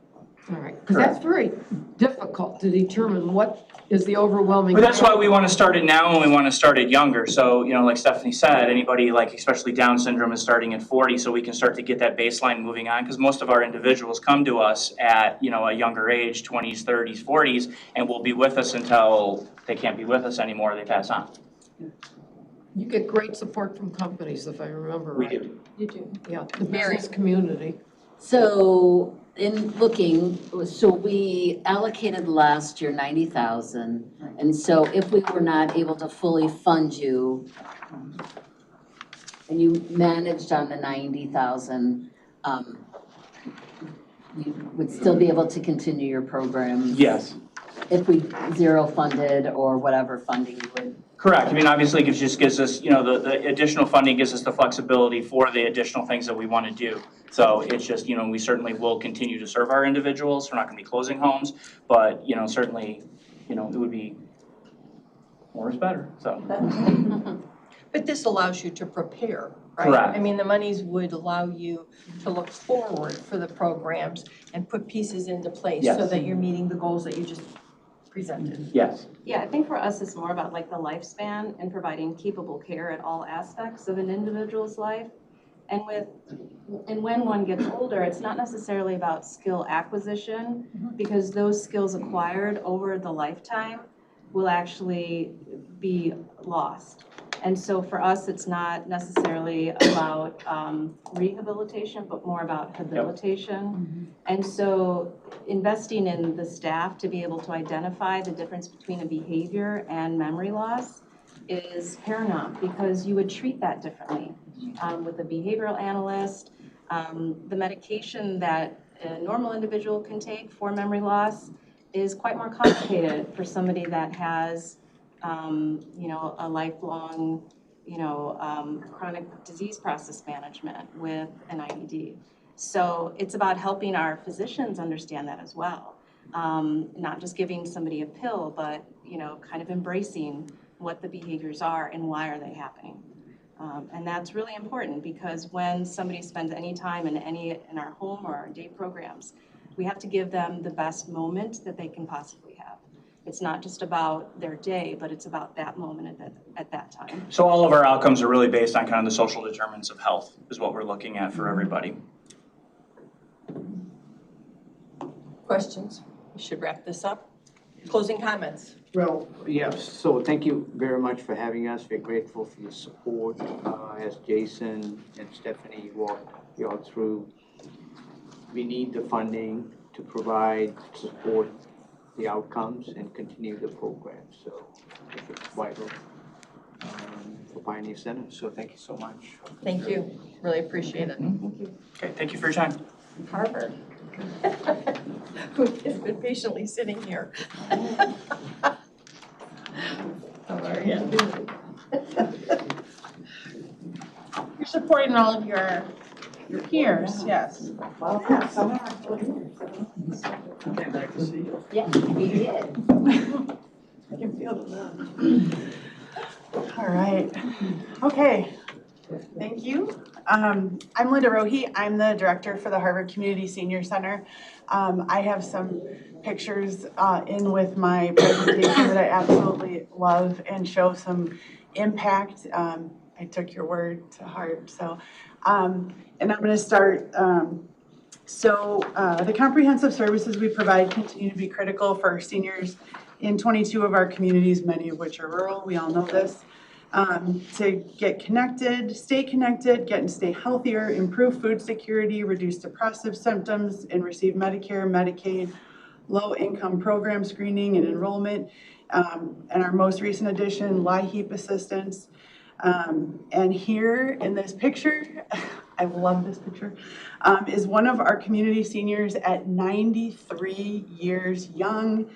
All right, because that's very difficult to determine what is the overwhelming. But that's why we want to start it now and we want to start it younger. So, like Stephanie said, anybody like especially Down syndrome is starting at 40, so we can start to get that baseline moving on, because most of our individuals come to us at, a younger age, 20s, 30s, 40s, and will be with us until they can't be with us anymore, they pass on. You get great support from companies, if I remember right. We do. You do. Yeah, the business community. So in looking, so we allocated last year 90,000, and so if we were not able to fully fund you, and you managed on the 90,000, you would still be able to continue your programs? Yes. If we zero funded or whatever funding you would? Correct. I mean, obviously, it just gives us, the additional funding gives us the flexibility for the additional things that we want to do. So it's just, we certainly will continue to serve our individuals. We're not going to be closing homes, but, certainly, it would be, more is better, so. But this allows you to prepare, right? Correct. I mean, the monies would allow you to look forward for the programs and put pieces into place so Yes. that you're meeting the goals that you just presented. Yes. Yeah, I think for us, it's more about like the lifespan and providing capable care at all aspects of an individual's life. And when one gets older, it's not necessarily about skill acquisition, because those skills acquired over the lifetime will actually be lost. And so for us, it's not necessarily about rehabilitation, but more about habilitation. And so investing in the staff to be able to identify the difference between a behavior and memory loss is paramount, because you would treat that differently. With a behavioral analyst, the medication that a normal individual can take for memory loss is quite more complicated for somebody that has a lifelong, chronic disease process management with an IED. So it's about helping our physicians understand that as well. Not just giving somebody a pill, but, kind of embracing what the behaviors are and why are they happening. And that's really important, because when somebody spends any time in our home or our day programs, we have to give them the best moment that they can possibly have. It's not just about their day, but it's about that moment at that time. So all of our outcomes are really based on kind of the social determinants of health is what we're looking at for everybody. Questions? We should wrap this up. Closing comments. Well, yes, so thank you very much for having us. We're grateful for your support, as Jason and Stephanie walked you all through. We need the funding to provide, support the outcomes and continue the program, so it's vital for Pioneer Center, so thank you so much. Thank you. Really appreciate it. Thank you. Okay, thank you for your time. Harvard. Who has been patiently sitting here. How are you? You're supporting all of your peers, yes. Came back to see you. Yeah, we did. I can feel the love. All right. Okay. Thank you. I'm Linda Rohe. I'm the director for the Harvard Community Senior Center. I have some pictures in with my presentation that I absolutely love and show some impact. I took your word to heart. So, and I'm going to start. The comprehensive services we provide continue to be critical for our seniors in 22 of our communities, many of which are rural. We all know this. To get connected, get and stay healthier, improve food security, reduce depressive symptoms, and receive Medicare, Medicaid, low-income program screening and enrollment, and our most recent addition, LIHEAP assistance. And here in this picture, I love this picture, is one of our community seniors at 93 years young,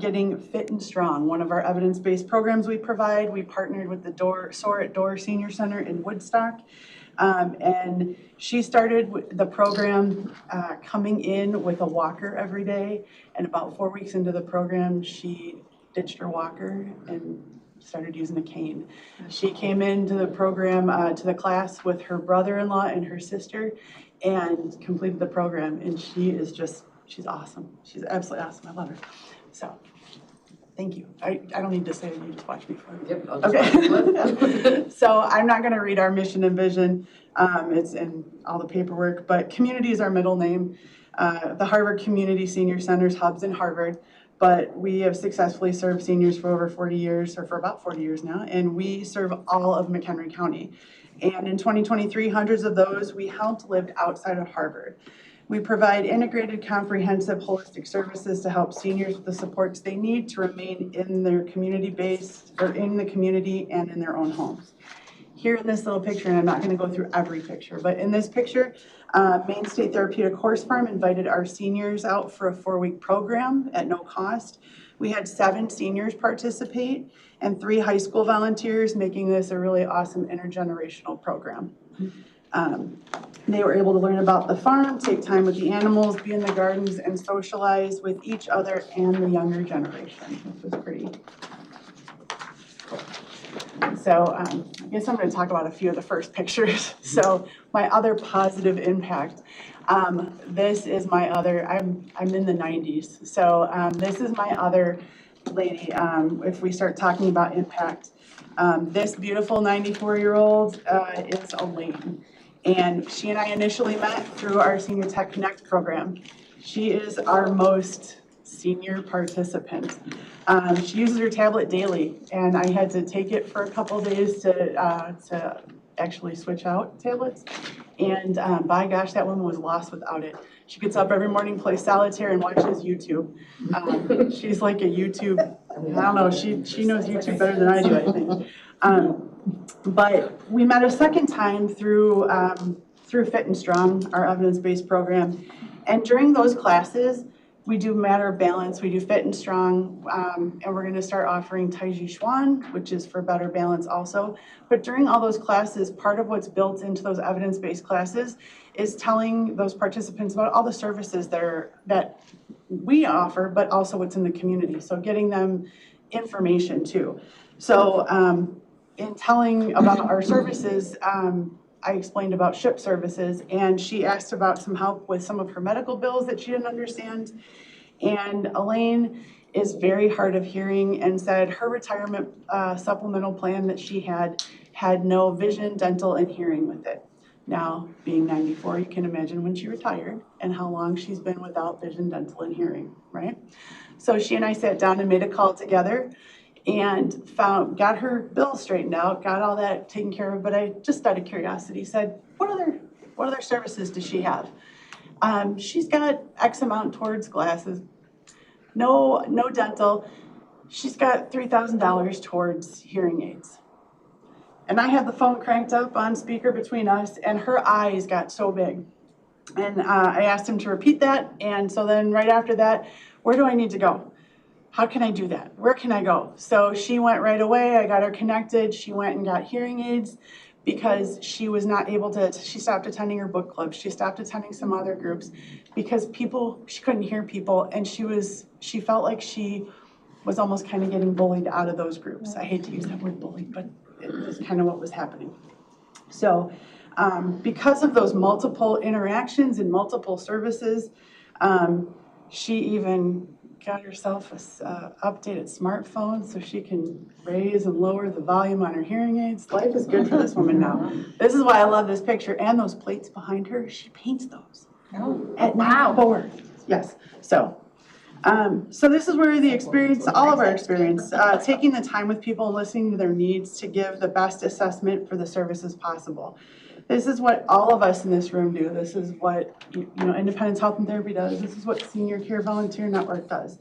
getting fit and strong. One of our evidence-based programs we provide, we partnered with the SOAR at Door Senior Center in Woodstock. And she started the program coming in with a walker every day. And about 4 weeks into the program, she ditched her walker and started using a cane. She came into the program, to the class with her brother-in-law and her sister, and completed the program. And she's awesome. She's absolutely awesome. I love her. So, thank you. I don't need to say it, you just watch me for it. Yep, I'll just okay. So I'm not going to read our mission and vision. It's in all the paperwork, but community is our middle name. The Harvard Community Senior Center's hubs in Harvard, but we have successfully served seniors for over 40 years, or for about 40 years now, and we serve all of McHenry County. And in 2023, hundreds of those we helped lived outside of Harvard. We provide integrated, comprehensive, holistic services to help seniors with the supports they need to remain in their community-based, or in the community and in their own homes. here in this little picture, and I'm not gonna go through every picture, but in this picture, Maine State Therapeutic Horse Farm invited our seniors out for a 4-week program at no cost. We had 7 seniors participate and 3 high school volunteers, making this a really awesome intergenerational program. They were able to learn about the farm, take time with the animals, be in the gardens, and socialize with each other and the younger generation, which was pretty cool. So I guess I'm going to talk about a few of the first pictures. So my other positive impact. This is my other, I'm in the 90s. So this is my other lady, if we start talking about impact. This beautiful 94-year-old is Elaine. And she and I initially met through our Senior Tech Connect program. She is our most senior participant. She uses her tablet daily, and I had to take it for a couple days to actually switch out tablets. And by gosh, that woman was lost without it. She gets up every morning, plays solitaire, and watches YouTube. She's like a YouTube, I don't know, she knows YouTube better than I do, I think. But we met a second time through Fit and Strong, our evidence-based program. And during those classes, we do Matter of Balance, we do Fit and Strong, and we're gonna start offering Taiji Chuan, which is for better balance also. But during all those classes, part of what's built into those evidence-based classes is telling those participants about all the services that we offer, but also what's in the community. So getting them information too. So in telling about our services, I explained about SHIP services, and she asked about some help with some of her medical bills that she didn't understand. And Elaine is very hard of hearing and said her retirement supplemental plan that she had no vision, dental, and hearing with it. Now, being 94, you can imagine when she retired and how long she's been without vision, dental, and hearing, right? So she and I sat down and made a call together and got her bill straightened out, got all that taken care of, but I just out of curiosity said, what other services does she have? She's got X amount towards glasses, no dental. She's got $3,000 towards hearing aids. And I had the phone cranked up on speaker between us, and her eyes got so big. And I asked him to repeat that, and so then right after that, where do I need to go? How can I do that? Where can I go? So she went right away. I got her connected. She went and got hearing aids because she was not able to, she stopped attending her book club. She stopped attending some other groups because she couldn't hear people, and she felt like she was almost kind of getting bullied out of those groups. I hate to use that word bullied, but it was kind of what was happening. So because of those multiple interactions and multiple services, she even got herself a updated smartphone so she can raise and lower the volume on her hearing aids. Life is good for this woman now. This is why I love this picture, and those plates behind her, she paints those. At 94. Yes. So this is where the experience, all of our experience, taking the time with people and listening to their needs to give the best assessment for the services possible. This is what all of us in this room do. This is what Independence Health and Therapy does. This is what Senior Care Volunteer Network does.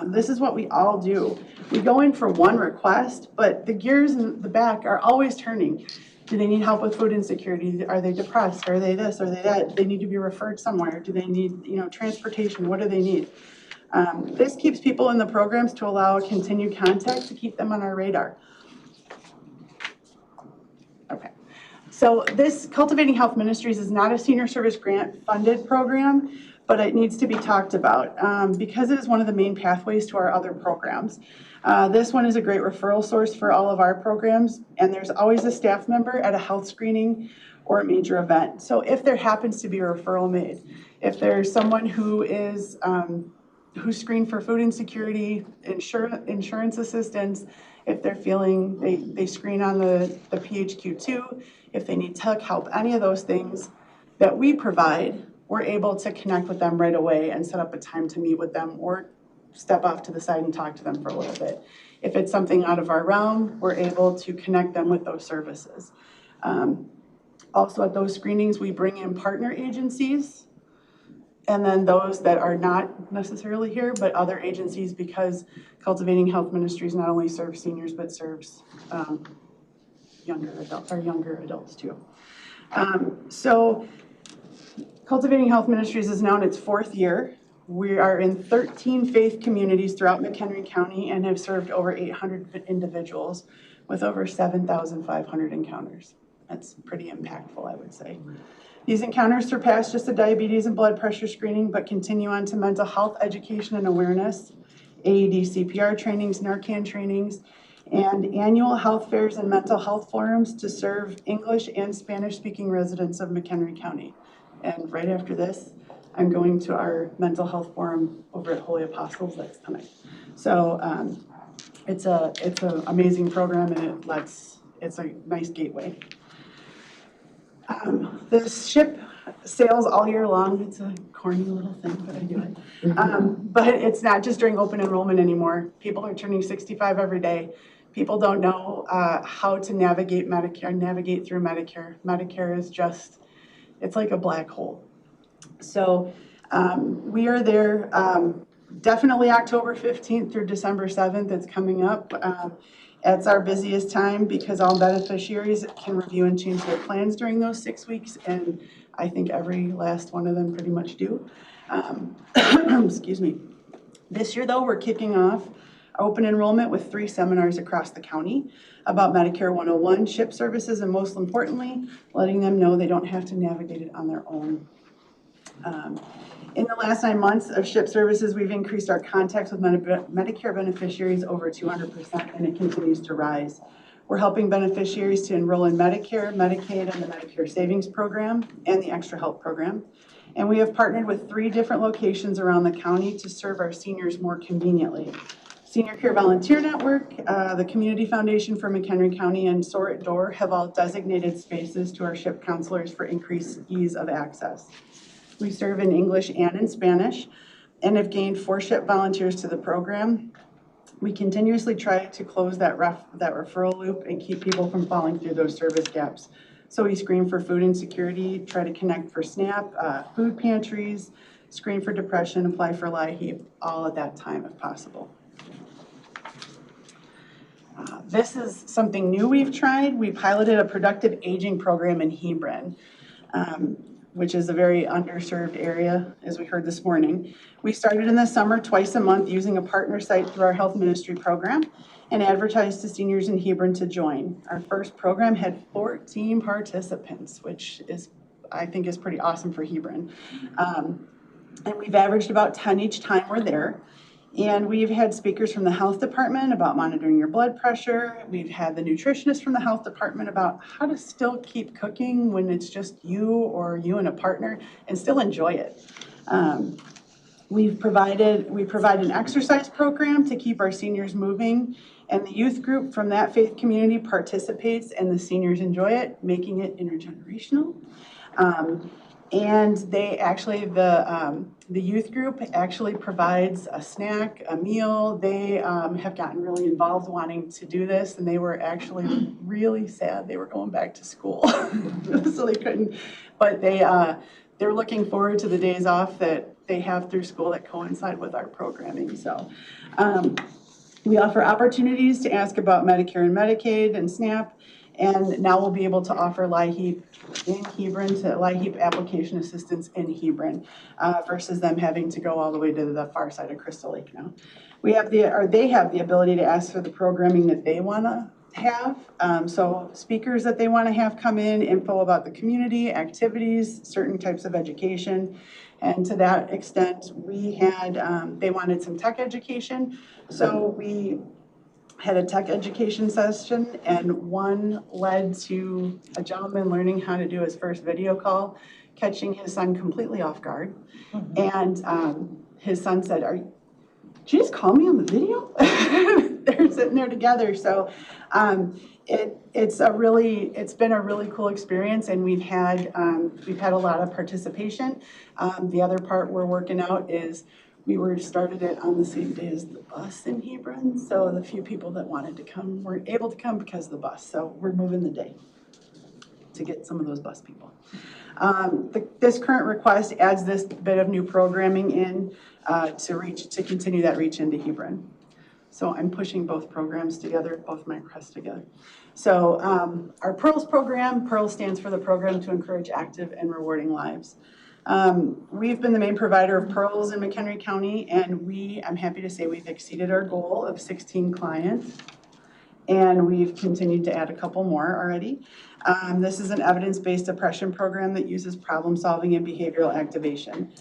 This is what we all do. We go in for one request, but the gears in the back are always turning. Do they need help with food insecurity? Are they depressed? Are they this? Are they that? Do they need to be referred somewhere? Do they need transportation? What do they need? This keeps people in the programs to allow continued contact to keep them on our radar. Okay. So this Cultivating Health Ministries is not a senior service grant funded program, but it needs to be talked about because it is one of the main pathways to our other programs. This one is a great referral source for all of our programs, and there's always a staff member at a health screening or a major event. So if there happens to be a referral made, if there's someone who is who's screened for food insecurity, insurance assistance, if they're feeling they screen on the PHQ-2, if they need tech help, any of those things that we provide, we're able to connect with them right away and set up a time to meet with them or step off to the side and talk to them for a little bit. If it's something out of our realm, we're able to connect them with those services. Also at those screenings, we bring in partner agencies, and then those that are not necessarily here, but other agencies, because Cultivating Health Ministries not only serves seniors, but serves younger adults too. So Cultivating Health Ministries is now in its 4th year. We are in 13 faith communities throughout McHenry County and have served over 800 individuals with over 7,500 encounters. That's pretty impactful, I would say. These encounters surpass just the diabetes and blood pressure screening, but continue on to mental health education and awareness, AED CPR trainings, Narcan trainings, and annual health fairs and mental health forums to serve English and Spanish-speaking residents of McHenry County. And right after this, I'm going to our mental health forum over at Holy Apostles that's tonight. So it's an amazing program, and it's a nice gateway. This SHIP sails all year long. It's a corny little thing, but I do it. But it's not just during open enrollment anymore. People are turning 65 every day. People don't know how to navigate Medicare, navigate through Medicare. Medicare is just, it's like a black hole. So we are there definitely October 15th through December 7th. It's coming up. It's our busiest time because all beneficiaries can review and change their plans during those 6 weeks, and I think every last one of them pretty much do. Excuse me. This year, though, we're kicking off open enrollment with 3 seminars across the county about Medicare 101, SHIP services, and most importantly, letting them know they don't have to navigate it on their own. In the last 9 months of SHIP services, we've increased our contacts with Medicare beneficiaries over 200%, and it continues to rise. We're helping beneficiaries to enroll in Medicare, Medicaid, and the Medicare Savings Program, and the Extra Help Program. And we have partnered with 3 different locations around the county to serve our seniors more conveniently. Senior Care Volunteer Network, the Community Foundation for McHenry County, and Soar at Door have all designated spaces to our SHIP counselors for increased ease of access. We serve in English and in Spanish and have gained 4 SHIP volunteers to the program. We continuously try to close that referral loop and keep people from falling through those service gaps. So we screen for food insecurity, try to connect for SNAP, food pantries, screen for depression, apply for LIHEAP, all at that time if possible. This is something new we've tried. We piloted a productive aging program in Hebron, which is a very underserved area, as we heard this morning. We started in the summer twice a month using a partner site through our health ministry program and advertised to seniors in Hebron to join. Our first program had 14 participants, which I think is pretty awesome for Hebron. And we've averaged about 10 each time we're there. And we've had speakers from the health department about monitoring your blood pressure. We've had the nutritionist from the health department about how to still keep cooking when it's just you or you and a partner and still enjoy it. We provide an exercise program to keep our seniors moving, and the youth group from that faith community participates and the seniors enjoy it, making it intergenerational. And they actually, the youth group actually provides a snack, a meal. They have gotten really involved wanting to do this, and they were actually really sad they were going back to school. So they couldn't, but they're looking forward to the days off that they have through school that coincide with our programming. So we offer opportunities to ask about Medicare and Medicaid and SNAP. And now we'll be able to offer LIHEAP in Hebron, to LIHEAP application assistance in Hebron, versus them having to go all the way to the far side of Crystal Lake now. They have the ability to ask for the programming that they want to have. So speakers that they want to have come in, info about the community, activities, certain types of education. And to that extent, we had, they wanted some tech education. So we had a tech education session, and one led to a gentleman learning how to do his first video call, catching his son completely off guard. And his son said, did you just call me on the video? They're sitting there together. So it's been a really cool experience, and we've had a lot of participation. The other part we're working out is we started it on the same day as the bus in Hebron, so the few people that wanted to come weren't able to come because of the bus. So we're moving the day to get some of those bus people. This current request adds this bit of new programming in to continue that reach into Hebron. So I'm pushing both programs together, both my requests together. So our PEARLS program, PEARLS stands for the Program to Encourage Active and Rewarding Lives. We've been the main provider of PEARLS in McHenry County, and I'm happy to say we've exceeded our goal of 16 clients. And we've continued to add a couple more already. This is an evidence-based depression program that uses problem solving and behavioral activation.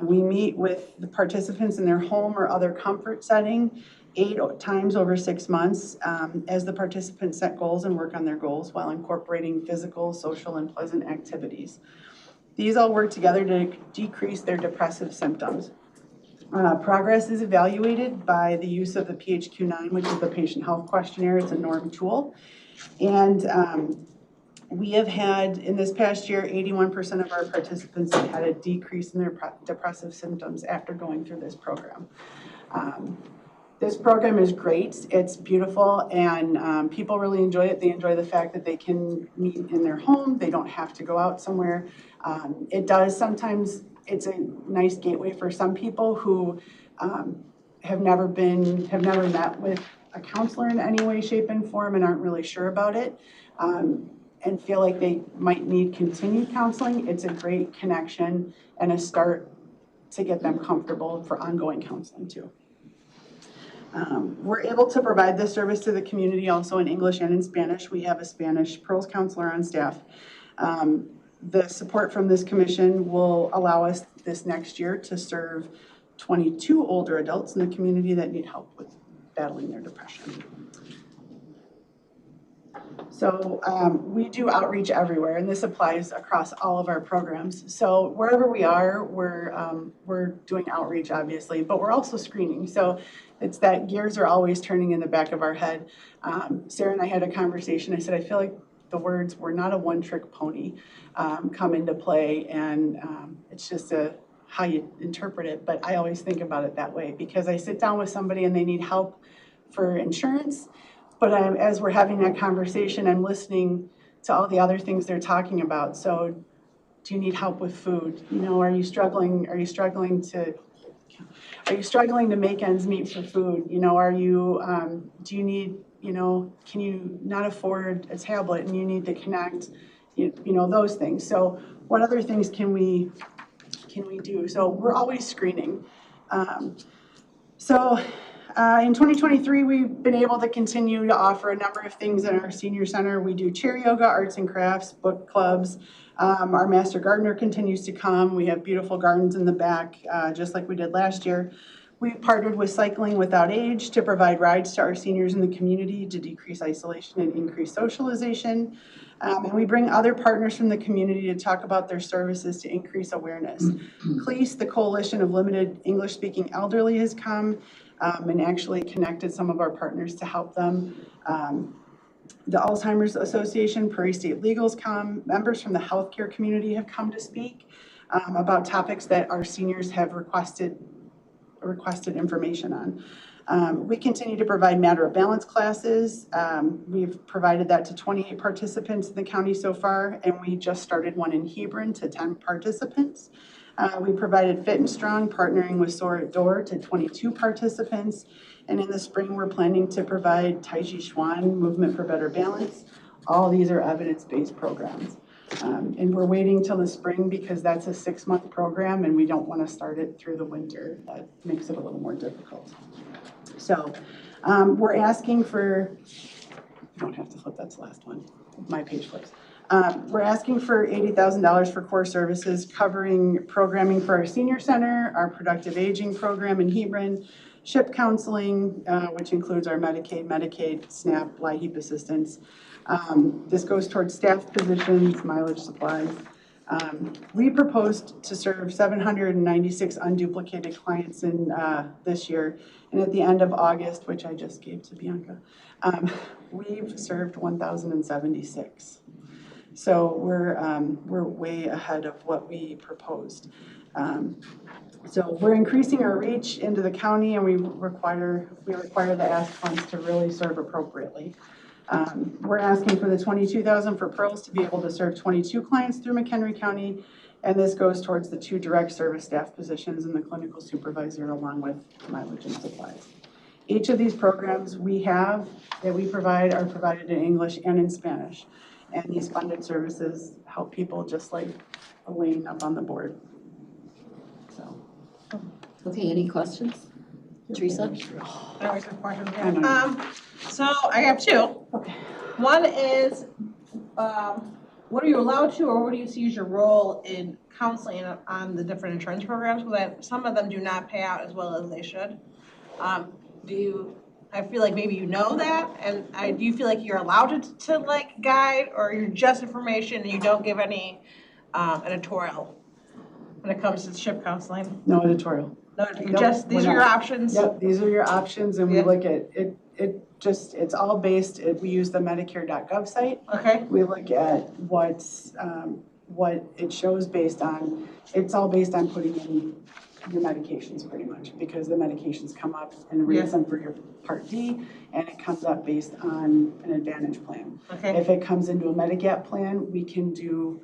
We meet with the participants in their home or other comfort setting 8 times over 6 months as the participants set goals and work on their goals while incorporating physical, social, and pleasant activities. These all work together to decrease their depressive symptoms. Progress is evaluated by the use of the PHQ-9, which is the Patient Health Questionnaire. It's a norm tool. And we have had, in this past year, 81% of our participants have had a decrease in their depressive symptoms after going through this program. This program is great. It's beautiful, and people really enjoy it. They enjoy the fact that they can meet in their home. They don't have to go out somewhere. It does sometimes, it's a nice gateway for some people who have never met with a counselor in any way, shape, and form and aren't really sure about it and feel like they might need continued counseling. It's a great connection and a start to get them comfortable for ongoing counseling too. We're able to provide this service to the community also in English and in Spanish. We have a Spanish PEARLS counselor on staff. The support from this commission will allow us this next year to serve 22 older adults in the community that need help with battling their depression. So we do outreach everywhere, and this applies across all of our programs. So wherever we are, we're doing outreach, obviously, but we're also screening. So it's that gears are always turning in the back of our head. Sarah and I had a conversation. I said, I feel like the words "we're not a one-trick pony" come into play, and it's just how you interpret it. But I always think about it that way because I sit down with somebody and they need help for insurance. But as we're having that conversation, I'm listening to all the other things they're talking about. So, do you need help with food? You know, are you struggling to make ends meet for food? You know, do you need, you know, can you not afford a tablet and you need to connect? You know, those things. So, what other things can we do? So, we're always screening. In 2023, we've been able to continue to offer a number of things in our senior center. We do chair yoga, arts and crafts, book clubs. Our master gardener continues to come. We have beautiful gardens in the back, just like we did last year. We've partnered with Cycling Without Age to provide rides to our seniors in the community to decrease isolation and increase socialization. And we bring other partners from the community to talk about their services to increase awareness. CLEASE, the Coalition of Limited English-Speaking Elderly, has come and actually connected some of our partners to help them. The Alzheimer's Association, Prairie State Legal's come. Members from the healthcare community have come to speak about topics that our seniors have requested information on. We continue to provide Matter of Balance classes. We've provided that to 28 participants in the county so far, and we just started one in Hebron to 10 participants. We provided Fit and Strong, partnering with Soar at Door, to 22 participants. And in the spring, we're planning to provide Tai Chi Chuan, Movement for Better Balance. All these are evidence-based programs. And we're waiting till the spring because that's a 6-month program and we don't want to start it through the winter. That makes it a little more difficult. So we're asking for, you don't have to flip, that's the last one. My page flips. We're asking for $80,000 for core services covering programming for our senior center, our productive aging program in Hebron, SHIP counseling, which includes our Medicaid, SNAP, LIHEAP assistance. This goes towards staff positions, mileage supplies. We proposed to serve 796 unduplicated clients in this year, and at the end of August, which I just gave to Bianca, we've served 1,076. So we're way ahead of what we proposed. So we're increasing our reach into the county, and we require the ask funds to really serve appropriately. We're asking for the $22,000 for PEARLS to be able to serve 22 clients through McHenry County, and this goes towards the 2 direct service staff positions and the clinical supervisor, along with mileage and supplies. Each of these programs we have that we provide are provided in English and in Spanish. And these funded services help people just like Elaine up on the board. So. Okay, any questions? Teresa? So I have two. Okay. One is, what are you allowed to, or what do you see as your role in counseling on the different insurance programs? Because some of them do not pay out as well as they should. I feel like maybe you know that, and do you feel like you're allowed to like guide, or you're just information and you don't give any editorial when it comes to SHIP counseling? No editorial. No, these are your options? Yep, these are your options, and we look at it, it's all based, we use the Medicare.gov site. Okay. We look at what it shows based on, it's all based on putting in your medications pretty much, because the medications come up and it reads them for your Part D, and it comes up based on an Advantage plan. Okay. If it comes into a Medigap plan, we can do,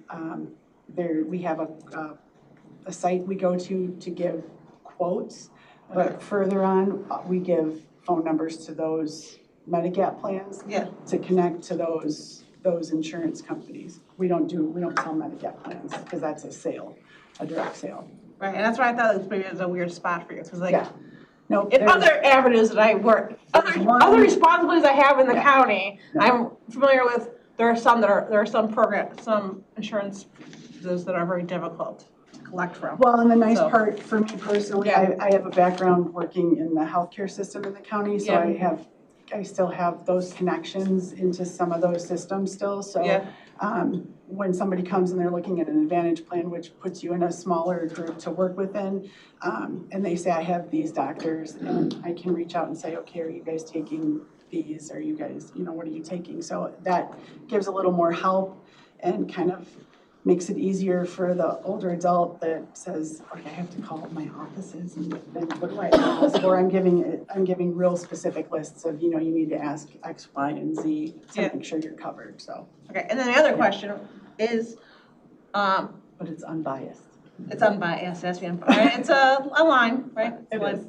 we have a site we go to give quotes, but further on, we give phone numbers to those Medigap plans to connect to those insurance companies. We don't sell Medigap plans because that's a sale, a direct sale. Right, and that's why I thought it was maybe a weird spot for you, because like, no, in other avenues that I work, other responsibilities I have in the county, I'm familiar with, there are some programs, some insurances that are very difficult to collect from. Well, and the nice part for me personally, I have a background working in the healthcare system in the county, so I still have those connections into some of those systems still, so when somebody comes and they're looking at an Advantage plan, which puts you in a smaller group to work within, and they say, I have these doctors, and I can reach out and say, okay, are you guys taking these? Are you guys, what are you taking? So that gives a little more help and kind of makes it easier for the older adult that says, okay, I have to call my offices and then what do I ask? Or I'm giving real specific lists of, you need to ask X, Y, and Z to make sure you're covered, so. Okay, and then the other question is, but it's unbiased. It's unbiased, yes, it's a line, right? It is.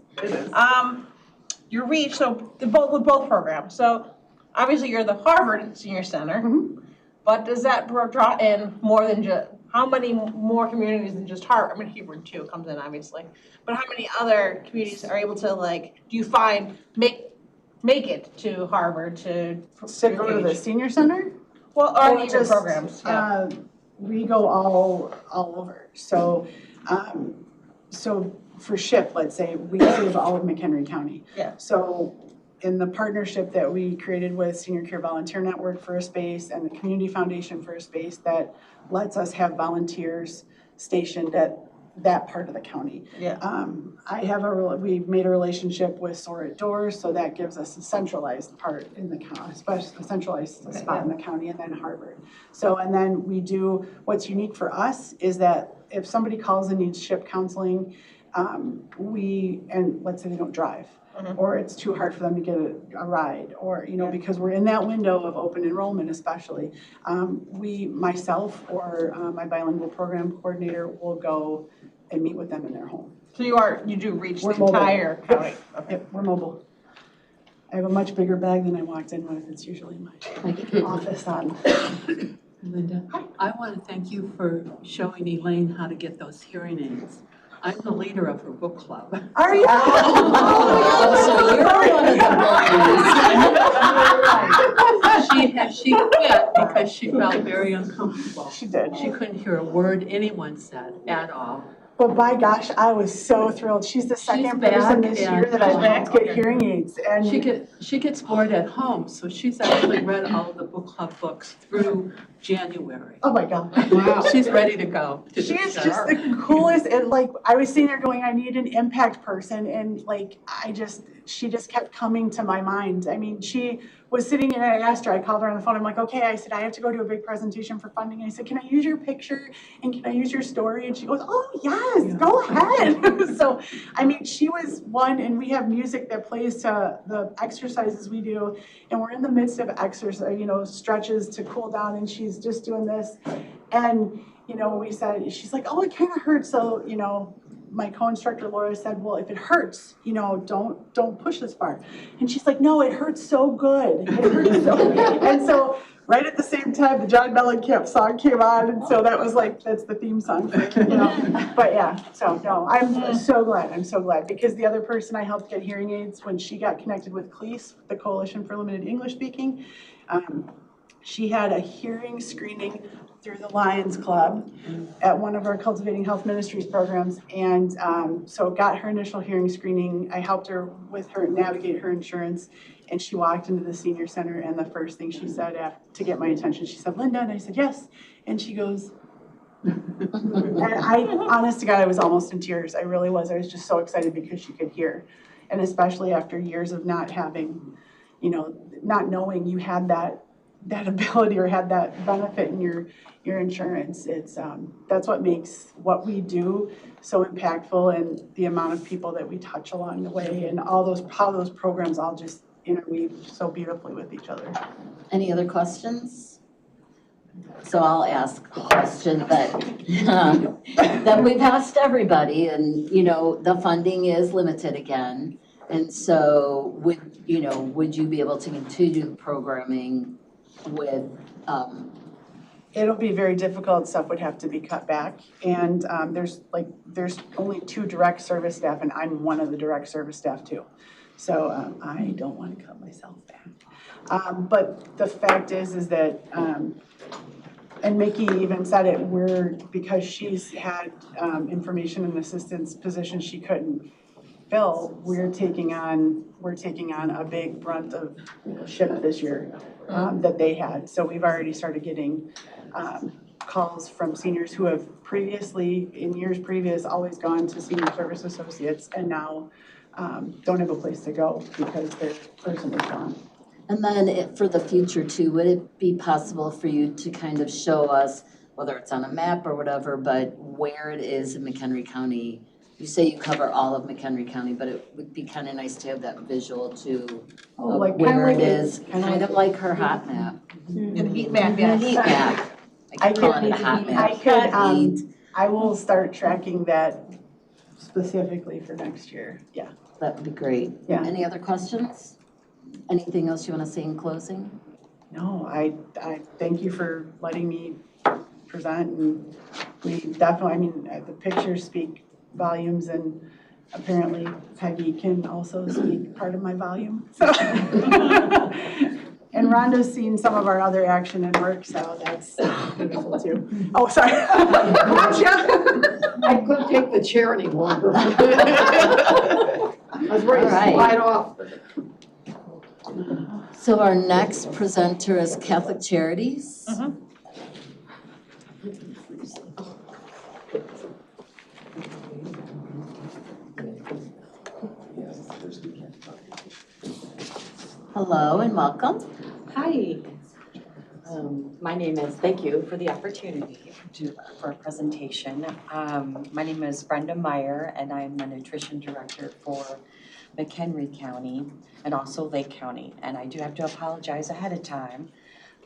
Your reach, so with both programs, so obviously you're the Harvard Senior Center, but does that draw in more than just, how many more communities than just Harvard? I mean, Hebron too comes in, obviously, but how many other communities are able to do you find make it to Harvard to go to the Senior Center? Well, or any other programs, we go all over. So, so for SHIP, let's say, we serve all of McHenry County. Yeah. So in the partnership that we created with Senior Care Volunteer Network for a Space and the Community Foundation for a Space, that lets us have volunteers stationed at that part of the county. Yeah. We've made a relationship with Soar Doors, so that gives us a centralized part in the county, especially a centralized spot in the county, and then Harvard. So, and then we do, what's unique for us is that if somebody calls and needs SHIP counseling, and let's say they don't drive, or it's too hard for them to get a ride, or, because we're in that window of open enrollment especially, myself or my bilingual program coordinator will go and meet with them in their home. So you do reach the entire county? Yep, we're mobile. I have a much bigger bag than I walked in with. It's usually my office on. Linda, I want to thank you for showing Elaine how to get those hearing aids. I'm the leader of her book club. Are you? So you're one of the She quit because she felt very uncomfortable. She did. She couldn't hear a word anyone said at all. But by gosh, I was so thrilled. She's the second person this year that I've helped get hearing aids. And she gets bored at home, so she's actually read all of the book club books through January. Oh my God. Wow. She's ready to go. She's just the coolest. And I was sitting there going, I need an impact person. And she just kept coming to my mind. I mean, she was sitting and I asked her, I called her on the phone. I'm like, okay, I said, I have to go do a big presentation for funding. And I said, can I use your picture and can I use your story? And she goes, oh yes, go ahead. So, I mean, she was one, and we have music that plays to the exercises we do. And we're in the midst of exercise, stretches to cool down. And she's just doing this. And, we said, she's like, oh, it kind of hurts. So, my co-instructor Laura said, well, if it hurts, you know, don't push this far. And she's like, no, it hurts so good. It hurts so good. And so right at the same time, the John Mellencamp song came on, and so that was like, that's the theme song for it, you know. But yeah, so no, I'm so glad, because the other person I helped get hearing aids when she got connected with CLEAS, the Coalition for Limited English Speaking, she had a hearing screening through the Lions Club at one of our Cultivating Health Ministries programs, and so got her initial hearing screening. I helped her with her navigate her insurance, and she walked into the senior center, and the first thing she said to get my attention, she said, Linda, and I said, yes, and she goes, and I, honest to God, I was almost in tears. I really was. I was just so excited because she could hear, and especially after years of not having, you know, not knowing you had that ability or had that benefit in your insurance. It's that's what makes what we do so impactful, and the amount of people that we touch along the way, and all those, how those programs all just interweave so beautifully with each other. Any other questions? So I'll ask the question that we've asked everybody, and you know, the funding is limited again. And so would you be able to continue the programming with It'll be very difficult. Stuff would have to be cut back, and there's only 2 direct service staff, and I'm one of the direct service staff too. So I don't want to cut myself back. But the fact is that, and Mickey even said it, because she's had information and assistance positions she couldn't fill, we're taking on a big brunt of shift this year that they had. So we've already started getting calls from seniors who have previously, in years previous, always gone to senior service associates, and now don't have a place to go because their person is gone. And then for the future too, would it be possible for you to kind of show us, whether it's on a map or whatever, but where it is in McHenry County? You say you cover all of McHenry County, but it would be kind of nice to have that visual too, where it is, kind of like her hot map. In heat map, Yeah, heat map. I keep calling it a hot map. I will start tracking that specifically for next year. Yeah. That would be great. Yeah. Any other questions? Anything else you want to say in closing? No, I thank you for letting me present, and we definitely, I mean, the pictures speak volumes, and apparently Peggy can also speak part of my volume. So, and Rhonda's seen some of our other action and work, so that's beautiful too. Oh, sorry. Gotcha. I couldn't take the chair any longer. I was ready to slide off. So our next presenter is Catholic Charities. Hello and welcome. Hi. My name is, thank you for the opportunity for a presentation. My name is Brenda Meyer, and I'm the nutrition director for McHenry County and also Lake County. And I do have to apologize ahead of time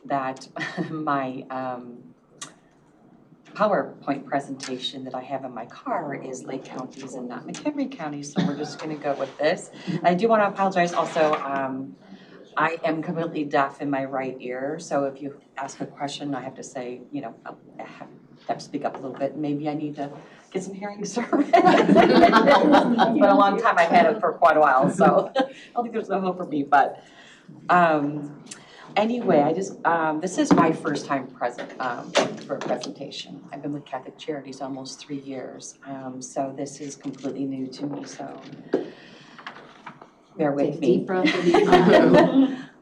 that my PowerPoint presentation that I have in my car is Lake County's and not McHenry County, so we're just gonna go with this. I do wanna apologize also, I am completely deaf in my right ear, so if you ask a question, I have to say, you know, I have to speak up a little bit. Maybe I need to get some hearing service. It's been a long time. I've had it for quite a while, so I don't think there's no hope for me, but anyway, I just, this is my first time present for a presentation. I've been with Catholic Charities almost 3 years, so this is completely new to me, so bear with me. Deep breath.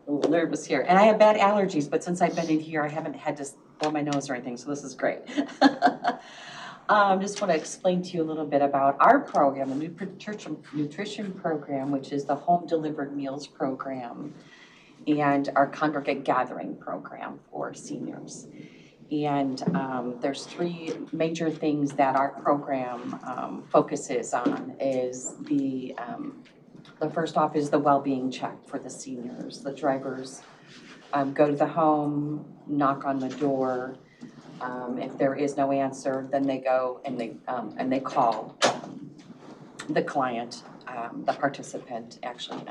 A little nervous here. And I have bad allergies, but since I've been in here, I haven't had to blow my nose or anything, so this is great. Just want to explain to you a little bit about our program, the nutrition program, which is the home delivered meals program, and our congregate gathering program for seniors. And there's 3 major things that our program focuses on. Is the first off is the well-being check for the seniors. The drivers go to the home, knock on the door. If there is no answer, then they go and they call the client, the participant actually,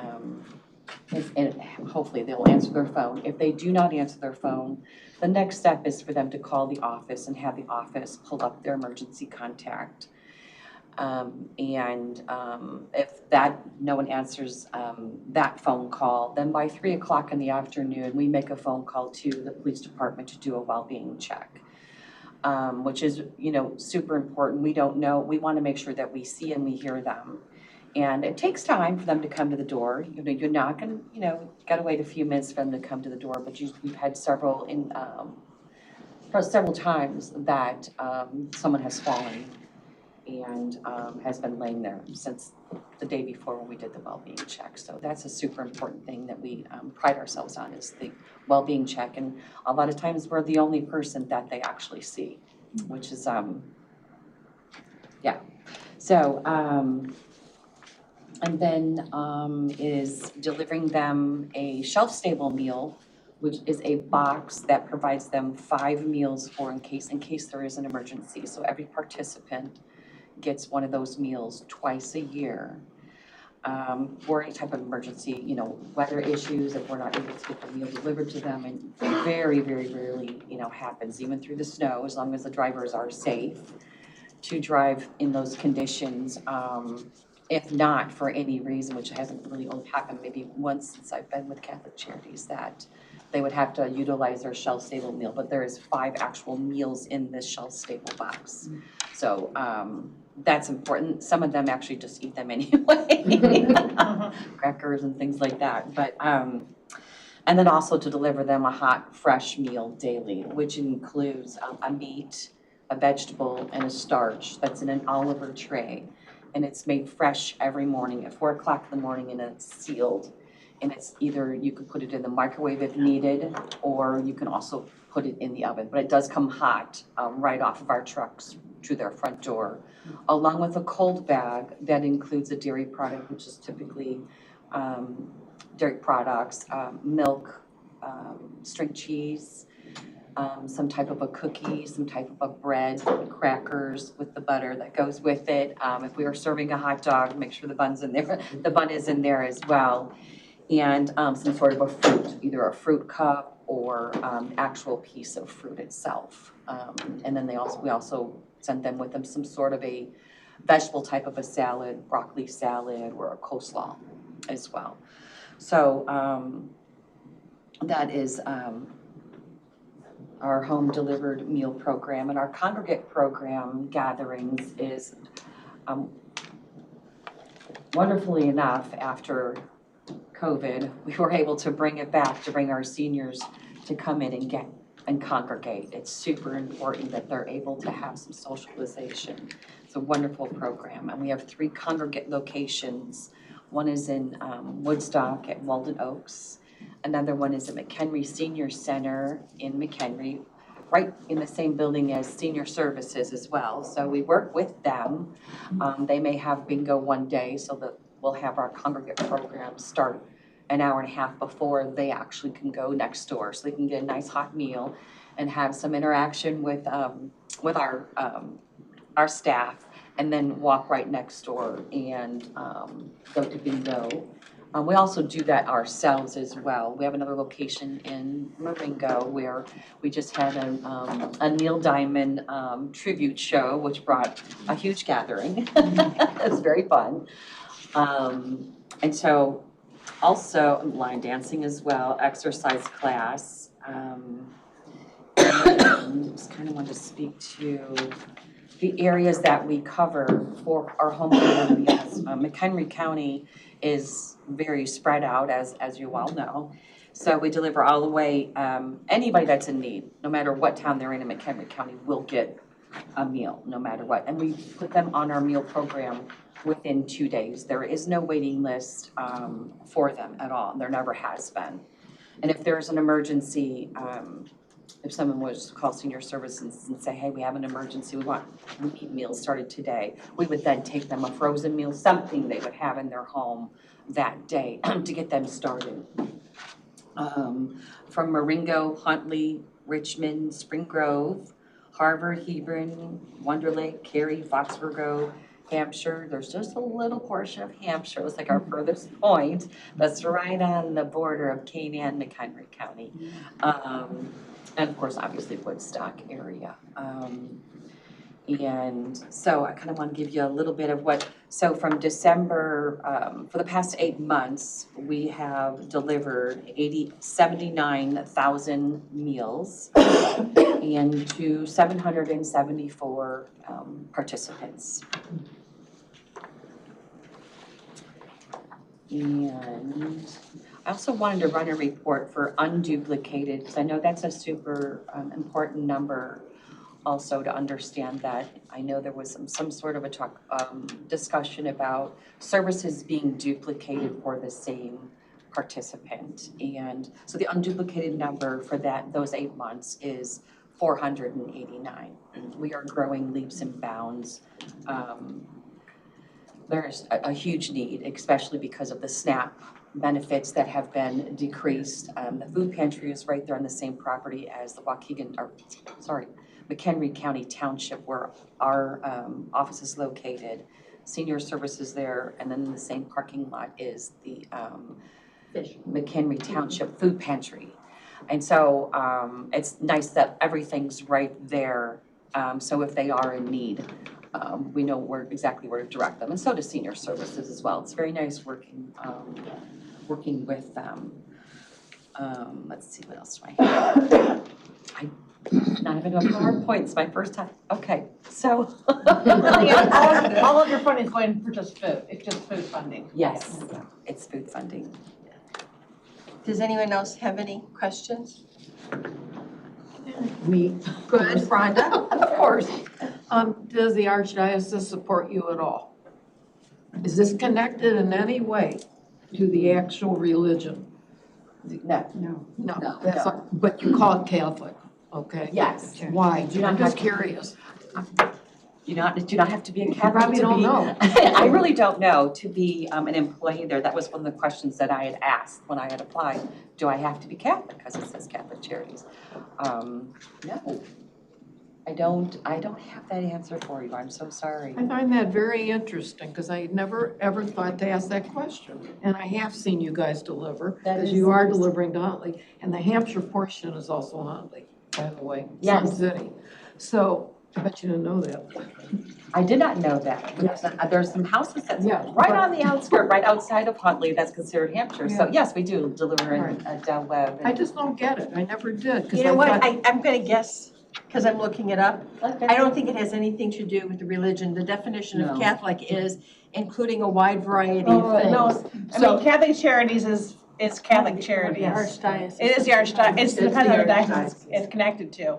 and hopefully they'll answer their phone. If they do not answer their phone, the next step is for them to call the office and have the office pull up their emergency contact. If no one answers that phone call, then by 3 o'clock in the afternoon, we make a phone call to the police department to do a well-being check, which is, super important. We don't know, we want to make sure that we see and we hear them. And it takes time for them to come to the door. You're not gonna, gotta wait a few minutes for them to come to the door, but we've had several times that someone has fallen and has been laying there since the day before when we did the well-being check. So that's a super important thing that we pride ourselves on, is the well-being check. And a lot of times we're the only person that they actually see, which is, yeah. So, and then is delivering them a shelf-stable meal, which is a box that provides them 5 meals in case there is an emergency. So every participant gets one of those meals twice a year for any type of emergency, weather issues, if we're not able to get the meal delivered to them. And very, very rarely, happens, even through the snow, as long as the drivers are safe to drive in those conditions. If not for any reason, which hasn't really only happened maybe once since I've been with Catholic Charities, that they would have to utilize their shelf-stable meal, but there is 5 actual meals in this shelf-stable box. So that's important. Some of them actually just eat them anyway, crackers and things like that. But and then also to deliver them a hot, fresh meal daily, which includes a meat, a vegetable, and a starch that's in an Oliver tray. And it's made fresh every morning at 4 o'clock in the morning, and it's sealed. And it's either, you could put it in the microwave if needed, or you can also put it in the oven. But it does come hot right off of our trucks to their front door, along with a cold bag that includes a dairy product, which is typically dairy products, milk, string cheese, some type of a cookie, some type of a bread, crackers with the butter that goes with it. If we are serving a hot dog, make sure the bun's in there. The bun is in there as well. And some sort of a fruit, either a fruit cup or actual piece of fruit itself. And then we also sent them with them some sort of a vegetable type of a salad, broccoli salad, or a coleslaw as well. So that is our home delivered meal program. And our congregate program gatherings is wonderfully enough, after COVID, we were able to bring it back, to bring our seniors to come in and congregate. It's super important that they're able to have some socialization. It's a wonderful program, and we have 3 congregate locations. One is in Woodstock at Walden Oaks. Another one is at McHenry Senior Center in McHenry, right in the same building as Senior Services as well. So we work with them. They may have bingo one day, so that we'll have our congregate program start an hour and a half before they actually can go next door, so they can get a nice hot meal and have some interaction with our staff, and then walk right next door and go to bingo. We also do that ourselves as well. We have another location in Marengo where we just had a Neil Diamond tribute show, which brought a huge gathering. It was very fun. And so also line dancing as well, exercise class. Just kind of want to speak to the areas that we cover for our home delivered meals. McHenry County is very spread out, as you all know. So we deliver all the way, anybody that's in need, no matter what town they're in McHenry County, will get a meal, no matter what. And we put them on our meal program within 2 days. There is no waiting list for them at all. There never has been. And if there's an emergency, if someone was to call Senior Services and say, hey, we have an emergency, we need meals started today, we would then take them a frozen meal, something they would have in their home that day to get them started. From Marengo, Huntley, Richmond, Spring Grove, Harvard, Hebron, Wonder Lake, Cary, Foxborough, Hampshire, there's just a little portion of Hampshire, it's like our furthest point, that's right on the border of Kane and McHenry County. And of course, obviously Woodstock area. And so I kind of want to give you a little bit of so from December, for the past 8 months, we have delivered 79,000 meals and to 774 participants. And I also wanted to run a report for unduplicated, because I know that's a super important number also to understand that. I know there was some sort of a discussion about services being duplicated for the same participant. And so the unduplicated number for those 8 months is 489. We are growing leaps and bounds. There's a huge need, especially because of the SNAP benefits that have been decreased. The food pantry is right there on the same property as the McHenry County Township, where our office is located. Senior services there, and then in the same parking lot is the McHenry Township Food Pantry. And so it's nice that everything's right there. So if they are in need, we know exactly where to direct them. And so does senior services as well. It's very nice working with them. Let's see, what else do I have? Not even a PowerPoint, it's my first time. Okay, so. All of your funding is going for just food, it's just food funding. Yes, it's food funding. Does anyone else have any questions? Me. Good, Rhonda? Of course. Does the Archdiocese support you at all? Is this connected in any way to the actual religion? No. No, that's not, but you call it Catholic, okay? Yes. Why? I'm just curious. You do not have to be a Catholic probably to don't be. know. I really don't know, to be an employee there. That was one of the questions that I had asked when I had applied. Do I have to be Catholic? Because it says Catholic Charities. No. I don't have that answer for you. I'm so sorry. I find that very interesting because I never ever thought to ask that question. And I have seen you guys deliver, because you are delivering to Huntley. And the Hampshire portion is also Huntley, by the way. Yes. Sun City. So I bet you didn't know that. I did not know that. There's some houses that's Yeah, right on the outskirt, right outside of Huntley, that's considered Hampshire. So Yeah. yes, we do deliver in Del Webb. I just don't get it. I never did. 'Cause You know I what, thought- I'm gonna guess, because I'm looking it up. I don't think it has anything to do with the religion. The definition of No. Catholic is including a wide variety of things. No, I mean, Catholic Charities is Catholic Charities. Archdiocese. It is the Archdiocese, it's the depending on the Archdiocese. diocese it's connected to.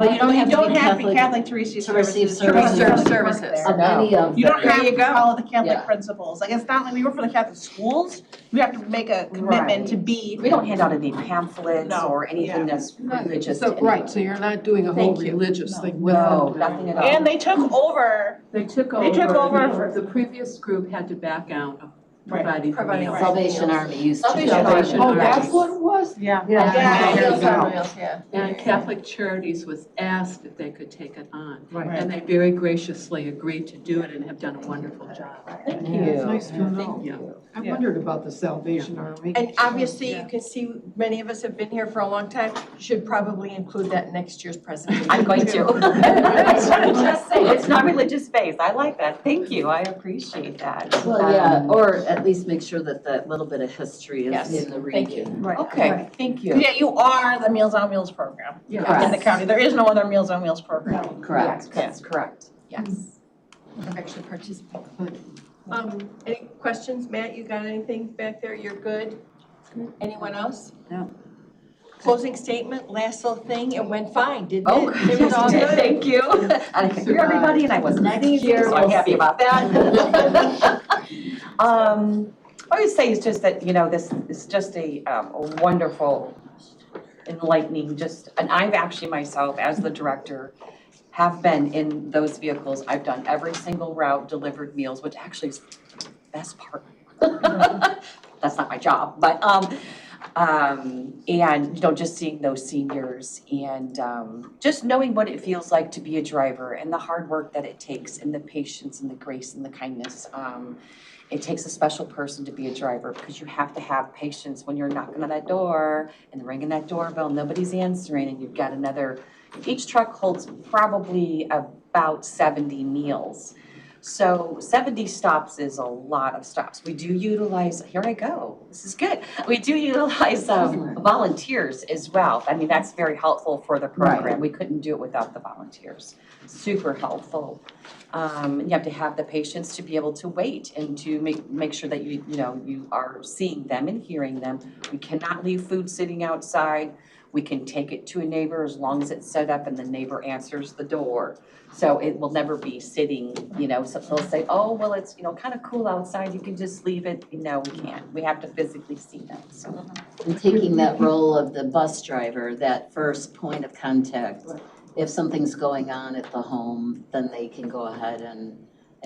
But you don't have to be Catholic to receive to receive services. services. Of any of You don't them. have to follow the Catholic Yeah. principles. Like, it's not like we work for the Catholic schools, we have to make a commitment to be. We don't hand out any pamphlets No, or anything yeah. that's religious. So, to right, anyone. so you're not doing a whole Thank you. religious thing with No, them? nothing at all. And they took over. They took They took over over, the previous group had to back out of providing the Providing meals. Salvation Army used to. Salvation Salvation Oh, Army. that's what it was? Yeah. Yeah. And Catholic Charities was asked if they could take it on. Right. And they very graciously agreed to do it and have done a wonderful job. Thank Yeah, it's you. nice to know. Yeah. I wondered about the Salvation Army. And obviously, you can see, many of us have been here for a long time, you should probably include that in next year's presentation. I'm going to. I was gonna just say, it's not religious based. I like that. Thank you. I appreciate that. Well, yeah, or at least make sure that that little bit of history Yes, is in the thank you. reading. Right. Okay, thank you. Yeah, you are the Meals on Wheels program in Yes. the county. There is no other Meals on Wheels program. Correct, that's correct. Yes. I've actually participated. Any questions? Matt, you got anything back there? You're good? Anyone else? No. Closing statement, last little thing, it went fine, didn't it? Oh, It was all good. thank you. And I can hear everybody and I wasn't sneezing, so I'm happy about that. I would say it's just that, this is just a wonderful, enlightening, and I've actually myself, as the director, have been in those vehicles. I've done every single route, delivered meals, which actually is the best part. That's not my job, but And, you know, just seeing those seniors and just knowing what it feels like to be a driver and the hard work that it takes and the patience and the grace and the kindness. It takes a special person to be a driver because you have to have patience when you're knocking on that door and ringing that doorbell, nobody's answering, and you've got another, each truck holds probably about 70 meals. So 70 stops is a lot of stops. We do utilize, here I go, this is good. We do utilize volunteers as well. I mean, that's very helpful for the program. Right. We couldn't do it without the volunteers. Super helpful. You have to have the patience to be able to wait and to make sure that you are seeing them and hearing them. We cannot leave food sitting outside. We can take it to a neighbor as long as it's set up and the neighbor answers the door. So it will never be sitting, so they'll say, oh, well, it's, kind of cool outside, you can just leave it. No, we can't. We have to physically see them, so. And taking that role of the bus driver, that first point of contact, if something's going on at the home, then they can go ahead and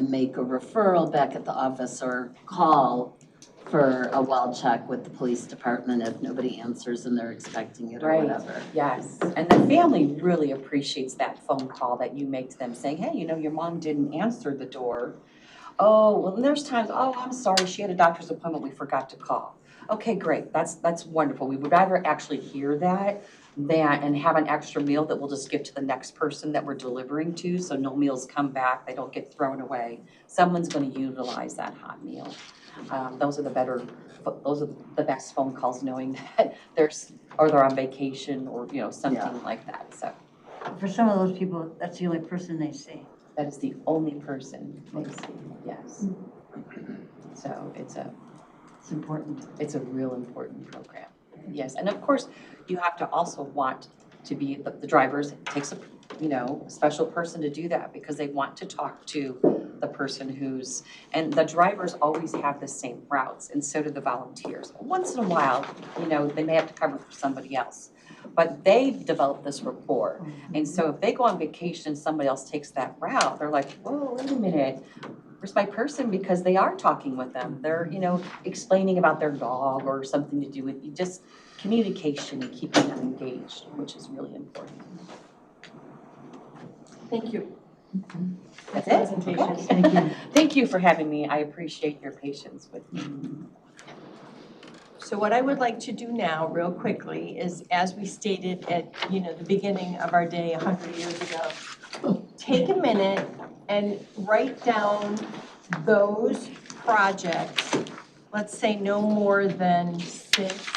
make a referral back at the office or call for a well check with the police department if nobody answers and they're expecting it or whatever. Yes, and the family really appreciates that phone call that you make to them saying, hey, your mom didn't answer the door. Oh, well, and there's times, oh, I'm sorry, she had a doctor's appointment, we forgot to call. Okay, great, that's wonderful. We would rather actually hear that and have an extra meal that we'll just give to the next person that we're delivering to, so no meals come back, they don't get thrown away. Someone's gonna utilize that hot meal. Those are the best phone calls, knowing that they're on vacation or, something like that, so. For some of those people, that's the only person they see. That is the only person they see, yes. So it's important. It's a real important program, yes. And of course, you have to also want to be, the drivers, it takes a special person to do that because they want to talk to the person and the drivers always have the same routes and so do the volunteers. Once in a while, they may have to cover for somebody else, but they've developed this rapport. And so if they go on vacation and somebody else takes that route, they're like, whoa, wait a minute, where's my person? Because they are talking with them. They're, explaining about their dog or something to do with just communication and keeping them engaged, which is really important. Thank you. That's it. Presentation. Thank you. Thank you for having me. I appreciate your patience with me. So what I would like to do now, real quickly, is as we stated at, the beginning of our day 100 years ago, take a minute and write down those projects, let's say no more than 6,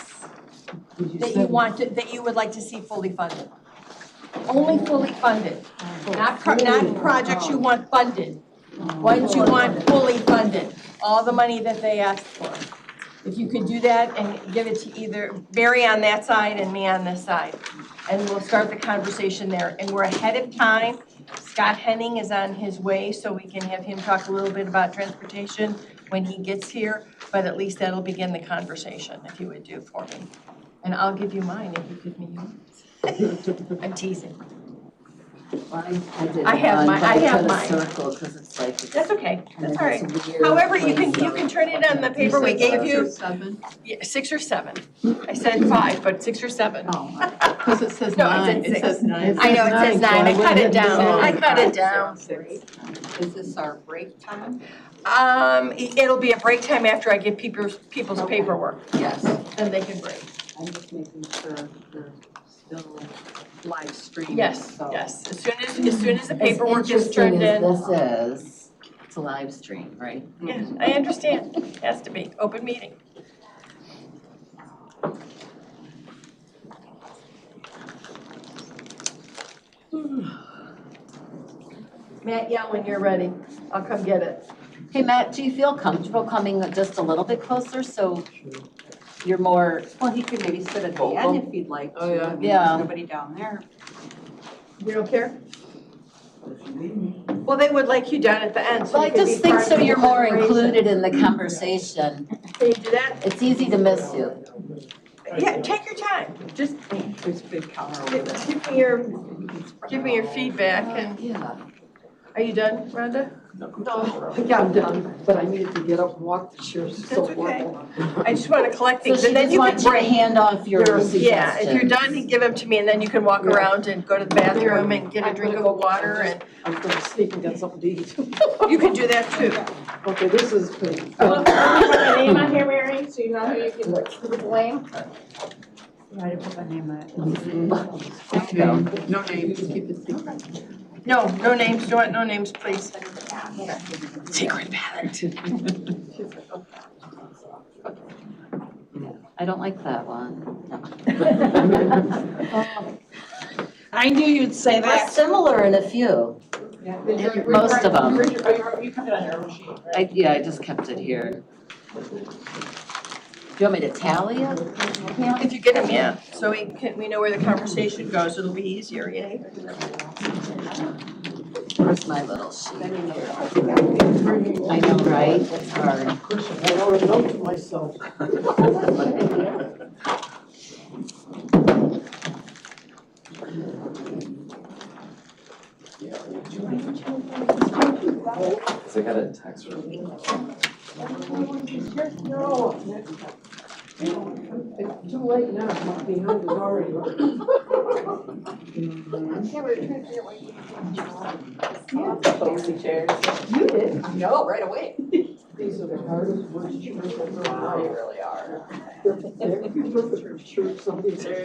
that you would like to see fully funded. Only fully funded, not projects you want funded, ones you want fully funded, all the money that they asked for. If you could do that and give it to either Barry on that side and me on this side. And we'll start the conversation there. And we're ahead of time. Scott Henning is on his way, so we can have him talk a little bit about transportation when he gets here. But at least that'll begin the conversation, if you would do for me. And I'll give you mine if you give me yours. I'm teasing. Well, I did I have one, mine. but I have put a mine. circle because it's like. That's okay. That's all right. It's a weird However, you place, can turn it on the paper we gave you. 7? Yeah, 6 or 7. I said 5, but 6 or 7. Oh, because it says No, 9. it said 6. It says 9. I know, it says 9. I cut it down. I cut it down. Is this our break time? It'll be a break time after I get people's paperwork. Yes. Then they can break. I'm just making sure we're still live streaming. Yes, so. yes. As soon as the paperwork is As turned in. interesting as this is, it's a live stream, right? Yeah, I understand. It has to be. Open meeting. Matt, yeah, when you're ready. I'll come get it. Hey, Matt, do you feel comfortable coming just a little bit closer so you're more? Well, he could maybe sit at the end if he'd like to. Oh, yeah. I mean, Yeah. there's nobody down there. You don't care? Well, they would like you down at the end, so Well, I you could be just think part so of the you're more deliberation. included in the conversation. Can you do that? It's easy to miss you. Yeah, take your time. Just There's a big counter over there. give me your feedback and. Yeah. Are you done, Rhonda? No, yeah, I'm done, but I needed to get up and walk this year, it's so That's okay. horrible. I just want to collect So things, she and then just you can wants you to bring. hand off your suggestions. Yeah, if you're done, you give them to me, and then you can walk around and go to the bathroom and get a drink of water, and I'm gonna sneak and get something to eat. you can do that too. Okay, this is pretty. Put my name on here, Mary, so you know who you can blame. Yeah, I didn't put my name on it. Okay, no names, keep it secret. No, no names, do it, no names, please. Secret ballot. I don't like that one. I knew you'd say We're that. similar in a few. Most of them. You kept it on your sheet, right? Yeah, I just kept it here. Do you want me to tally it? If you get them, yeah, so we know where the conversation goes, it'll be easier, yay. Where's my little sheet here? I know, right? It's hard. I wrote a note to myself. I got a text from No, it's too late now, my behind is already. Fancy chairs. You did? No, right away. These are the hardest words to read. They really are. There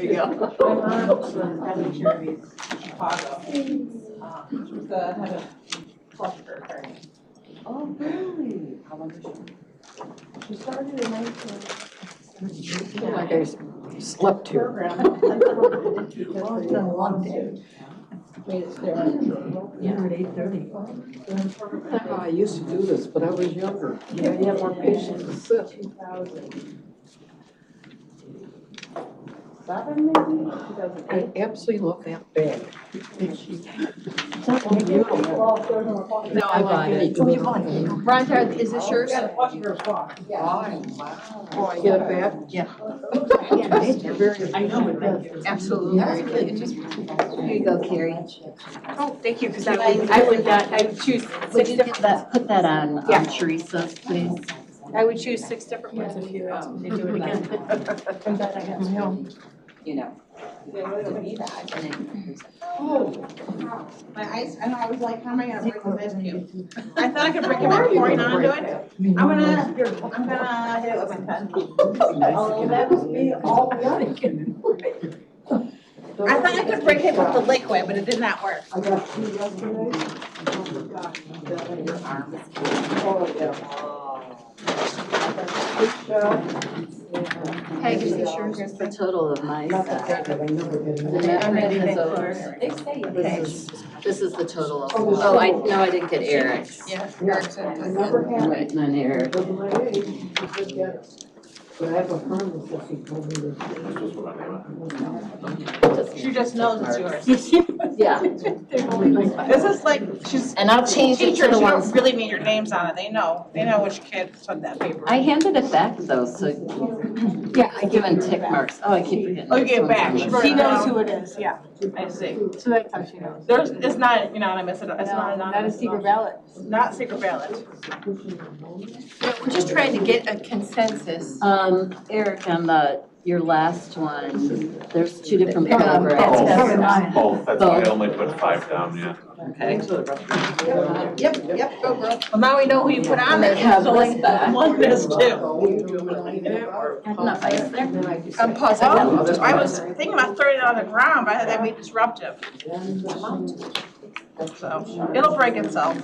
you go. My mom had a charity in Chicago. She was the head of cluster attorney. Oh, really? How long was She started in 19. Like I slept here. Oh, it's been a long day. Made it there. Yeah, at 8:30. I used to do this, but I was younger. I had more patience to sit. 2007 maybe, 2008. I absolutely love that bag. No, I bought it. Veronica, is this yours? Oh, I get it back? Yeah. I know it does. Absolutely. Here you go, Carrie. Oh, thank you, because I would choose Would 6 you different, give that, put that on Yeah. Teresa's, please? I would choose 6 different ones if you asked me to do it again. I'm glad I got some. You know. My ice, I know, I was like, how am I gonna break this ice cube? I thought I could break it by pouring onto it. I'm gonna hit it with my pen. Oh, that was me all I thought I could break it with the liquid, but it did not work. I got 2 yesterday. Oh, yeah. Peg, is this yours? Here's the total of my Not set. that bad, I never get it. I'm ready to go. This is the total of, oh, no, I didn't get Eric's. Yeah, Eric's I in. never had it. Right, none Eric. Because of my age, you could get it. But I have a friend that says he told me that. She just knows it's yours. Yeah. This is like, she's. And I'll change it to Teachers, the you ones. don't really need your names on it, they know which kid took that paper. I handed it back though, so. Yeah, I given tick marks. Oh, I keep forgetting. Oh, you gave it back, she knows who it is, yeah. I see. So that's how she knows. It's not anonymous, it's not anonymous. Not a secret ballot. Not secret ballot. We're just trying to get a consensus. Eric, on your last one, there's 2 different That's programs. Both, that's why I only put 5 down, yeah. Okay. Yep, go girl. Well, now we know who you put on there, Have so this like, back. one is two. Enough ice there? I'm pausing. Well, I was thinking about throwing it on the ground, but I thought that'd be disruptive. So, it'll break itself.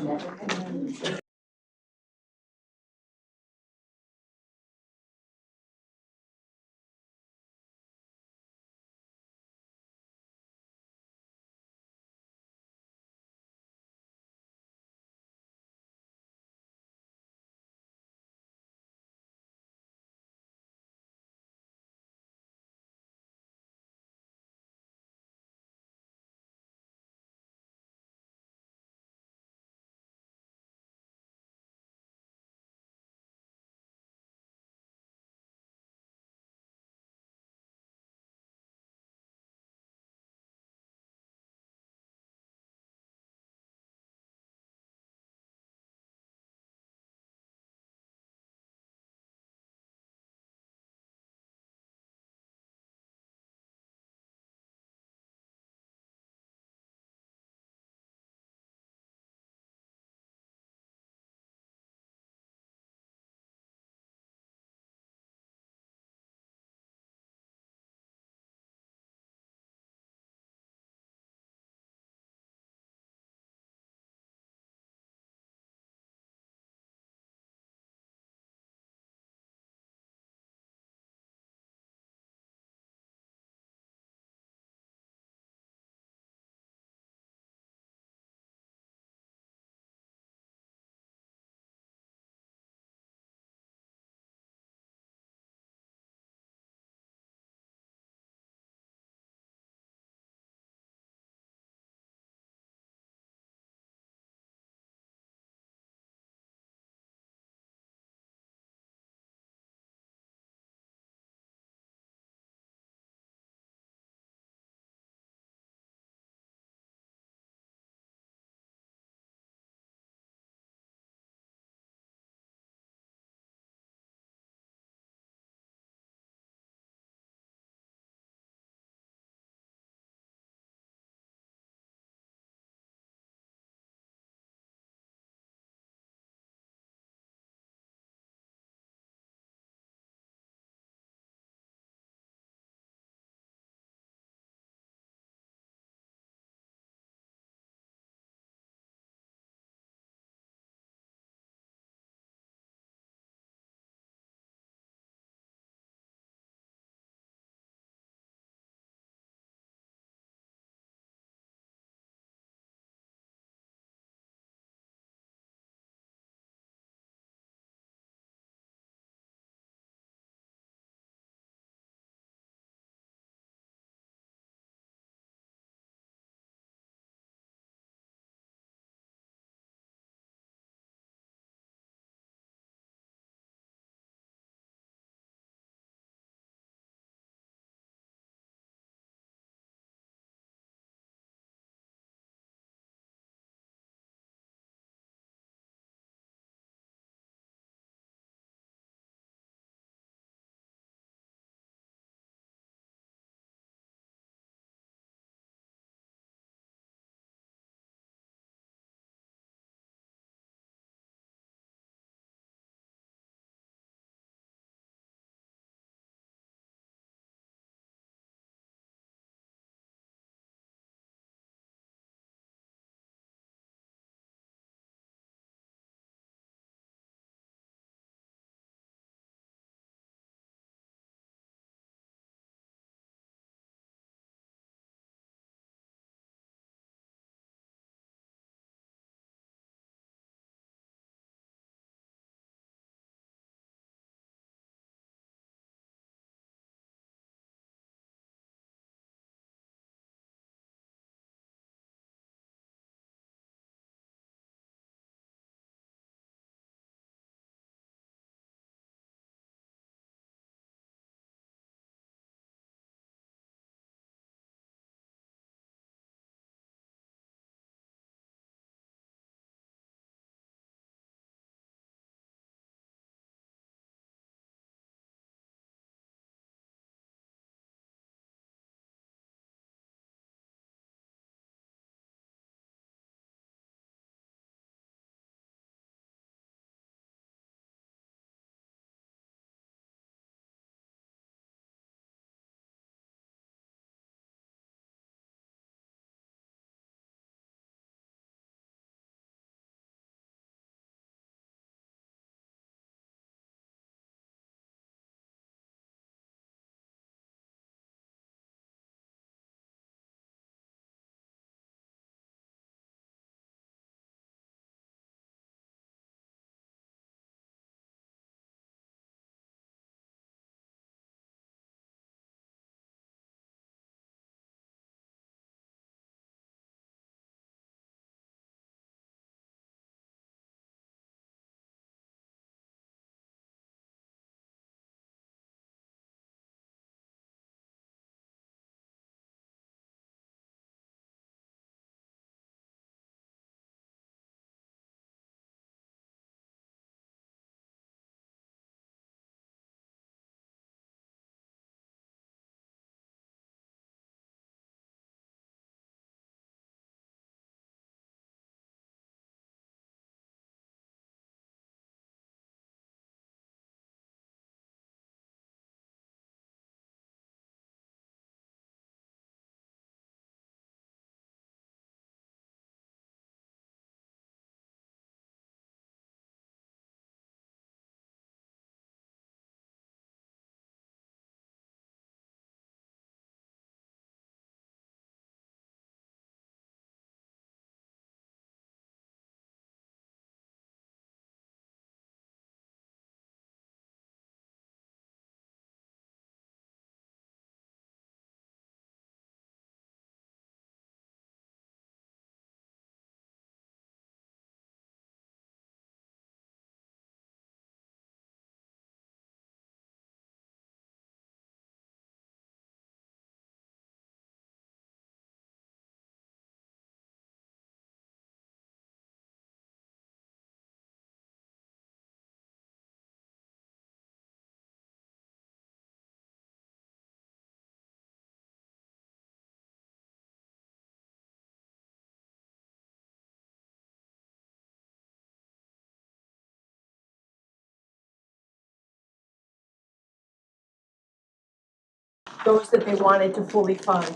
those that they wanted to fully fund.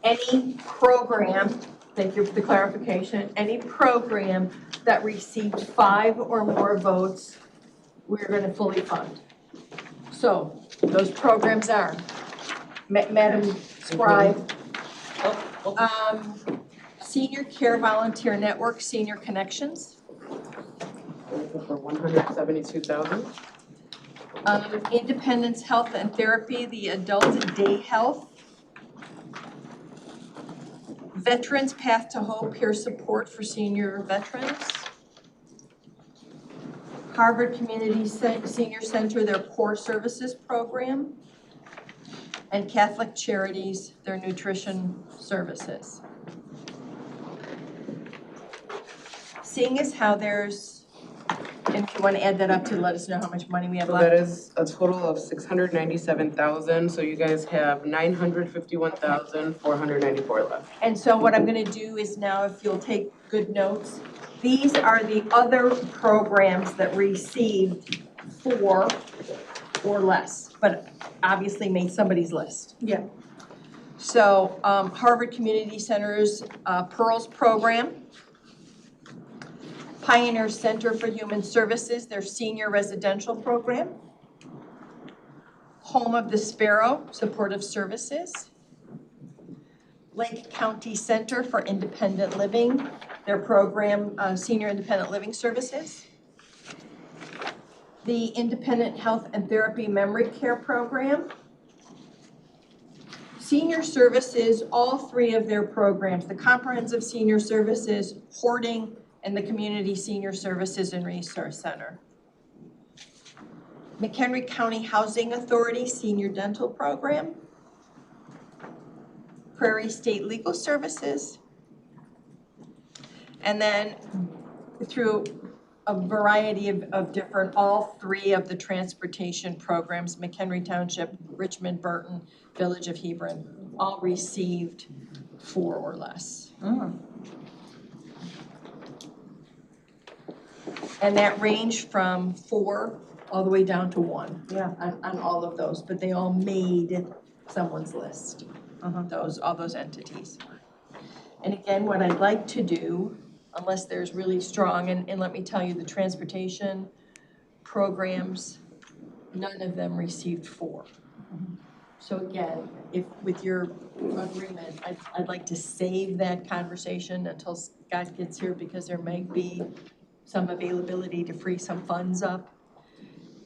Any program, thank you for the clarification, any program that received 5 or more votes, we're gonna fully fund. So, those programs are, Madam Scribe, Senior Care Volunteer Network, Senior Connections, For 172,000. Independence Health and Therapy, the Adult Day Health, Veterans Path to Hope, peer support for senior veterans, Harvard Community Senior Center, their core services program, and Catholic Charities, their nutrition services. Seeing as how there's, and if you want to add that up to let us know how much money we have So left. that is a total of 697,000, so you guys have 951,494 left. And so what I'm gonna do is now, if you'll take good notes, these are the other programs that received 4 or less, but obviously made somebody's list. Yeah. So, Harvard Community Center's Pearls program, Pioneer Center for Human Services, their senior residential program, Home of the Sparrow, supportive services, Lake County Center for Independent Living, their program, senior independent living services, the Independent Health and Therapy Memory Care Program, Senior Services, all 3 of their programs, the Comprehensive Senior Services, Hoarding, and the Community Senior Services and Resource Center. McHenry County Housing Authority Senior Dental Program, Prairie State Legal Services, and then through a variety of different, all 3 of the transportation programs, McHenry Township, Richmond, Burton, Village of Hebron, all received 4 or less. And that ranged from 4 all the way down to 1. Yeah. On all of those, but they all made someone's list, all those entities. And again, what I'd like to do, unless there's really strong, and let me tell you, the transportation programs, none of them received 4. So again, if with your agreement, I'd like to save that conversation until Scott gets here, because there may be some availability to free some funds up,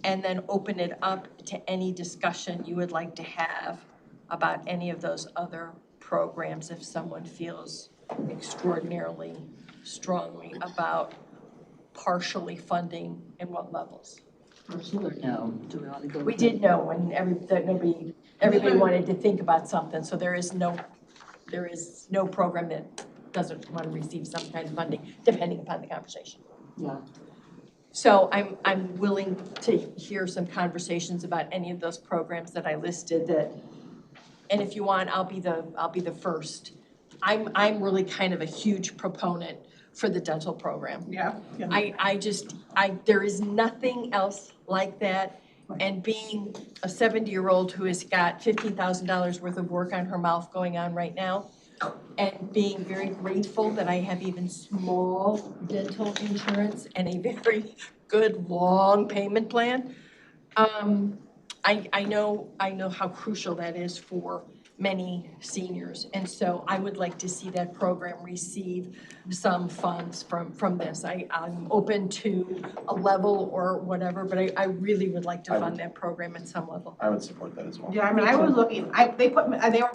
and then open it up to any discussion you would like to have about any of those other programs if someone feels extraordinarily strongly about partially funding and what levels. Partial or no? Do we want to go? We did know when everybody wanted to think about something, so there is no program that doesn't want to receive some kind of funding, depending upon the conversation. Yeah. So I'm willing to hear some conversations about any of those programs that I listed that, and if you want, I'll be the first. I'm really kind of a huge proponent for the dental program. Yeah. There is nothing else like that. And being a 70-year-old who has got $15,000 worth of work on her mouth going on right now, and being very grateful that I have even small dental insurance and a very good long payment plan, I know how crucial that is for many seniors. And so I would like to see that program receive some funds from this. I'm open to a level or whatever, but I really would like to fund that program at some level. I would support that as well. Yeah, I mean, I was looking,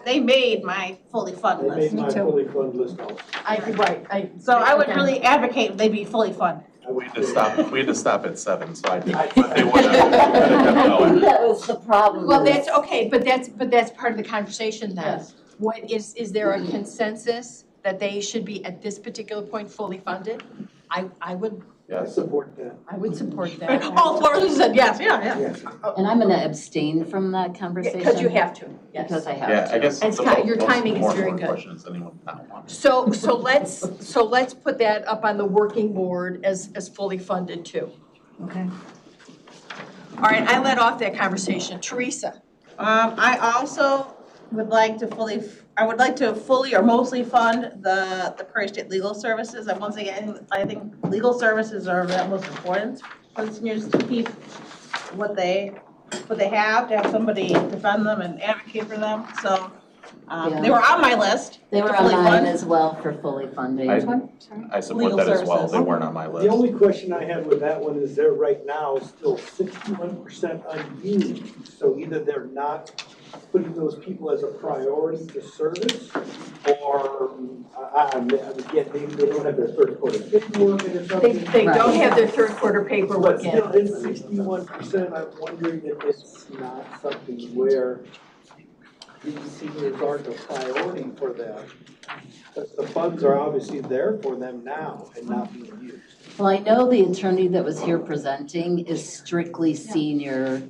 they made my fully funded They list. made my fully funded list also. So I would really advocate they be fully funded. We had to stop at 7, so I think, but they would have kept going. That was the problem. Well, that's okay, but that's part of the conversation then. Yes. What is there a consensus that they should be at this particular point fully funded? I would support that. I would support that. All 4 said yes, yeah. And I'm gonna abstain from that conversation. Because you have to, yes. Because I have Yeah, to. I guess. And the Scott, your most timing is more very important good. question is anyone not want it? So let's put that up on the working board as fully funded too. Okay. All right, I led off that conversation. Teresa. I also would like to fully or mostly fund the Prairie State Legal Services. And once again, I think legal services are of the utmost importance for the seniors to keep what they have, to have somebody defend them and advocate for them. So they were on my list. They were on mine as well for fully funding. I support that as well. They weren't on my list. The only question I had with that one is they're right now still 61% unused. So either they're not putting those people as a priority to service, or I would get maybe they don't have their third quarter paperwork in or something. They don't have their third quarter paperwork But in. still, it's 61%. I'm wondering if it's not something where these seniors aren't a priority for them. But the funds are obviously there for them now and not being used. Well, I know the attorney that was here presenting is strictly senior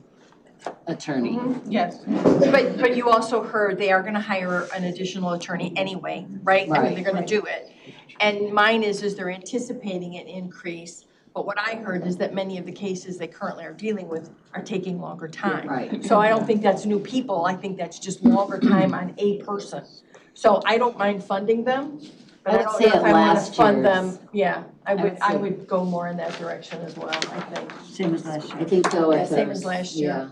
attorney. Yes, but you also heard they are gonna hire an additional attorney anyway, right? I mean, they're gonna do it. And mine is they're anticipating an increase, but what I heard is that many of the cases they currently are dealing with are taking longer time. Right. So I don't think that's new people, I think that's just longer time on a person. So I don't mind funding them, but I I would don't say know if at I wanna last fund year's. them, yeah, I would I say- would go more in that direction as well, I think. Same as last year. I think so. Yeah, same as last year.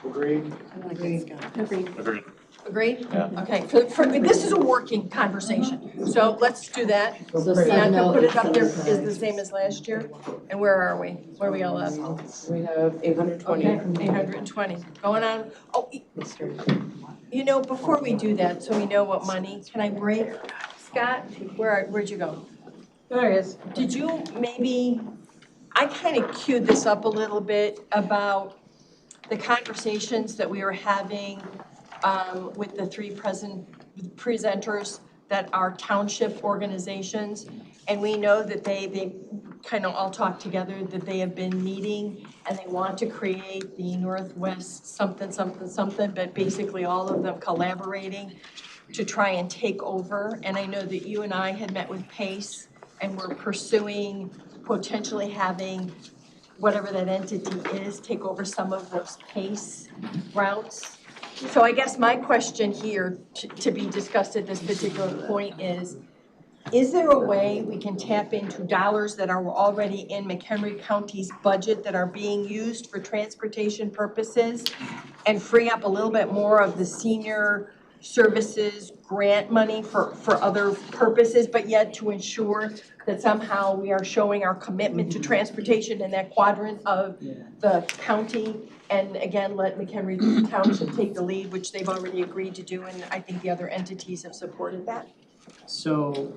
Agreed? Agreed. Agreed. Agreed? Yeah. Okay, this is a working conversation, so let's do that. So And I seven can oh put eight it up there, is the 75. same as last year, and where are we? Where are we all at? We have 820. Okay, 820, going on, oh, you know, before we do that, so we know what money, can I break? Scott, where'd you go? There it is. Did you maybe, I kind of queued this up a little bit about the conversations that we were having with the three presenters that are township organizations. And we know that they kind of all talk together, that they have been meeting and they want to create the Northwest something, something, something, but basically all of them collaborating to try and take over. And I know that you and I had met with Pace and we're pursuing potentially having whatever that entity is, take over some of those PACE routes. So I guess my question here to be discussed at this particular point is there a way we can tap into dollars that are already in McHenry County's budget that are being used for transportation purposes and free up a little bit more of the senior services grant money for other purposes, but yet to ensure that somehow we are showing our commitment to transportation in that quadrant of the county? And again, let McHenry Township take the lead, which they've already agreed to do, and I think the other entities have supported that. So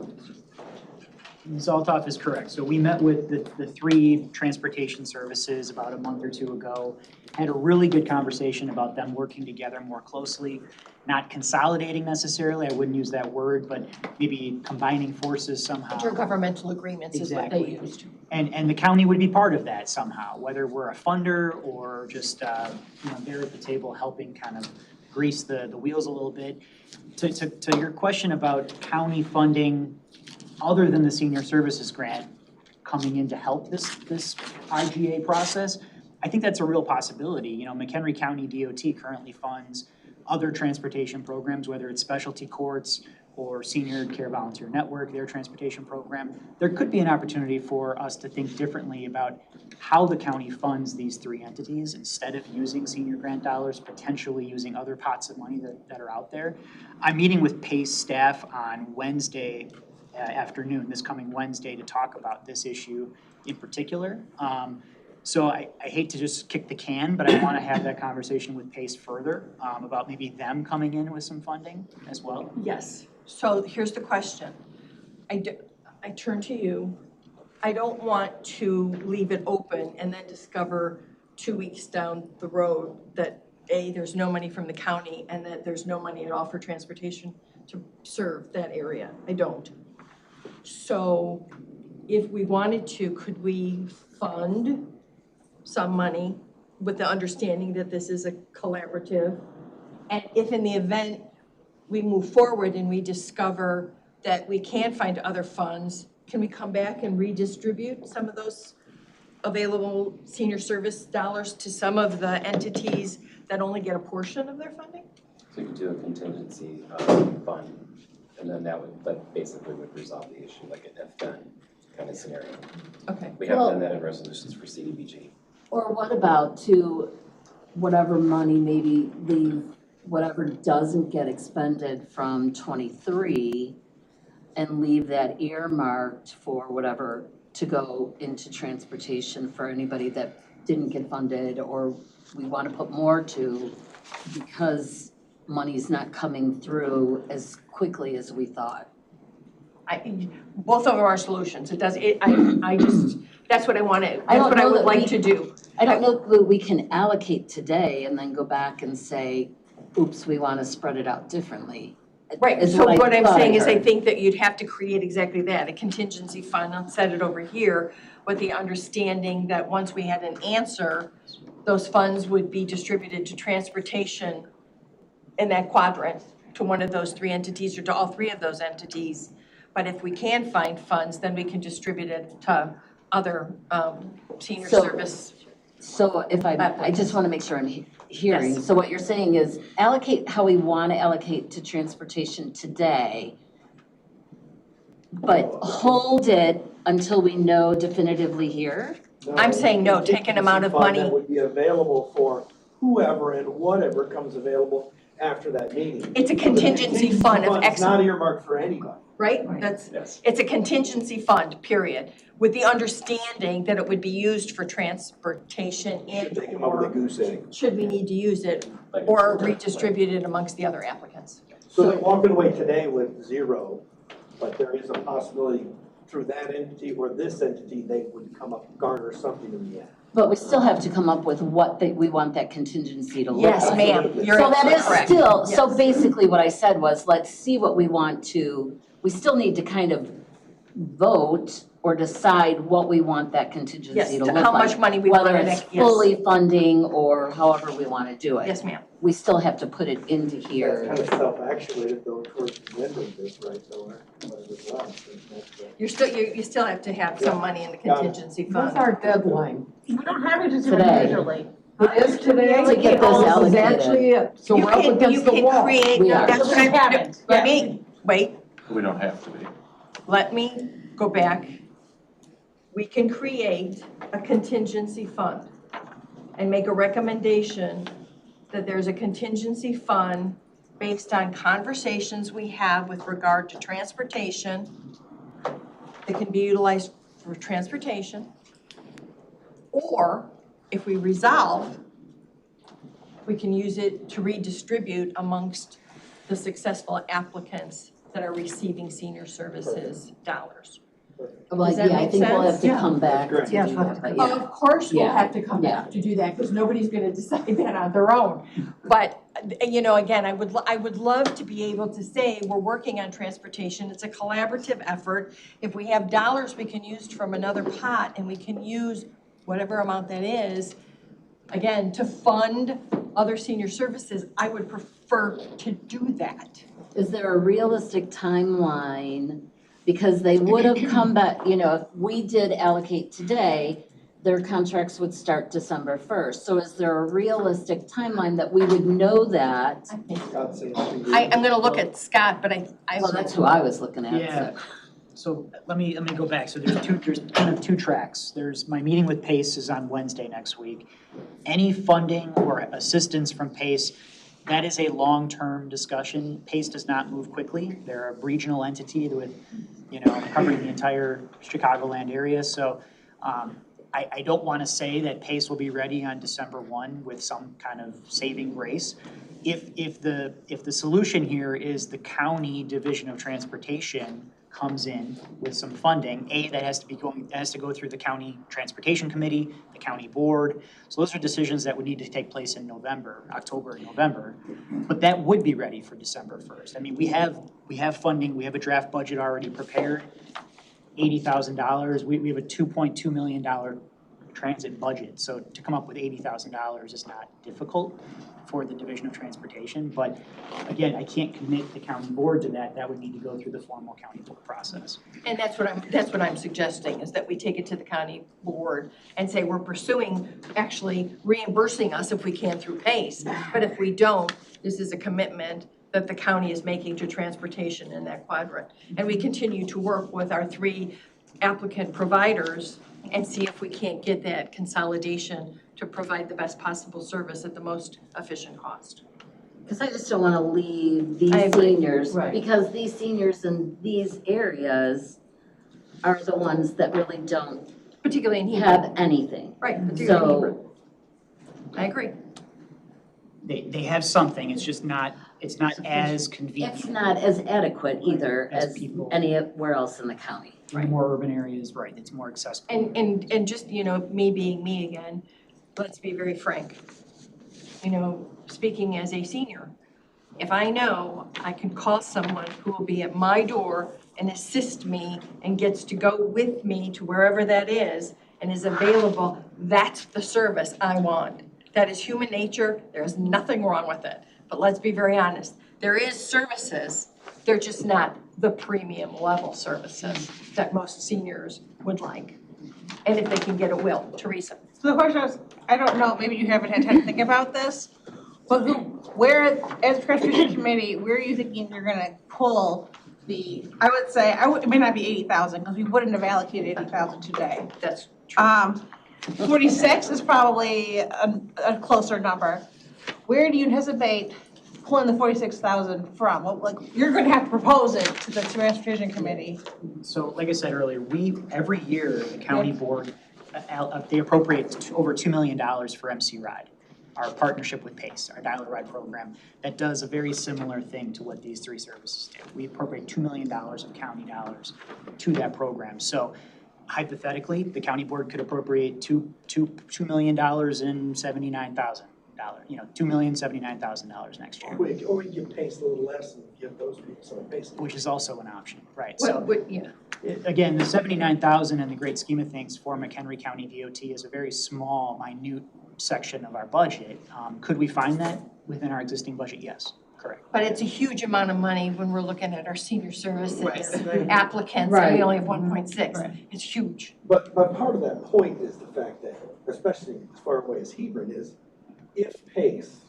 Ms. Altoff is correct. So we met with the three transportation services about a month or two ago, had a really good conversation about them working together more closely, not consolidating necessarily, I wouldn't use that word, but maybe combining forces somehow. Intergovernmental agreements is what they Exactly. used. And the county would be part of that somehow, whether we're a funder or just, there at the table helping kind of grease the wheels a little bit. To your question about county funding, other than the senior services grant coming in to help this IGA process, I think that's a real possibility. McHenry County DOT currently funds other transportation programs, whether it's specialty courts or Senior Care Volunteer Network, their transportation program. There could be an opportunity for us to think differently about how the county funds these three entities instead of using senior grant dollars, potentially using other pots of money that are out there. I'm meeting with PACE staff on Wednesday afternoon, this coming Wednesday, to talk about this issue in particular. So I hate to just kick the can, but I want to have that conversation with PACE further about maybe them coming in with some funding as well. Yes. So here's the question. I turn to you. I don't want to leave it open and then discover 2 weeks down the road that A, there's no money from the county and that there's no money at all for transportation to serve that area. I don't. So if we wanted to, could we fund some money with the understanding that this is a collaborative? And if in the event we move forward and we discover that we can find other funds, can we come back and redistribute some of those available senior service dollars to some of the entities that only get a portion of their funding? So you could do a contingency fund, and then that basically would resolve the issue, like an if-then kind of scenario. Okay. We have Well- done that in resolutions for CDBG. Or what about to whatever money maybe leave, whatever doesn't get expended from 23 and leave that earmarked for whatever to go into transportation for anybody that didn't get funded or we want to put more to because money's not coming through as quickly as we thought. Both of them are solutions. I just, that's what I want to, I that's don't what I know would that like we- to do. I don't know that we can allocate today and then go back and say, oops, we want to spread it out differently. Right, is so I what I'm thought saying is I heard. think that you'd have to create exactly that, a contingency fund, I'll set it over here, with the understanding that once we had an answer, those funds would be distributed to transportation in that quadrant, to one of those three entities or to all three of those entities. But if we can find funds, then we can distribute it to other senior So- service. So if I just want to make sure I'm hearing, so what you're saying is allocate how we want to allocate to transportation today, but hold it until we know definitively here? I'm saying no, take an amount of money. That would be available for whoever and whatever comes available after that meeting. It's a contingency fund of It's not earmarked for anybody. Right? It's a contingency fund, period, with the understanding that it would be used for transportation and They come up with a goose egg. should we need to use it, or redistribute it amongst the other applicants. So they're walking away today with zero, but there is a possibility through that entity or this entity, they would come up, garner something in the end. But we still have to come up with what we want that contingency to look like. Yes, ma'am, you're So that absolutely is correct. still, so Yes. basically what I said was, let's see what we want to, we still need to kind of vote or decide what we want that contingency Yes, to to look how like. much money we want Whether in it's it, yes. fully funding or however we want to do it. Yes, ma'am. We still have to put it into here. That's kind of self-actuated though towards the end of this, right, though, or whatever's left. You still have to have some money in the contingency fund. What's our deadline? We don't have it Today. usually. It is today? To get this Oh, this is allocated. actually it. So You we're up can, against you the can wall. create, We are. that's what I'm, haven't. let me, wait, We don't have to be. let me go back. We can create a contingency fund and make a recommendation that there's a contingency fund based on conversations we have with regard to transportation that can be utilized for transportation. Or if we resolve, we can use it to redistribute amongst the successful applicants that are receiving senior services dollars. Well, Does that yeah, I make think we'll have sense? to come back to That's do great. that, but yeah. Of course, we'll Yeah. have to come back to do that, because nobody's gonna decide that on their own. But, you know, again, I would love to be able to say, we're working on transportation, it's a collaborative effort. If we have dollars we can use from another pot, and we can use whatever amount that is, again, to fund other senior services, I would prefer to do that. Is there a realistic timeline? Because they would have come back, you know, if we did allocate today, their contracts would start December 1st. So is there a realistic timeline that we would know that? I'm gonna look at Scott, but I. Well, that's who I was looking at. Yeah. So let me go back. So there's kind of two tracks. There's my meeting with PACE is on Wednesday next week. Any funding or assistance from PACE, that is a long-term discussion. PACE does not move quickly. They're a regional entity with, you know, covering the entire Chicagoland area. So I don't want to say that PACE will be ready on December 1 with some kind of saving grace. If the solution here is the county division of transportation comes in with some funding, that has to go through the county transportation committee, the county board. So those are decisions that would need to take place in October and November. But that would be ready for December 1st. I mean, we have funding, we have a draft budget already prepared, $80,000. We have a $2.2 million transit budget. So to come up with $80,000 is not difficult for the Division of Transportation. But again, I can't commit the county board to that. That would need to go through the formal county board process. And that's what I'm suggesting, is that we take it to the county board and say, we're pursuing actually reimbursing us if we can through PACE. But if we don't, this is a commitment that the county is making to transportation in that quadrant. And we continue to work with our 3 applicant providers and see if we can't get that consolidation to provide the best possible service at the most efficient cost. Because I just don't want to leave these I agree. seniors, Right. because these seniors in these areas are the ones that really don't Particularly in Hebron. have anything. Right, particularly in Hebron. So, I agree. They have something, it's just not, it's not as convenient. it's not as adequate either As as people- anywhere else in the county. In more urban areas, right, it's more accessible. And just, me being me again, let's be very frank. Speaking as a senior, if I know I can call someone who will be at my door and assist me and gets to go with me to wherever that is and is available, that's the service I want. That is human nature, there's nothing wrong with it. But let's be very honest, there is services, they're just not the premium level services that most seniors would like. And if they can get it, will. Teresa. So the question is, I don't know, maybe you haven't had time to think about this, but where, as a transportation committee, where are you thinking you're gonna pull I would say, it may not be 80,000, because we wouldn't have allocated 80,000 today. That's true. 46 is probably a closer number. Where do you anticipate pulling the 46,000 from? You're gonna have to propose it to the transportation committee. So like I said earlier, every year, the county board, they appropriate over $2 million for MC Ride, our partnership with PACE, our Dial a Ride program, that does a very similar thing to what these 3 services do. We appropriate $2 million of county dollars to that program. So hypothetically, the county board could appropriate $2 million and $79,000. $2,079,000 next year. Or we give PACE a little less and give those people some PACE. Which is also an option, right? Yeah. Again, the 79,000 in the great scheme of things for McHenry County DOT is a very small, minute section of our budget. Could we find that within our existing budget? Yes, correct. But it's a huge amount of money when we're looking at our senior services Right. applicants, and we only have 1.6. It's huge. But part of that point is the fact that, especially as far away as Hebron is, if PACE,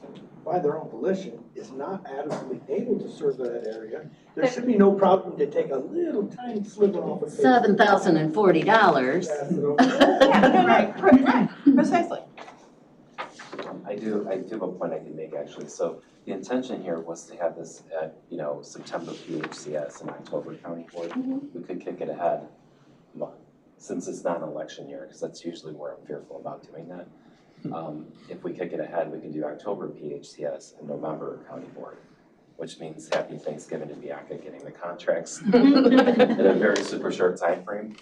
by their own volition, is not adequately able to serve that area, there should be no problem to take a little tiny sliver off of PACE. $7,040. Right, precisely. I do have a point I can make actually. So the intention here was to have this at, September PHCS and October county board. We could kick it ahead a month, since it's not an election year, because that's usually where I'm fearful about doing that. If we kick it ahead, we can do October PHCS and November county board, which means happy Thanksgiving to Bianca getting the contracts in a very super short time frame.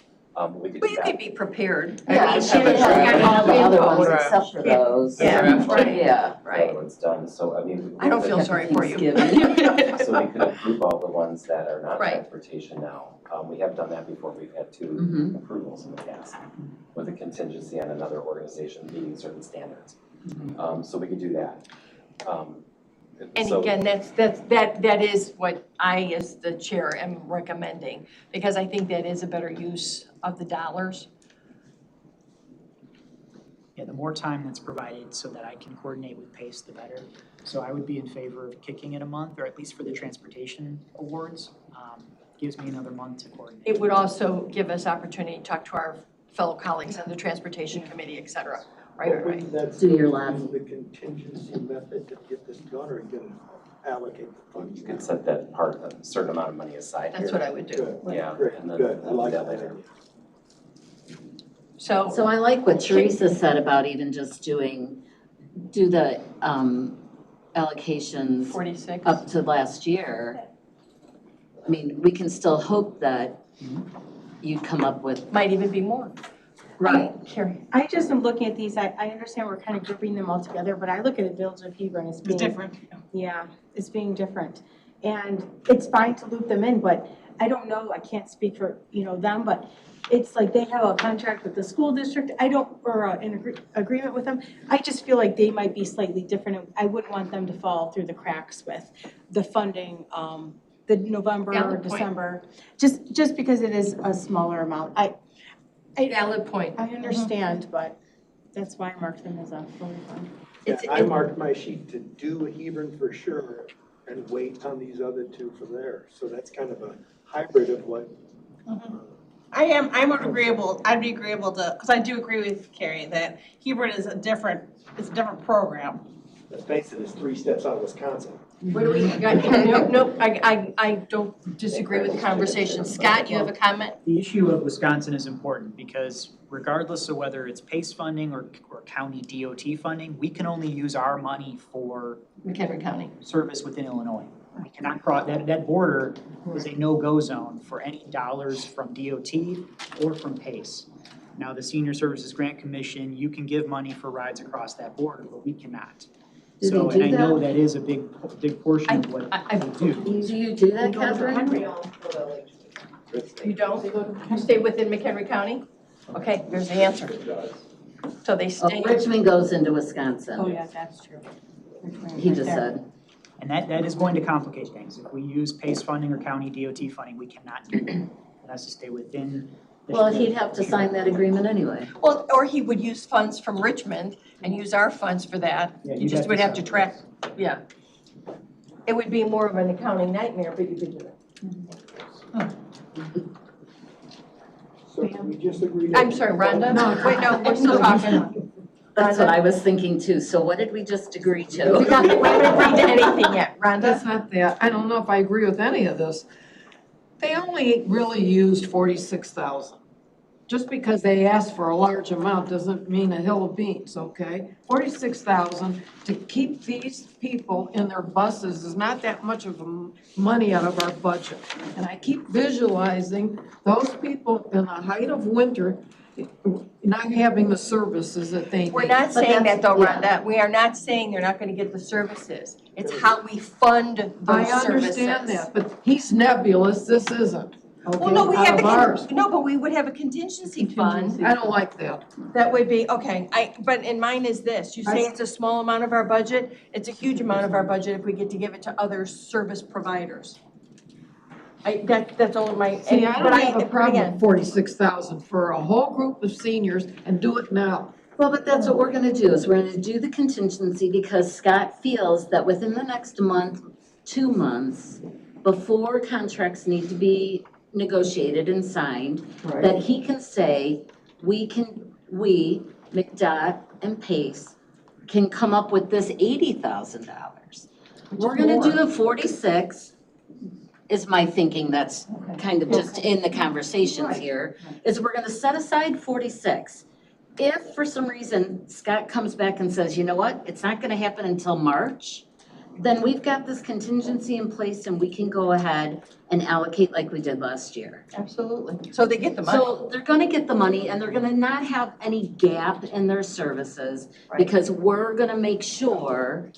We could do You that. could be prepared. Yeah, she didn't have all the other ones except for those. Yeah, right. Yeah. Right. It's done, so I mean. I don't feel sorry for you. So we could approve all the ones that are not Right. transportation now. We have done that before, we've had 2 approvals in the past with a contingency on another organization meeting certain standards. So we could do that. And So- again, that is what I, as the chair, am recommending, because I think that is a better use of the dollars. Yeah, the more time that's provided so that I can coordinate with PACE, the better. So I would be in favor of kicking it a month, or at least for the transportation awards. Gives me another month to coordinate. It would also give us opportunity to talk to our fellow colleagues on the transportation committee, et cetera. Right. Do your lab. The contingency method to get this done, or are you gonna allocate the funds? You can set that part, a certain amount of money aside here. That's what I would do. Good, Yeah, great, and then good, I we'll like do that later. idea. So I like what Teresa said about even just do the allocations 46. up to last year. I mean, we can still hope that you'd come up with. Might even be more. Right. Carrie. I just am looking at these, I understand we're kind of grouping them all together, but I look at the Village of Hebron as being. It's different. Yeah, it's being different. And it's fine to loop them in, but I don't know, I can't speak for, them, but it's like they have a contract with the school district, or an agreement with them. I just feel like they might be slightly different, and I wouldn't want them to fall through the cracks with the funding, the November or Valid point. December, just because it is a smaller amount. Valid point. I understand, but that's why I marked them as a fully funded. Yeah, I marked my sheet to do Hebron for sure and wait on these other two for there. So that's kind of a hybrid of what. I'd be agreeable to, because I do agree with Carrie that Hebron is a different program. Let's face it, it's 3 steps out of Wisconsin. What do we, nope, I don't disagree with the conversation. Scott, you have a comment? The issue of Wisconsin is important because regardless of whether it's PACE funding or county DOT funding, we can only use our money for McHenry County service within Illinois. We cannot cross, that border is a no-go zone for any dollars from DOT or from PACE. Now, the Senior Services Grant Commission, you can give money for rides across that border, but we cannot. So, and I know that is a big portion of what we do. Do you do that, Catherine? You don't? You stay within McHenry County? Okay, there's the answer. So they stay. Richmond goes into Wisconsin. Oh, yeah, that's true. He just said. And that is going to complicate things. If we use PACE funding or county DOT funding, we cannot do it. It has to stay within. Well, he'd have to sign that agreement anyway. Well, or he would use funds from Richmond and use our funds for that. Yeah, You you'd just have would to have to sign. track, yeah. It would be more of an accounting nightmare, but you could do it. So can we just agree? I'm sorry, Rhonda? No, wait, no, we're still talking. That's what I was thinking too. So what did we just agree to? We haven't agreed to anything yet. Rhonda? That's not that. I don't know if I agree with any of this. They only really used 46,000. Just because they asked for a large amount doesn't mean a hill of beans, okay? 46,000 to keep these people in their buses is not that much of money out of our budget. And I keep visualizing those people in the height of winter not having the services that they need. We're not saying that though, Rhonda. We are not saying they're not gonna get the services. It's how we fund those services. I understand that, but he's nebulous, this isn't. Well, no, we out have of ours. no, but we would have a contingency fund. I don't like that. That would be, okay, but in mine is this, you say it's a small amount of our budget, it's a huge amount of our budget if we get to give it to other service providers. That's all my. See, I don't have a problem again, with 46,000 for a whole group of seniors and do it now. Well, but that's what we're gonna do, is we're gonna do the contingency because Scott feels that within the next month, 2 months, before contracts need to be negotiated and signed, that he can say, we, McDOT and PACE, can come up with this $80,000. We're gonna do the 46, is my thinking, that's kind of just in the conversations here, is we're gonna set aside 46. If for some reason Scott comes back and says, you know what, it's not gonna happen until March, then we've got this contingency in place and we can go ahead and allocate like we did last year. Absolutely. So they get the money. So they're gonna get the money and they're gonna not have any gap in their services because we're gonna make sure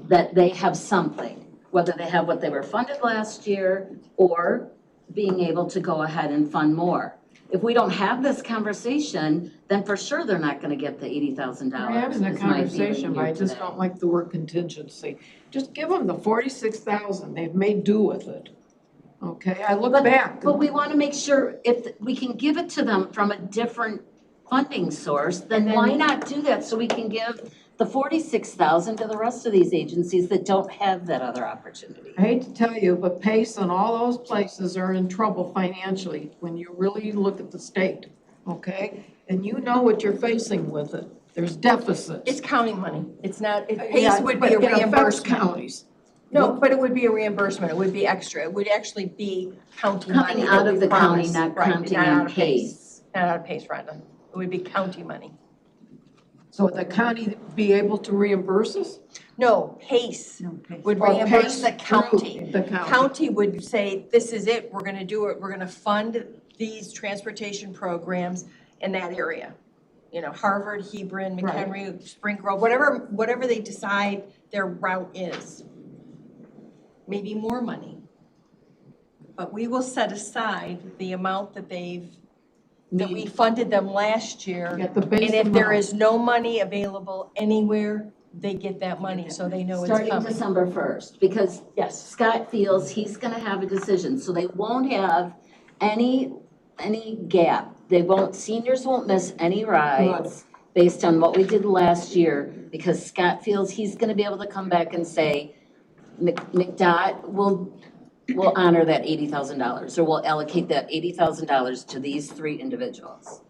that they have something, whether they have what they were funded last year or being able to go ahead and fund more. If we don't have this conversation, then for sure they're not gonna get the $80,000. We're having a conversation, but I just don't like the word contingency. Just give them the 46,000, they've made do with it. Okay, I look back. But we wanna make sure if we can give it to them from a different funding source, then why not do that so we can give the 46,000 to the rest of these agencies that don't have that other opportunity? I hate to tell you, but PACE and all those places are in trouble financially when you really look at the state, okay? And you know what you're facing with it. There's deficits. It's county money. It's not, Yeah, PACE would be a but it affects reimbursement. counties. No, but it would be a reimbursement. It would be extra. It would actually be county money. Coming out that of we the county, promised. not Right, counting not on out of PACE. Not out of PACE, Rhonda. It would be county money. So would the county be able to reimburse us? No, PACE would Or reimburse PACE the county. through the county. County would say, this is it, we're gonna do it, we're gonna fund these transportation programs in that area. You know, Harvard, Hebron, McHenry, Spring Grove, whatever they decide their route is. maybe more money. But we will set aside the amount that we funded them last year. Get the base And if there amount. is no money available anywhere, they get that money, so they know it's Starting coming. December 1st, because Yes. Scott feels he's gonna have a decision, so they won't have any gap. Seniors won't miss any rides based on what we did last year, because Scott feels he's gonna be able to come back and say, McDOT will honor that $80,000, or we'll allocate that $80,000 to these 3 individuals.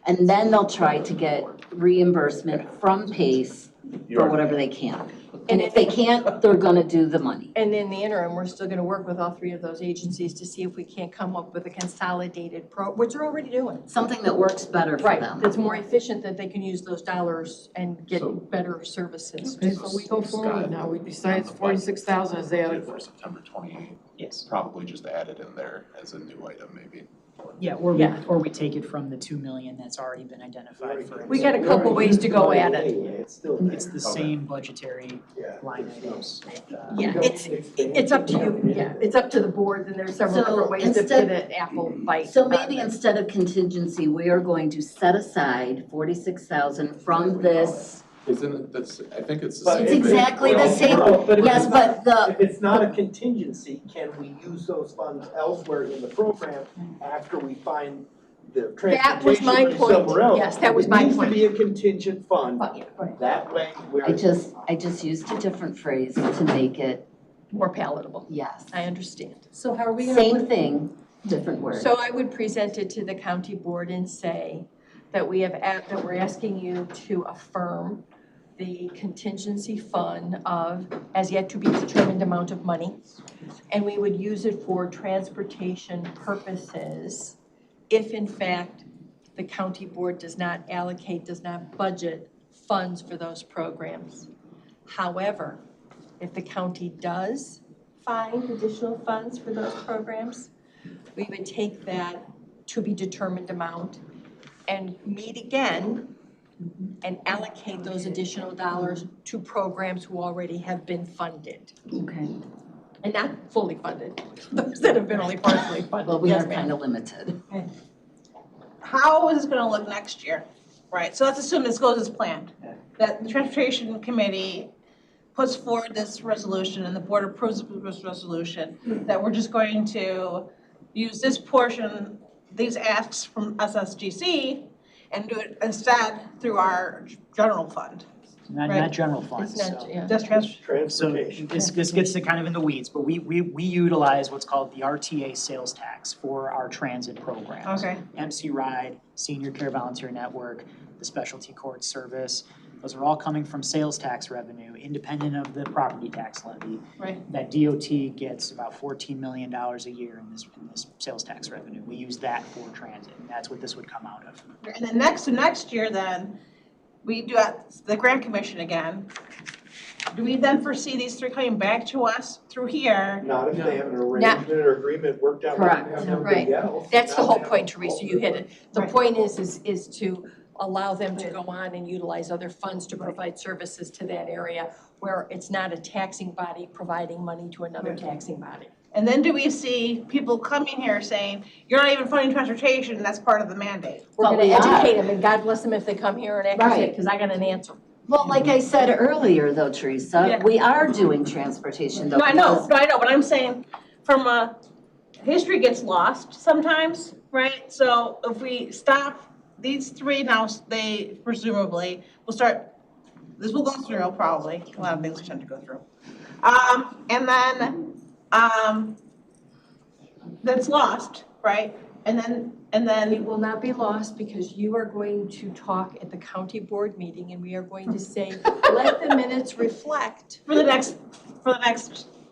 And then they'll try to get reimbursement from PACE for whatever they can. And if they can't, they're gonna do the money. And in the interim, we're still gonna work with all 3 of those agencies to see if we can't come up with a consolidated which they're already doing. Something that works better for Right, them. that's more efficient, that they can use those dollars and get better services. Okay, so we go forward now, we decide 46,000 is adequate. For September 28th. Yes. Probably just add it in there as a new item, maybe. Yeah, or we take it from the 2 million that's already been identified for. We got a couple ways to go at it. It's still. It's the same budgetary line items. Yeah, it's up to you, yeah, it's up to the board, and there's several So different ways to instead- get an apple bite. So maybe instead of contingency, we are going to set aside 46,000 from this. Isn't it, I think it's the But same. It's exactly the same, But if yes, it's but not- If it's not a contingency, can we use those funds elsewhere in the program after we find the That was transportation my money point. somewhere else? Yes, that was my It needs point. to be a contingent fund. That way we're. I just used a different phrase to make it, More palatable. yes. I understand. So how are we gonna? Same thing, different word. So I would present it to the county board and say that that we're asking you to affirm the contingency fund of as yet to be determined amount of money. And we would use it for transportation purposes if in fact the county board does not budget funds for those programs. However, if the county does find additional funds for those programs, we would take that to be determined amount and meet again and allocate those additional dollars to programs who already have been funded. Okay. And not fully funded, those that have been only partially funded. Well, we Yes, are ma'am. kind of limited. How is this gonna look next year? Right, so let's assume this goes as planned, that the transportation committee puts forward this resolution and the board approves this resolution, that we're just going to use this portion, these asks from SSGC, and do it instead through our general fund. Not general funds, It's not, so. yeah. Just So this gets to kind of in the weeds, but we utilize what's called the RTA sales tax for our transit programs. Okay. MC Ride, Senior Care Volunteer Network, the Specialty Court Service, those are all coming from sales tax revenue, independent of the property tax levy. Right. That DOT gets about $14 million a year in this sales tax revenue. We use that for transit, and that's what this would come out of. And then next year then, we do the grant commission again. Do we then foresee these 3 coming back to us through here? Not if they have an arrangement or agreement worked out. Correct, with right. everybody else. That's the Now whole they have point, to Teresa, follow you hit through. it. The point is to allow them to go on and utilize other funds to provide services to that area where it's not a taxing body providing money to another taxing body. And then do we see people coming here saying, you're not even funding transportation, that's part of the mandate? We're But gonna we are. educate them, and God bless them if they come here and actually, Right. because I got an answer. Well, like I said earlier though, Teresa, Yeah. we are doing transportation though. No, I know, because- but I'm saying from history gets lost sometimes, right? So if we stop these 3 now, they presumably will start, this will go through probably, a lot of things tend to go through. And then, that's lost, right? And then It will not be lost because you are going to talk at the county board meeting and we are going to say, let the minutes reflect. for the next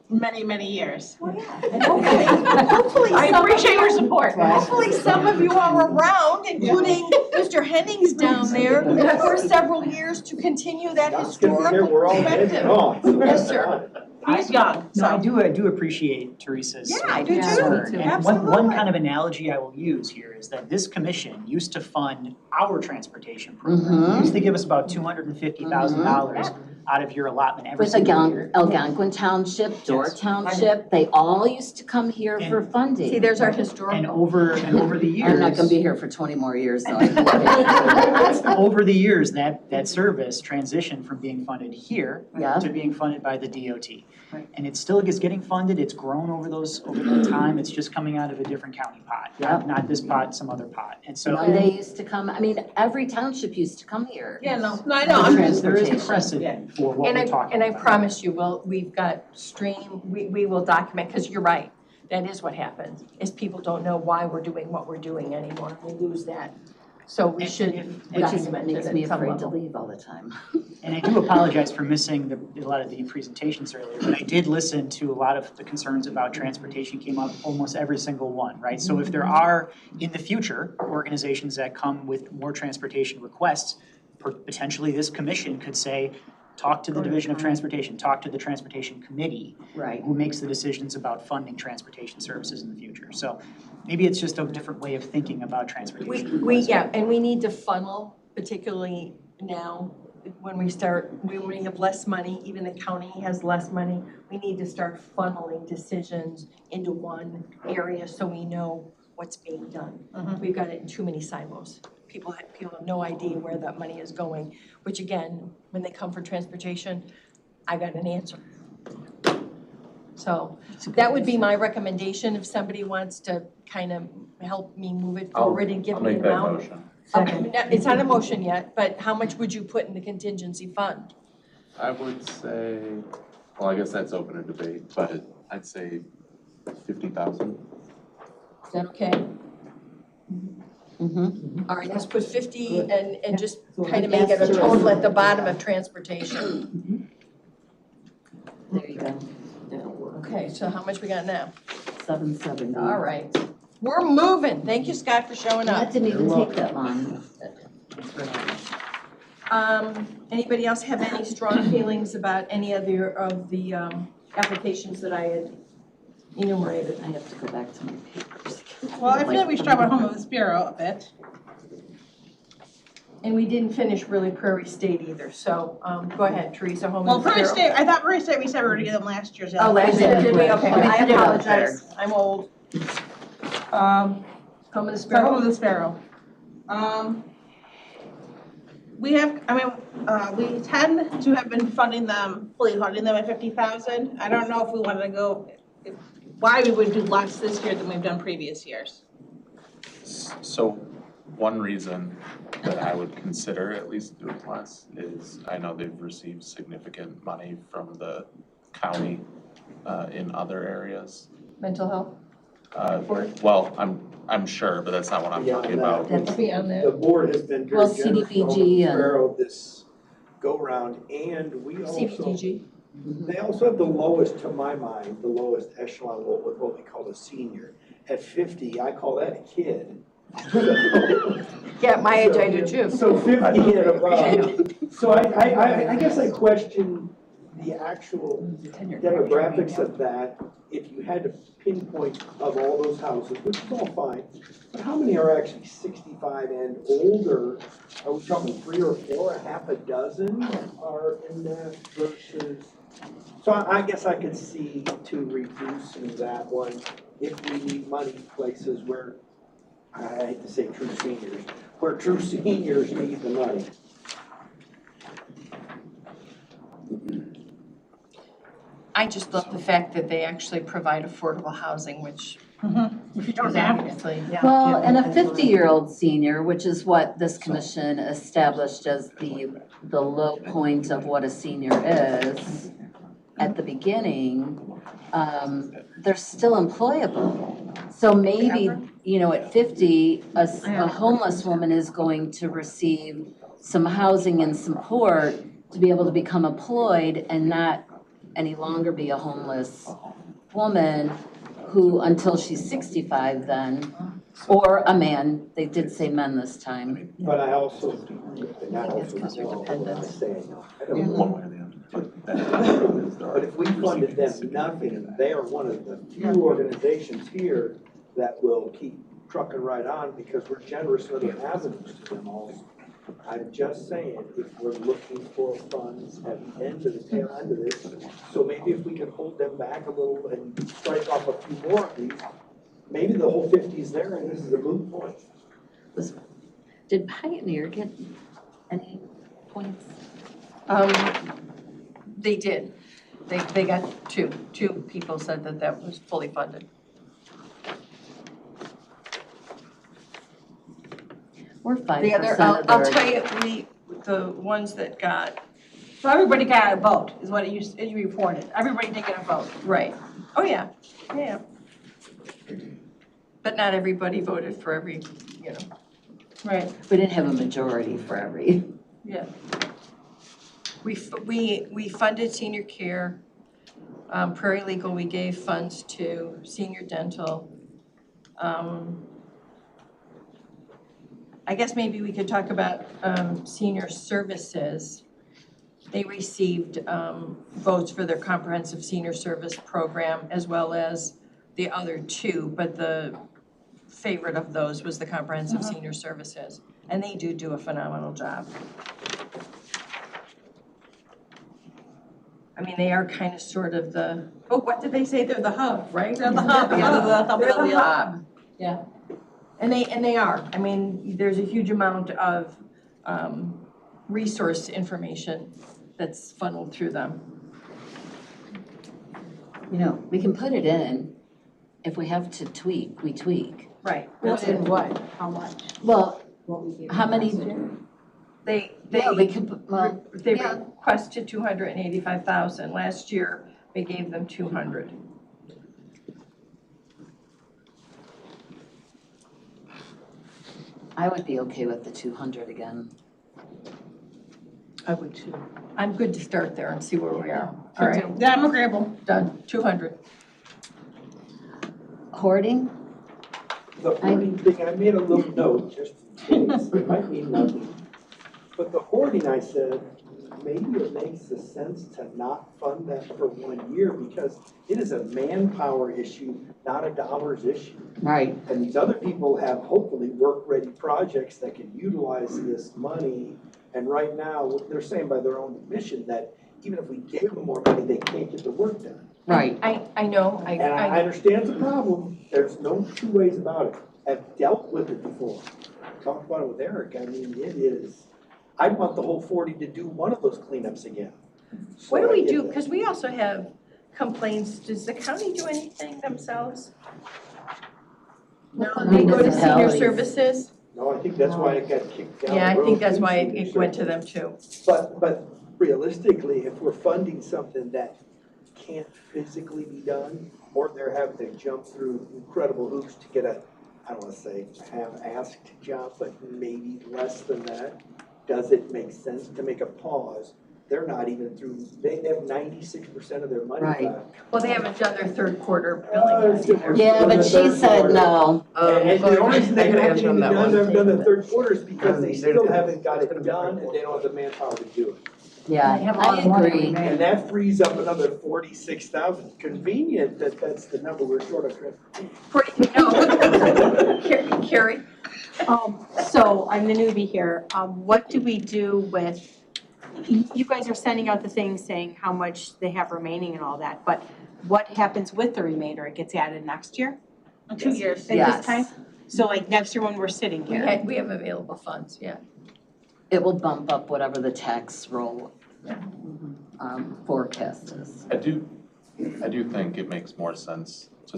many, many years. And hopefully I some of appreciate your you- support. Hopefully some of you are around, including Mr. Hennings down there, for several years to continue that It's gonna be historical here, we're all perspective. heading on. Yes, sir. He's young, No, I so. do appreciate Teresa's Yeah, I do too. concern. Me too. And one Absolutely. kind of analogy I will use here is that this commission used to fund our transportation program. It used to give us about $250,000 out of your allotment every With single year. Algonquin Township, Door Township, they all used to come here for funding. See, there's our historical. And over the years. I'm not gonna be here for 20 more years, though. Over the years, that service transitioned from being funded here Yeah. to being funded by the DOT. And it still is getting funded, it's grown over that time, it's just coming out of a different county pot, not this pot, some other pot. And so. They used to come, I mean, every township used to come here. Yeah, no, I know. There is precedent for what we're talking And I about. promise you, we've got we will document, because you're right. That is what happens, is people don't know why we're doing what we're doing anymore. We lose that. So we should Which is document makes it me at some afraid to level. leave all the time. And I do apologize for missing a lot of the presentations earlier, but I did listen to a lot of the concerns about transportation came up, almost every single one, right? So if there are, in the future, organizations that come with more transportation requests, potentially this commission could say, talk to the Division of Transportation, talk to the Transportation Committee. Right. Who makes the decisions about funding transportation services in the future. So maybe it's just a different way of thinking about transportation. And we need to funnel, particularly now, when we have less money, even the county has less money, we need to start funneling decisions into one area so we know what's being done. We've got it in too many silos. People have no idea where that money is going, which again, when they come for transportation, I got an answer. So that would be my recommendation if somebody wants to kind of help me move it forward and give me an amount. I'll make that motion. It's not a motion yet, but how much would you put in the contingency fund? I would say, well, I guess that's open to debate, but I'd say 50,000. Is that okay? All right, let's put 50 and just kind of make it a total at the bottom of transportation. There you go. Okay, so how much we got now? 770. All right. We're moving. Thank you, Scott, for showing up. That didn't even take that long. Anybody else have any strong feelings about any of the applications that I had enumerated? I have to go back to my papers. Well, I feel like we should talk about Home of the Sparrow a bit. And we didn't finish really Prairie State either, so go ahead, Teresa, Home Well, of the Prairie Sparrow. State, I thought Prairie State, we said we were gonna get them last year's. Oh, last year, did we? Okay, I Put it up apologize. I'm old. Home of the So Home of Sparrow. the Sparrow. We have, we tend to have been fully funding them at 50,000. I don't know if we wanted to go, why we would do less this year than we've done previous years. So one reason that I would consider at least doing less is I know they've received significant money from the county in other areas. Mental health? Well, I'm sure, but that's not what I'm talking about. That's beyond that. The board has been very Well, generous to CDBG Home of the and- Sparrow this go-round, and we also, CBDG. they also have the lowest, to my mind, the lowest echelon, what we call a senior. At 50, I call that a kid. Yeah, at my age I do too. So 50 and above. So I guess I question the actual demographics of that. If you had to pinpoint of all those houses, which is all fine, but how many are actually 65 and older? Are we talking 3 or 4, a half a dozen are in that versus? So I guess I could see to reducing that one if we need money places where, I hate to say true seniors, where true seniors need the money. I just love the fact that they actually provide affordable housing, which If you don't is have it. obviously, yeah. Well, and a 50-year-old senior, which is what this commission established as the low point of what a senior is at the beginning, they're still employable. So maybe, at 50, a homeless woman is going to receive some housing and support to be able to become employed and not any longer be a homeless woman who, until she's 65 then, or a man, they did say men this time. But I also, and I also know, I say I know, I don't know. One way or the other. But if we funded them nothing, and they are one of the few organizations here that will keep trucking right on because we're generous in other avenues to them also. I'm just saying, if we're looking for funds at the end of the tail end of this, so maybe if we can hold them back a little and strike off a few more of these, maybe the whole 50 is there and this is a moot point. Did Pioneer get any points? They did. They got two. Two people said that that was fully funded. We're 5% The other, of I'll their- tell you, the ones that got, So everybody got a vote, is what you reported. Everybody did get a vote. right, Oh, yeah, yeah. but not everybody voted for every, you know. Right. We didn't have a majority for every. Yeah. We funded senior care, Prairie Legal, we gave funds to senior dental. I guess maybe we could talk about senior services. They received votes for their comprehensive senior service program as well as the other two, but the favorite of those was the comprehensive senior services. And they do a phenomenal job. I mean, they are kind of sort of the, oh, what did they say? They're the hub, right? They're the hub, yeah, they're the hub of the wheel. hub. Yeah. And they are. I mean, there's a huge amount of resource information that's funneled through them. You know, we can put it in. If we have to tweak, we tweak. Right. What's in what? How much? Well, What we gave how many? Yeah, we can put, well, They yeah. requested 285,000. Last year, we gave them 200. I would be okay with the 200 again. I would too. I'm good to start there and see where we are. All right, Yeah, I'm agreeable. done, 200. Hoarding? The hoarding thing, I made a little note, just in case, it might mean nothing. But the hoarding, I said, maybe it makes the sense to not fund that for 1 year because it is a manpower issue, not a dollars issue. Right. And these other people have hopefully work-ready projects that can utilize this money. And right now, they're saying by their own admission that even if we gave them more money, they can't get the work done. Right. I know, And I understand the problem, there's no two ways about it. I've dealt with it before. Talked about it with Eric, I mean, it is, I want the whole 40 to do one of those cleanups again. What do So I we get do? that. Because we also have complaints. Does the county do anything themselves? No, they go to senior Municipalities. services? No, I think that's why it got kicked down. Yeah, I the road think that's to why senior it went to services. them too. But realistically, if we're funding something that can't physically be done, or they're having to jump through incredible hoops to get a, I don't wanna say half-asked job, but maybe less than that, does it make sense to make a pause? They're not even through, they have 96% of their money Right. back. Well, they haven't done their third quarter billing yet either. Yeah, but she said no. And the only reason they I can haven't answer even that one. done the third quarter is because they They're still gonna- haven't got it's it gonna be done right. and they don't have the manpower to do it. Yeah, They have a lot I of money agree. remaining. And that frees up another 46,000. Convenient that that's the number we're short of. Carrie? So I'm the newbie here. What do we do with, you guys are sending out the thing saying how much they have remaining and all that, but what happens with the remainder? It gets added next year? 2 years. At Yes. this time? So like next year when we're sitting We here? we have available funds, yeah. It will bump up whatever the tax roll forecast is. I do think it makes more sense to,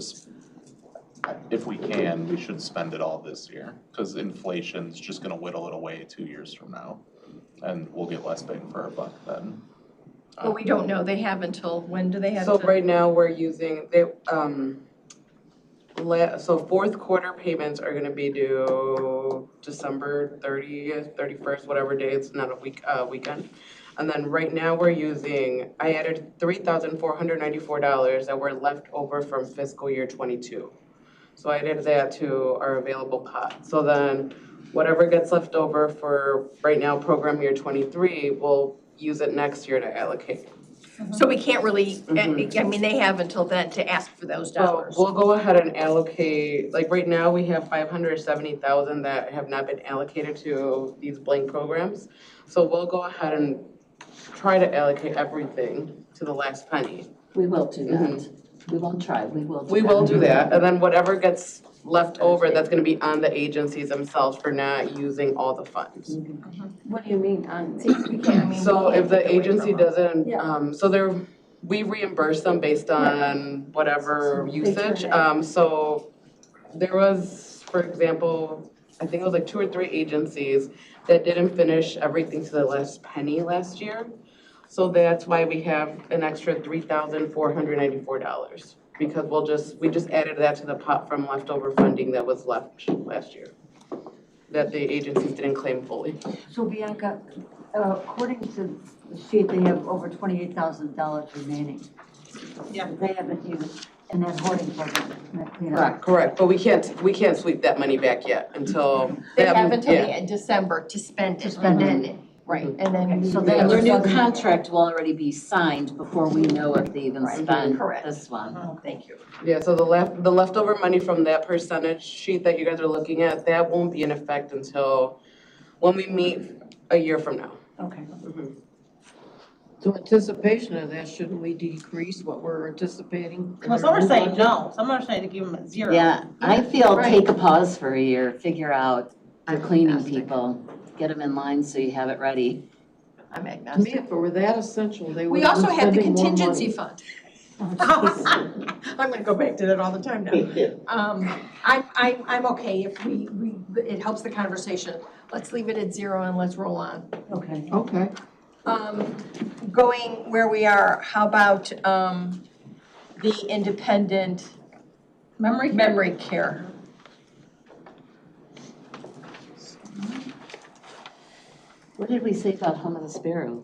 if we can, we should spend it all this year. Cause inflation's just gonna whittle it away 2 years from now. And we'll get less bang for our buck then. But we don't know. They have until, when do they have So to? right now, we're using, so fourth quarter payments are gonna be due December 30th, 31st, whatever day, it's not a weekend. And then right now, we're using, I added $3,494 that were left over from fiscal year '22. So I added that to our available pot. So then, whatever gets left over for, right now, program year '23, we'll use it next year to allocate So we can't really, I mean, they have until then to ask for those dollars. We'll go ahead and allocate, like right now, we have 570,000 that have not been allocated to these blank programs. So we'll go ahead and try to allocate everything to the last penny. We will do that. We won't try, we will do that. We will do that, and then whatever gets left over, that's gonna be on the agencies themselves for not using all the funds. What do you mean on? So if the agency doesn't, so we reimburse them based on whatever usage. So there was, for example, I think it was like 2 or 3 agencies that didn't finish everything to the last penny last year. So that's why we have an extra $3,494, because we just added that to the pot from leftover funding that was left last year, that the agencies didn't claim fully. So Bianca, according to the sheet, they have over $28,000 remaining. Yeah. They haven't used in that hoarding program, that cleanup. Correct, but we can't sweep that money back yet until. They have until yeah. the end of December to spend it. To spend it. Right, and then. So then their new contract will already be signed before we know if they even spent this one. Oh, thank you. Yeah, so the leftover money from that percentage sheet that you guys are looking at, that won't be in effect until when we meet a year from now. Okay. So anticipation of that, shouldn't we decrease what we're anticipating? Well, some are saying no, some are saying to give them a 0. Yeah, I feel Right. take a pause for a year, figure out the cleaning people, get them in line so you have it ready. I'm To me, agnostic. if it were that essential, they would We be also have the spending more contingency money. fund. I'm gonna go back to that all the time now. I'm okay if it helps the conversation. Let's leave it at 0 and let's roll on. Okay. Okay. Going where we are, how about, the independent memory care? What did we say about Home of the Sparrow?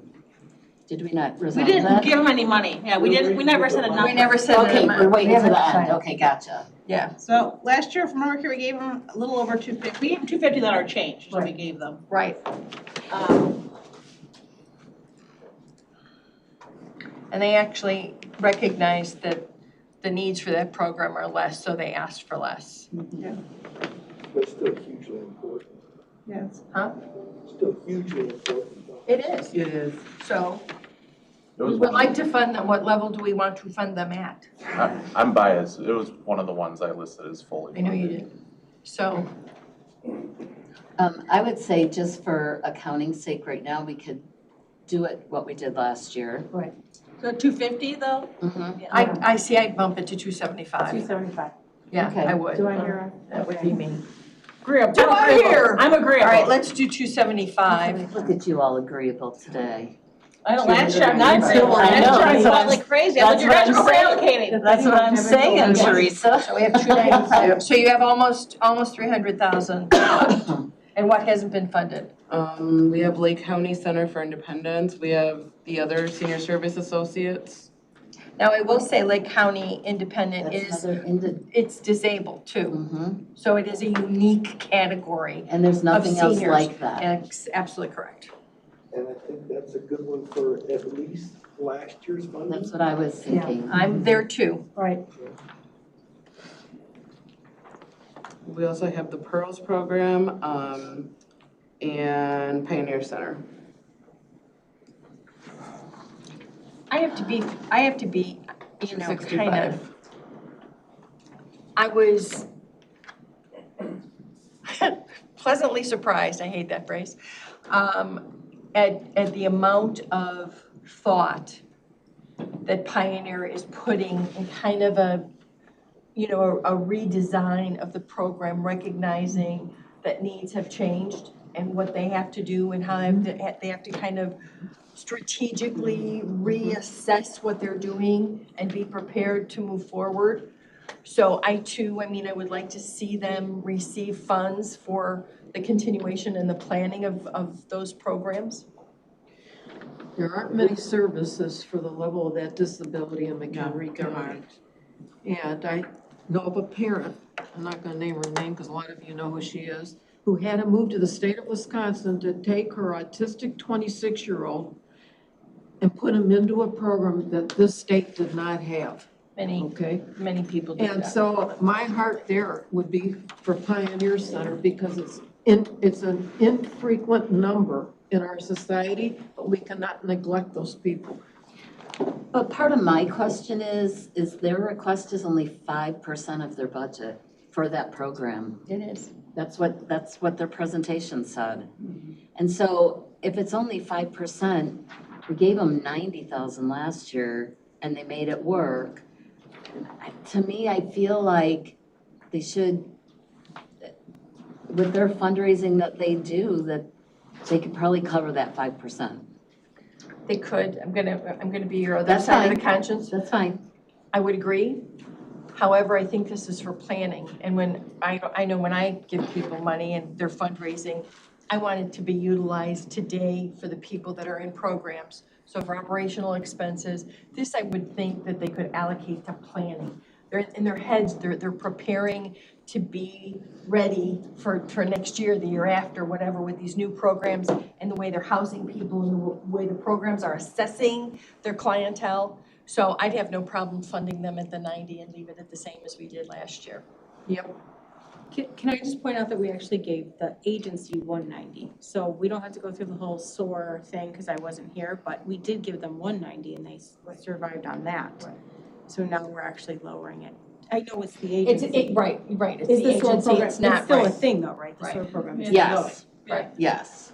Did we not We resolve that? didn't give them any money, yeah, we never said enough. We never said Okay, that. we're waiting to the end, okay, gotcha. Yeah, So last year, from memory care, we gave them a little over 250, we gave them $250 change, is what we gave them. right. And they actually recognized that the needs for that program are less, so they asked for less. But still hugely important. Yes. Huh? Still hugely important. though. It is. It is. So It we was would like to fund them. What level do we want to fund them at? I'm biased, it was one of the ones I listed as fully I know you funded. did. So, I would say just for accounting's sake right now, we could do it what we did last year. Right. So 250 though? I see I'd bump it to 275. 275. Yeah, Okay. I would. Do I hear That would be me. Agreeable. Do I hear? I'm agreeable. All right, let's do 275. Look at you all agreeable today. I know, last year I'm not agreeable, I last know, year I that's fought what like crazy, I was like, you that's guys are what I'm overallocating. That's what I'm saying, Teresa. So we have 295. So you have almost 300,000. And what hasn't been funded? We have Lake County Center for Independence, we have the other senior service associates. Now, I will say Lake County Independent That's is, another it's disabled too. Mhm. So it is a unique category And there's of nothing else seniors. like that. Absolutely correct. And I think that's a good one for at least last year's funding. That's what I was thinking. I'm there too. Right. We also have the Pearls program, and Pioneer Center. I have to be, you know, kind 65. of. I was pleasantly surprised, I hate that phrase, at the amount of thought that Pioneer is putting in kind of a, you know, a redesign of the program, recognizing that needs have changed and what they have to do and how they have to kind of strategically reassess what they're doing and be prepared to move forward. So I too, I mean, I would like to see them receive funds for the continuation and the planning of those programs. There aren't many services for the level of that disability in McHenry County. And I know of a parent, I'm not gonna name her name because a lot of you know who she is, who had to move to the state of Wisconsin to take her autistic 26-year-old and put them into a program that this state did not have, okay? Many people do that. And so my heart there would be for Pioneer Center because it's an infrequent number in our society, but we cannot neglect those people. But part of my question is their request is only 5% of their budget for that program. It is. That's what their presentation said. And so if it's only 5%, we gave them 90,000 last year and they made it work. To me, I feel like they should, with their fundraising that they do, that they could probably cover that 5%. They could. I'm gonna be your other That's side of fine. the conscience. That's fine. I would agree. However, I think this is for planning. And when, I know when I give people money and they're fundraising, I want it to be utilized today for the people that are in programs. So for operational expenses, this I would think that they could allocate to planning. They're in their heads, they're preparing to be ready for next year, the year after, whatever, with these new programs and the way they're housing people and the way the programs are assessing their clientele. So I'd have no problem funding them at the 90 and leave it at the same as we did last year. Yep. Can I just point out that we actually gave the agency 190, so we don't have to go through the whole SOAR thing because I wasn't here, but we did give them 190 and they survived on that. So now we're actually lowering it. I know it's the agency. Right, it's It's the the SOAR agency, program. it's not, still a right. thing though, right? The Right. SOAR program is Yes. Right. Yes.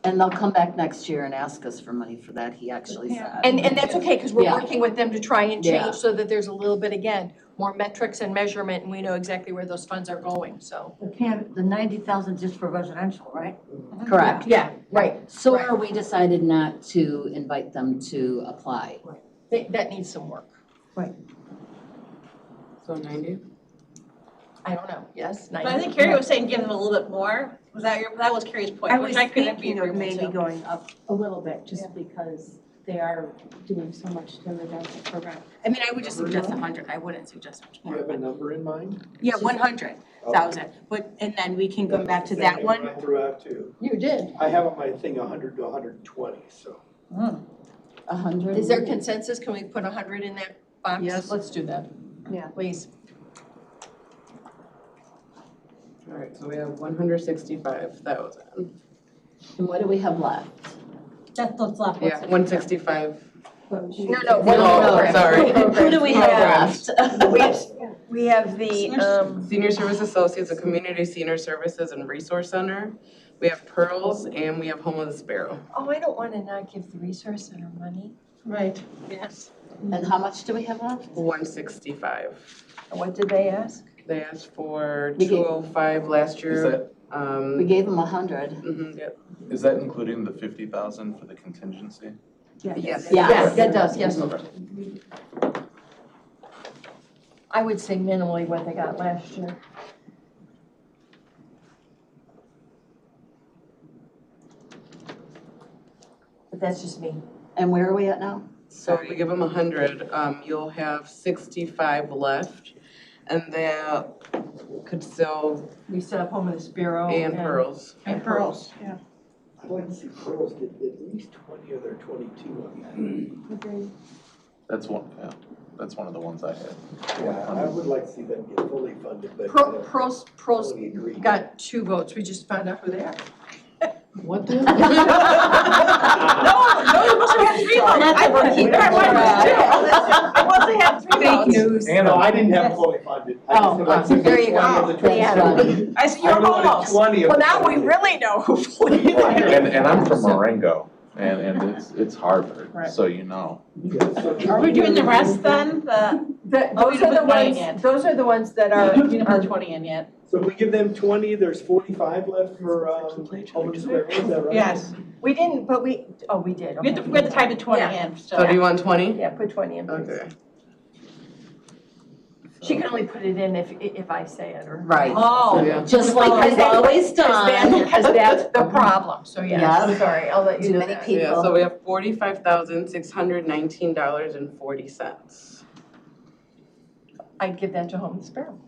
And they'll come back next year and ask us for money for that, he actually said. And that's okay, because we're Yeah. working with them to try and Yeah. change so that there's a little bit, again, more metrics and measurement, and we know exactly where those funds are going, so. The 90,000 just for residential, right? Correct. Yeah, right. So we decided not to invite them to apply. That needs some work. So 90? I don't know, yes, But I think Carrie was saying give them a little bit more. That was Carrie's point, I which was I couldn't be thinking of agreeable maybe to. going up a little bit, just because they are doing so much to the dental program. I mean, I would just suggest 100, I wouldn't suggest much Do you have more. a number in mind? Yeah, 100,000, but, and then we can go back to that one. I threw out too. You did. I have on my thing 100 to 120, so. 100. Is there consensus? Can we put 100 in that box? Yes. Let's do that, Yeah. please. All right, so we have 165,000. And what do we have left? That's what's left. Yeah, 165. No, Oh, sorry. Who do we have left? We have the, Senior Service Associates, a Community Senior Services and Resource Center. We have Pearls and we have Home of the Sparrow. oh, I don't want to not give the Resource Center money. Right. Yes. And how much do we have left? 165. And what did they ask? They asked for We gave- 205 last Is year. that, We gave them 100. Yep. is that including the 50,000 for the contingency? Yes. Yes. That does, yes. I would say minimally what they got last year. But that's just me. And where are we at now? So if we give them 100, you'll have 65 left. And that could still, We set up Home of the Sparrow. and Pearls. And Pearls, yeah. I'd like to see Pearls get at least 20 of their 22 on that. That's one of the ones I had. Yeah, I would like to see them get fully funded, but. Pearls Totally agree. got 2 votes. We just found out who they are. What the? No, you must have had 3 votes. I wasn't here. I wasn't had 3 votes. news. No, I didn't have fully funded. I just would like to see there you 20 go. of the Yeah. 22. I see you're I voted almost. 20 of Well, the now we 22. really know who fully funded. And I'm from Marengo, and it's Harvard, Right. so you know. Are we doing the rest then? Oh, we Those are didn't the put 20 ones, in. those are the ones that are, We didn't put 20 in yet. So if we give them 20, there's 45 left for, Home of the Sparrow, is that right? Yes. we didn't, but we did. We have to type the 20 in still. So do you want 20? Yeah, put 20 in, please. Okay. She can only put it in if I say it, or. Right. Oh. Yeah. Just like we've always done. Because that's the problem, so yes, Yeah. I'm sorry, I'll let you Too know many that. people. Yeah, so we have $45,619.40. I'd give that to Home of the Sparrow.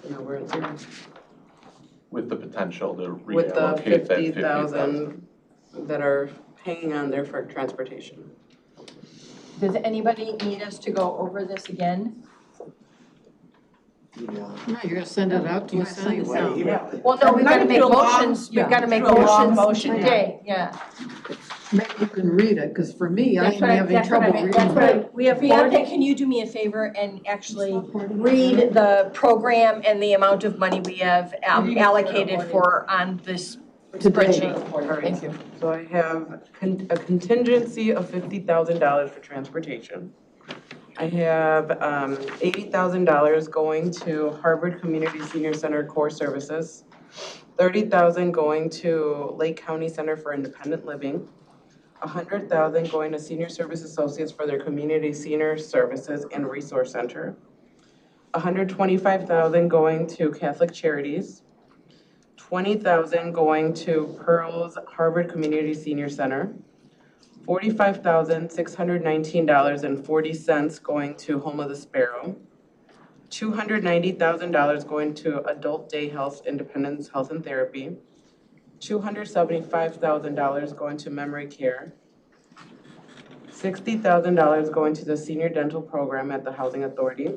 No, we're at 0. With the potential to with the reallocate that 50,000 that are hanging on there for transportation. Does anybody need us to go over this again? No, you're gonna send it out to us anyway. Well, no, we've gotta make Do a long- motions, we've gotta make do a long motions motion, yeah. today, yeah. Maybe you can read it, because for me, I'm That's what I- having that's what I trouble meant. reading. That's what I- We have Bianca, can you do me a favor and actually read the program and the amount of money we have allocated for on this spreadsheet? Thank you. So I have a contingency of $50,000 for transportation. I have $80,000 going to Harvard Community Senior Center Core Services, $30,000 going to Lake County Center for Independent Living, $100,000 going to Senior Service Associates for their Community Senior Services and Resource Center, $125,000 going to Catholic Charities, $20,000 going to Pearls Harvard Community Senior Center, $45,619.40 going to Home of the Sparrow, $290,000 going to Adult Day Health Independence Health and Therapy, $275,000 going to Memory Care, $60,000 going to the Senior Dental Program at the Housing Authority,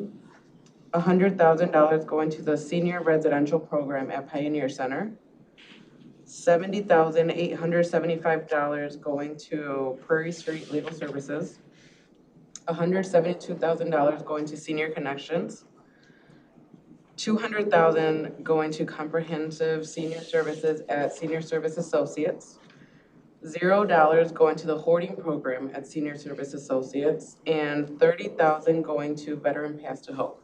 $100,000 going to the Senior Residential Program at Pioneer Center, $70,875 going to Prairie Street Legal Services, $172,000 going to Senior Connections, $200,000 going to Comprehensive Senior Services at Senior Service Associates, $0 going to the Hoarding Program at Senior Service Associates, and $30,000 going to Veteran Pass to Hope,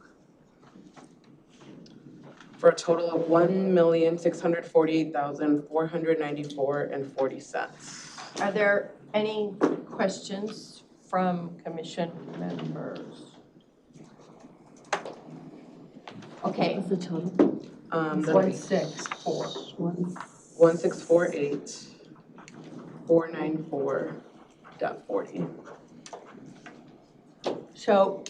for a total of $1,648,494.40. Are there any questions from commission members? Okay. What's the total? 164. 164,8,494.40. So,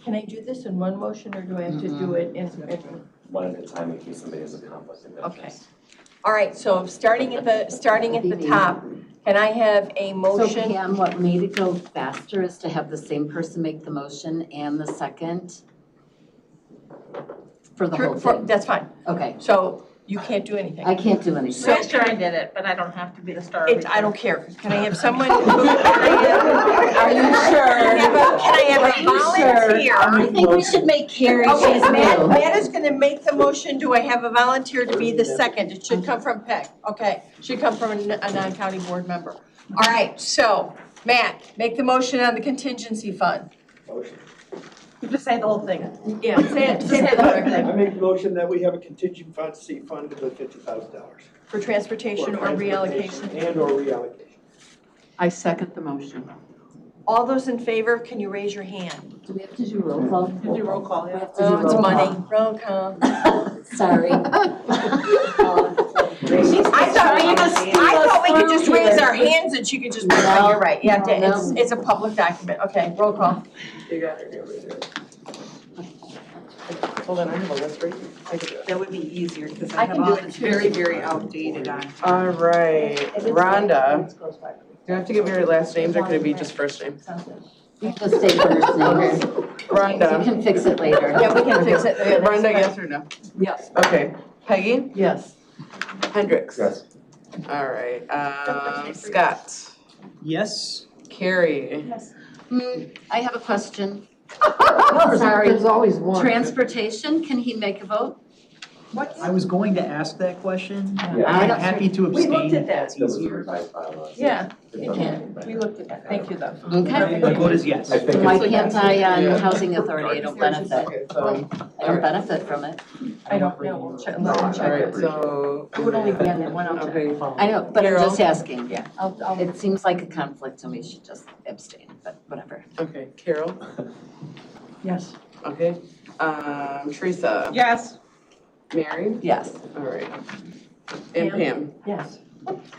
can I do this in one motion, or do I have to do it in? One at a time in case somebody has a conflict of interest. Okay. All right, so starting at the top, can I have a So motion? Pam, what made it go faster is to have the same person make the motion and the second for the whole thing. That's fine. Okay, So you can't do anything. I can't do anything. Last year I did it, but I don't have to be the star. I don't care. Can I have someone? Are you sure? Can I have a volunteer? I think we should make Carrie, Okay, she's Matt new. is gonna make the motion. Do I have a volunteer to be the second? It should come from Peg. Okay, should come from a non-county board member. All right, so Matt, make the motion on the contingency fund. Motion. You just say the whole thing. Yeah, say it, say the whole thing. I make a motion that we have a contingent fund, C fund of $50,000. For transportation or reallocation. And or reallocation. I second the motion. All those in favor, can you raise your hand? Do we have to do roll call? You do roll call, yeah. Oh, it's money. Roll call. Sorry. I thought we could just raise our hands and she could just, No. you're right, yeah, No. it's a public document, okay, roll call. You got it, over there. Hold on, I have a list right here. I can do it. That would be easier, because I I have can do all it this too. very, very outdated on. All right, Rhonda, do I have to give your last names or could it be just first name? Just say first names. You Rhonda. can fix it later. Yeah, we can fix it. Yeah, that's Rhonda, fine. yes or no? Yes. Okay, Peggy? Yes. Hendricks? Yes. All right, Scott? Yes. Carrie? I have a question. Sorry. There's always one. Transportation, can he make a vote? I was going to ask that question. Yeah. I'm happy to We abstain. looked at that. That's Those are easier. revised bylaws. Yeah, you can, we looked at that, thank you though. Okay. The vote is yes. I think Why it's- can't I on Yeah. housing authority? I don't benefit. I don't benefit from it. I don't know, we'll check, No, let me I check. Alright, so. It would only be on that one, I'll check. Okay. I know, but I'm just Carol? asking. Yeah, I'll, It seems like a conflict and we should just abstain, but whatever. Okay, Carol? Yes. Okay, Teresa? Yes. Mary? Yes. All right. And Pam? yes.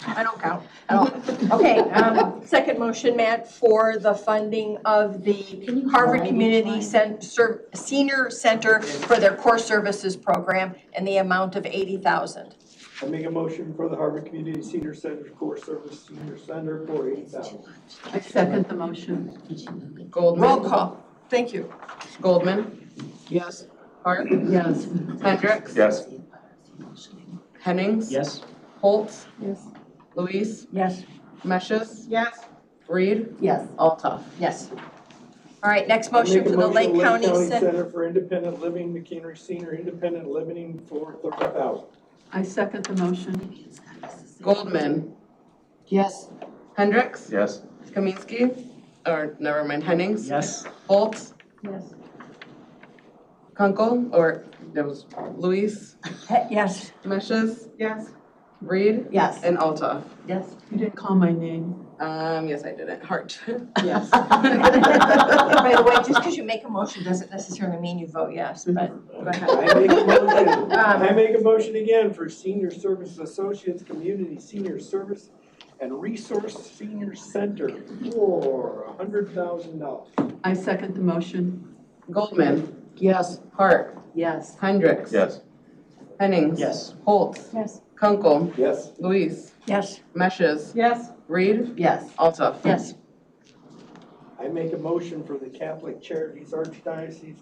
I don't count at all. Okay, second motion, Matt, for the funding of the Harvard Community Senior Center for their core services program in the amount of $80,000. I make a motion for the Harvard Community Senior Center Core Service Senior Center for $80,000. I second the motion. Goldman. Roll call. Thank you. Goldman. Yes. Hart. Yes. Hendricks. Yes. Hennings. Yes? Holtz. Yes. Luis. Yes. Meshes. Yes. Reed. Yes. Altough. Yes. All right, next motion for the Lake County Center. Center for Independent Living, McHenry Senior Independent Living for $30,000. I second the motion. Goldman. Yes. Hendricks. Yes. Kaminsky. Or never mind, Hennings. Yes? Holtz. Yes. Kunkel. Or there was Luis. Yes. Meshes. Yes. Reed. Yes. And Altough. Yes. You didn't call my name. Yes, I didn't. Hart. Yes. By the way, just because you make a motion doesn't necessarily mean you vote yes, but go ahead. I make a motion again for Senior Services Associates Community Senior Service and Resource Senior Center for $100,000. I second the motion. Goldman. Yes. Hart. Yes. Hendricks. Yes. Hennings. Yes. Holtz. Yes. Kunkel. Yes. Luis. Yes. Meshes. Yes. Reed. Yes. Altough. Yes. I make a motion for the Catholic Charities Archdiocese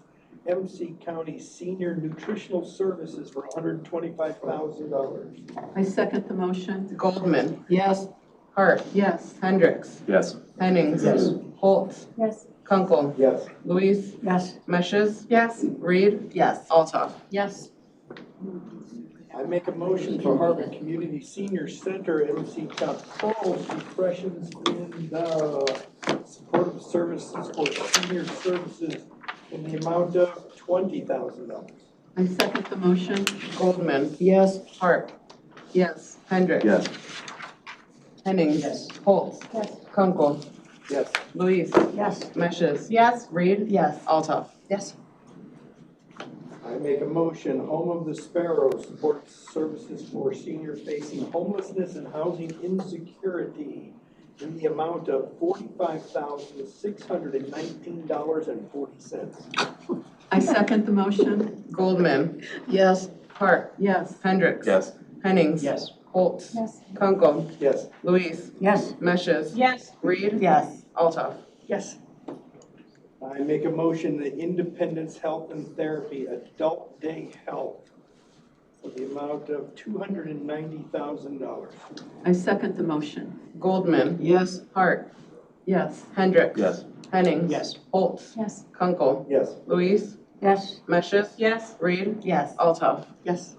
MC County Senior Nutritional Services for $125,000. I second the motion. Goldman. Yes. Hart. Yes. Hendricks. Yes. Hennings. Yes. Holtz. Yes. Kunkel. Yes. Luis. Yes. Meshes. Yes. Reed. Yes. Altough. Yes. I make a motion for Harvard Community Senior Center MC Capital Depressions in the supportive services for senior services in the amount of $20,000. I second the motion. Goldman. Yes. Hart. Yes. Hendricks. Yes. Hennings. Yes. Holtz. Yes. Kunkel. Yes. Luis. Yes. Meshes. Yes. Reed. Yes. Altough. Yes. I make a motion, Home of the Sparrow support services for seniors facing homelessness and housing insecurity in the amount of $45,619.40. I second the motion. Goldman. Yes. Hart. Yes. Hendricks. Yes. Hennings. Yes. Holtz. Yes. Kunkel. Yes. Luis. Yes. Meshes. Yes. Reed. Yes. Altough. Yes. I make a motion, the Independence Health and Therapy Adult Day Health for the amount of $290,000. I second the motion. Goldman. Yes. Hart. Yes. Hendricks. Yes. Hennings. Yes. Holtz. Yes. Kunkel. Yes. Luis. Yes. Meshes. Yes. Reed. Yes. Altough. Yes.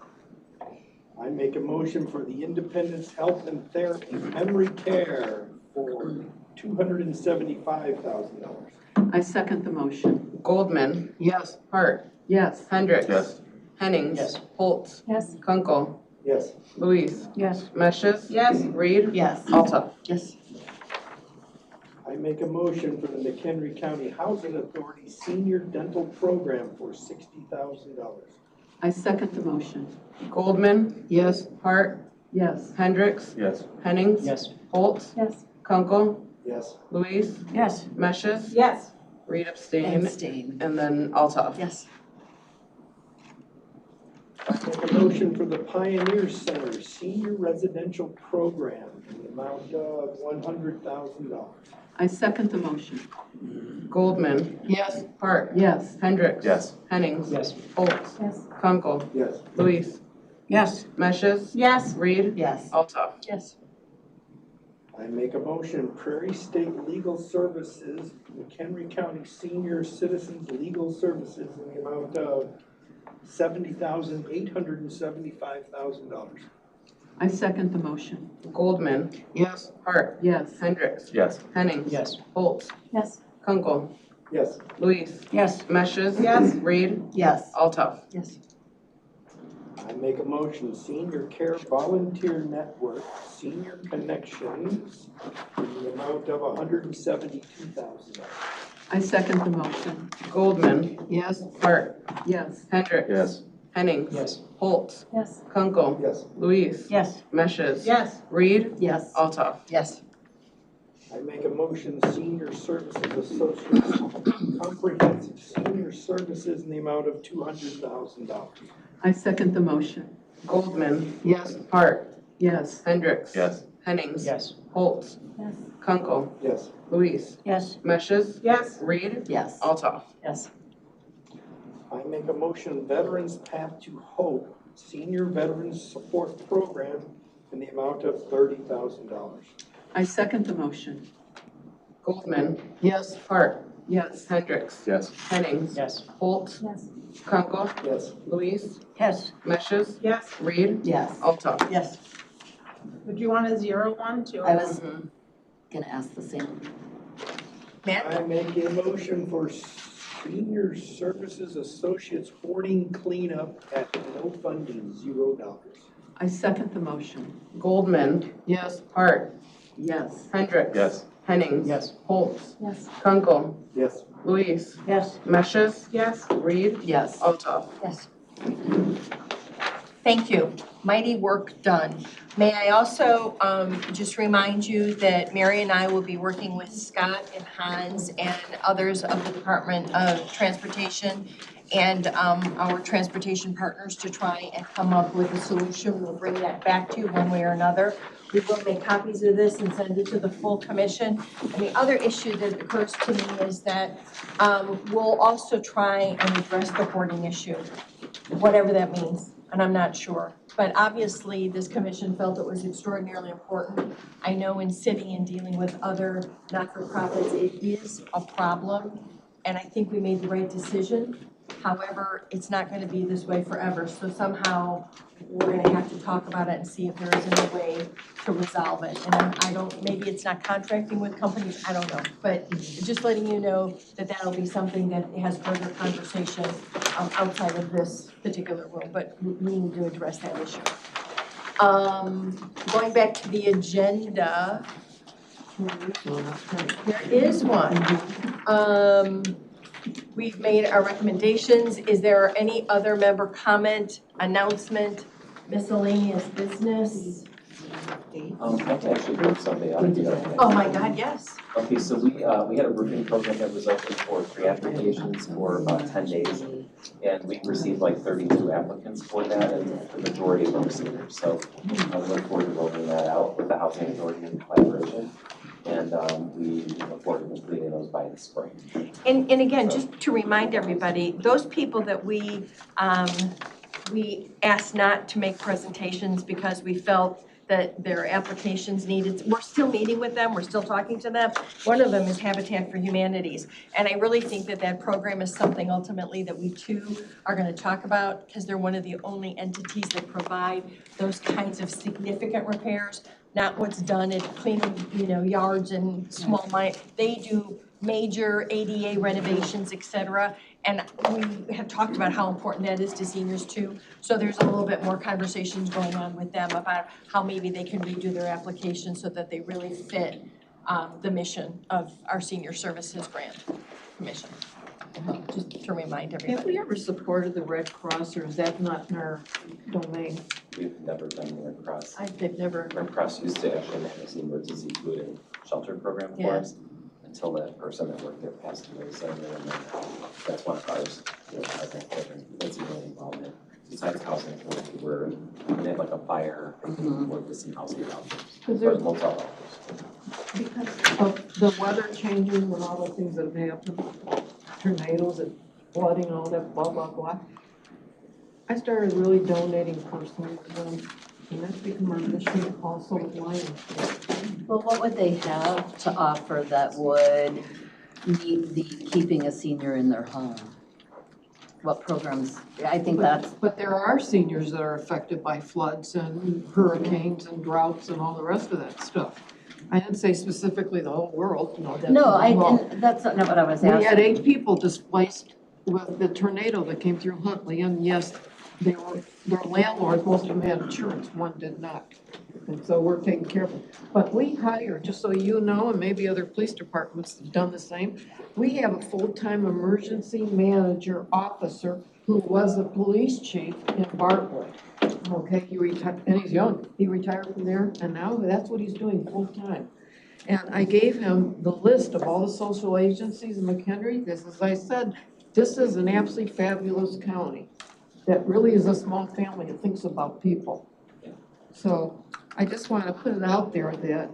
I make a motion for the Independence Health and Therapy Memory Care for $275,000. I second the motion. Goldman. Yes. Hart. Yes. Hendricks. Yes. Hennings. Yes. Holtz. Yes. Kunkel. Yes. Luis. Yes. Meshes. Yes. Reed. Yes. Altough. Yes. I make a motion for the McHenry County Housing Authority Senior Dental Program for $60,000. I second the motion. Goldman. Yes. Hart. Yes. Hendricks. Yes. Hennings. Yes. Holtz. Yes. Kunkel. Yes. Luis. Yes. Meshes. Yes. Reed abstain. Abstain. And then Altough. Yes. I make a motion for the Pioneer Center Senior Residential Program in the amount of $100,000. I second the motion. Goldman. Yes. Hart. Yes. Hendricks. Yes. Hennings. Yes. Holtz. Yes. Kunkel. Yes. Luis. Yes. Meshes. Yes. Reed. Yes. Altough. Yes. I make a motion, Prairie State Legal Services, McHenry County Senior Citizens Legal Services in the amount of $70,875,000. I second the motion. Goldman. Yes. Hart. Yes. Hendricks. Yes. Hennings. Yes. Holtz. Yes. Kunkel. Yes. Luis. Yes. Meshes. Yes. Reed. Yes. Altough. Yes. I make a motion, Senior Care Volunteer Network, Senior Connections, in the amount of $172,000. I second the motion. Goldman. Yes. Hart. Yes. Hendricks. Yes. Hennings. Yes. Holtz. Yes. Kunkel. Yes. Luis. Yes. Meshes. Yes. Reed. Yes. Altough. Yes. I make a motion, Senior Services Associates, Comprehensive Senior Services in the amount of $200,000. I second the motion. Goldman. Yes. Hart. Yes. Hendricks. Yes. Hennings. Yes. Holtz. Yes. Kunkel. Yes. Luis. Yes. Meshes. Yes. Reed. Yes. Altough. Yes. I make a motion, Veterans Path to Hope, Senior Veterans Support Program in the amount of $30,000. I second the motion. Goldman. Yes. Hart. Yes. Hendricks. Yes. Hennings. Yes. Holtz. Yes. Kunkel. Yes. Luis. Yes. Meshes. Yes. Reed. Yes. Altough. Yes. Would you want a 0-1 too? I was gonna ask the same. I make a motion for Senior Services Associates hoarding cleanup at no funding, $0. I second the motion. Goldman. Yes. Hart. Yes. Hendricks. Yes. Hennings. Yes. Holtz. Yes. Kunkel. Yes. Luis. Yes. Meshes. Yes. Reed. Yes. Altough. Yes. Thank you. Mighty work done. May I also just remind you that Mary and I will be working with Scott and Hans and others of the Department of Transportation and our transportation partners to try and come up with a solution. We'll bring that back to you one way or another. We will make copies of this and send it to the full commission. And the other issue that occurs to me is that we'll also try and address the hoarding issue, whatever that means, and I'm not sure. But obviously, this commission felt it was extraordinarily important. I know in sitting and dealing with other not-for-profits, it is a problem, and I think we made the right decision. However, it's not gonna be this way forever, so somehow we're gonna have to talk about it and see if there is any way to resolve it. And I don't, maybe it's not contracting with companies, I don't know. But just letting you know that that'll be something that has further conversation outside of this particular room, but we need to address that issue. Going back to the agenda, there is one. We've made our recommendations. Is there any other member comment, announcement, miscellaneous business? I can actually bring something up. Oh my God, yes. Okay, so we had a roofing program that was open for 3 applications for about 10 days. And we received like 32 applicants for that, and the majority of them were seniors. So I look forward to rolling that out with the Housing Authority in collaboration. And we look forward to completing those by the spring. And again, just to remind everybody, those people that we asked not to make presentations because we felt that their applications needed, we're still meeting with them, we're still talking to them. One of them is Habitat for Humanities. And I really think that that program is something ultimately that we too are gonna talk about, because they're one of the only entities that provide those kinds of significant repairs, not what's done at cleaning, yards and small they do major ADA renovations, et cetera. And we have talked about how important that is to seniors too. So there's a little bit more conversations going on with them about how maybe they can redo their application so that they really fit the mission of our Senior Services Grant Commission. Just to remind everybody. Have we ever supported the Red Cross, or is that not in our domain? We've never done the Red Cross. They've never. Red Cross used to actually manage the emergency food and shelter program for Yeah. us until that person that worked there passed away. So then that's one of ours. I think that's really involved in. Besides housing authority, where they have like a fire, work with some housing vouchers, Because or there's, motel vouchers. because of the weather changes and all the things that have happened, tornadoes and flooding and all that, blah, blah, blah. I started really donating personally to them, and that's become our mission also with Lions. Well, what would they have to offer that would meet the keeping a senior in their home? What programs? I think that's. But there are seniors that are affected by floods and hurricanes and droughts and all the rest of that stuff. I didn't say specifically the whole world, no. That's not what I was asking. We had 8 people displaced with the tornado that came through Huntley, and yes, their landlords, most of them had insurance, one did not. And so we're taking care of it. But we hire, just so you know, and maybe other police departments have done the same, we have a full-time emergency manager officer who was a police chief in Bartlett. Okay, he retired, and he's young. He retired from there, and now that's what he's doing full-time. And I gave him the list of all the social agencies in McHenry, because as I said, this is an absolutely fabulous county that really is a small family that thinks about people. So I just want to put it out there that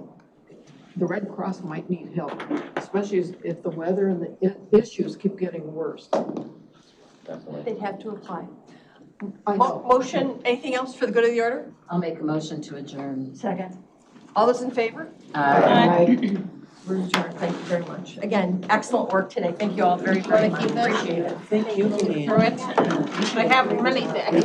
the Red Cross might need help, especially if the weather and the issues keep getting worse. Definitely. They'd have to apply. I know. Motion, anything else for the good of the order? I'll make a motion to adjourn. Second. All those in favor? Aye. We're adjourned, thank you very much. Again, excellent work today, thank you all very, very much, appreciate it. Thank you, Leanne. Through it. I have many things.